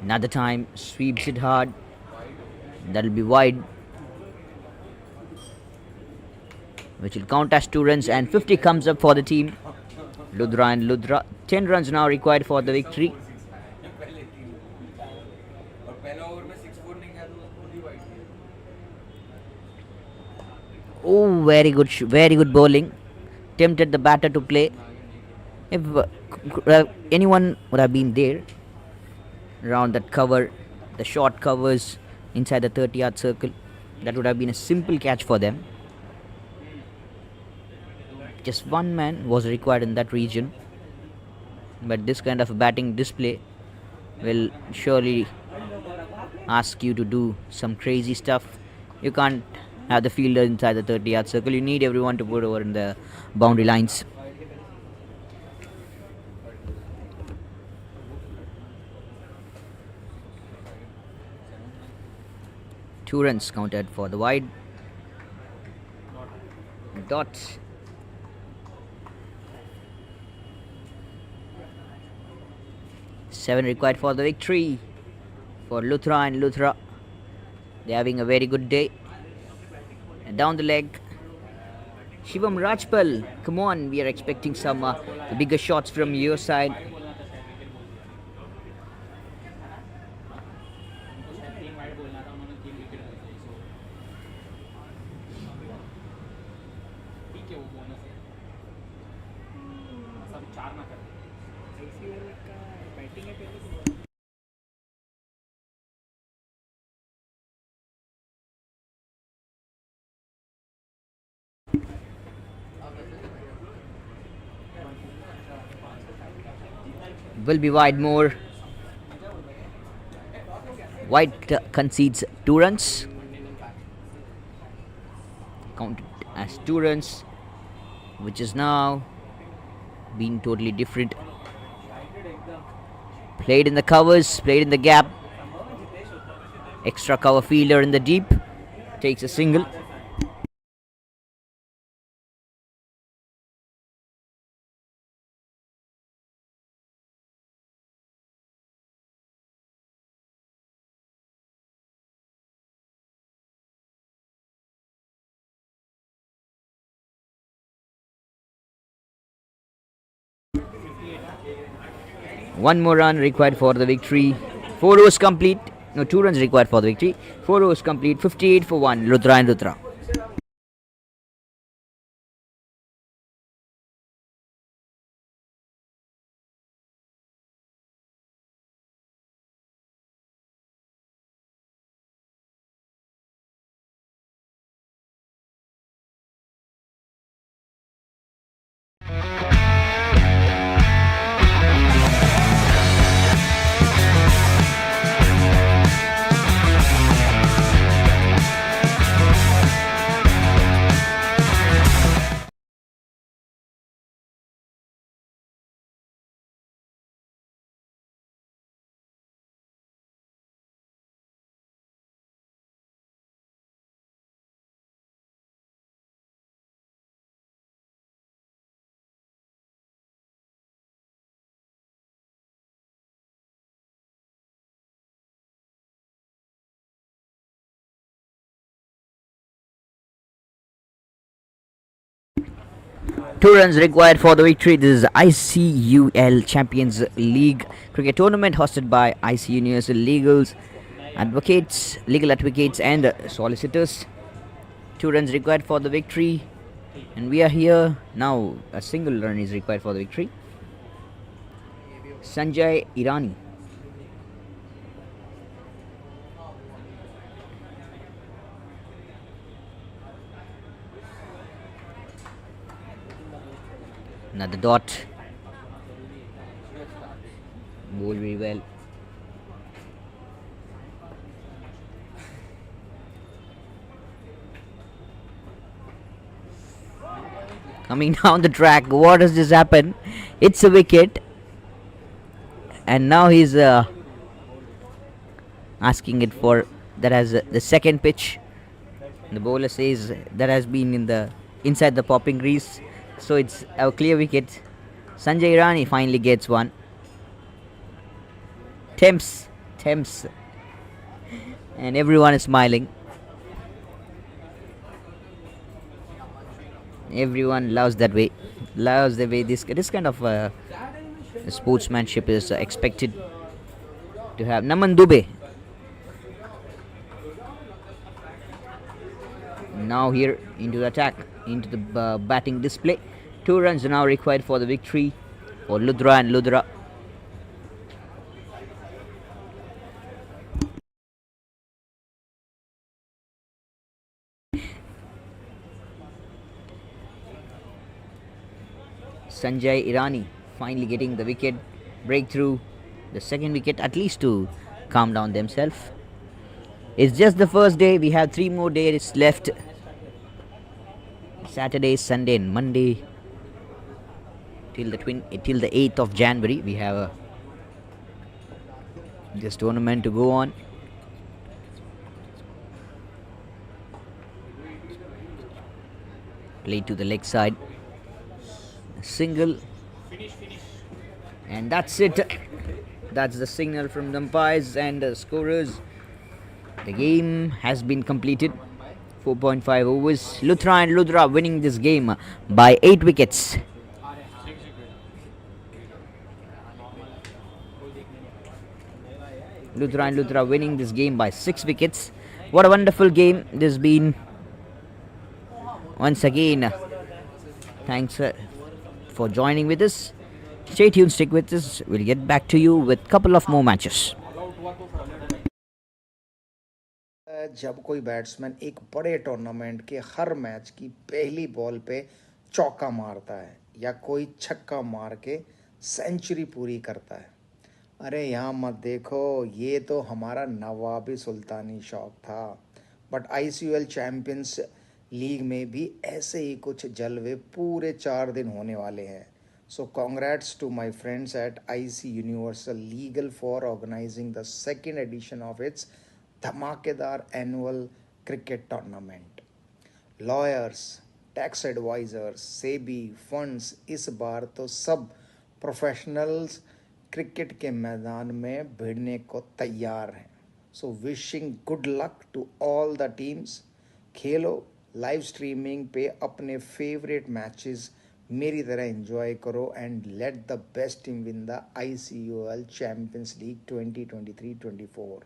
Another time, sweeps it hard. That'll be wide, which will count as 2 runs, and 50 comes up for the team. Ludra and Ludra. 10 runs now required for the victory. Oh, very good bowling. Tempted the batter to play. If anyone would have been there around that cover, the short covers inside the 30-yard circle, that would have been a simple catch for them. Just one man was required in that region, but this kind of batting display will surely ask you to do some crazy stuff. You can't have the fielder inside the 30-yard circle. You need everyone to put over in the boundary lines. Two runs counted for the wide. Dot. Seven required for the victory for Luthra and Luthra. They're having a very good day. And down the leg, Shivam Rajpal. Come on, we are expecting some bigger shots from your side. Will be wide more. White concedes 2 runs. Counted as 2 runs, which is now being totally different. Played in the covers, played in the gap. Extra cover fielder in the deep. Takes a single. One more run required for the victory. 4 overs complete. No, 2 runs required for the victory. 4 overs complete. 58 for 1. Ludra and Ludra. Two runs required for the victory. This is ICUL Champions League cricket tournament hosted by IC Universal Legals, Advocates, Legal Advocates and Solicitors. 2 runs required for the victory. And we are here now. A single run is required for the victory. Sanjay Irani. Another dot. Bowled very well. Coming down the track. What does this happen? It's a wicket. And now he's asking it for that as the second pitch. The bowler says that has been in the inside the popping crease. So it's a clear wicket. Sanjay Irani finally gets one. Thames. And everyone is smiling. Everyone loves that way. Loves the way this kind of sportsmanship is expected to have. Naman Dubey. Now here into the attack, into the batting display. 2 runs are now required for the victory for Ludra and Ludra. Sanjay Irani finally getting the wicket, breakthrough, the second wicket at least to calm down themselves. It's just the first day, we have 3 more days left. Saturday, Sunday and Monday till the 8th of January we have this tournament to go on. Play to the leg side. Single. And that's it. That's the signal from the umpires and the scorers. The game has been completed. 4.5 overs. Luthra and Ludra winning this game by 8 wickets. Luthra and Ludra winning this game by 6 wickets. What a wonderful game this has been. Once again, thanks for joining with us. Stay tuned, stick with us. We'll get back to you with a couple of more matches. जब कोई batsman एक बड़े tournament के हर match की पहली ball पे चौका मारता है या कोई छक्का मार के सेंचुरी पूरी करता है, अरे यहाँ मत देखो, ये तो हमारा नवाबी सुल्तानी शौक था. बट आईसीयूएल चैंपियंस लीग में भी ऐसे ही कुछ जलवे पूरे 4 दिन होने वाले हैं. So congrats to my friends at IC universal legal for organising the second edition of its धमाकेदार annual cricket tournament. Lawyers, tax advisers, SEBI, funds इस बार तो सब प्रोफेशनल्स क्रिकेट के मैदान में भिड़ने को तैयार हैं. So wishing good luck to all the teams. खेलो, लाइव स्ट्रीमिंग पे अपने फेवरेट मैचेस मेरी तरह एंजॉय करो and let the best team win the ICUL champions league 2023-24.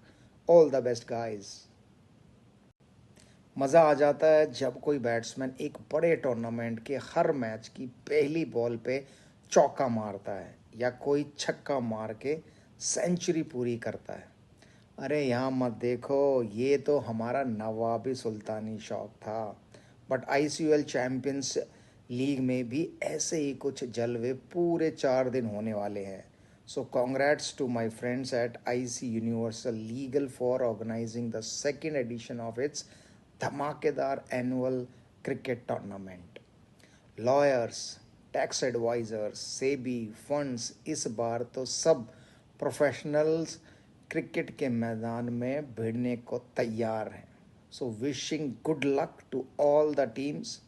All the best guys. मज़ा आ जाता है जब कोई बैट्समैन एक बड़े टूर्नामेंट के हर मैच की पहली बॉल पे चौका मारता है या कोई छक्का मार के सेंचुरी पूरी करता है. अरे यहाँ मत देखो, ये तो हमारा नवाबी सुल्तानी शौक था. बट ICUL चैंपियंस लीग में भी ऐसे ही कुछ जलवे पूरे 4 दिन होने वाले हैं. So congrats to my friends at IC universal legal for organising the second edition of its धमाकेदार annual cricket tournament. Lawyers, tax advisers, SEBI, funds इस बार तो सब प्रोफेशनल्स क्रिकेट के मैदान में भिड़ने को तैयार हैं. So wishing good luck to all the teams.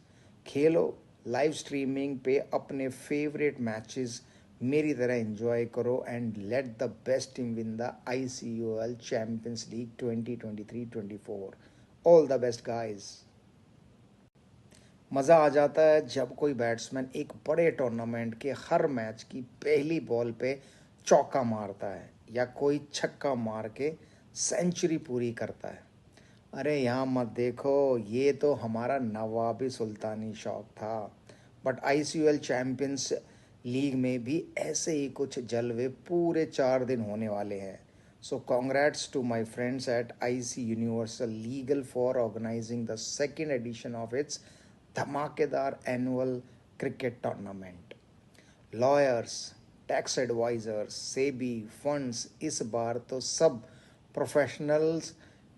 खेलो, लाइव स्ट्रीमिंग पे अपने फेवरेट मैचेस मेरी तरह एंजॉय करो and let the best team win the ICUL champions league 2023-24. All the best guys. मज़ा आ जाता है जब कोई बैट्समैन एक बड़े टूर्नामेंट के हर मैच की पहली बॉल पे चौका मारता है या कोई छक्का मार के सेंचुरी पूरी करता है. अरे यहाँ मत देखो, ये तो हमारा नवाबी सुल्तानी शौक था। बट आईसीयूएल चैंपियंस लीग में भी ऐसे ही कुछ जलवे पूरे 4 दिन होने वाले हैं। So congrats to my friends at IC universal legal for organising the second edition of its धमाकेदार annual cricket tournament. Lawyers, tax advisers, SEBI, funds, इस बार तो सब प्रोफेशनल्स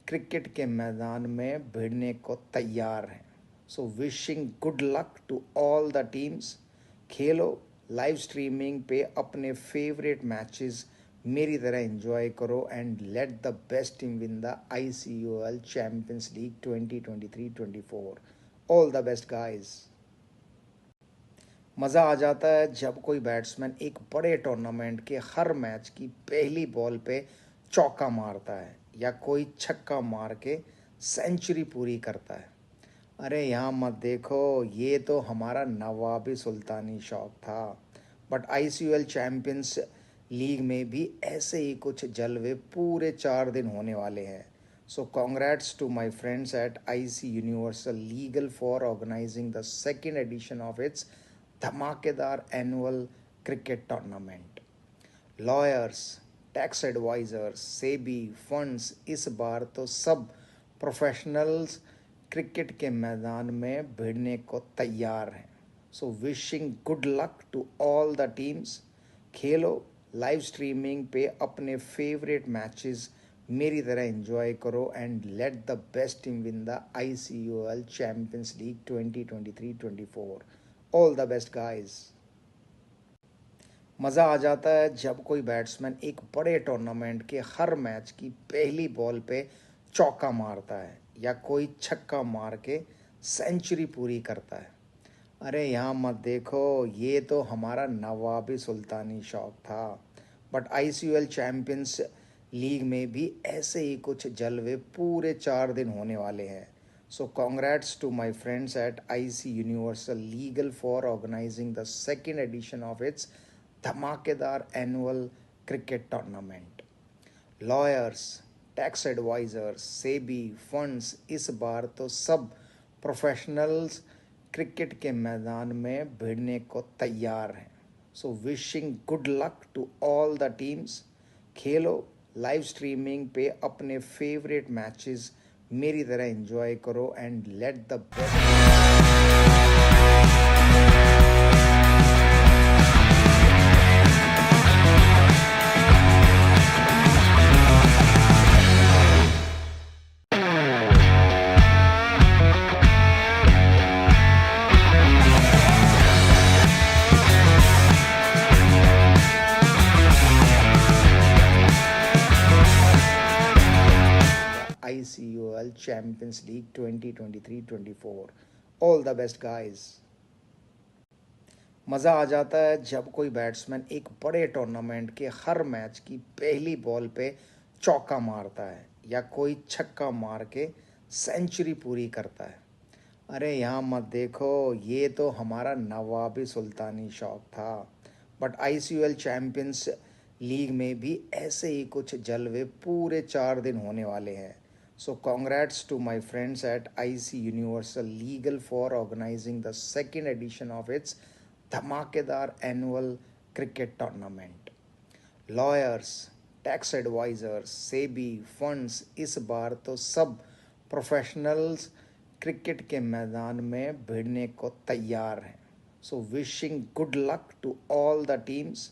क्रिकेट के मैदान में भिड़ने को तैयार हैं। So wishing good luck to all the teams. खेलो, लाइव स्ट्रीमिंग पे अपने फेवरेट मैचेस मेरी तरह एंजॉय करो and let the best team win the ICUL champions league 2023-24। All the best guys. मज़ा आ जाता है जब कोई बैट्समैन एक बड़े टूर्नामेंट के हर मैच की पहली बॉल पे चौका मारता है या कोई छक्का मार के सेंचुरी पूरी करता है। अरे यहाँ मत देखो, ये तो हमारा नवाबी सुल्तानी शौक था। बट आईसीयूएल चैंपियंस लीग में भी ऐसे ही कुछ जलवे पूरे 4 दिन होने वाले हैं। So congrats to my friends at IC universal legal for organising the second edition of its धमाकेदार annual cricket tournament. Lawyers, tax advisers, SEBI, funds, इस बार तो सब प्रोफेशनल्स क्रिकेट के मैदान में भिड़ने को तैयार हैं। So wishing good luck to all the teams. खेलो, लाइव स्ट्रीमिंग पे अपने फेवरेट मैचेस मेरी तरह एंजॉय करो and let the best team win the ICUL champions league 2023-24। All the best guys. मज़ा आ जाता है जब कोई बैट्समैन एक बड़े टूर्नामेंट के हर मैच की पहली बॉल पे चौका मारता है या कोई छक्का मार के सेंचुरी पूरी करता है। अरे यहाँ मत देखो, ये तो हमारा नवाबी सुल्तानी शौक था। बट आईसीयूएल चैंपियंस लीग में भी ऐसे ही कुछ जलवे पूरे 4 दिन होने वाले हैं। So congrats to my friends at IC universal legal for organising the second edition of its धमाकेदार annual cricket tournament. Lawyers, tax advisers, SEBI, funds, इस बार तो सब प्रोफेशनल्स क्रिकेट के मैदान में भिड़ने को तैयार हैं। So wishing good luck to all the teams. खेलो, लाइव स्ट्रीमिंग पे अपने फेवरेट मैचेस मेरी तरह एंजॉय करो and let the best. ICUL Champions League 2023-24। All the best guys. मज़ा आ जाता है जब कोई बैट्समैन एक बड़े टूर्नामेंट के हर मैच की पहली बॉल पे चौका मारता है या कोई छक्का मार के सेंचुरी पूरी करता है। अरे यहाँ मत देखो, ये तो हमारा नवाबी सुल्तानी शौक था। बट आईसीयूएल चैंपियंस लीग में भी ऐसे ही कुछ जलवे पूरे 4 दिन होने वाले हैं। So congrats to my friends at IC universal legal for organising the second edition of its धमाकेदार annual cricket tournament. Lawyers, tax advisers, SEBI, funds, इस बार तो सब प्रोफेशनल्स क्रिकेट के मैदान में भिड़ने को तैयार हैं। So wishing good luck to all the teams.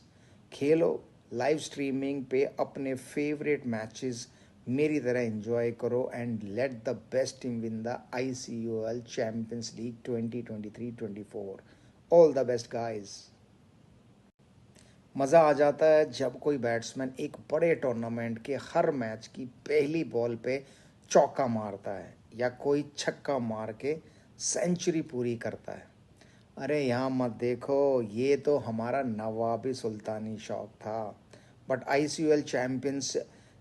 खेलो, लाइव स्ट्रीमिंग पे अपने फेवरेट मैचेस मेरी तरह एंजॉय करो and let the best team win the ICUL champions league 2023-24। All the best guys. मज़ा आ जाता है जब कोई बैट्समैन एक बड़े टूर्नामेंट के हर मैच की पहली बॉल पे चौका मारता है या कोई छक्का मार के सेंचुरी पूरी करता है। अरे यहाँ मत देखो, ये तो हमारा नवाबी सुल्तानी शौक था। बट आईसीयूएल चैंपियंस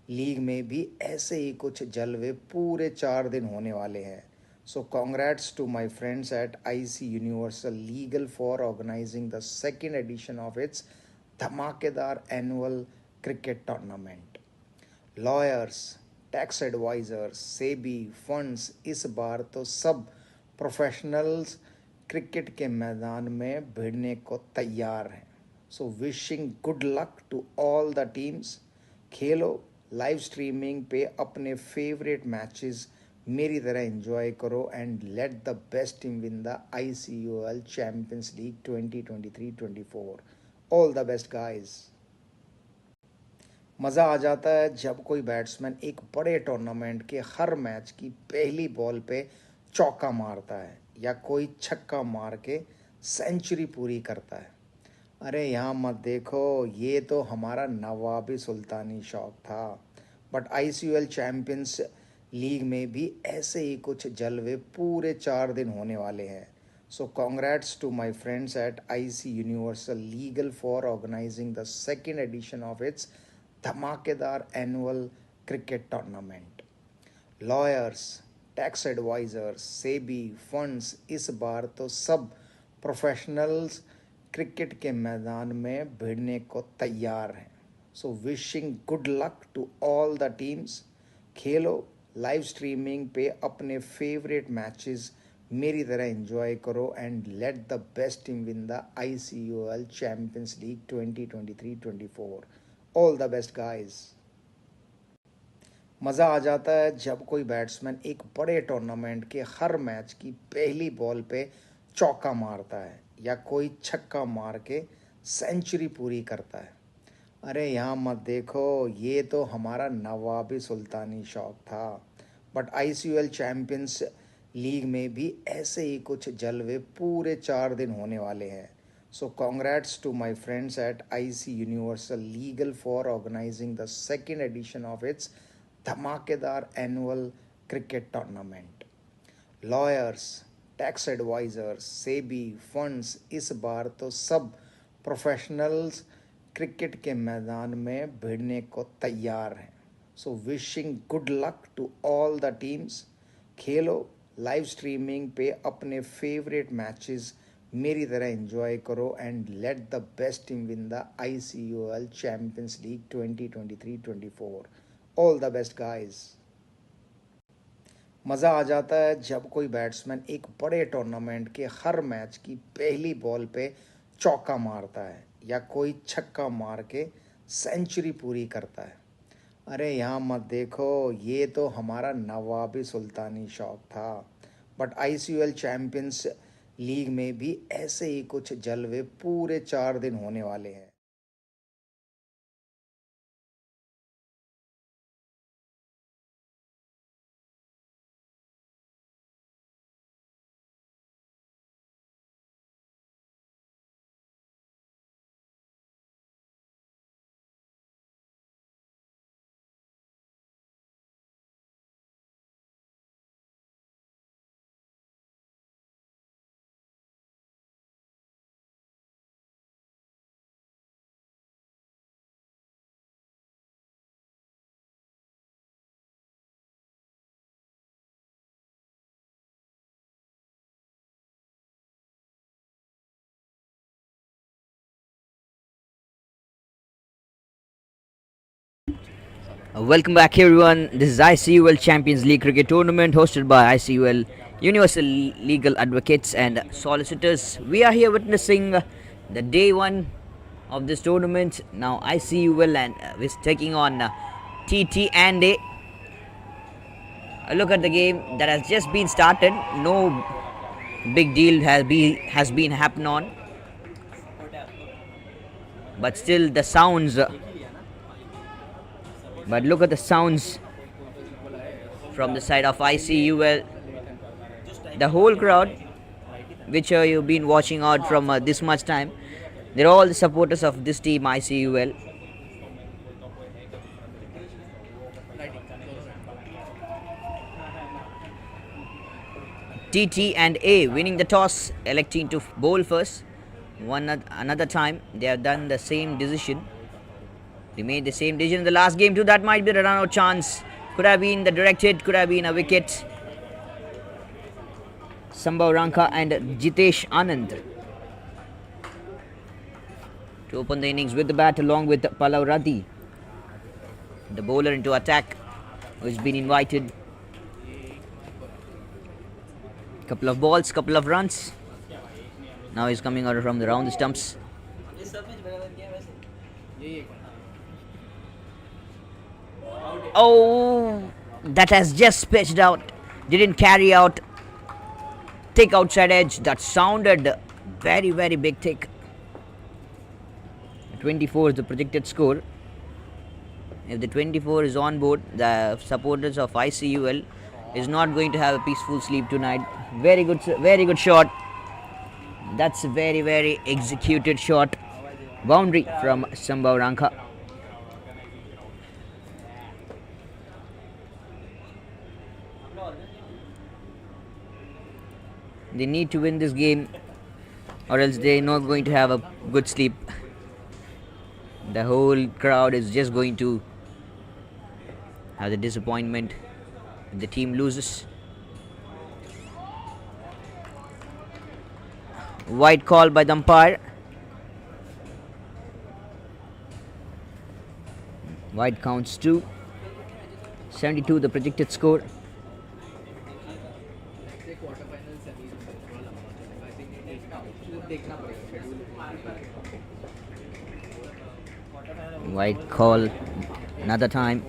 लीग में भी ऐसे ही कुछ जलवे पूरे 4 दिन होने वाले हैं। So congrats to my friends at IC universal legal for organising the second edition of its धमाकेदार annual cricket tournament. Lawyers, tax advisers, SEBI, funds इस बार तो सब प्रोफेशनल्स क्रिकेट के मैदान में भिड़ने को तैयार हैं. So wishing good luck to all the teams. खेलो, लाइव स्ट्रीमिंग पे अपने फेवरेट मैचेस मेरी तरह एंजॉय करो and let the best team win the ICUL champions league 2023-24. All the best guys. मज़ा आ जाता है जब कोई बैट्समैन एक बड़े टूर्नामेंट के हर मैच की पहली बॉल पे चौका मारता है या कोई छक्का मार के सेंचुरी पूरी करता है. अरे यहाँ मत देखो, ये तो हमारा नवाबी सुल्तानी शौक था. बट ICUL चैम्पियंस लीग में भी ऐसे ही कुछ जलवे पूरे 4 दिन होने वाले हैं. So congrats to my friends at IC universal legal for organising the second edition of its धमाकेदार annual cricket tournament. Lawyers, tax advisers, SEBI, funds इस बार तो सब प्रोफेशनल्स क्रिकेट के मैदान में भिड़ने को तैयार हैं. So wishing good luck to all the teams. खेलो, लाइव स्ट्रीमिंग पे अपने फेवरेट मैचेस मेरी तरह एंजॉय करो and let the best team win the ICUL champions league 2023-24. All the best guys. मज़ा आ जाता है जब कोई बैट्समैन एक बड़े टूर्नामेंट के हर मैच की पहली बॉल पे चौका मारता है या कोई छक्का मार के सेंचुरी पूरी करता है. अरे यहाँ मत देखो, ये तो हमारा नवाबी सुल्तानी शौक था. बट ICUL चैम्पियंस लीग में भी ऐसे ही कुछ जलवे पूरे 4 दिन होने वाले हैं. So congrats to my friends at IC universal legal for organising the second edition of its धमाकेदार annual cricket tournament. Lawyers, tax advisers, SEBI, funds इस बार तो सब प्रोफेशनल्स क्रिकेट के मैदान में भिड़ने को तैयार हैं. So wishing good luck to all the teams. खेलो, लाइव स्ट्रीमिंग पे अपने फेवरेट मैचेस मेरी तरह एंजॉय करो and let the best team win the ICUL champions league 2023-24. All the best guys. मज़ा आ जाता है जब कोई बैट्समैन एक बड़े टूर्नामेंट के हर मैच की पहली बॉल पे चौका मारता है या कोई छक्का मार के सेंचुरी पूरी करता है. अरे यहाँ मत देखो, ये तो हमारा नवाबी सुल्तानी शौक था. बट ICUL चैम्पियंस लीग में भी ऐसे ही कुछ जलवे पूरे 4 दिन होने वाले हैं. Welcome back, everyone. This is ICUL Champions League Cricket Tournament hosted by ICUL Universal Legal Advocates and Solicitors. We are here witnessing the day one of this tournament. Now, ICUL and is taking on TT and A. A look at the game that has just been started. No big deal has been happening on, but still the sounds. But look at the sounds from the side of ICUL. The whole crowd, which you've been watching out from this much time, they're all the supporters of this team, ICUL. TT and A winning the toss, electing to bowl first. Another time, they have done the same decision. They made the same decision in the last game too. That might be the run-out chance. Could have been the direct hit, could have been a wicket. Sambhav Ranka and Jitesh Anand to open the innings with the bat along with Pallav Radhi, the bowler into attack. who's been invited. Couple of balls, couple of runs. Now he's coming out from the round the stumps. Oh, that has just pitched out. Didn't carry out. Thick outside edge. That sounded very, very big thick. 24 is the projected score. If the 24 is on board, the supporters of ICUL is not going to have a peaceful sleep tonight. Very good shot. That's a very, very executed shot. Boundary from Sambhav Ranka. They need to win this game, or else they're not going to have a good sleep. The whole crowd is just going to have the disappointment if the team loses. Wide call by the umpire. Wide counts 2. 72 the projected score. Wide call another time.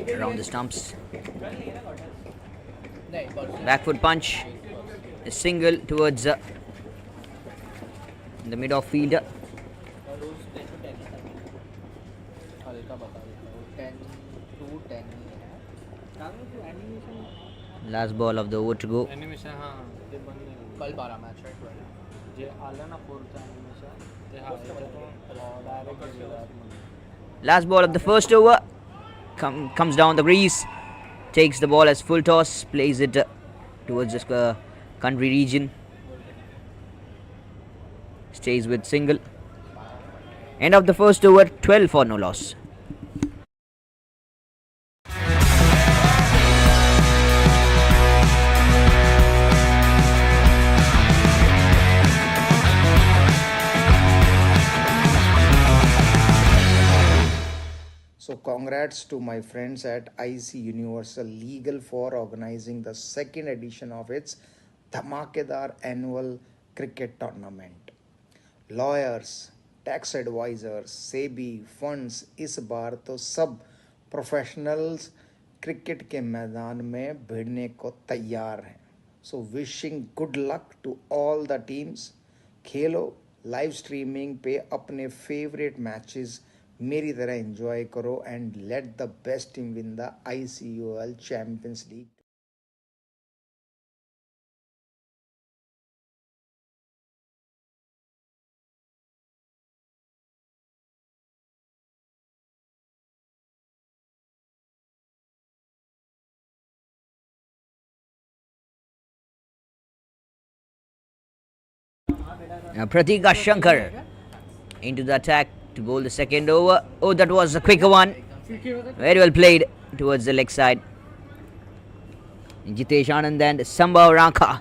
Around the stumps. Back foot punch. A single towards the mid off fielder. Last ball of the over to go. Animation हाँ ते बंद नाही कल 12 match आहे 12 जे आलं ना fourth animation ते हा direct Last ball of the first over. Comes down the breeze. Takes the ball as full toss. Plays it towards the country region. Stays with single. End of the first over. 12 for no loss. So congrats to my friends at IC Universal Legal for organizing the second edition of its Dhamakedar annual cricket tournament. Lawyers, tax advisors, SEBI, funds इस बार तो सब professionals cricket के मैदान में भिड़ने को तैयार हैं. So wishing good luck to all the teams. Khelo, live streaming पे अपने फेवरेट मैचेस मेरी तरह एंजॉय करो and let the best team win the ICUL champions league. Now Pratika Shankar into the attack to bowl the second over. Oh, that was a quicker one. Very well played towards the leg side. Jitesh Anand and Sambhav Ranka,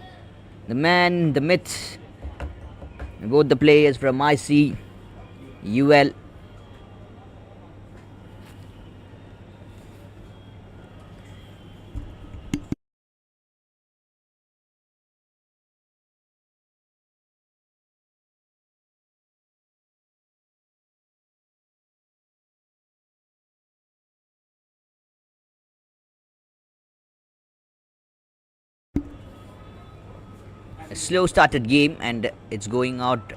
the man, the myth, both the players from ICUL. A slow started game and it's going out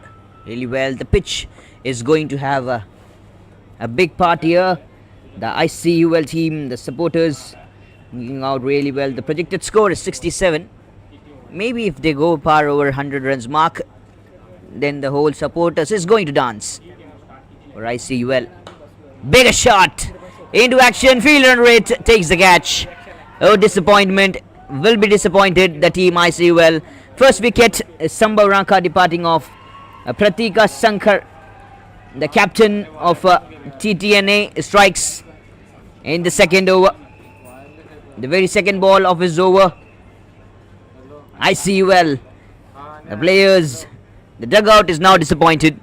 really well. The pitch is going to have a big part here. The ICUL team, the supporters, moving out really well. The projected score is 67. Maybe if they go far over 100 runs mark, then the whole supporters is going to dance for ICUL. Bigger shot into action. Fielder rate takes the catch. Oh, disappointment. Will be disappointed, the team ICUL. First wicket is Sambhav Ranka departing off. Pratika Shankar, the captain of TTNA, strikes in the second over. The very second ball of his over. ICUL The players, the dugout is now disappointed.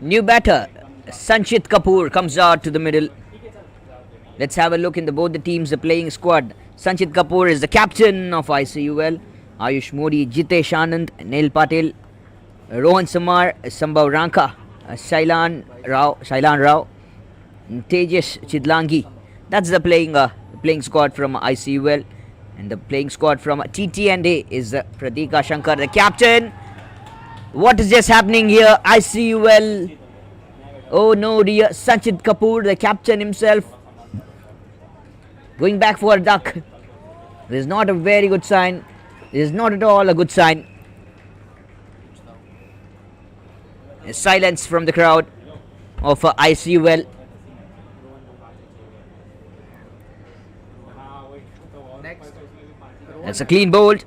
New batter, Sanchit Kapoor comes out to the middle. Let's have a look in both the teams' playing squad. Sanchit Kapoor is the captain of ICUL. Ayush Modi, Jitesh Anand, Neil Patel, Rohan Samar, Sambhav Ranka, Shailan Rao, Tejas Chidlangi. That's the playing squad from ICUL. And the playing squad from TTNA is Pratika Shankar, the captain. What is just happening here? ICUL. Oh no, dear. Sanchit Kapoor, the captain himself, going back for a duck. This is not a very good sign. This is not at all a good sign. A silence from the crowd of ICUL. Next. That's a clean bowled.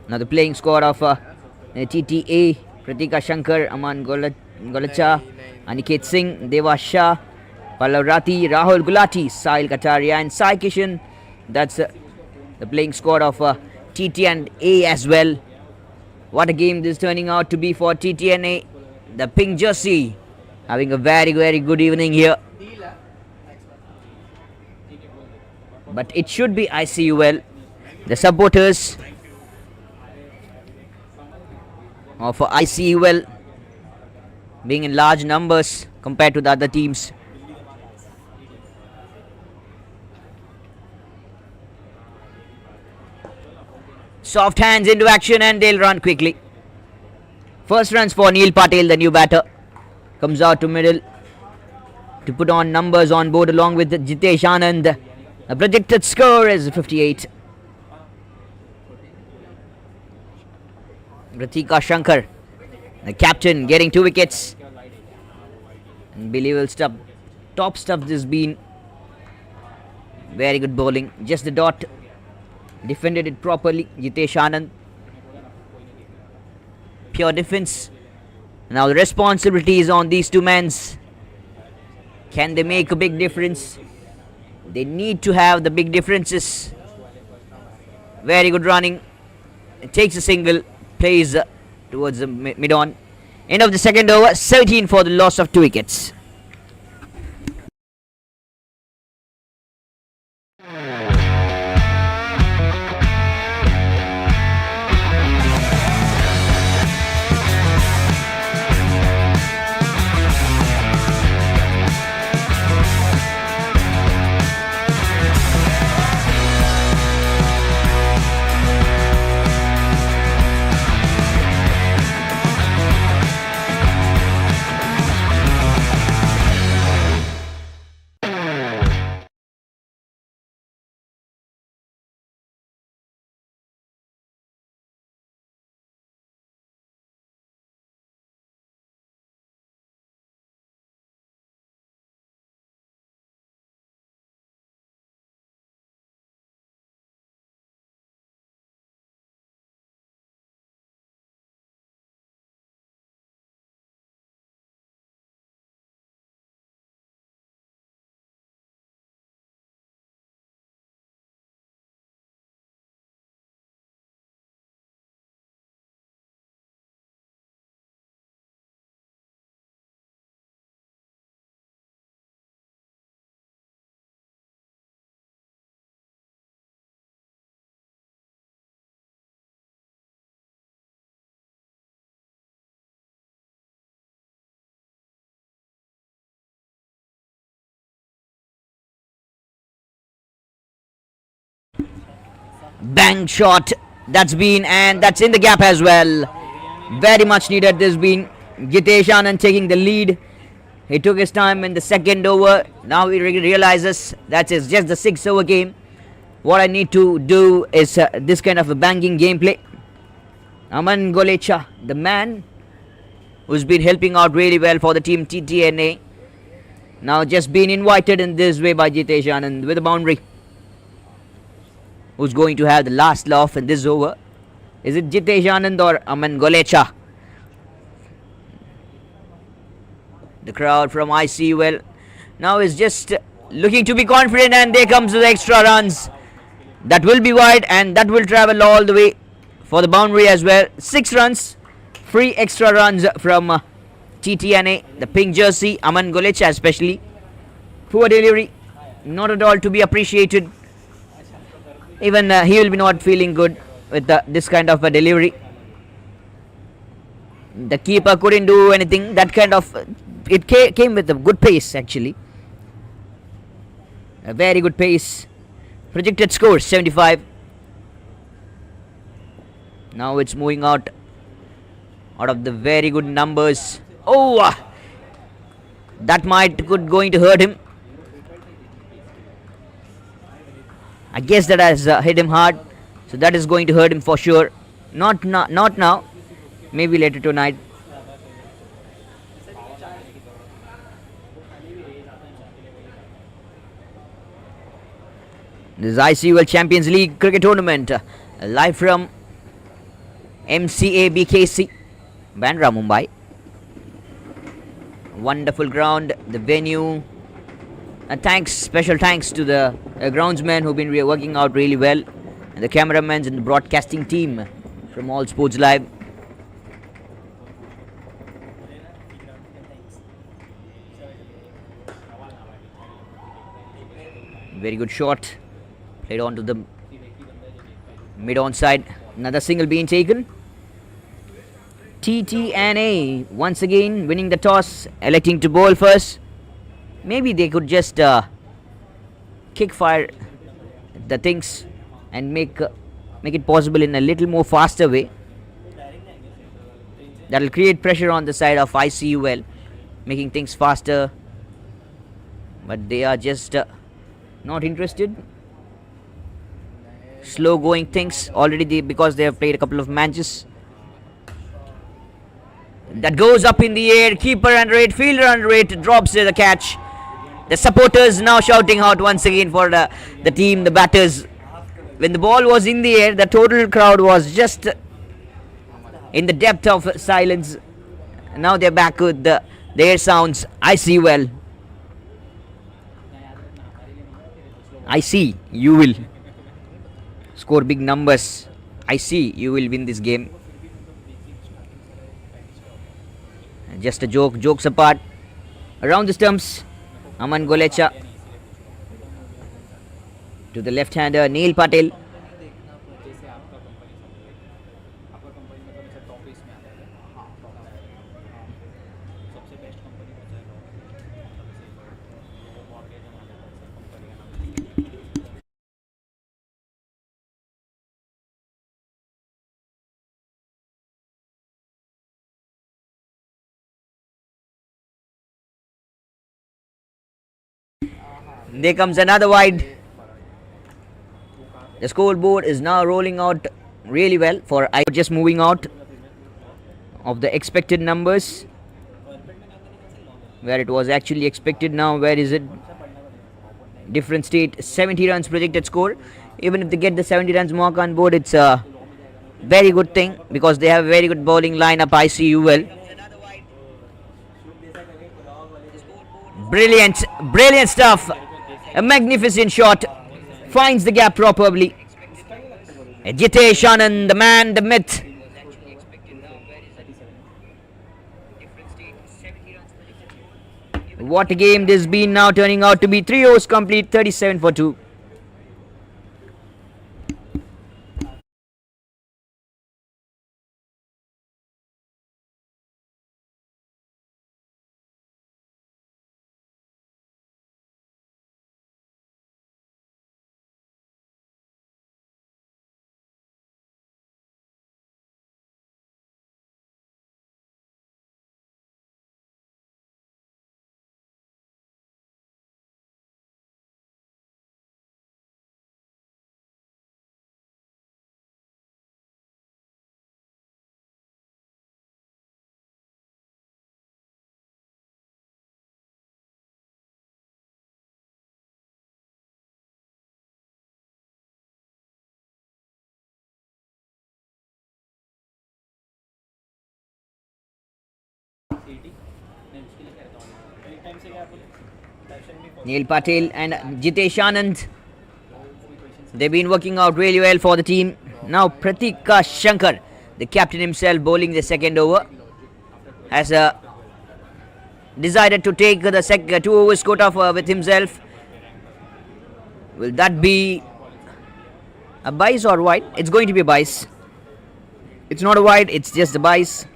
Now the playing squad of TTA, Pratika Shankar, Aman Golacha, Aniket Singh, Deva Shah, Pallav Rathi, Rahul Gulati, Sahil Kataria and Sai Kishan. That's the playing squad of TTNA as well. What a game this is turning out to be for TTNA. The pink jersey having a very, very good evening here. But it should be ICUL. The supporters of ICUL being in large numbers compared to the other teams. Soft hands into action and they'll run quickly. First runs for Neil Patel, the new batter. Comes out to middle to put on numbers on board along with Jitesh Anand. The projected score is 58. Pratika Shankar, the captain, getting 2 wickets. Unbelievable stuff. Top stuff this has been. Very good bowling. Just the dot. Defended it properly. Jitesh Anand. Pure defense. Now the responsibility is on these two men. Can they make a big difference? They need to have the big differences. Very good running. It takes a single. Plays towards the mid-on. End of the second over. 17 for the loss of 2 wickets. Bang shot. That's been, and that's in the gap as well. Very much needed. This been Jitesh Anand taking the lead. He took his time in the second over. Now he realizes that is just the 6th over game. What I need to do is this kind of a banging gameplay. Aman Golecha, the man who's been helping out really well for the team TTNA, now just been invited in this way by Jitesh Anand with a boundary. Who's going to have the last laugh in this over? Is it Jitesh Anand or Aman Golecha? The crowd from ICUL now is just looking to be confident, and there comes the extra runs. That will be wide and that will travel all the way for the boundary as well. 6 runs, 3 extra runs from TTNA, the pink jersey, Aman Golecha especially. Poor delivery, not at all to be appreciated. Even he will be not feeling good with this kind of a delivery. The keeper couldn't do anything. That kind of it came with a good pace actually. A very good pace. Projected score 75. Now it's moving out of the very good numbers. Oh, that might going to hurt him. I guess that has hit him hard, so that is going to hurt him for sure. Not now. Maybe later tonight. This is ICUL Champions League Cricket Tournament, live from MCA BKC, Bandra, Mumbai. Wonderful ground, the venue. Special thanks to the groundsmen who've been working out really well, and the cameramen and the broadcasting team from All Sports Live. Very good shot, played on to the mid onside. Another single being taken. TTNA once again winning the toss, electing to bowl first. Maybe they could just kick fire the things and make it possible in a little more faster way. That will create pressure on the side of ICUL, making things faster. But they are just not interested. Slow going things already because they have played a couple of matches. That goes up in the air. Keeper under it, fielder under it, drops the catch. The supporters now shouting out once again for the team, the batters. When the ball was in the air, the total crowd was just in the depth of silence. Now they're back with their sounds. I see well. I see you will score big numbers. I see you will win this game. Just a joke, jokes apart. Around the stumps, Aman Golecha to the left-hander Neil Patel. There comes another wide. The scoreboard is now rolling out really well for Icul, just moving out of the expected numbers where it was actually expected. Now where is it? Different state. 70 runs projected score. Even if they get the 70 runs mark on board, it's a very good thing because they have a very good bowling lineup. ICUL. Brilliant stuff. A magnificent shot, finds the gap properly. Jitesh Anand, the man, the myth. What a game this has been, now turning out to be 3 overs complete, 37 for 2. Neil Patel and Jitesh Anand, they've been working out really well for the team. Now Pratika Shankar, the captain himself, bowling the second over, has decided to take the 2 overs quota with himself. Will that be a bice or wide? It's going to be a bice. It's not a wide, it's just a bice.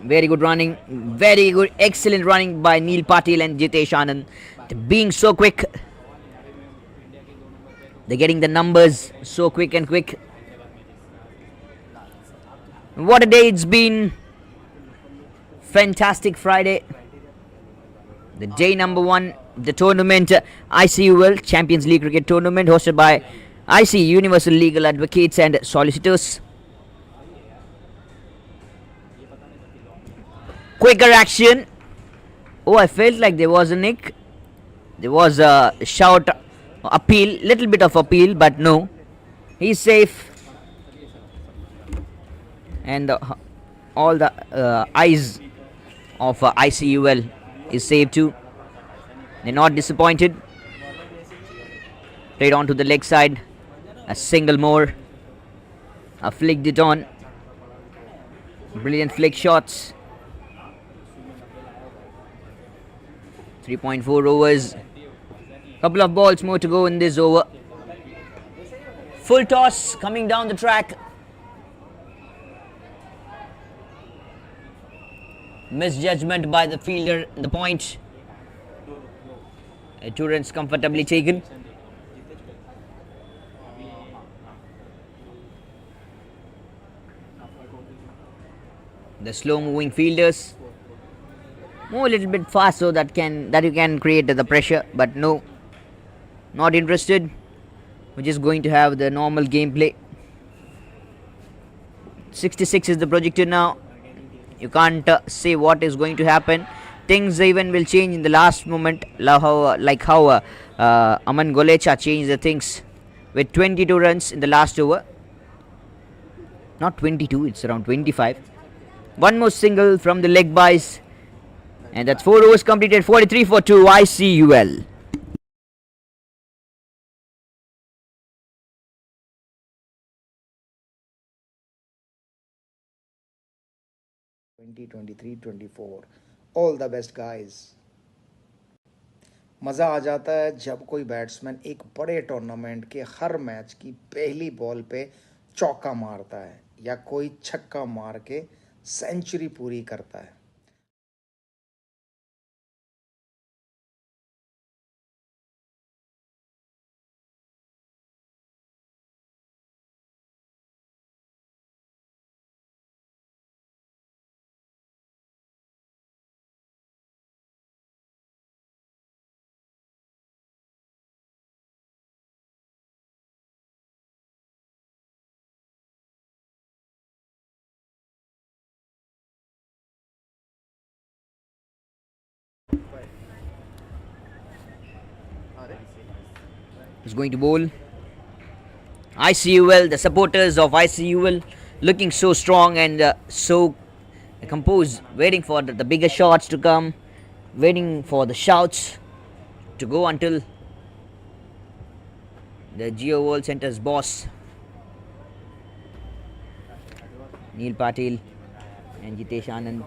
Very good running, very good, excellent running by Neil Patil and Jitesh Anand. They're being so quick. They're getting the numbers so quick and quick. What a day it's been. Fantastic Friday. The day number 1, the tournament, ICUL Champions League Cricket Tournament, hosted by IC Universal Legal Advocates and Solicitors. Quicker action. Oh, I felt like there was a nick. There was a shout, appeal, little bit of appeal, but no. He's safe. And all the eyes of ICUL is safe too. They're not disappointed. Played on to the leg side. A single more. Flicked it on. Brilliant flick shots. 3.4 overs. Couple of balls more to go in this over. Full toss coming down the track. Misjudgment by the fielder. The point. 2 runs comfortably taken. The slow moving fielders. Move a little bit fast so that you can create the pressure, but no, not interested. We're just going to have the normal gameplay. 66 is the projected now. You can't say what is going to happen. Things even will change in the last moment, like how Aman Golecha changed the things with 22 runs in the last over. Not 22, it's around 25. One more single from the leg byes. And that's 4 overs completed, 43 for 2, ICUL. All the best guys. मज़ा आ जाता है जब कोई batsman एक बड़े tournament के हर match की पहली बॉल पे चौका मारता है या कोई छक्का मार के सेंचुरी पूरी करता है. He's going to bowl. ICUL, the supporters of ICUL looking so strong and so composed, waiting for the bigger shots to come, waiting for the shouts to go until the Geo World Centre's boss Neil Patil and Jitesh Anand.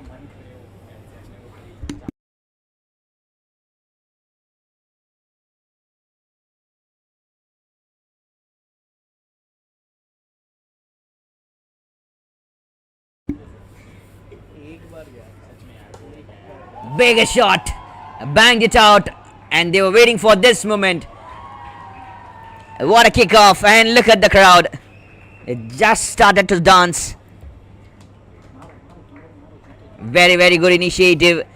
Bigger shot, banged it out, and they were waiting for this moment. What a kickoff, and look at the crowd. It just started to dance. Very, very good initiative.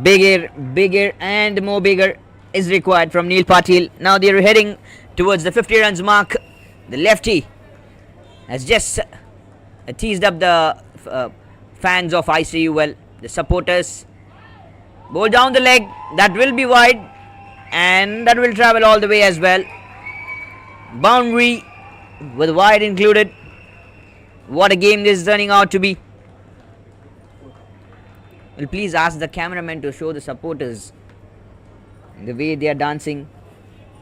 Bigger and more bigger is required from Neil Patil. Now they are heading towards the 50 runs mark. The lefty has just teased up the fans of ICUL, the supporters. Ball down the leg, that will be wide, and that will travel all the way as well. Boundary with wide included. What a game this is turning out to be. Well, please ask the cameraman to show the supporters the way they are dancing.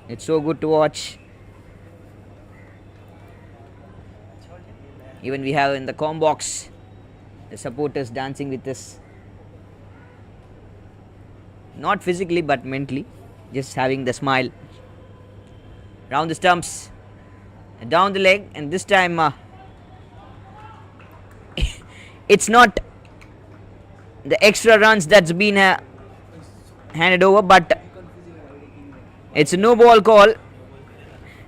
It's so good to watch. Even we have in the com box the supporters dancing with us. Not physically but mentally, just having the smile. Round the stumps, down the leg, and this time it's not the extra runs that's been handed over, but it's a no ball call,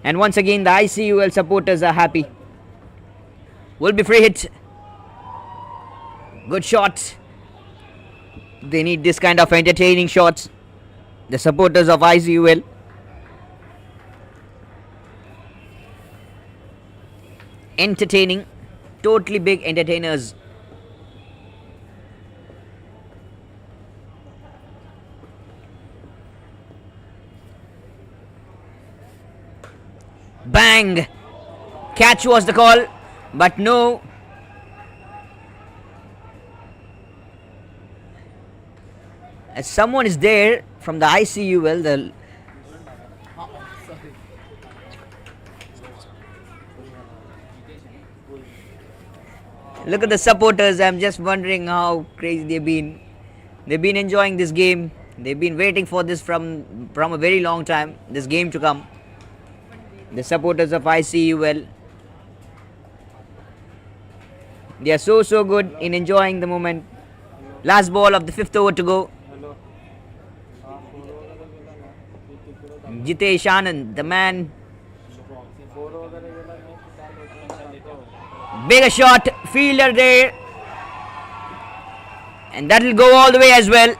and once again the ICUL supporters are happy. Will be free hit. Good shot. They need this kind of entertaining shots, the supporters of ICUL. Entertaining, totally big entertainers. Bang! Catch was the call, but no. As someone is there from the ICUL, look at the supporters. I'm just wondering how crazy they've been. They've been enjoying this game. They've been waiting for this from a very long time, this game to come. The supporters of ICUL, they are so good in enjoying the moment. Last ball of the 5th over to go. Jitesh Anand, the man. Bigger shot, fielder there, and that will go all the way as well.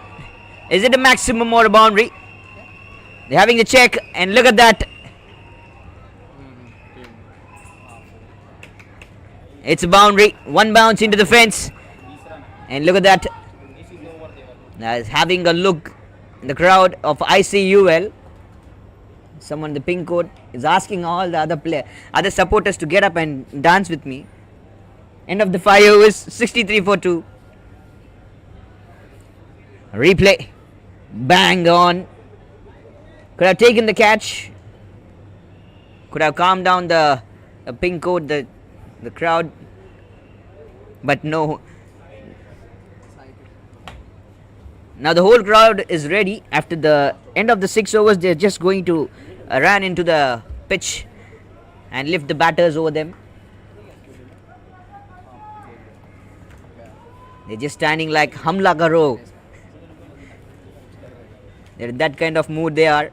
Is it a maximum or a boundary? They're having the check, and look at that. It's a boundary. One bounce into the fence, and look at that. Now having a look in the crowd of ICUL. Someone in the pink coat is asking all the other supporters to get up and dance with me. End of the 5 overs, 63 for 2. Replay. Bang on. Could have taken the catch. Could have calmed down the pink coat, the crowd. But no. Now the whole crowd is ready. After the end of the 6 overs, they're just going to run into the pitch and lift the batters over them. They're just standing like Hamla Karo. They're in that kind of mood they are.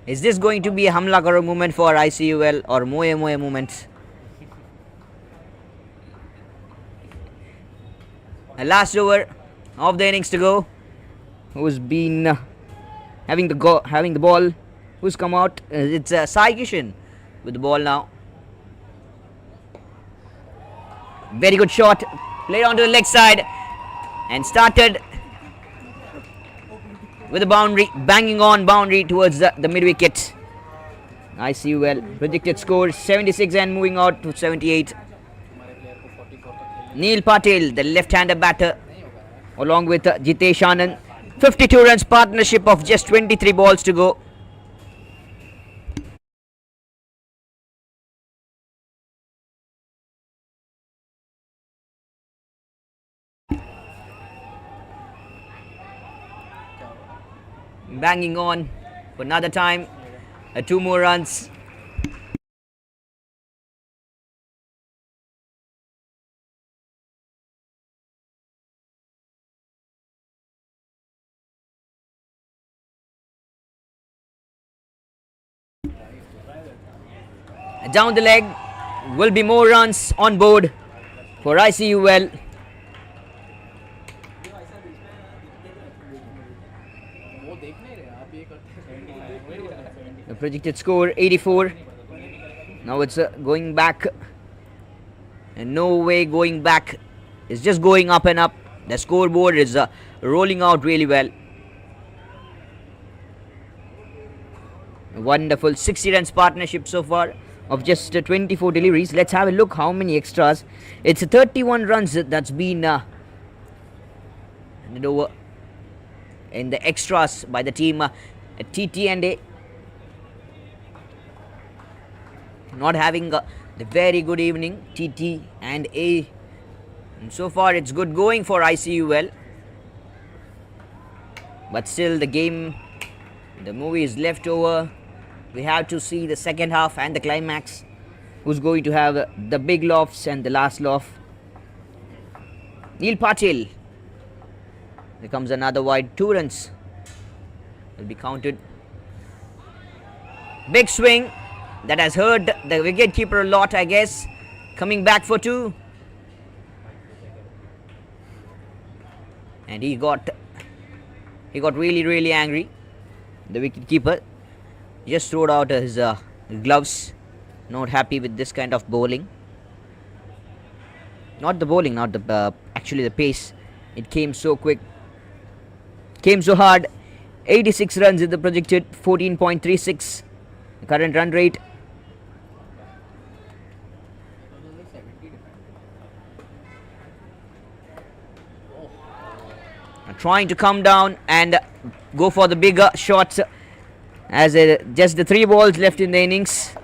Is this going to be a Hamla Karo moment for ICUL or Moe Moe moment? The last over of the innings to go. Who's been having the ball? Who's come out? It's Sai Kishan with the ball now. Very good shot. Played onto the leg side and started with a boundary, banging on boundary towards the mid wicket. ICUL predicted score 76 and moving out to 78. Neil Patel, the left-hander batter, along with Jitesh Anand. 52 runs partnership of just 23 balls to go. Banging on for another time. 2 more runs. Down the leg, will be more runs on board for ICUL. The projected score 84. Now it's going back, and no way going back. It's just going up and up. The scoreboard is rolling out really well. Wonderful 60 runs partnership so far of just 24 deliveries. Let's have a look how many extras. It's 31 runs that's been handed over in the extras by the team TT and A. Not having the very good evening, TT and A. And so far it's good going for ICUL. But still the game, the movie is left over. We have to see the second half and the climax. Who's going to have the big lofts and the last loft? Neil Patil. There comes another wide, 2 runs will be counted. Big swing that has hurt the wicket keeper a lot, I guess. Coming back for 2. And he got really angry. The wicket keeper just threw out his gloves. Not happy with this kind of bowling. Not the bowling, not the actually the pace. It came so quick, came so hard. 86 runs in the projected 14.36 current run rate. Trying to come down and go for the bigger shots as just the 3 balls left in the innings.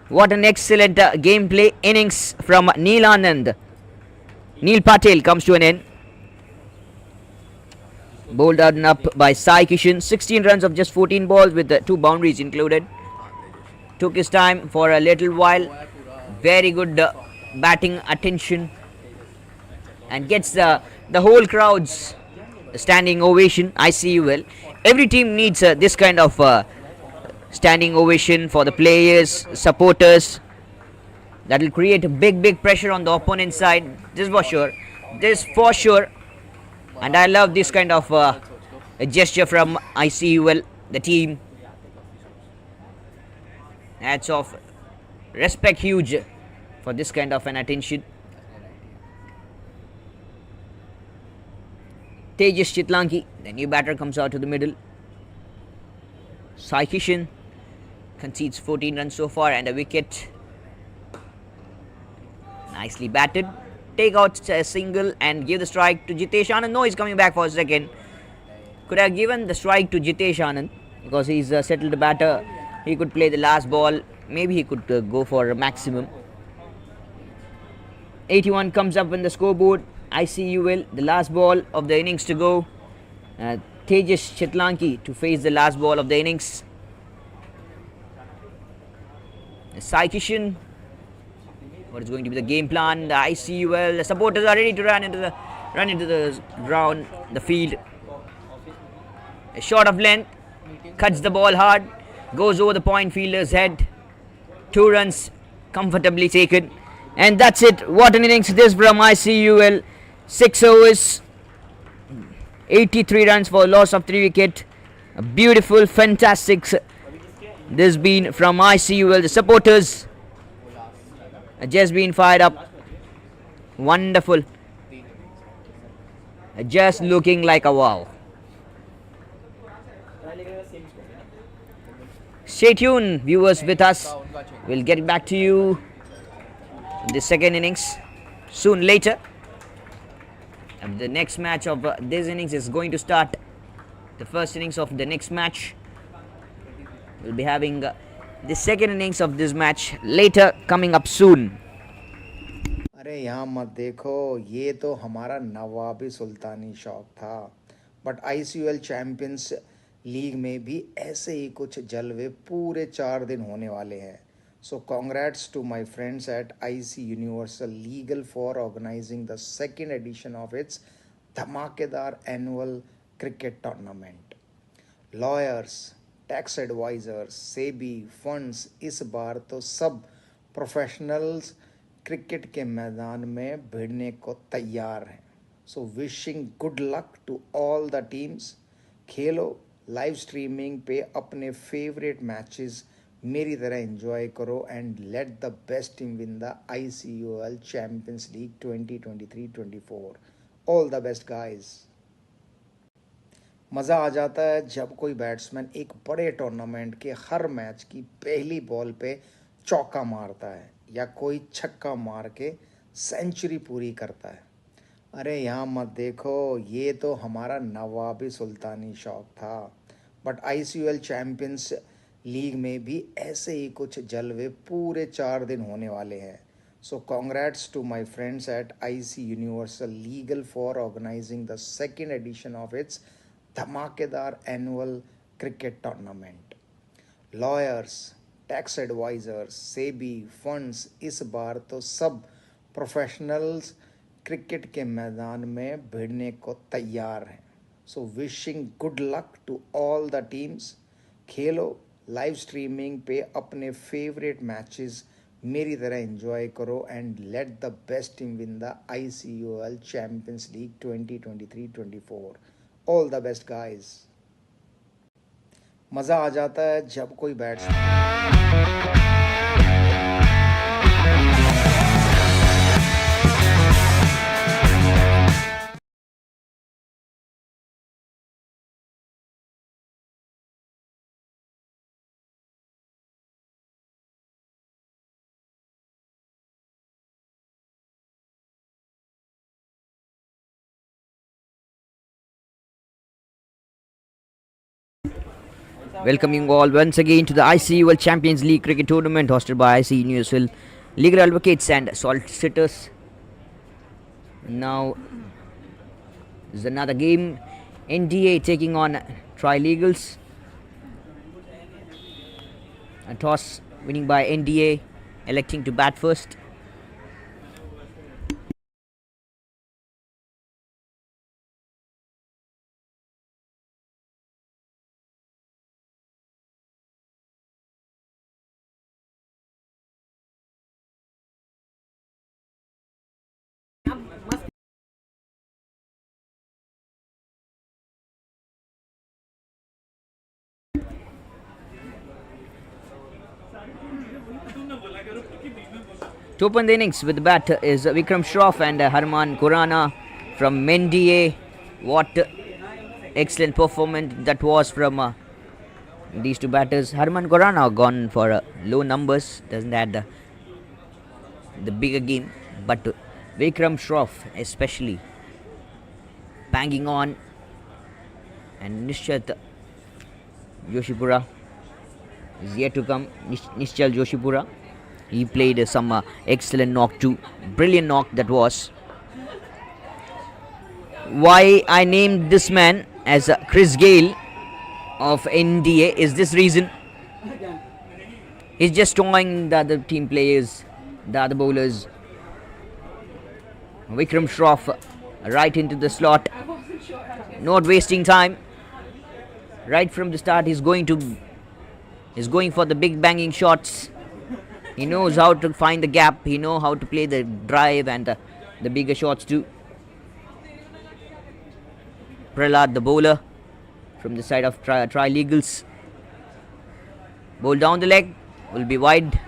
What an excellent gameplay innings from Neil Anand. Neil Patel comes to an end. Bowled out and up by Sai Kishan. 16 runs of just 14 balls with 2 boundaries included. Took his time for a little while. Very good batting attention. And gets the whole crowd's standing ovation. ICUL. Every team needs this kind of standing ovation for the players, supporters. That will create a big pressure on the opponent side. This for sure. This for sure. And I love this kind of a gesture from ICUL, the team. Hats off. Respect huge for this kind of an attention. Tejas Chitlanki, the new batter, comes out to the middle. Sai Kishan concedes 14 runs so far and a wicket. Nicely batted. Take out a single and give the strike to Jitesh Anand. No, he's coming back for a second. Could have given the strike to Jitesh Anand because he's a settled batter. He could play the last ball. Maybe he could go for a maximum. 81 comes up in the scoreboard. ICUL, the last ball of the innings to go. Tejas Chitlanki to face the last ball of the innings. Sai Kishan. What is going to be the game plan? The ICUL, the supporters are ready to run into the ground, the field. A shot of length, cuts the ball hard, goes over the point fielder's head. 2 runs comfortably taken. And that's it. What an innings this from ICUL. 6 overs, 83 runs for a loss of 3 wicket. A beautiful, fantastic this been from ICUL. The supporters just been fired up. Wonderful. Just looking like a wow. Stay tuned, viewers, with us. We'll get back to you in the second innings soon later. And the next match of this innings is going to start. The first innings of the next match. We'll be having the second innings of this match later, coming up soon. अरे यहाँ मत देखो, ये तो हमारा नवाबी सुल्तानी शौक था. But ICUL champions league में भी ऐसे ही कुछ जलवे पूरे 4 दिन होने वाले हैं. So congrats to my friends at IC Universal Legal for organizing the second edition of its धमाकेदार annual cricket tournament. Lawyers, tax advisors, SEBI, funds, इस बार तो सब प्रोफेशनल्स क्रिकेट के मैदान में भिड़ने को तैयार हैं. So wishing good luck to all the teams. Khelo, live streaming पे अपने फेवरेट मैचेस मेरी तरह एंजॉय करो and let the best team win the ICUL champions league 2023-24. All the best guys. मज़ा आ जाता है जब कोई बैट्समैन एक बड़े टूर्नामेंट के हर मैच की पहली बॉल पे चौका मारता है या कोई छक्का मार के सेंचुरी पूरी करता है। अरे यहाँ मत देखो, ये तो हमारा नवाबी सुल्तानी शौक था। बट ICL चैम्पियंस लीग में भी ऐसे ही कुछ जलवे पूरे 4 दिन होने वाले हैं। So congrats to my friends at IC Universal Legal for organizing the second edition of its धमाकेदार annual cricket tournament. Lawyers, tax advisers, SEBI, funds, इस बार तो सब प्रोफेशनल्स क्रिकेट के मैदान में भिड़ने को तैयार हैं। So wishing good luck to all the teams. खेलो, लाइव स्ट्रीमिंग पे अपने फेवरेट मैचेस मेरी तरह एंजॉय करो and let the best team win the ICUL champions league 2023-24। All the best guys. मज़ा आ जाता है जब कोई Welcoming all once again to the ICUL Champions League Cricket Tournament hosted by IC Universal Legal Advocates and Solicitors. Now is another game. NDA taking on Trilegals. A toss winning by NDA, electing to bat first. To open the innings with the bat is Vikram Shroff and Harman Khurana from NDA. What excellent performance that was from these two batters. Harman Khurana gone for low numbers, doesn't have the bigger game, but Vikram Shroff especially banging on, and Nishchat Joshipura is yet to come. Nishchal Joshipura, he played some excellent knock too, brilliant knock that was. Why I named this man as Chris Gale of NDA is this reason. He's just toying the other team players, the other bowlers. Vikram Shroff right into the slot, not wasting time. Right from the start, he's going for the big banging shots. He knows how to find the gap. He knows how to play the drive and the bigger shots too. Prahlad, the bowler from the side of Trilegals. Bowl down the leg, will be wide.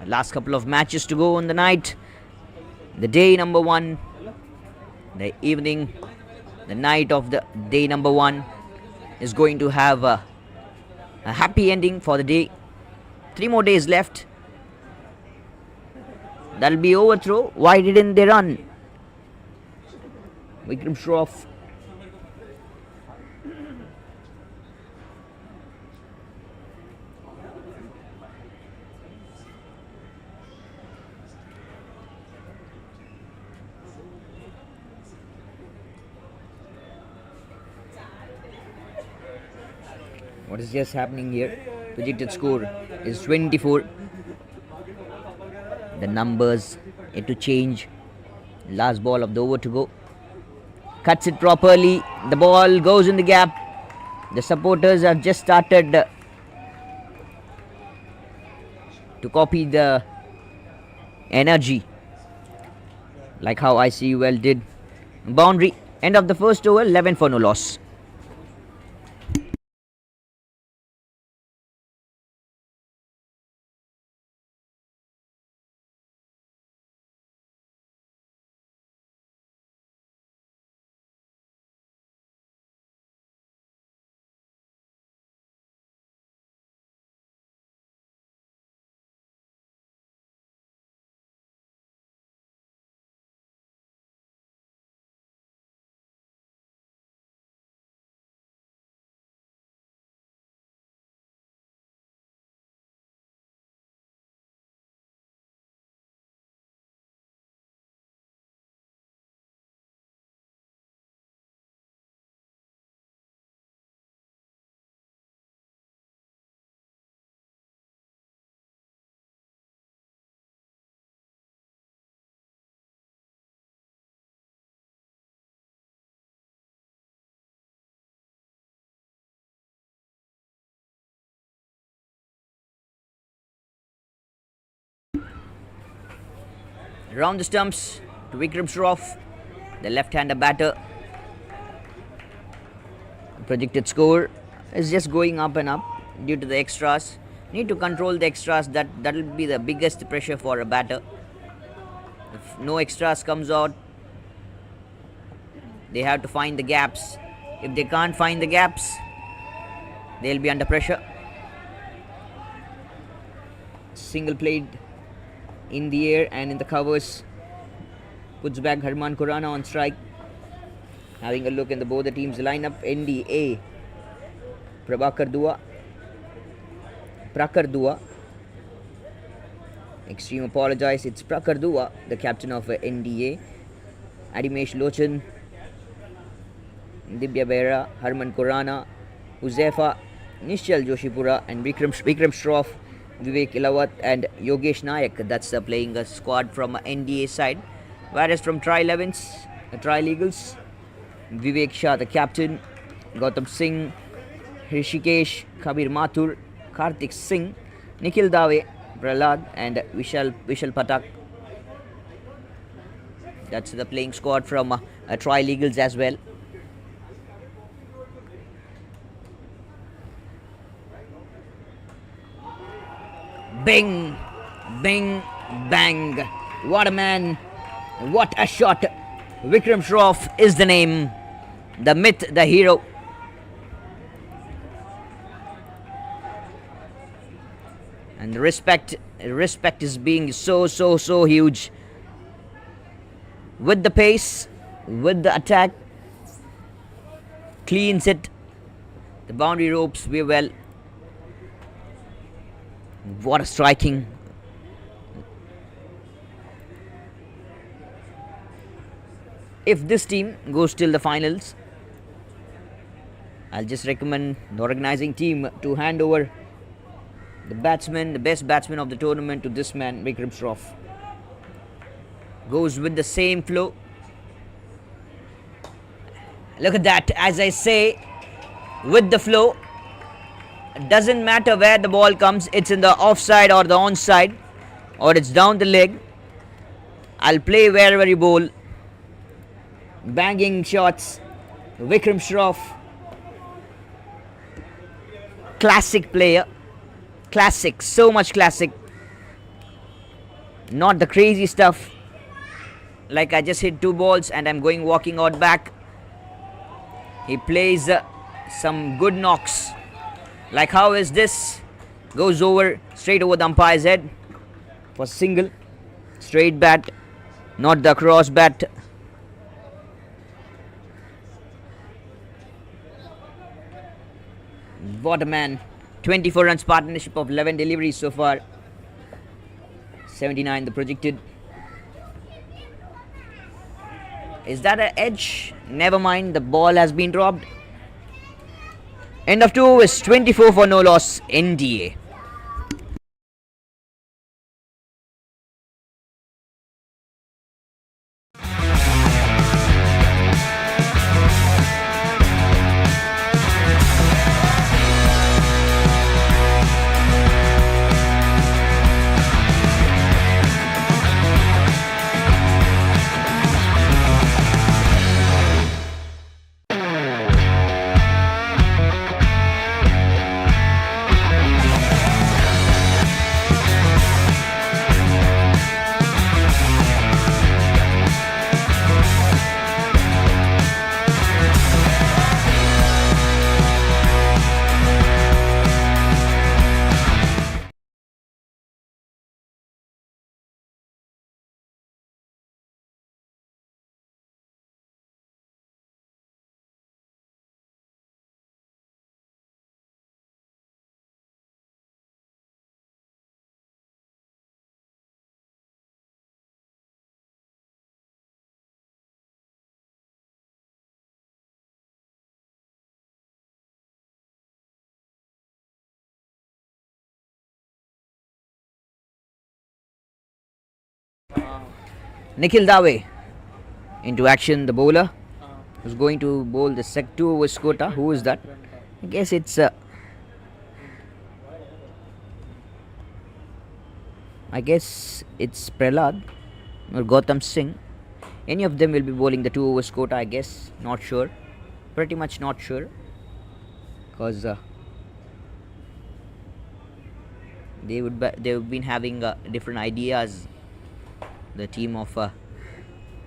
Last couple of matches to go on the night. The day number 1, the evening, the night of the day number 1 is going to have a happy ending for the day. 3 more days left. That'll be overthrow. Why didn't they run? Vikram Shroff. What is just happening here? Projected score is 24. The numbers yet to change. Last ball of the over to go. Cuts it properly. The ball goes in the gap. The supporters have just started to copy the energy, like how ICUL did. Boundary. End of the first over. 11 for no loss. Round the stumps to Vikram Shroff, the left-hander batter. Projected score is just going up and up due to the extras. Need to control the extras. That will be the biggest pressure for a batter. If no extras comes out, they have to find the gaps. If they can't find the gaps, they'll be under pressure. Single played in the air and in the covers. Puts back Harman Khurana on strike. Having a look in the both the teams lineup. NDA Prakar Dua. Extreme apologize. It's Prakar Dua, the captain of NDA. Adimesh Lochan, Dibya Behra, Harman Khurana, Huzefa, Nishchal Joshipura, and Vikram Shroff, Vivek Ilawat, and Yogesh Nayak. That's the playing squad from NDA side. Whereas from Trial Eagles, Vivek Shah, the captain, Gautam Singh, Hrishikesh, Kabir Mathur, Karthik Singh, Nikhil Dave, Prahlad, and Vishal Patak. That's the playing squad from Trial Eagles as well. Bing, bing, bang. What a man. What a shot. Vikram Shroff is the name. The myth, the hero. And the respect is being so huge. With the pace, with the attack, cleans it. The boundary ropes way well. What a striking. If this team goes till the finals, I'll just recommend the organizing team to hand over the best batsman of the tournament to this man, Vikram Shroff. Goes with the same flow. Look at that, as I say, with the flow. It doesn't matter where the ball comes, it's in the offside or the onside, or it's down the leg. I'll play wherever you bowl. Banging shots. Vikram Shroff. Classic player. Classic, so much classic. Not the crazy stuff. Like I just hit 2 balls and I'm walking out back. He plays some good knocks. Like how is this? Goes over, straight over the umpire's head. For single. Straight bat. Not the cross bat. What a man. 24 runs partnership of 11 deliveries so far. 79 the projected. Is that an edge? Never mind, the ball has been dropped. End of 2 is 24 for no loss. NDA. Nikhil Dave into action, the bowler who's going to bowl the sector over Skota. Who is that? I guess it's Prahlad. or Gautam Singh. Any of them will be bowling the 2 overs quota, I guess. Not sure. Pretty much not sure. Because they've been having different ideas. The team of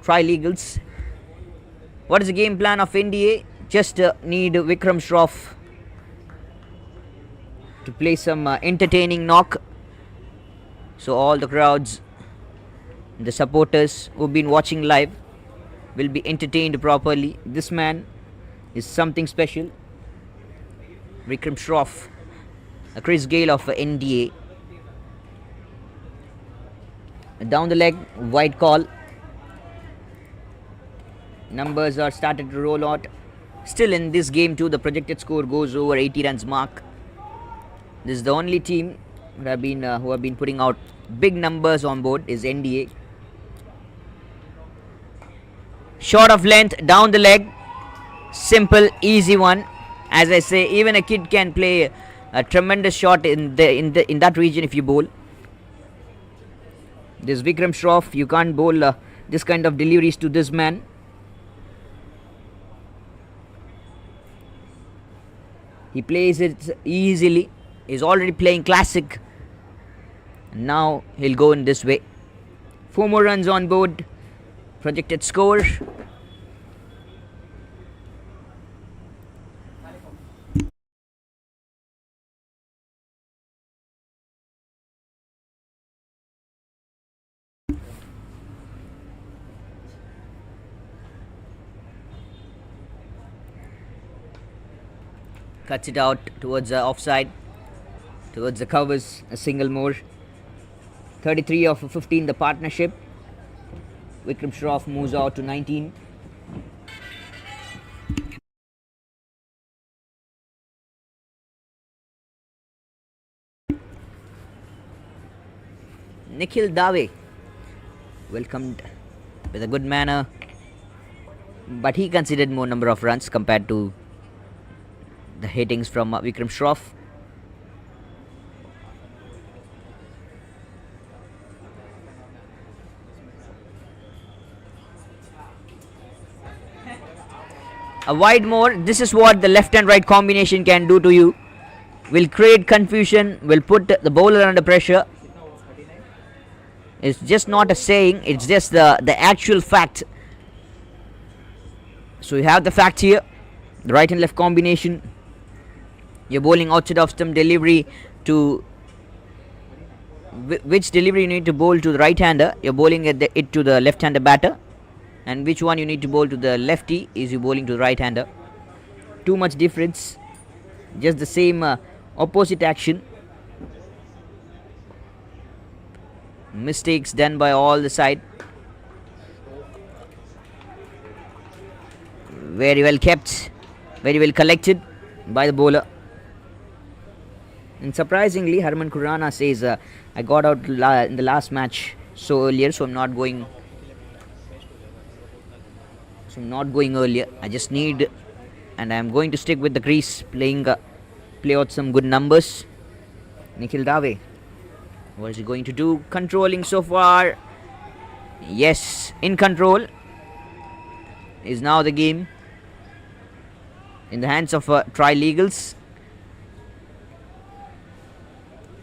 Tri-Legals. What is the game plan of NDA? Just need Vikram Shroff to play some entertaining knock. So all the crowds, the supporters who've been watching live will be entertained properly. This man is something special. Vikram Shroff, Chris Gale of NDA. Down the leg, wide call. Numbers are started to roll out. Still in this game too, the projected score goes over 80 runs mark. This is the only team who have been putting out big numbers on board is NDA. Short of length, down the leg. Simple, easy one. As I say, even a kid can play a tremendous shot in that region if you bowl. This Vikram Shroff, you can't bowl this kind of deliveries to this man. He plays it easily. He's already playing classic. And now he'll go in this way. 4 more runs on board. Projected score. Cuts it out towards the offside, towards the covers, a single more. 33 of 15 the partnership. Vikram Shroff moves out to 19. Nikhil Dave welcomed with a good manner, but he considered more number of runs compared to the hittings from Vikram Shroff. A wide more. This is what the left and right combination can do to you. Will create confusion, will put the bowler under pressure. It's just not a saying, it's just the actual fact. So you have the fact here, the right and left combination. You're bowling outside of stump delivery to which delivery you need to bowl to the right hander. You're bowling it to the left hander batter, and which one you need to bowl to the lefty is you bowling to the right hander. Too much difference, just the same opposite action. Mistakes done by all the side. Very well kept, very well collected by the bowler. And surprisingly, Harman Khurrana says, I got out in the last match so earlier, so I'm not going earlier. I just need, and I'm going to stick with the crease, play out some good numbers. Nikhil Dave, what is he going to do? Controlling so far. Yes, in control is now the game in the hands of Tri-Legals.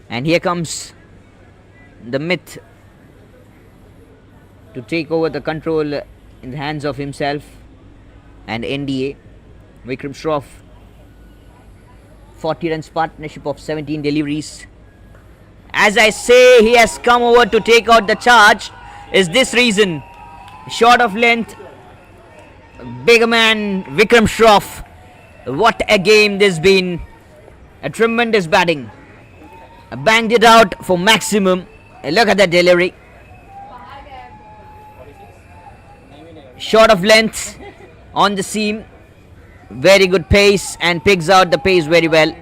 And here comes the myth to take over the control in the hands of himself and NDA. Vikram Shroff, 40 runs partnership of 17 deliveries. As I say, he has come over to take out the charge. Is this reason? Short of length, bigger man Vikram Shroff. What a game this been. A tremendous batting. Banged it out for maximum. Look at that delivery. Short of length on the seam. Very good pace and picks out the pace very well.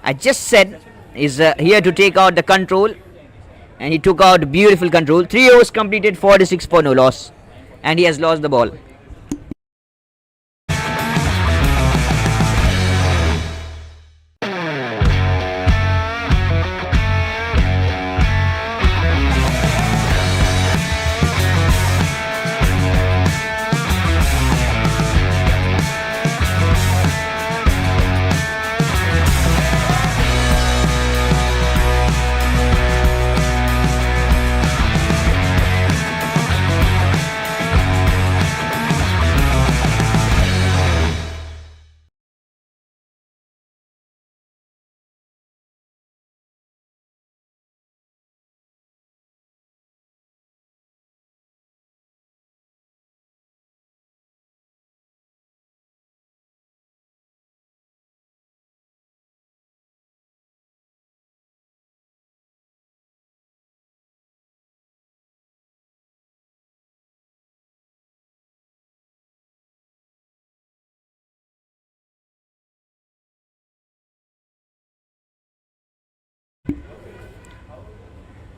I just said is here to take out the control, and he took out beautiful control. 3 overs completed, 46 for no loss, and he has lost the ball.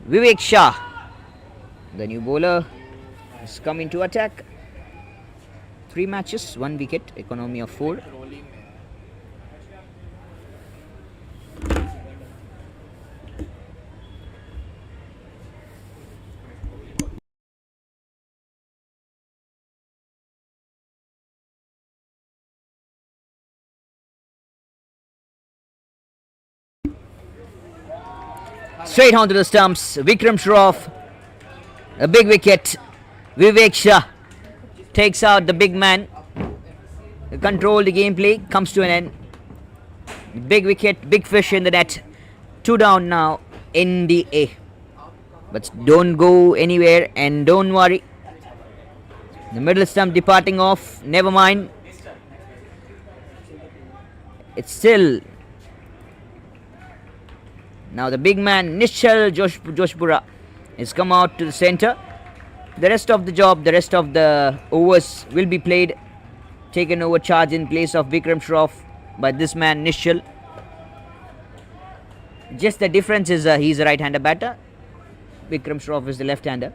Vivek Shah, the new bowler, is coming to attack. 3 matches, 1 wicket, economy of 4. Straight onto the stumps. Vikram Shroff, a big wicket. Vivek Shah takes out the big man. Control the gameplay comes to an end. Big wicket, big fish in the net. 2 down now. NDA. But don't go anywhere and don't worry. The middle stump departing off. Never mind. It's still. Now the big man Nishal Joshpura has come out to the centre. The rest of the job, the rest of the overs will be played, taken over charge in place of Vikram Shroff by this man Nishal. Just the difference is he's a right-hander batter. Vikram Shroff is the left-hander.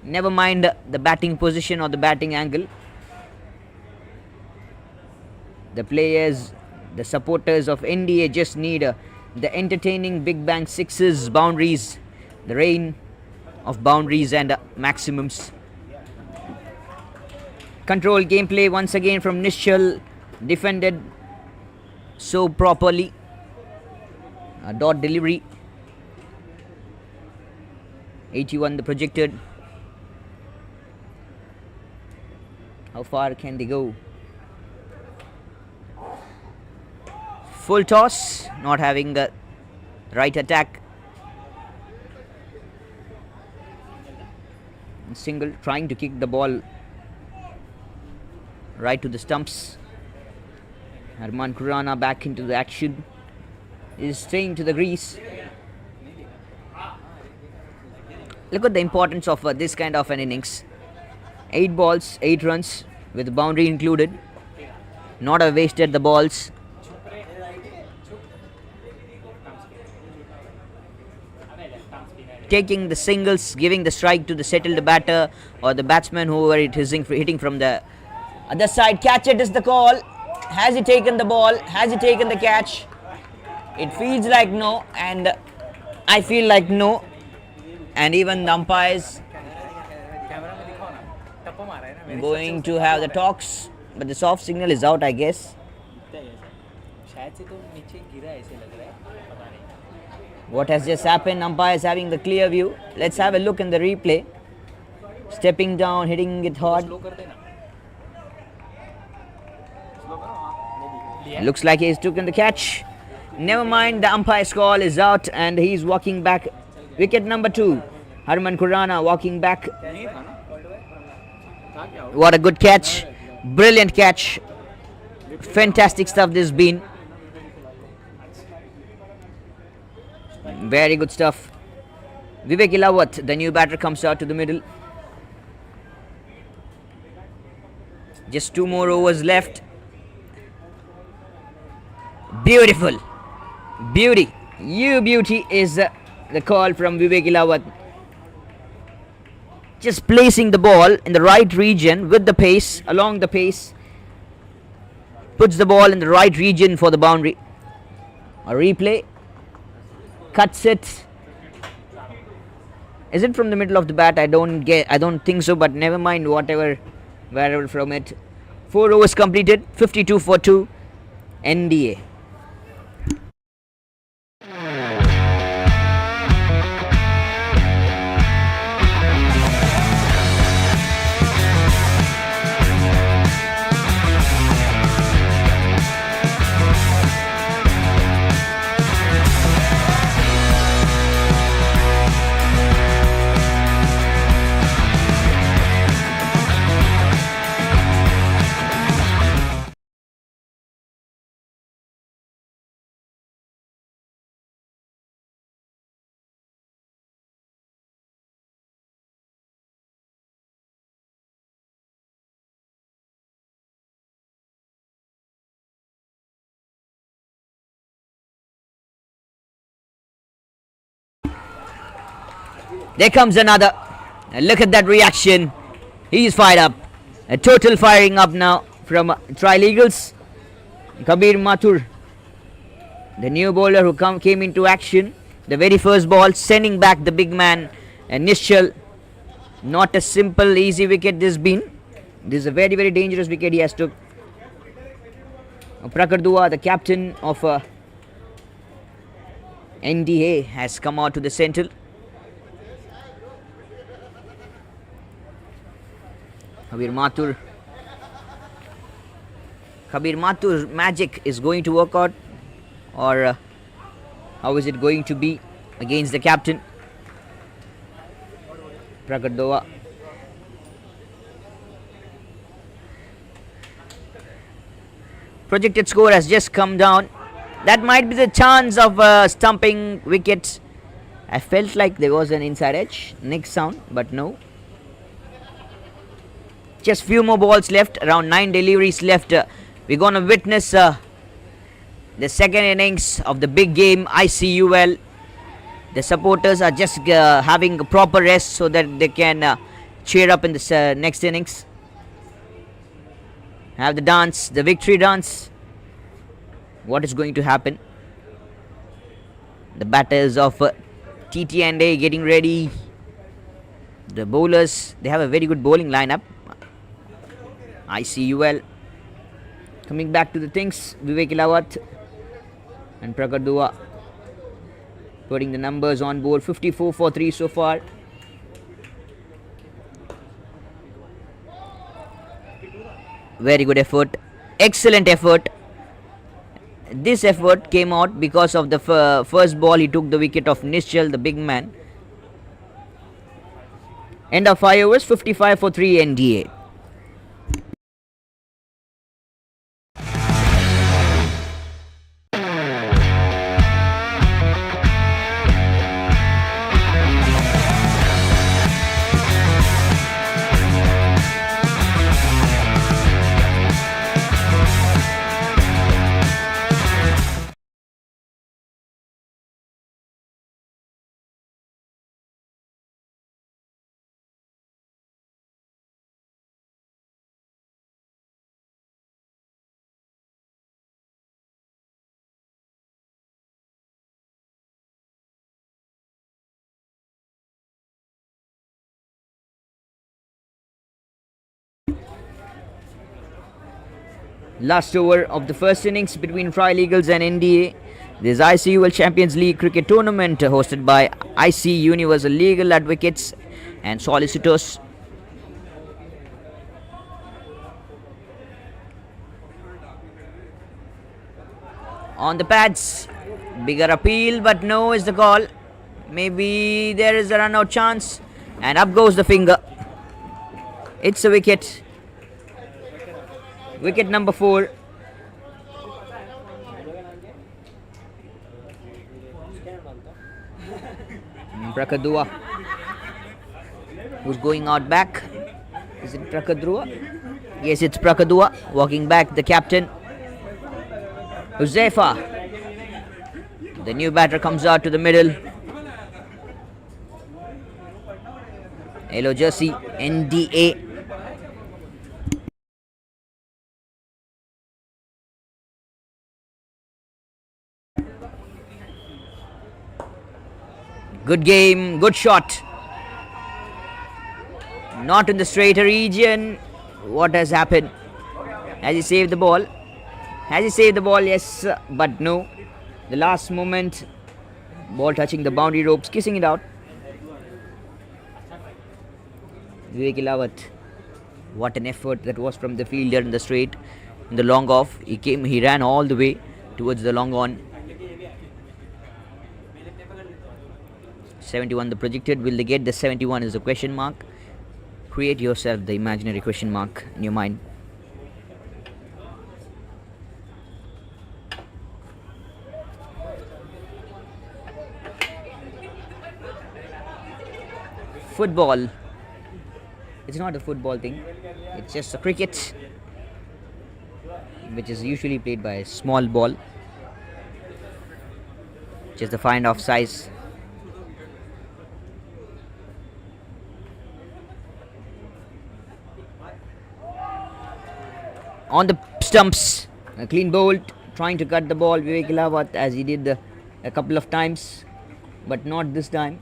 Never mind the batting position or the batting angle. The players, the supporters of NDA just need the entertaining big bang sixes, boundaries, the rain of boundaries and maximums. Control gameplay once again from Nishal, defended so properly. Dot delivery. 81 the projected. How far can they go? Full toss, not having the right attack. Single, trying to kick the ball right to the stumps. Harman Khurrana back into the action. Is staying to the grease. Look at the importance of this kind of an innings. 8 balls, 8 runs with boundary included. Not have wasted the balls. Taking the singles, giving the strike to the settled batter or the batsman whoever it is hitting from the other side. Catch it is the call. Has he taken the ball? Has he taken the catch? It feels like no, and I feel like no. And even the umpires going to have the talks, but the soft signal is out, I guess. What has just happened? Umpire is having the clear view. Let's have a look in the replay. Stepping down, hitting it hard. Looks like he's taken the catch. Never mind, the umpire's call is out and he's walking back. Wicket number 2. Harman Khurrana walking back. What a good catch. Brilliant catch. Fantastic stuff this has been. Very good stuff. Vivek Ilawat, the new batter, comes out to the middle. Just 2 more overs left. Beautiful. Beauty. You beauty is the call from Vivek Ilawat. Just placing the ball in the right region with the pace, along the pace. Puts the ball in the right region for the boundary. A replay. Cuts it. Is it from the middle of the bat? I don't think so, but never mind, wherever from it. 4 overs completed, 52 for 2. NDA. There comes another. And look at that reaction. He's fired up. A total firing up now from Trial Eagles. Kabir Mathur, the new bowler who came into action. The very first ball, sending back the big man, Nishchal. Not a simple, easy wicket this been. This is a very, very dangerous wicket he has took. Prakhar Dua, the captain of NDA, has come out to the centre. Kabir Mathur's magic is going to work out, or how is it going to be against the captain? Prakhar Dua. Projected score has just come down. That might be the chance of stumping wickets. I felt like there was an inside edge, next sound, but no. Just few more balls left, around 9 deliveries left. We're going to witness the second innings of the big game, ICUL. The supporters are just having a proper rest so that they can cheer up in the next innings. Have the dance, the victory dance. What is going to happen? The batters of TT&A getting ready. The bowlers, they have a very good bowling lineup. ICUL. Coming back to the things, Vivek Ilawat and Prakhar Dua putting the numbers on board. 54 for 3 so far. Very good effort. Excellent effort. This effort came out because of the first ball. He took the wicket of Nishchal, the big man. End of 5 overs, 55 for 3 NDA. Last over of the first innings between Trial Eagles and NDA. This ICUL Champions League cricket tournament hosted by IC Universal Legal Advocates and Solicitors. On the pads, bigger appeal, but no is the call. Maybe there is a run out chance, and up goes the finger. It's a wicket. Wicket number 4. Prakhar Dua, who's going out back. Is it Prakhar Dua? Yes, it's Prakhar Dua. Walking back, the captain. Huzaifa. The new batter comes out to the middle. Yellow jersey, NDA. Good game, good shot. Not in the straighter region. What has happened? Has he saved the ball? Has he saved the ball? Yes, but no. The last moment, ball touching the boundary ropes, kissing it out. Vivek Ilawat. What an effort that was from the fielder in the straight, in the long off. He ran all the way towards the long on. 71 the projected. Will they get the 71 is a question mark. Create yourself the imaginary question mark in your mind. Football. It's not a football thing. It's just a cricket, which is usually played by a small ball. Just the find off size. on the stumps. A clean bolt, trying to cut the ball. Vivek Ilawat, as he did a couple of times, but not this time.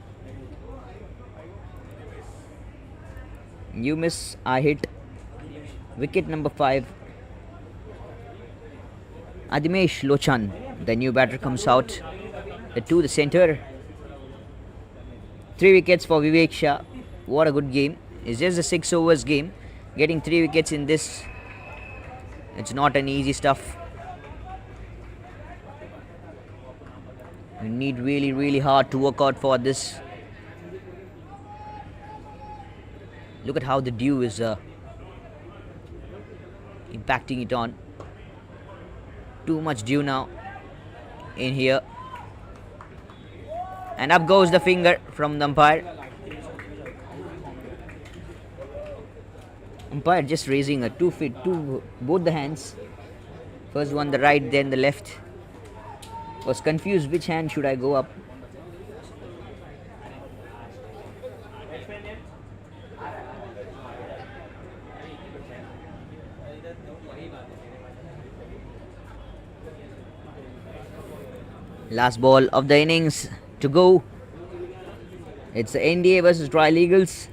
You miss, I hit. Wicket number 5. Adimesh Lochan, the new batter, comes out to the centre. 3 wickets for Vivek Shah. What a good game. It's just a 6 overs game. Getting 3 wickets in this, it's not an easy stuff. You need really hard to work out for this. Look at how the dew is impacting it on. Too much dew now in here. And up goes the finger from the umpire. Umpire just raising a 2 feet, both the hands. First one the right, then the left. Was confused which hand should I go up. Last ball of the innings to go. It's the NDA versus Royal Eagles.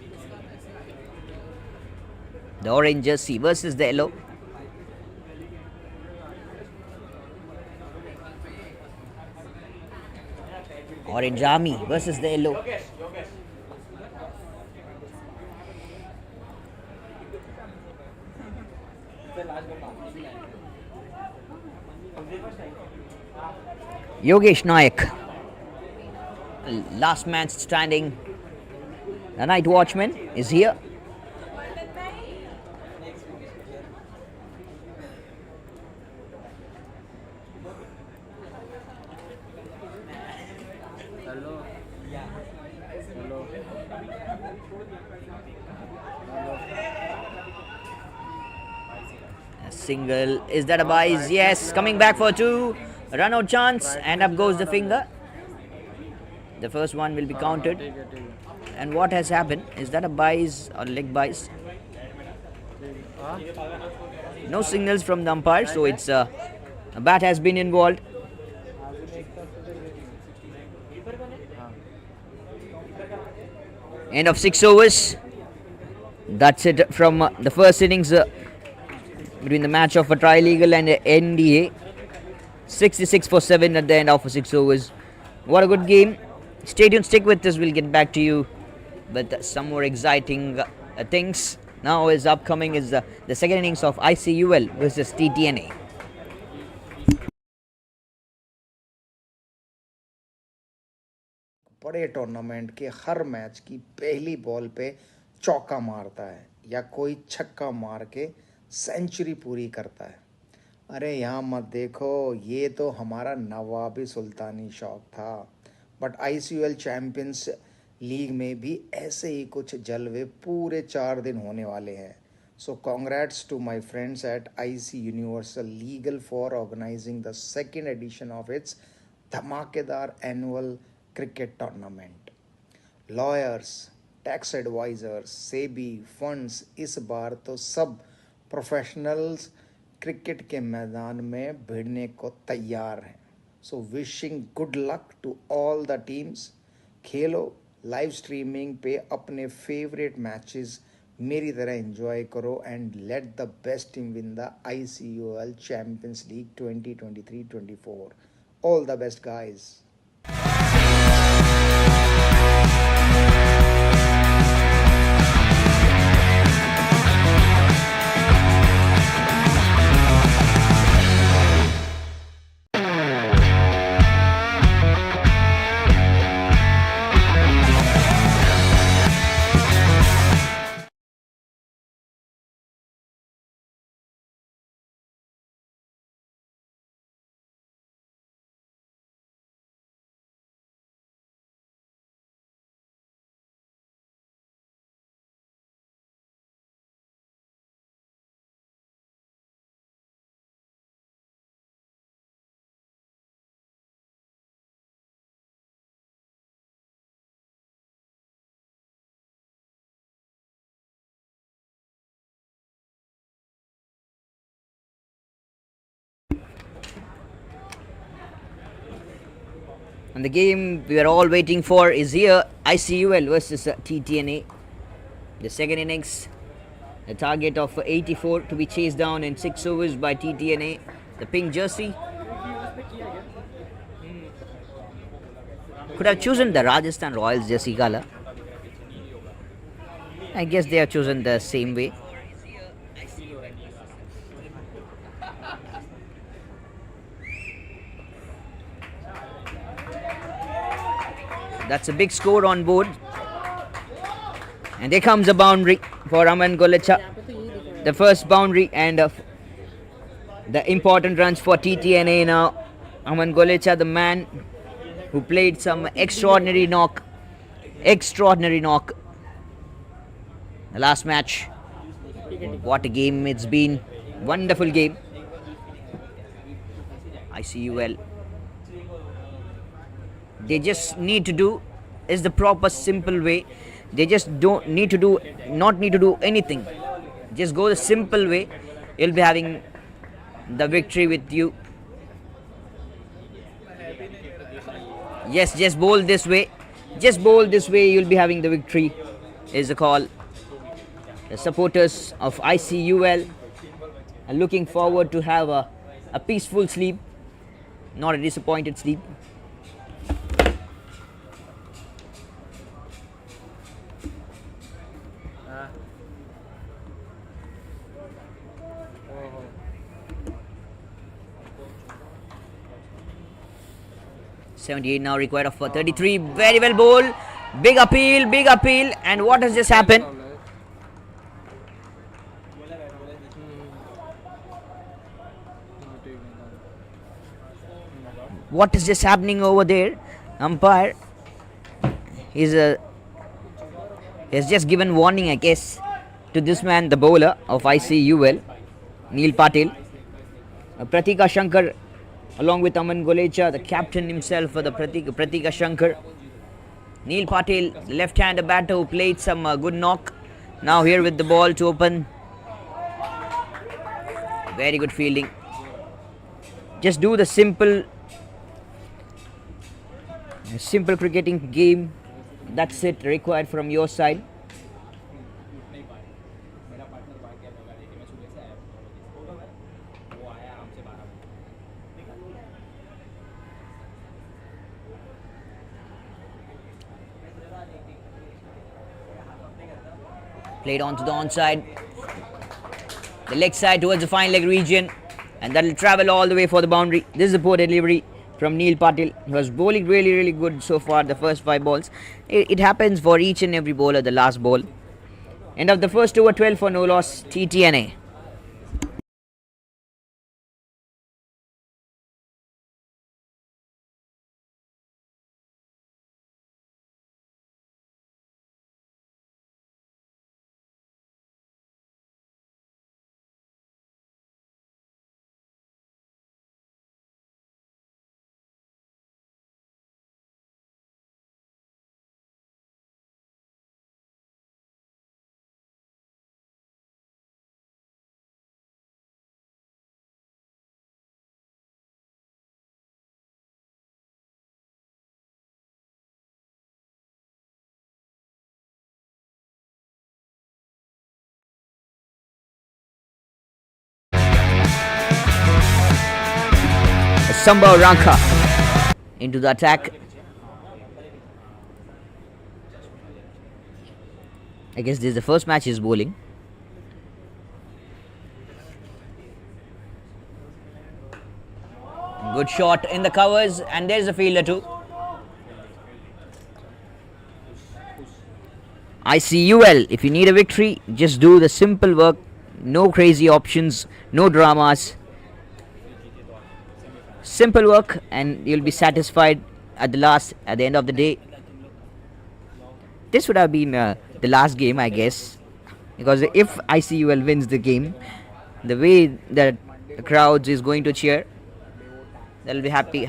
The orange jersey versus the yellow. Orange Army versus the yellow. Yogesh Nayak, last man standing. The night watchman is here. Hello. Hello. A single. Is that a bise? Yes. Coming back for 2. Run out chance. And up goes the finger. The first one will be counted. And what has happened? Is that a bise or leg bise? No signals from the umpire, so it's a bat has been involved. End of 6 overs. That's it from the first innings between the match of a Tri-Legal and a NDA. 66 for 7 at the end of 6 overs. What a good game. Stay tuned, stick with us. We'll get back to you with some more exciting things. Now is upcoming is the second innings of ICUL versus TTNA. बड़े tournament के हर match की पहली ball पे चौका मारता है या कोई छक्का मार के सेंचुरी पूरी करता है। अरे यहाँ मत देखो, ये तो हमारा नवाबी सुल्तानी शौक था। बट ICUL चैम्पियंस लीग में भी ऐसे ही कुछ जलवे पूरे 4 दिन होने वाले हैं। So congrats to my friends at IC universal legal for organising the second edition of its धमाकेदार annual cricket tournament. Lawyers, tax advisers, SEBI, funds, इस बार तो सब प्रोफेशनल्स क्रिकेट के मैदान में भिड़ने को तैयार हैं। So wishing good luck to all the teams. खेलो, लाइव स्ट्रीमिंग पे अपने फेवरेट मैचेस मेरी तरह एंजॉय करो and let the best team win the ICUL champions league 2023-24। All the best guys. And the game we are all waiting for is here. ICUL versus TTNA. The second innings. The target of 84 to be chased down in 6 overs by TTNA. The pink jersey. Could have chosen the Rajasthan Royals jersey color. I guess they have chosen the same way. That's a big score on board. And there comes a boundary for Aman Golecha. The first boundary and the important runs for TTNA now. Aman Golecha, the man who played some extraordinary knock. The last match. What a game it's been. Wonderful game. ICUL. They just need to do is the proper simple way. They just don't need to do not need to do anything. Just go the simple way. You'll be having the victory with you. Yes, just bowl this way. Just bowl this way, you'll be having the victory, is the call. The supporters of ICUL are looking forward to have a peaceful sleep, not a disappointed sleep. .78 now required for 33. Very well bowled. Big appeal. And what has just happened? What is just happening over there? Umpire has just given warning, I guess, to this man, the bowler of ICUL, Neil Patil. Pratika Shankar, along with Aman Golecha, the captain himself for the Pratika Shankar. Neil Patil, left-hander batter who played some good knock. Now here with the ball to open. Very good fielding. Just do the simple cricketing game. That's it required from your side. Played on to the onside, the leg side towards the fine leg region, and that will travel all the way for the boundary. This is a poor delivery from Neil Patil. He was bowling really good so far, the first 5 balls. It happens for each and every bowler, the last ball. End of the first over, 12 for no loss, TTNA. Samba Ranka into the attack. I guess this is the first match he's bowling. Good shot in the covers, and there's a fielder too. ICUL, if you need a victory, just do the simple work. No crazy options, no dramas. Simple work and you'll be satisfied at the end of the day. This would have been the last game, I guess, because if ICUL wins the game, the way that the crowds is going to cheer, they'll be happy.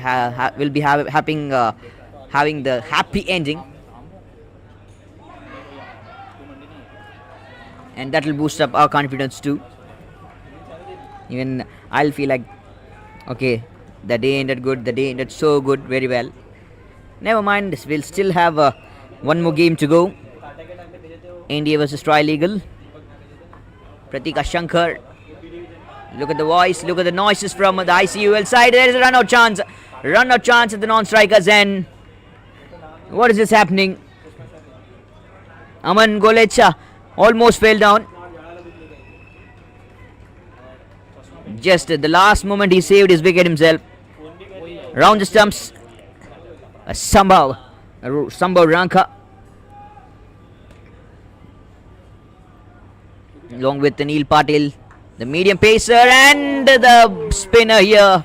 Will be having the happy ending, and that will boost up our confidence too. Even I'll feel like, okay, the day ended good. The day ended so good, very well. Never mind, we'll still have one more game to go. India versus Royal Eagle. Pratika Shankar. Look at the voice, look at the noises from the ICUL side. There is a run out chance. Run out chance at the non-strikers end. What is this happening? Aman Golecha almost fell down. Just at the last moment he saved his wicket himself. Round the stumps. A Sambhav Ranka. Along with Anil Patil. The medium pacer and the spinner here.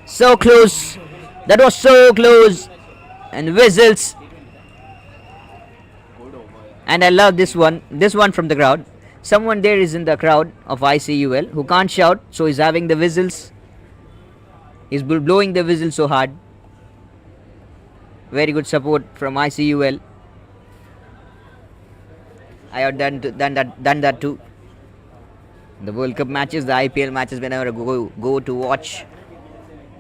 So close. That was so close. And whistles. And I love this one. This one from the crowd. Someone there is in the crowd of ICUL who can't shout, so he's having the whistles. He's blowing the whistle so hard. Very good support from ICUL. I have done that too. The World Cup matches, the IPL matches, whenever I go to watch,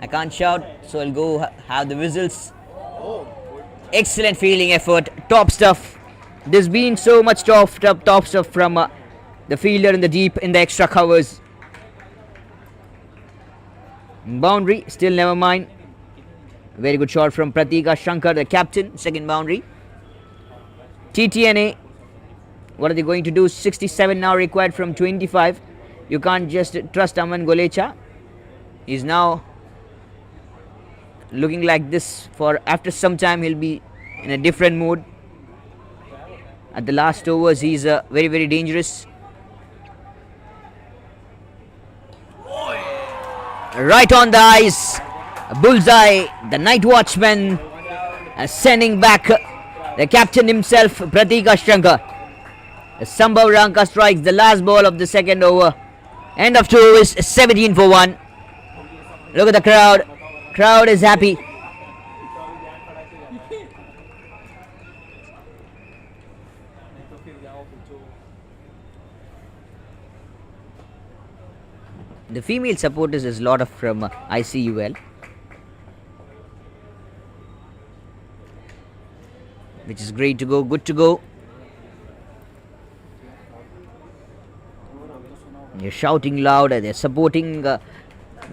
I can't shout, so I'll go have the whistles. Excellent fielding effort, top stuff. There's been so much top stuff from the fielder in the deep, in the extra covers. Boundary, still never mind. Very good shot from Pratika Shankar, the captain, second boundary. TTNA, what are they going to do? 67 now required from 25. You can't just trust Aman Golecha. He's now looking like this. For after some time he'll be in a different mood. At the last overs he's very, very dangerous. Right on the eyes. Bullseye. The night watchman sending back the captain himself, Pratika Shankar. Sambhav Ranka strikes the last ball of the second over. End of 2 is 17 for 1. Look at the crowd. Crowd is happy. The female supporters is a lot of from ICUL, which is great to go, good to go. They're shouting loud, they're supporting the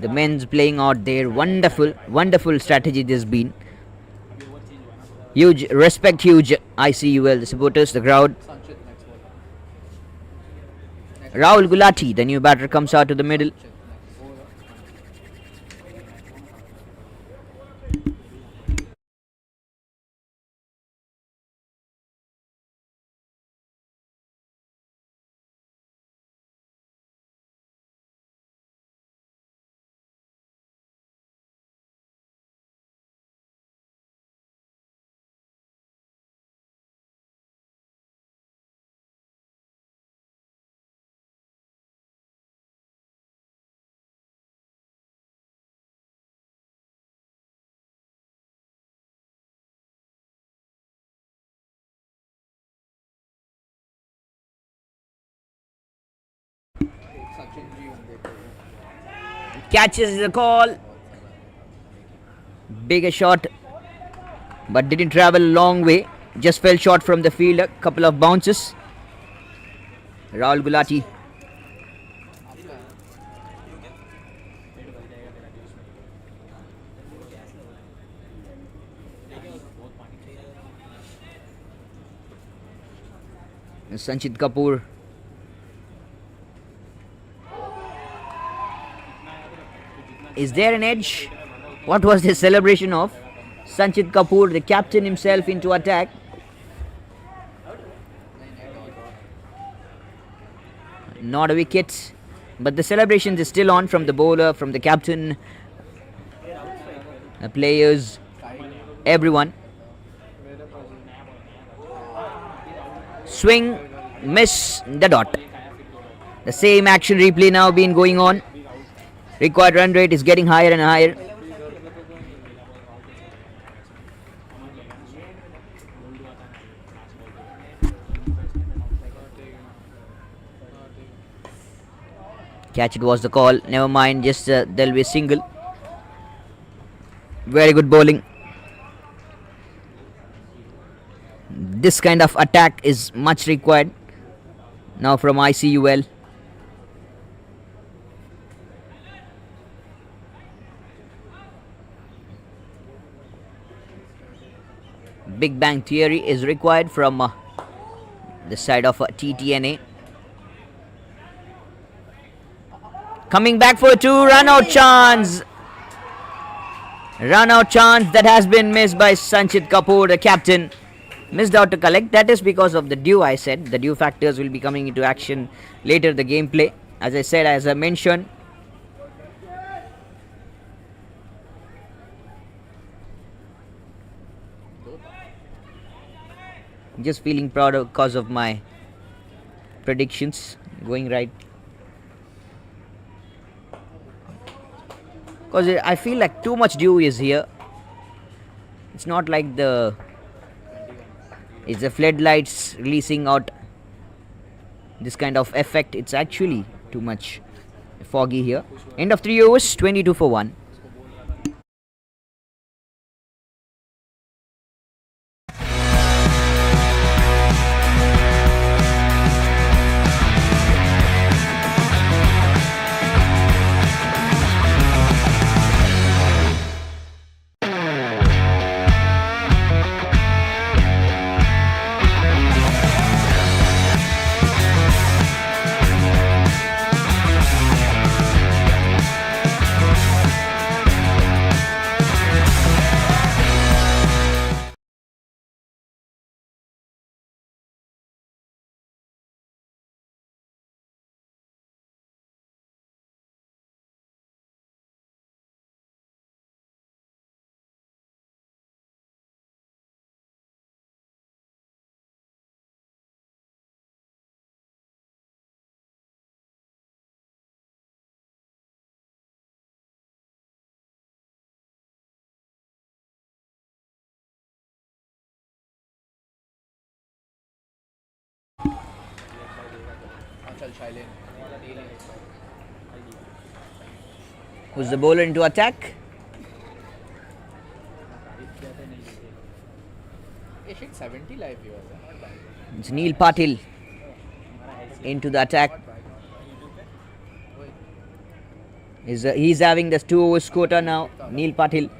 men's playing out there. Wonderful, wonderful strategy this has been. Huge respect, huge ICUL, the supporters, the crowd. Rahul Gulati, the new batter, comes out to the middle. Catches the call. Bigger shot, but didn't travel a long way. Just fell short from the field. A couple of bounces. Rahul Gulati. Sanchit Kapoor. Is there an edge? What was the celebration of? Sanchit Kapoor, the captain himself, into attack. Not a wicket, but the celebrations is still on from the bowler, from the captain, the players, everyone. Swing, miss, the dot. The same action replay now been going on. Required run rate is getting higher and higher. Catch it was the call. Never mind, just there'll be a single. Very good bowling. This kind of attack is much required now from ICUL. Big Bang Theory is required from the side of TTNA. Coming back for a 2 run out chance. Run out chance that has been missed by Sanchit Kapoor, the captain. Missed out to collect. That is because of the dew, I said. The dew factors will be coming into action later in the gameplay. As I said, as I mentioned, just feeling proud because of my predictions going right. Because I feel like too much dew is here. It's not like it's the floodlights releasing out this kind of effect. It's actually too much foggy here. End of 3 overs, 22 for 1. Who's the bowler into attack? It's Neil Patil into the attack. He's having the 2 overs quota now. Neil Patil,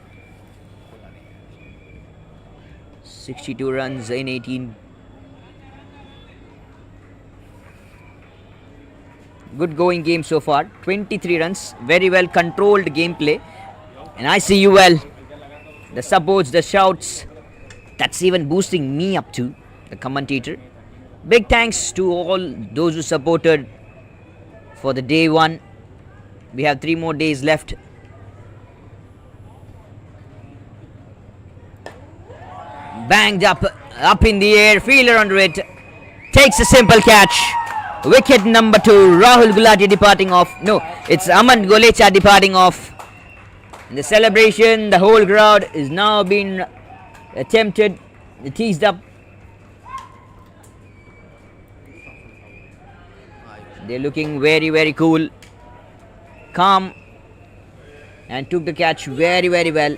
62 runs in 18. Good going game so far. 23 runs. Very well controlled gameplay. And I see you well. The supports, the shouts. That's even boosting me up to the commentator. Big thanks to all those who supported for the day one. We have 3 more days left. Banged up in the air. Fielder under it. Takes a simple catch. Wicket number 2. Rahul Gulati departing off. No, it's Aman Golecha departing off. In the celebration, the whole crowd is now being attempted, teased up. They're looking very, very cool, calm, and took the catch very, very well.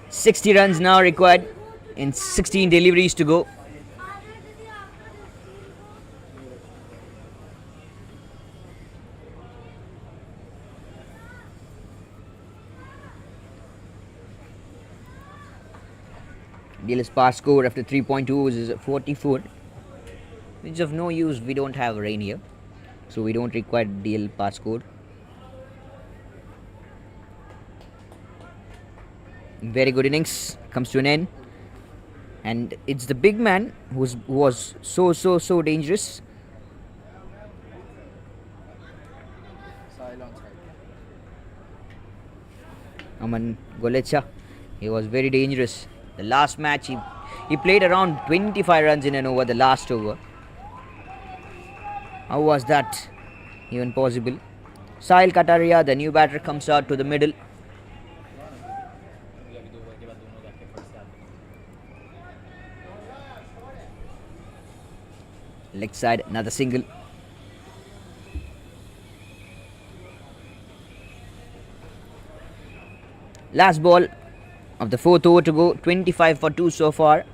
60 runs now required in 16 deliveries to go. DL's par score after 3.2 overs is 44. Which is of no use. We don't have rain here, so we don't require DL par score. Very good innings comes to an end, and it's the big man who was so dangerous. Aman Golecha, he was very dangerous. The last match he played around 25 runs in an over, the last over. How was that even possible? Sahil Kataria, the new batter, comes out to the middle. Leg side, another single. Last ball of the 4th over to go. 25 for 2 so far.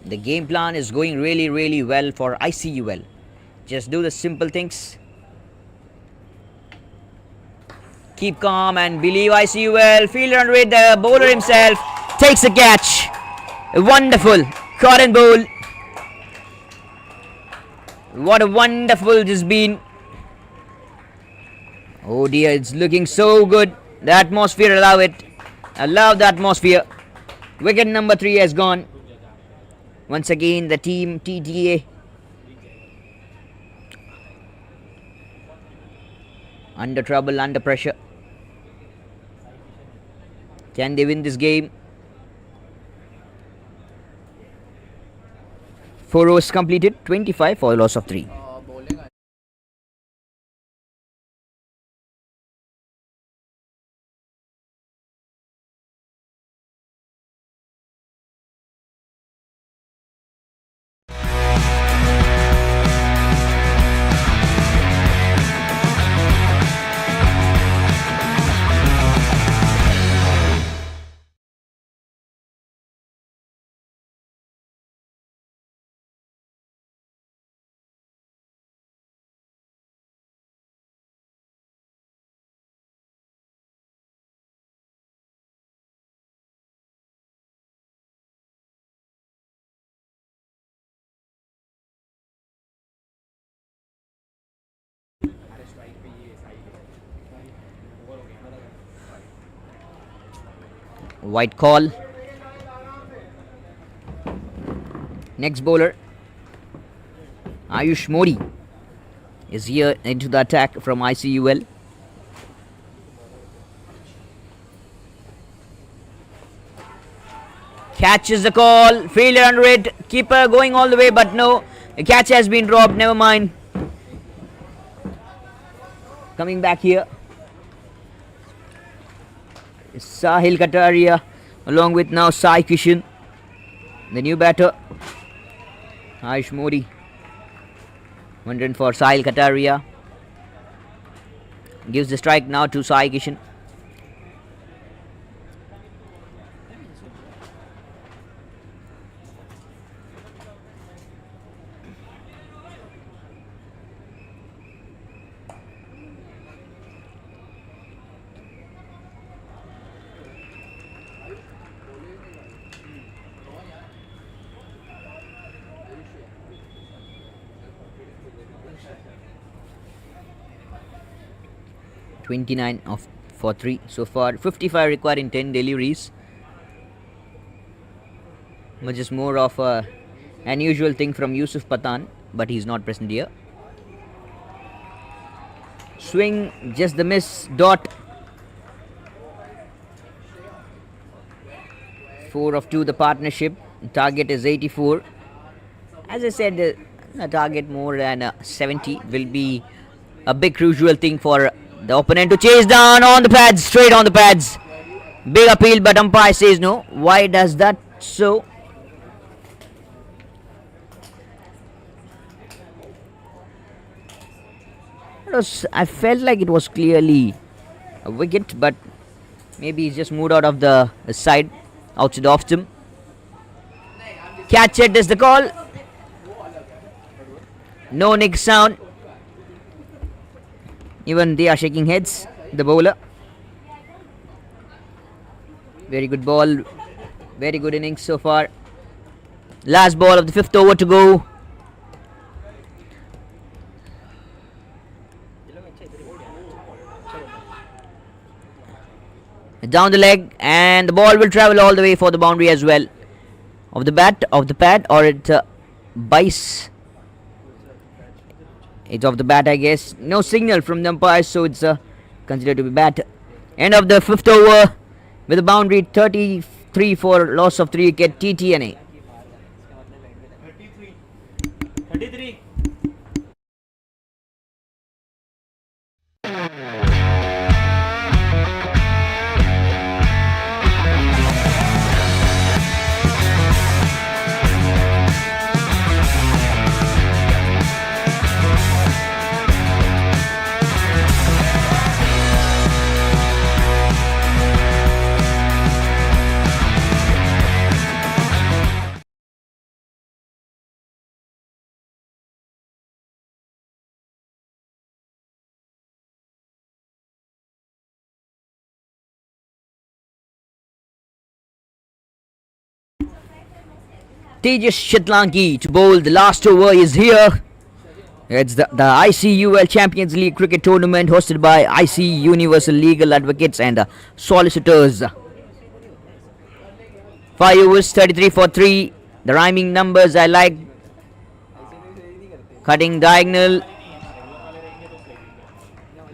The game plan is going really, really well for ICUL. Just do the simple things. Keep calm and believe ICUL. Fielder under it, the bowler himself takes a catch. Wonderful. Caught and bowl. What a wonderful this been. Oh dear, it's looking so good. The atmosphere, I love it. I love the atmosphere. Wicket number 3 has gone. Once again, the team TTA under trouble, under pressure. Can they win this game? 4 overs completed, 25 for a loss of 3. bowling White call. Next bowler, Ayush Modi, is here into the attack from ICUL. Catches the call, fielder under it, keeper going all the way, but no, the catch has been dropped, never mind. Coming back here, Sahil Kataria along with now Sai Kishan, the new batter. Ayush Modi, one run for Sahil Kataria, gives the strike now to Sai Kishan. (29 of for 3 so far, 55 required in 10 deliveries, which is more of a unusual thing from Yusuf Pathan, but he's not present here. Swing, just the miss, dot. 4 of 2 the partnership, target is 84. As I said, the target more than 70 will be a big crucial thing for the opponent to chase down on the pads, straight on the pads. Big appeal, but umpire says no. Why does that so? I felt like it was clearly a wicket, but maybe he's just moved out of the side, outside off stump. Catch it is the call. No nick sound. Even they are shaking heads, the bowler. Very good ball, very good innings so far. Last ball of the 5th over to go. Down the leg, and the ball will travel all the way for the boundary as well. Of the bat, of the pad, or it bites. It's off the bat, I guess. No signal from the umpire, so it's considered to be bat. End of the 5th over with a boundary, 33 for loss of 3 wicket, TTNA. 33. Tejas Shitlanki to bowl. The last over is here. It's the ICUL Champions League Cricket Tournament hosted by IC Universal Legal Advocates and Solicitors. 5 overs, 33 for 3. The rhyming numbers I like. Cutting diagonal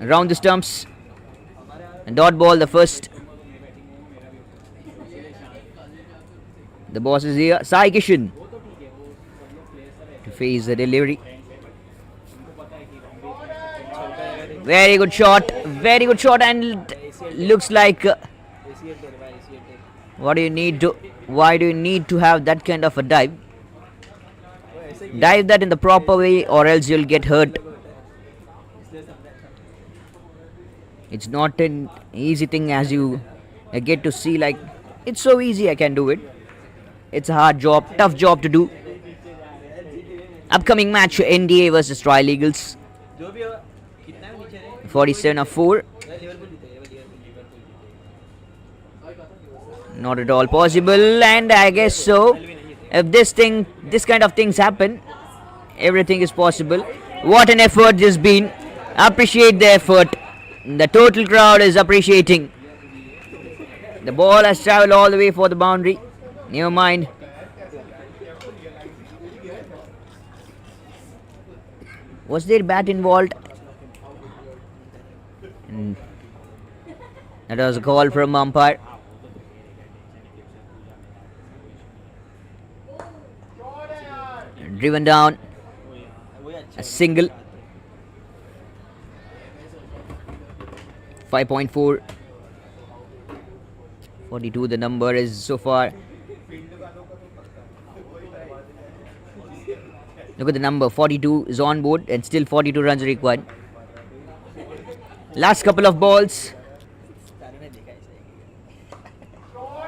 around the stumps. And dot ball, the first. The boss is here. Sai Kishan to face the delivery. Very good shot, and looks like why do you need to have that kind of a dive? Dive that in the proper way, or else you'll get hurt. It's not an easy thing, as you get to see. Like, it's so easy, I can do it. It's a hard job, tough job to do. Upcoming match, NDA versus Royal Eagles. 47 of 4. Not at all possible, and I guess so. If this kind of things happen, everything is possible. What an effort this been. Appreciate the effort. The total crowd is appreciating. The ball has traveled all the way for the boundary. Never mind. Was there bat involved? That was a call from umpire. Driven down. A single. 5.4. 42 the number is so far. Look at the number. 42 is on board and still 42 runs required. Last couple of balls.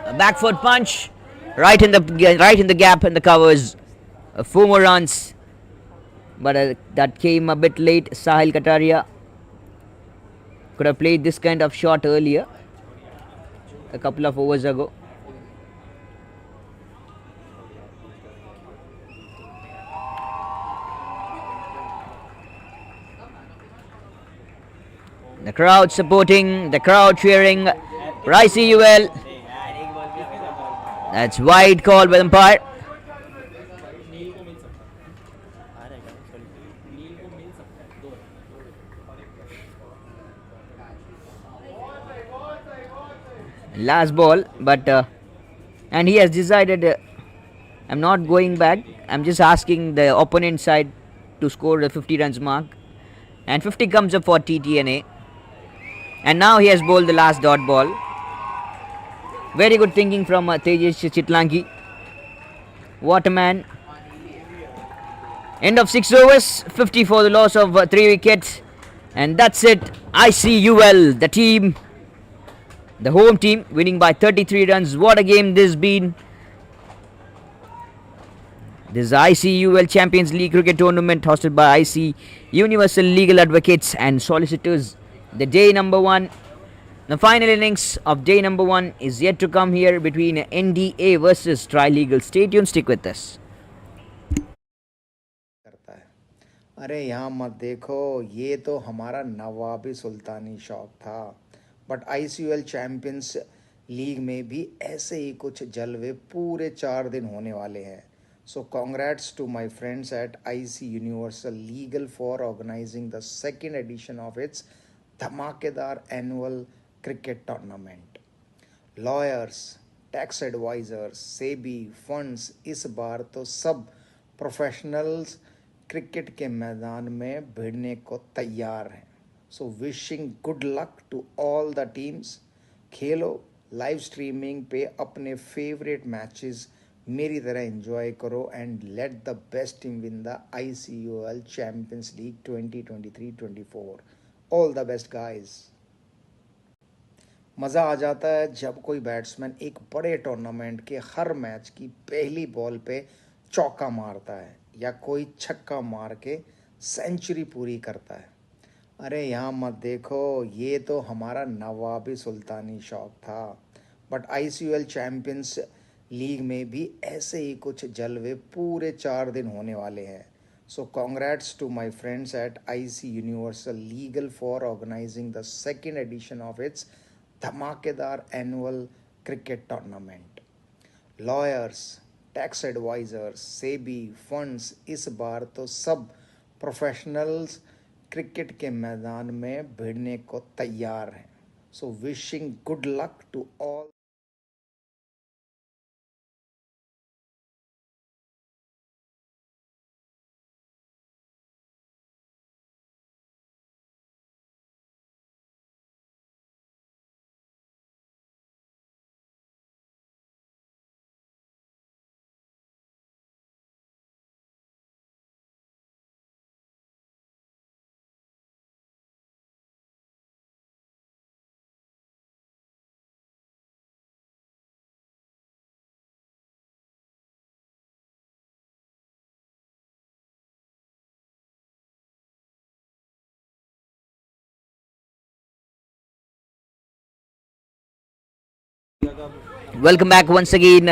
A back foot punch. Right in the gap and the covers. 4 more runs. But that came a bit late. Sahil Kataria could have played this kind of shot earlier, a couple of overs ago. The crowd supporting, the crowd cheering. ICUL. That's wide call by the umpire. Last ball, but and he has decided I'm not going back. I'm just asking the opponent side to score the 50 runs mark, and 50 comes up for TTNA. And now he has bowled the last dot ball. Very good thinking from Tejas Chitlanki. What a man. End of 6 overs, 50 for the loss of 3 wickets. And that's it. ICUL, the team, the home team, winning by 33 runs. What a game this has been. This is ICUL Champions League Cricket Tournament hosted by IC Universal Legal Advocates and Solicitors. The day number 1. The final innings of day number 1 is yet to come here between NDA versus Tri-Legal. Stay tuned, stick with us. अरे यहाँ मत देखो, ये तो हमारा नवाबी सुल्तानी शौक था. But ICUL champions league में भी ऐसे ही कुछ जलवे पूरे 4 दिन होने वाले हैं. So congrats to my friends at IC Universal Legal for organizing the second edition of its धमाकेदार annual cricket tournament. Lawyers, tax advisors, SEBI, funds, इस बार तो सब प्रोफेशनल्स क्रिकेट के मैदान में भिड़ने को तैयार हैं. So wishing good luck to all the teams. खेलो, लाइव स्ट्रीमिंग पे अपने फेवरेट मैचेस मेरी तरह एंजॉय करो and let the best team win the ICUL champions league 2023-24. All the best guys. मज़ा आ जाता है जब कोई बैट्समैन एक बड़े टूर्नामेंट के हर मैच की पहली बॉल पे चौका मारता है या कोई छक्का मार के सेंचुरी पूरी करता है. अरे यहाँ मत देखो, ये तो हमारा नवाबी सुल्तानी शौक था. बट ICUL चैम्पियंस लीग में भी ऐसे ही कुछ जलवे पूरे 4 दिन होने वाले हैं. So congrats to my friends at IC Universal Legal for organizing the second edition of its धमाकेदार annual cricket tournament. Lawyers, tax advisers, SEBI, funds इस बार तो सब प्रोफेशनल्स क्रिकेट के मैदान में भिड़ने को तैयार हैं. So wishing good luck to all. Welcome back once again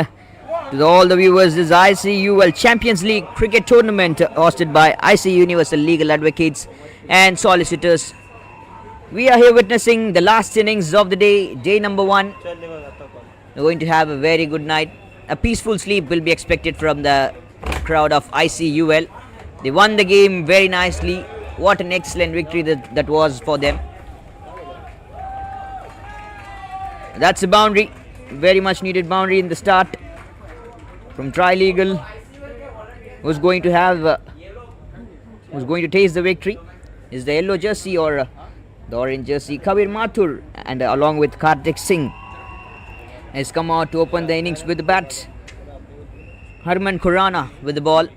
to all the viewers. This is ICUL Champions League Cricket Tournament hosted by IC Universal Legal Advocates and Solicitors. We are here witnessing the last innings of the day, day number 1. We're going to have a very good night. A peaceful sleep will be expected from the crowd of ICUL. They won the game very nicely. What an excellent victory that was for them. That's a boundary. Very much needed boundary in the start from Tri-Legal. Who's going to taste the victory? Is the yellow jersey or the orange jersey? Kabir Mathur, and along with Kartik Singh, has come out to open the innings with the bat. Harman Khurana with the ball,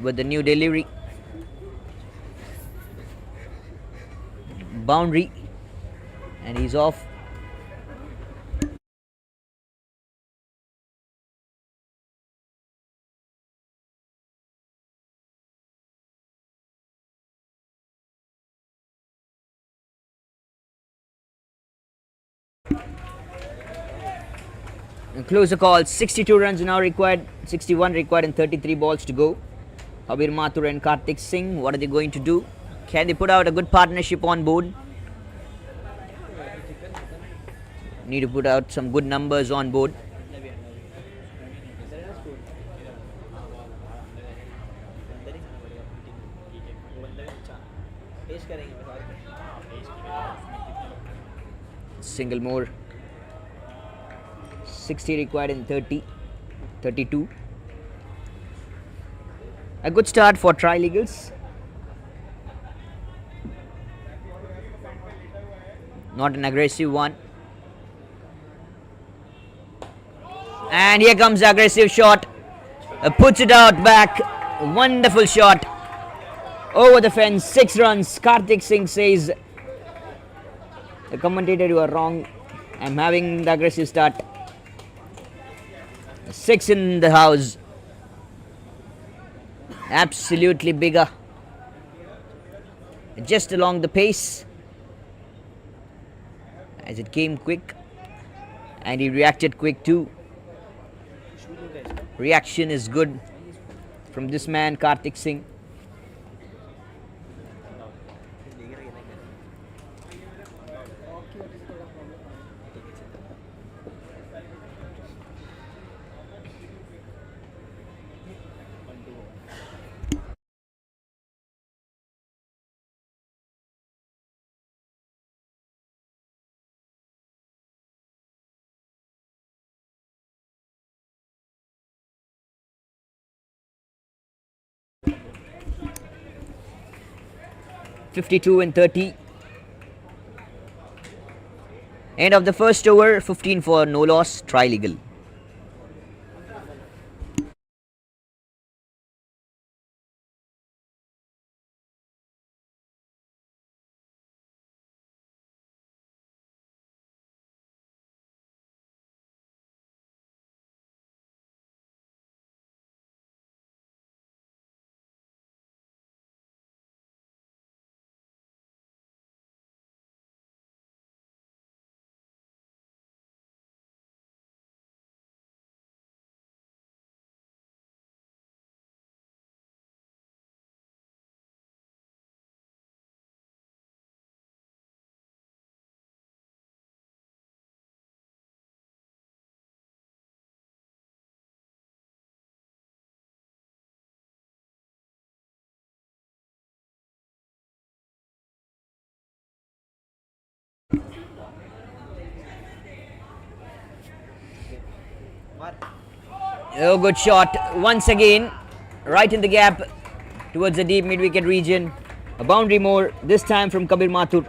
with the new delivery. Boundary, and he's off. Closer call. 62 runs now required, 61 required, and 33 balls to go. Kabir Mathur and Kartik Singh, what are they going to do? Can they put out a good partnership on board? Need to put out some good numbers on board. Single more. 60 required in 32. A good start for Tri-Legals. Not an aggressive one. And here comes the aggressive shot. Puts it out back. Wonderful shot. Over the fence. 6 runs. Kartik Singh says, the commentator, you are wrong. I'm having the aggressive start. 6 in the house. Absolutely bigger. Just along the pace. As it came quick. And he reacted quick too. Reaction is good from this man, Kartik Singh. .52 and 30. End of the first over, 15 for no loss, Tri-Legal. Oh, good shot once again, right in the gap towards the deep mid-wicket region. A boundary more, this time from Kabir Mathur.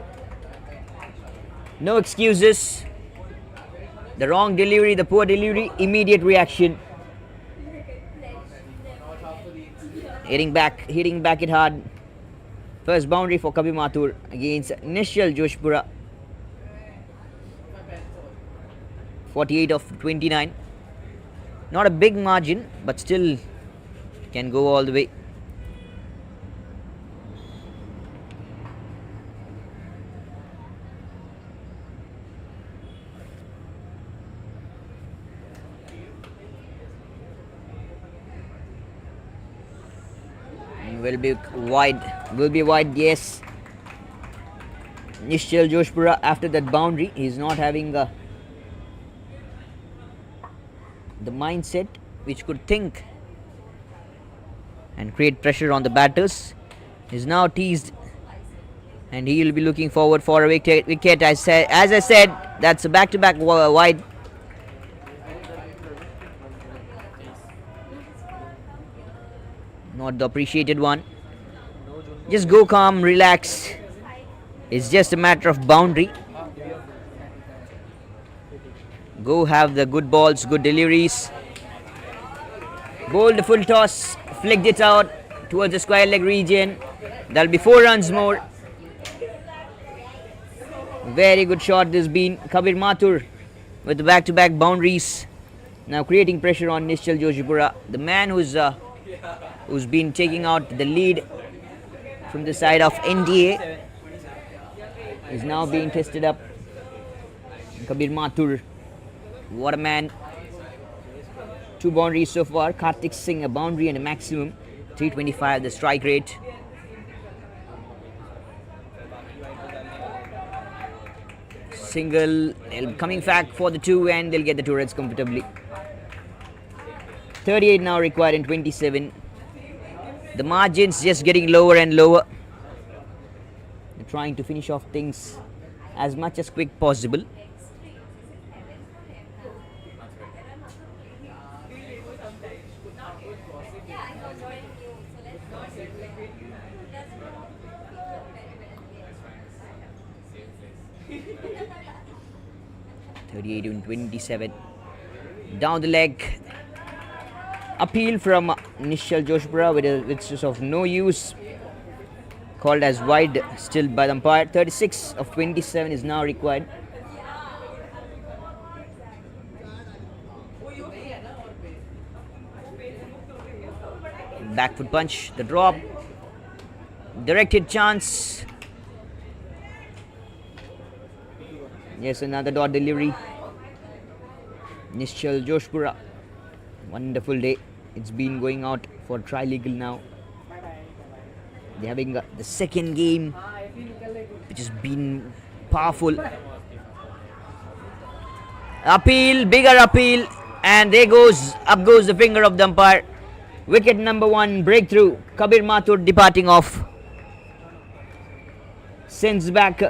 No excuses. The wrong delivery, the poor delivery, immediate reaction. Hitting back it hard. First boundary for Kabir Mathur against Nishal Joshpura. 48 of 29. Not a big margin, but still can go all the way. Will be wide, yes. Nishal Joshpura, after that boundary, he is not having the mindset which could think and create pressure on the batters. He is now teased and he will be looking forward for a wicket. As I said, that's a back-to-back wide. Not the appreciated one. Just go calm, relax. It's just a matter of boundary. Go have the good balls, good deliveries. Bowled the full toss, flicked it out towards the square leg region. That'll be 4 runs more. Very good shot this been. Kabir Mathur with the back-to-back boundaries. Now creating pressure on Nishal Joshipura. The man who's been taking out the lead from the side of NDA is now being tested up. Kabir Mathur, what a man. 2 boundaries so far. Kartik Singh, a boundary and a maximum. 325 the strike rate. Single, coming back for the 2 and they'll get the 2 runs comfortably. 38 now required in 27. The margins just getting lower and lower. They're trying to finish off things as much as quick possible. In 27. Down the leg. Appeal from Nishal Joshpura, which is of no use. Called as wide still by the umpire. 36 of 27 is now required. Back foot punch. The drop. Directed chance. Yes, another dot delivery. Nishal Joshpura. Wonderful day. It's been going out for tri-legal now. They're having the second game, which has been powerful. Appeal, bigger appeal, and up goes the finger of the umpire. Wicket number 1, breakthrough. Kabir Mathur departing off. Sends back.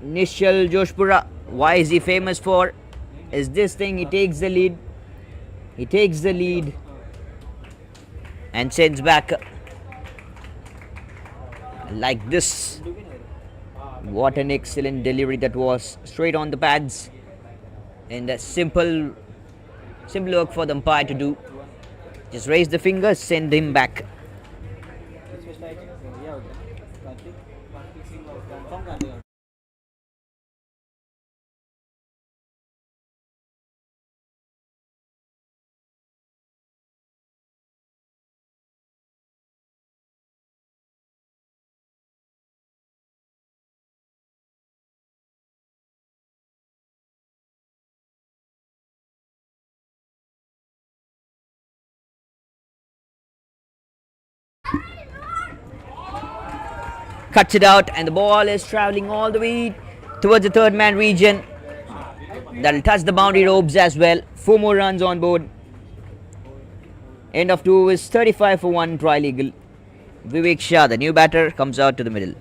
Nishal Joshpura, why is he famous for? Is this thing, he takes the lead. He takes the lead and sends back like this. What an excellent delivery that was. Straight on the pads. And a simple work for the umpire to do. Just raise the finger, send him back. Cuts it out and the ball is travelling all the way towards the third man region. That'll touch the boundary ropes as well. 4 more runs on board. End of 2 is 35 for 1 tri-legal. Vivek Shah, the new batter, comes out to the middle.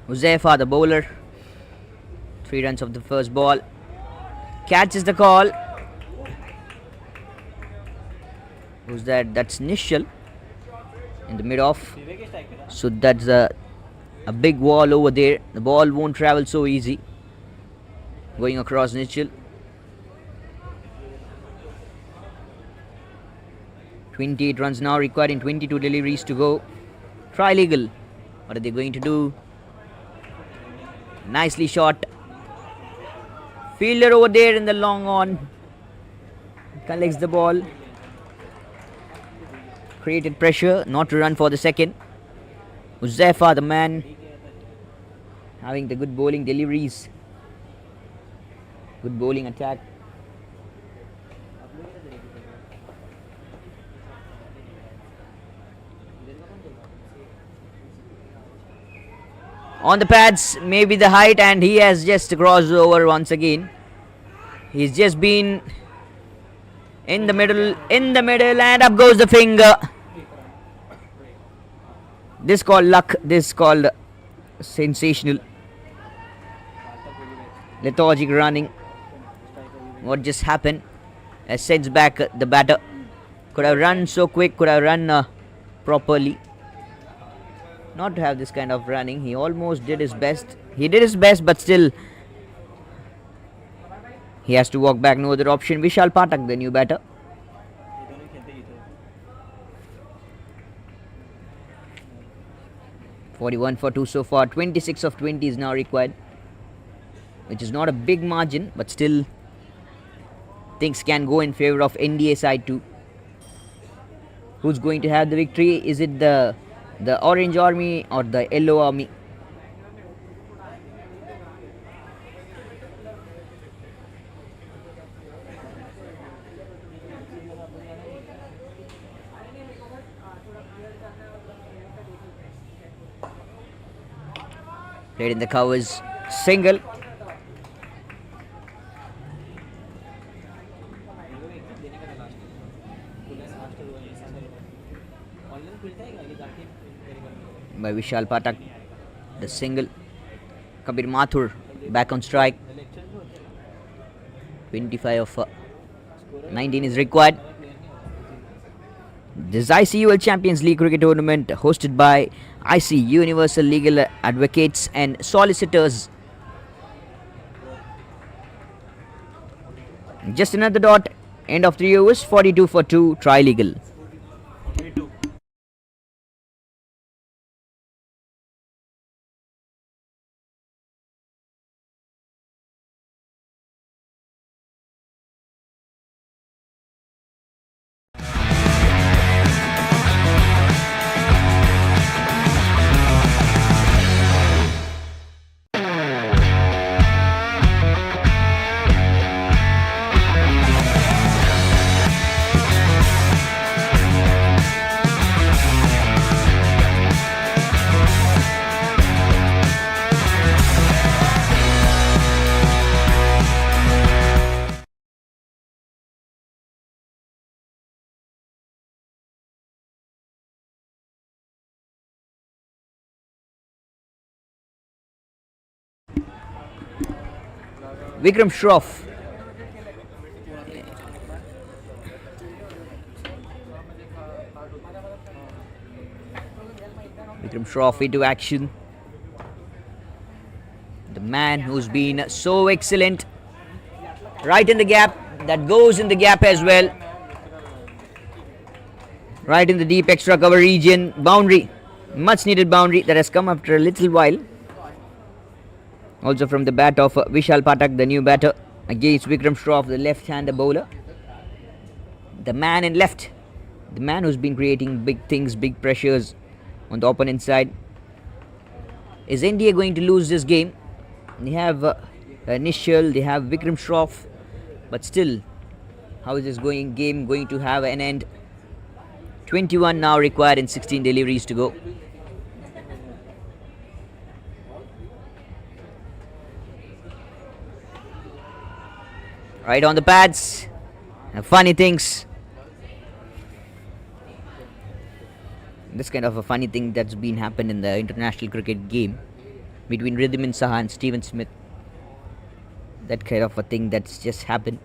Uzaifa, the bowler. 3 runs of the first ball. Catch is the call. Who's that? That's Nishal in the mid-off. So that's a big wall over there. The ball won't travel so easy. Going across Nishal. 28 runs now required in 22 deliveries to go. Try legal. What are they going to do? Nicely shot. Fielder over there in the long on. Collects the ball. Created pressure. Not to run for the second. Uzaifa, the man, having the good bowling deliveries. Good bowling attack. On the pads, maybe the height, and he has just crossed over once again. He's just been in the middle, and up goes the finger. This called luck, this called sensational. Lethargic running. What just happened? Sends back the batter. Could have run so quick, could have run properly. Not to have this kind of running. He almost did his best. He did his best, but still he has to walk back. No other option. Vishal Pathak, the new batter. (41 for 2 so far). 26 of 20 is now required, which is not a big margin, but still things can go in favor of NDA side too. Who's going to have the victory? Is it the Orange Army or the Yellow Army? Played in the covers. Single. By Vishal Pathak, the single. Kabir Mathur back on strike. 25 of 19 is required. This ICUL Champions League cricket tournament hosted by IC Universal Legal Advocates and Solicitors. Just another dot. End of 3 overs. 42 for 2. Try legal. Vikram Shroff. Vikram Shroff into action. The man who's been so excellent. Right in the gap. That goes in the gap as well. Right in the deep extra cover region. Boundary. Much needed boundary that has come after a little while. Also from the bat of Vishal Pathak, the new batter, against Vikram Shroff, the left-hander bowler. The man in left, the man who's been creating big things, big pressures on the opponent side. Is India going to lose this game? They have Nishal, they have Vikram Shroff, but still, how is this game going to have an end? 21 now required in 16 deliveries to go. Right on the pads. Funny things. This kind of a funny thing that's been happened in the international cricket game. between Rhythm Saha and Steven Smith. That kind of a thing that's just happened.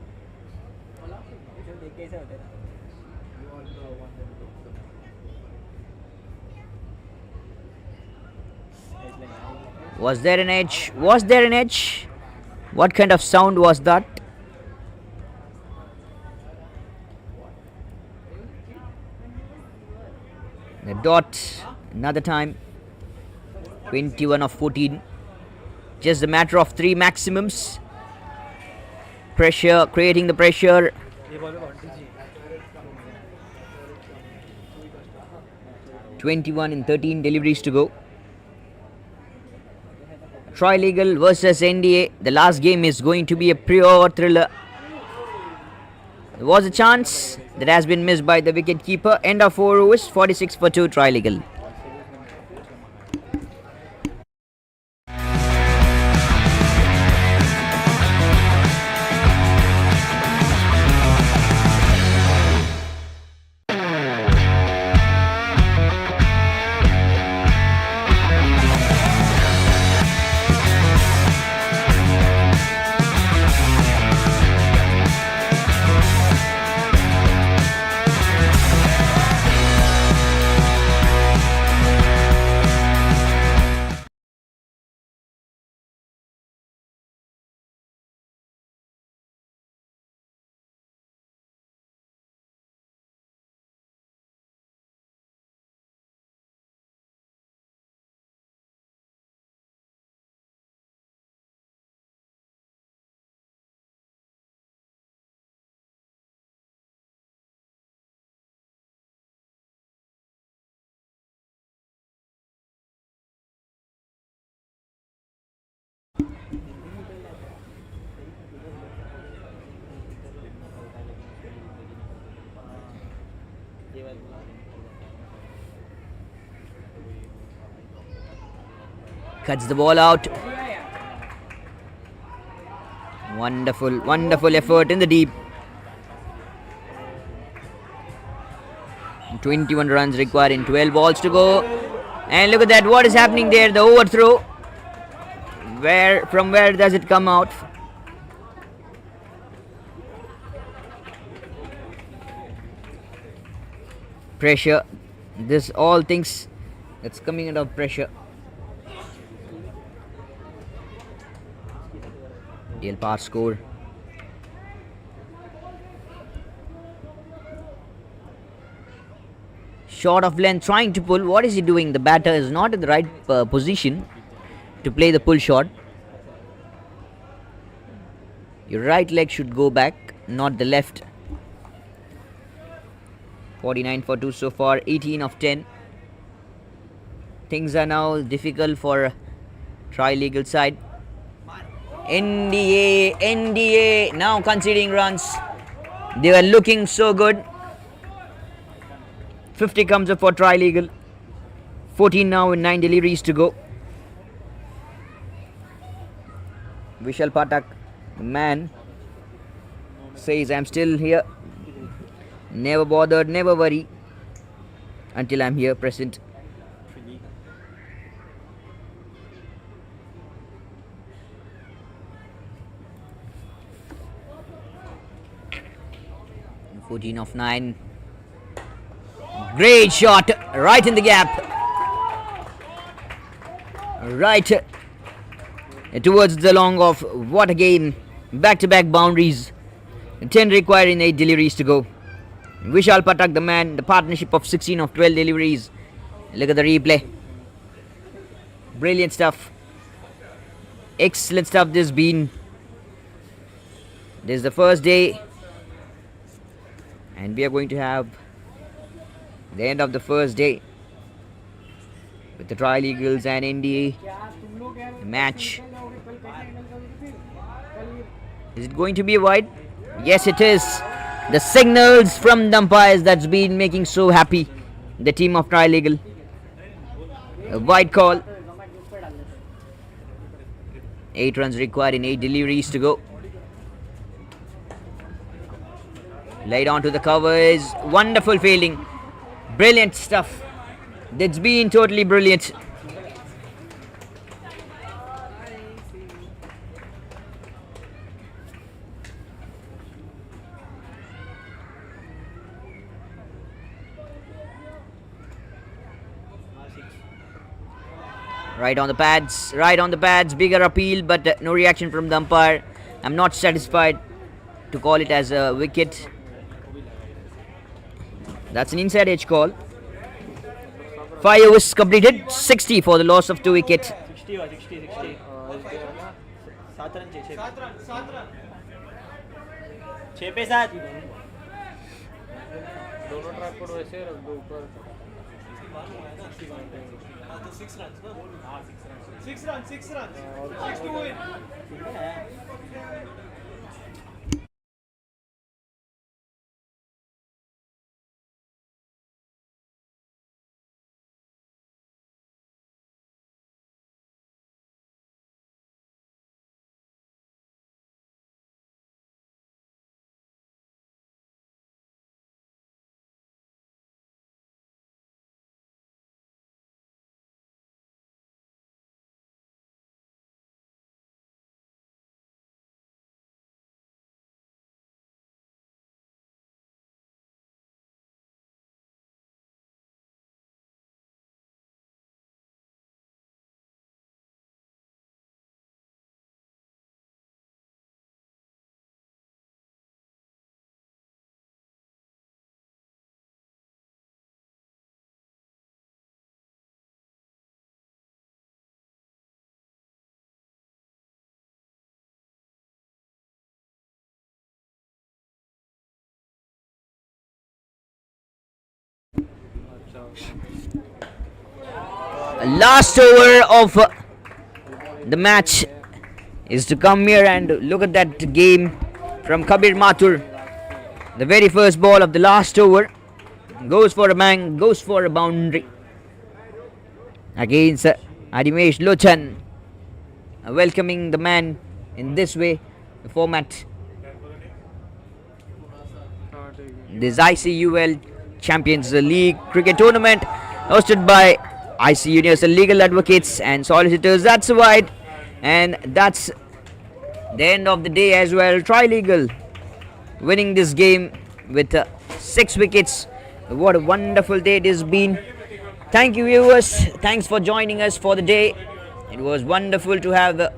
Was there an edge? Was there an edge? What kind of sound was that? A dot, another time. 21 of 14. Just a matter of 3 maximums. Pressure, creating the pressure. 21 in 13 deliveries to go. Tri-legal versus NDA. The last game is going to be a pure thriller. There was a chance that has been missed by the wicket keeper. End of 4 overs, 46 for 2 Tri-legal. Cuts the ball out. Wonderful, wonderful effort in the deep. 21 runs required in 12 balls to go. And look at that, what is happening there? The overthrow. From where does it come out? Pressure. This all things that's coming out of pressure. Real power score. Short of length, trying to pull. What is he doing? The batter is not in the right position to play the pull shot. Your right leg should go back, not the left. 49 for 2 so far, 18 of 10. Things are now difficult for tri-legal side. NDA now conceding runs. They were looking so good. 50 comes up for tri-legal. 14 now with 9 deliveries to go. Vishal Pathak, the man, says, I'm still here. Never bothered, never worry until I'm here present. Fourteen of 9. Great shot, right in the gap. Right towards the long off. What a game. Back-to-back boundaries. 10 required in 8 deliveries to go. Vishal Pathak, the man, the partnership of 16 of 12 deliveries. Look at the replay. Brilliant stuff. Excellent stuff this been. This is the first day. And we are going to have the end of the first day with the Tri-Legals and NDA match. Is it going to be a wide? Yes, it is. The signals from the umpires that's been making so happy the team of Tri-Legal. A wide call. 8 runs required in 8 deliveries to go. Laid onto the covers. Wonderful fielding. Brilliant stuff. That's been totally brilliant. Right on the pads, right on the pads. Bigger appeal, but no reaction from the umpire. I'm not satisfied to call it as a wicket. That's an inside edge call. 5 overs completed. 60 for the loss of 2 wickets. 60 or 60 60 7 run 6 पे 7 दोनों track पर वैसे रख दो ऊपर 6 runs, 6 to win. Last over of the match is to come here, and look at that game from Kabir Mathur. The very first ball of the last over goes for a bang, goes for a boundary against Adimesh Lochan, welcoming the man in this way. The format, this ICUL Champions League cricket tournament hosted by IC Universal Legal Advocates and Solicitors. That's wide, and that's the end of the day as well. Tri-legal winning this game with 6 wickets. What a wonderful day it has been. Thank you, viewers. Thanks for joining us for the day. It was wonderful to have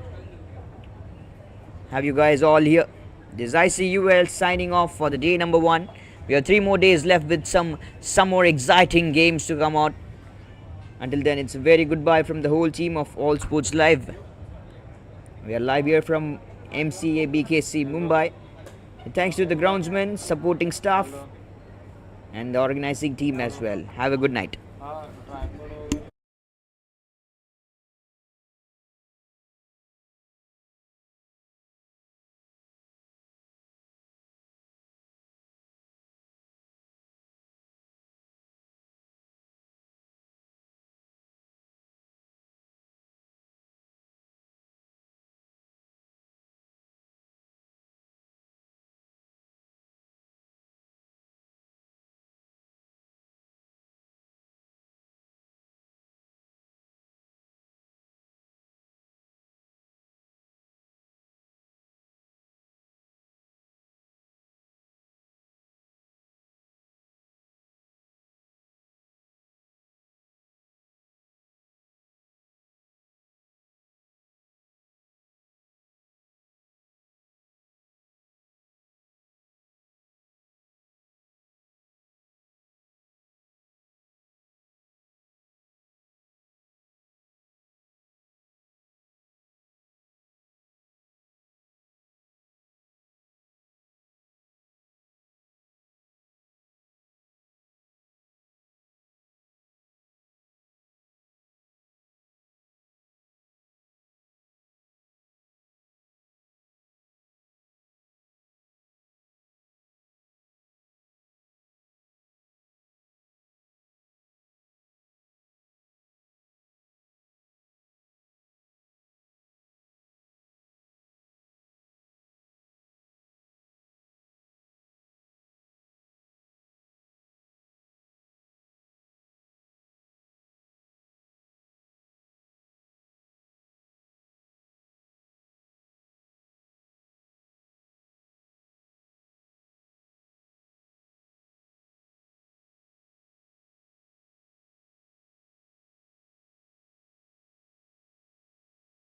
you guys all here. This ICUL signing off for the day number 1. We have 3 more days left with some more exciting games to come out. Until then, it's a very goodbye from the whole team of All Sports Live. We are live here from MCA BKC Mumbai. And thanks to the groundsmen, supporting staff, and the organizing team as well. Have a good night.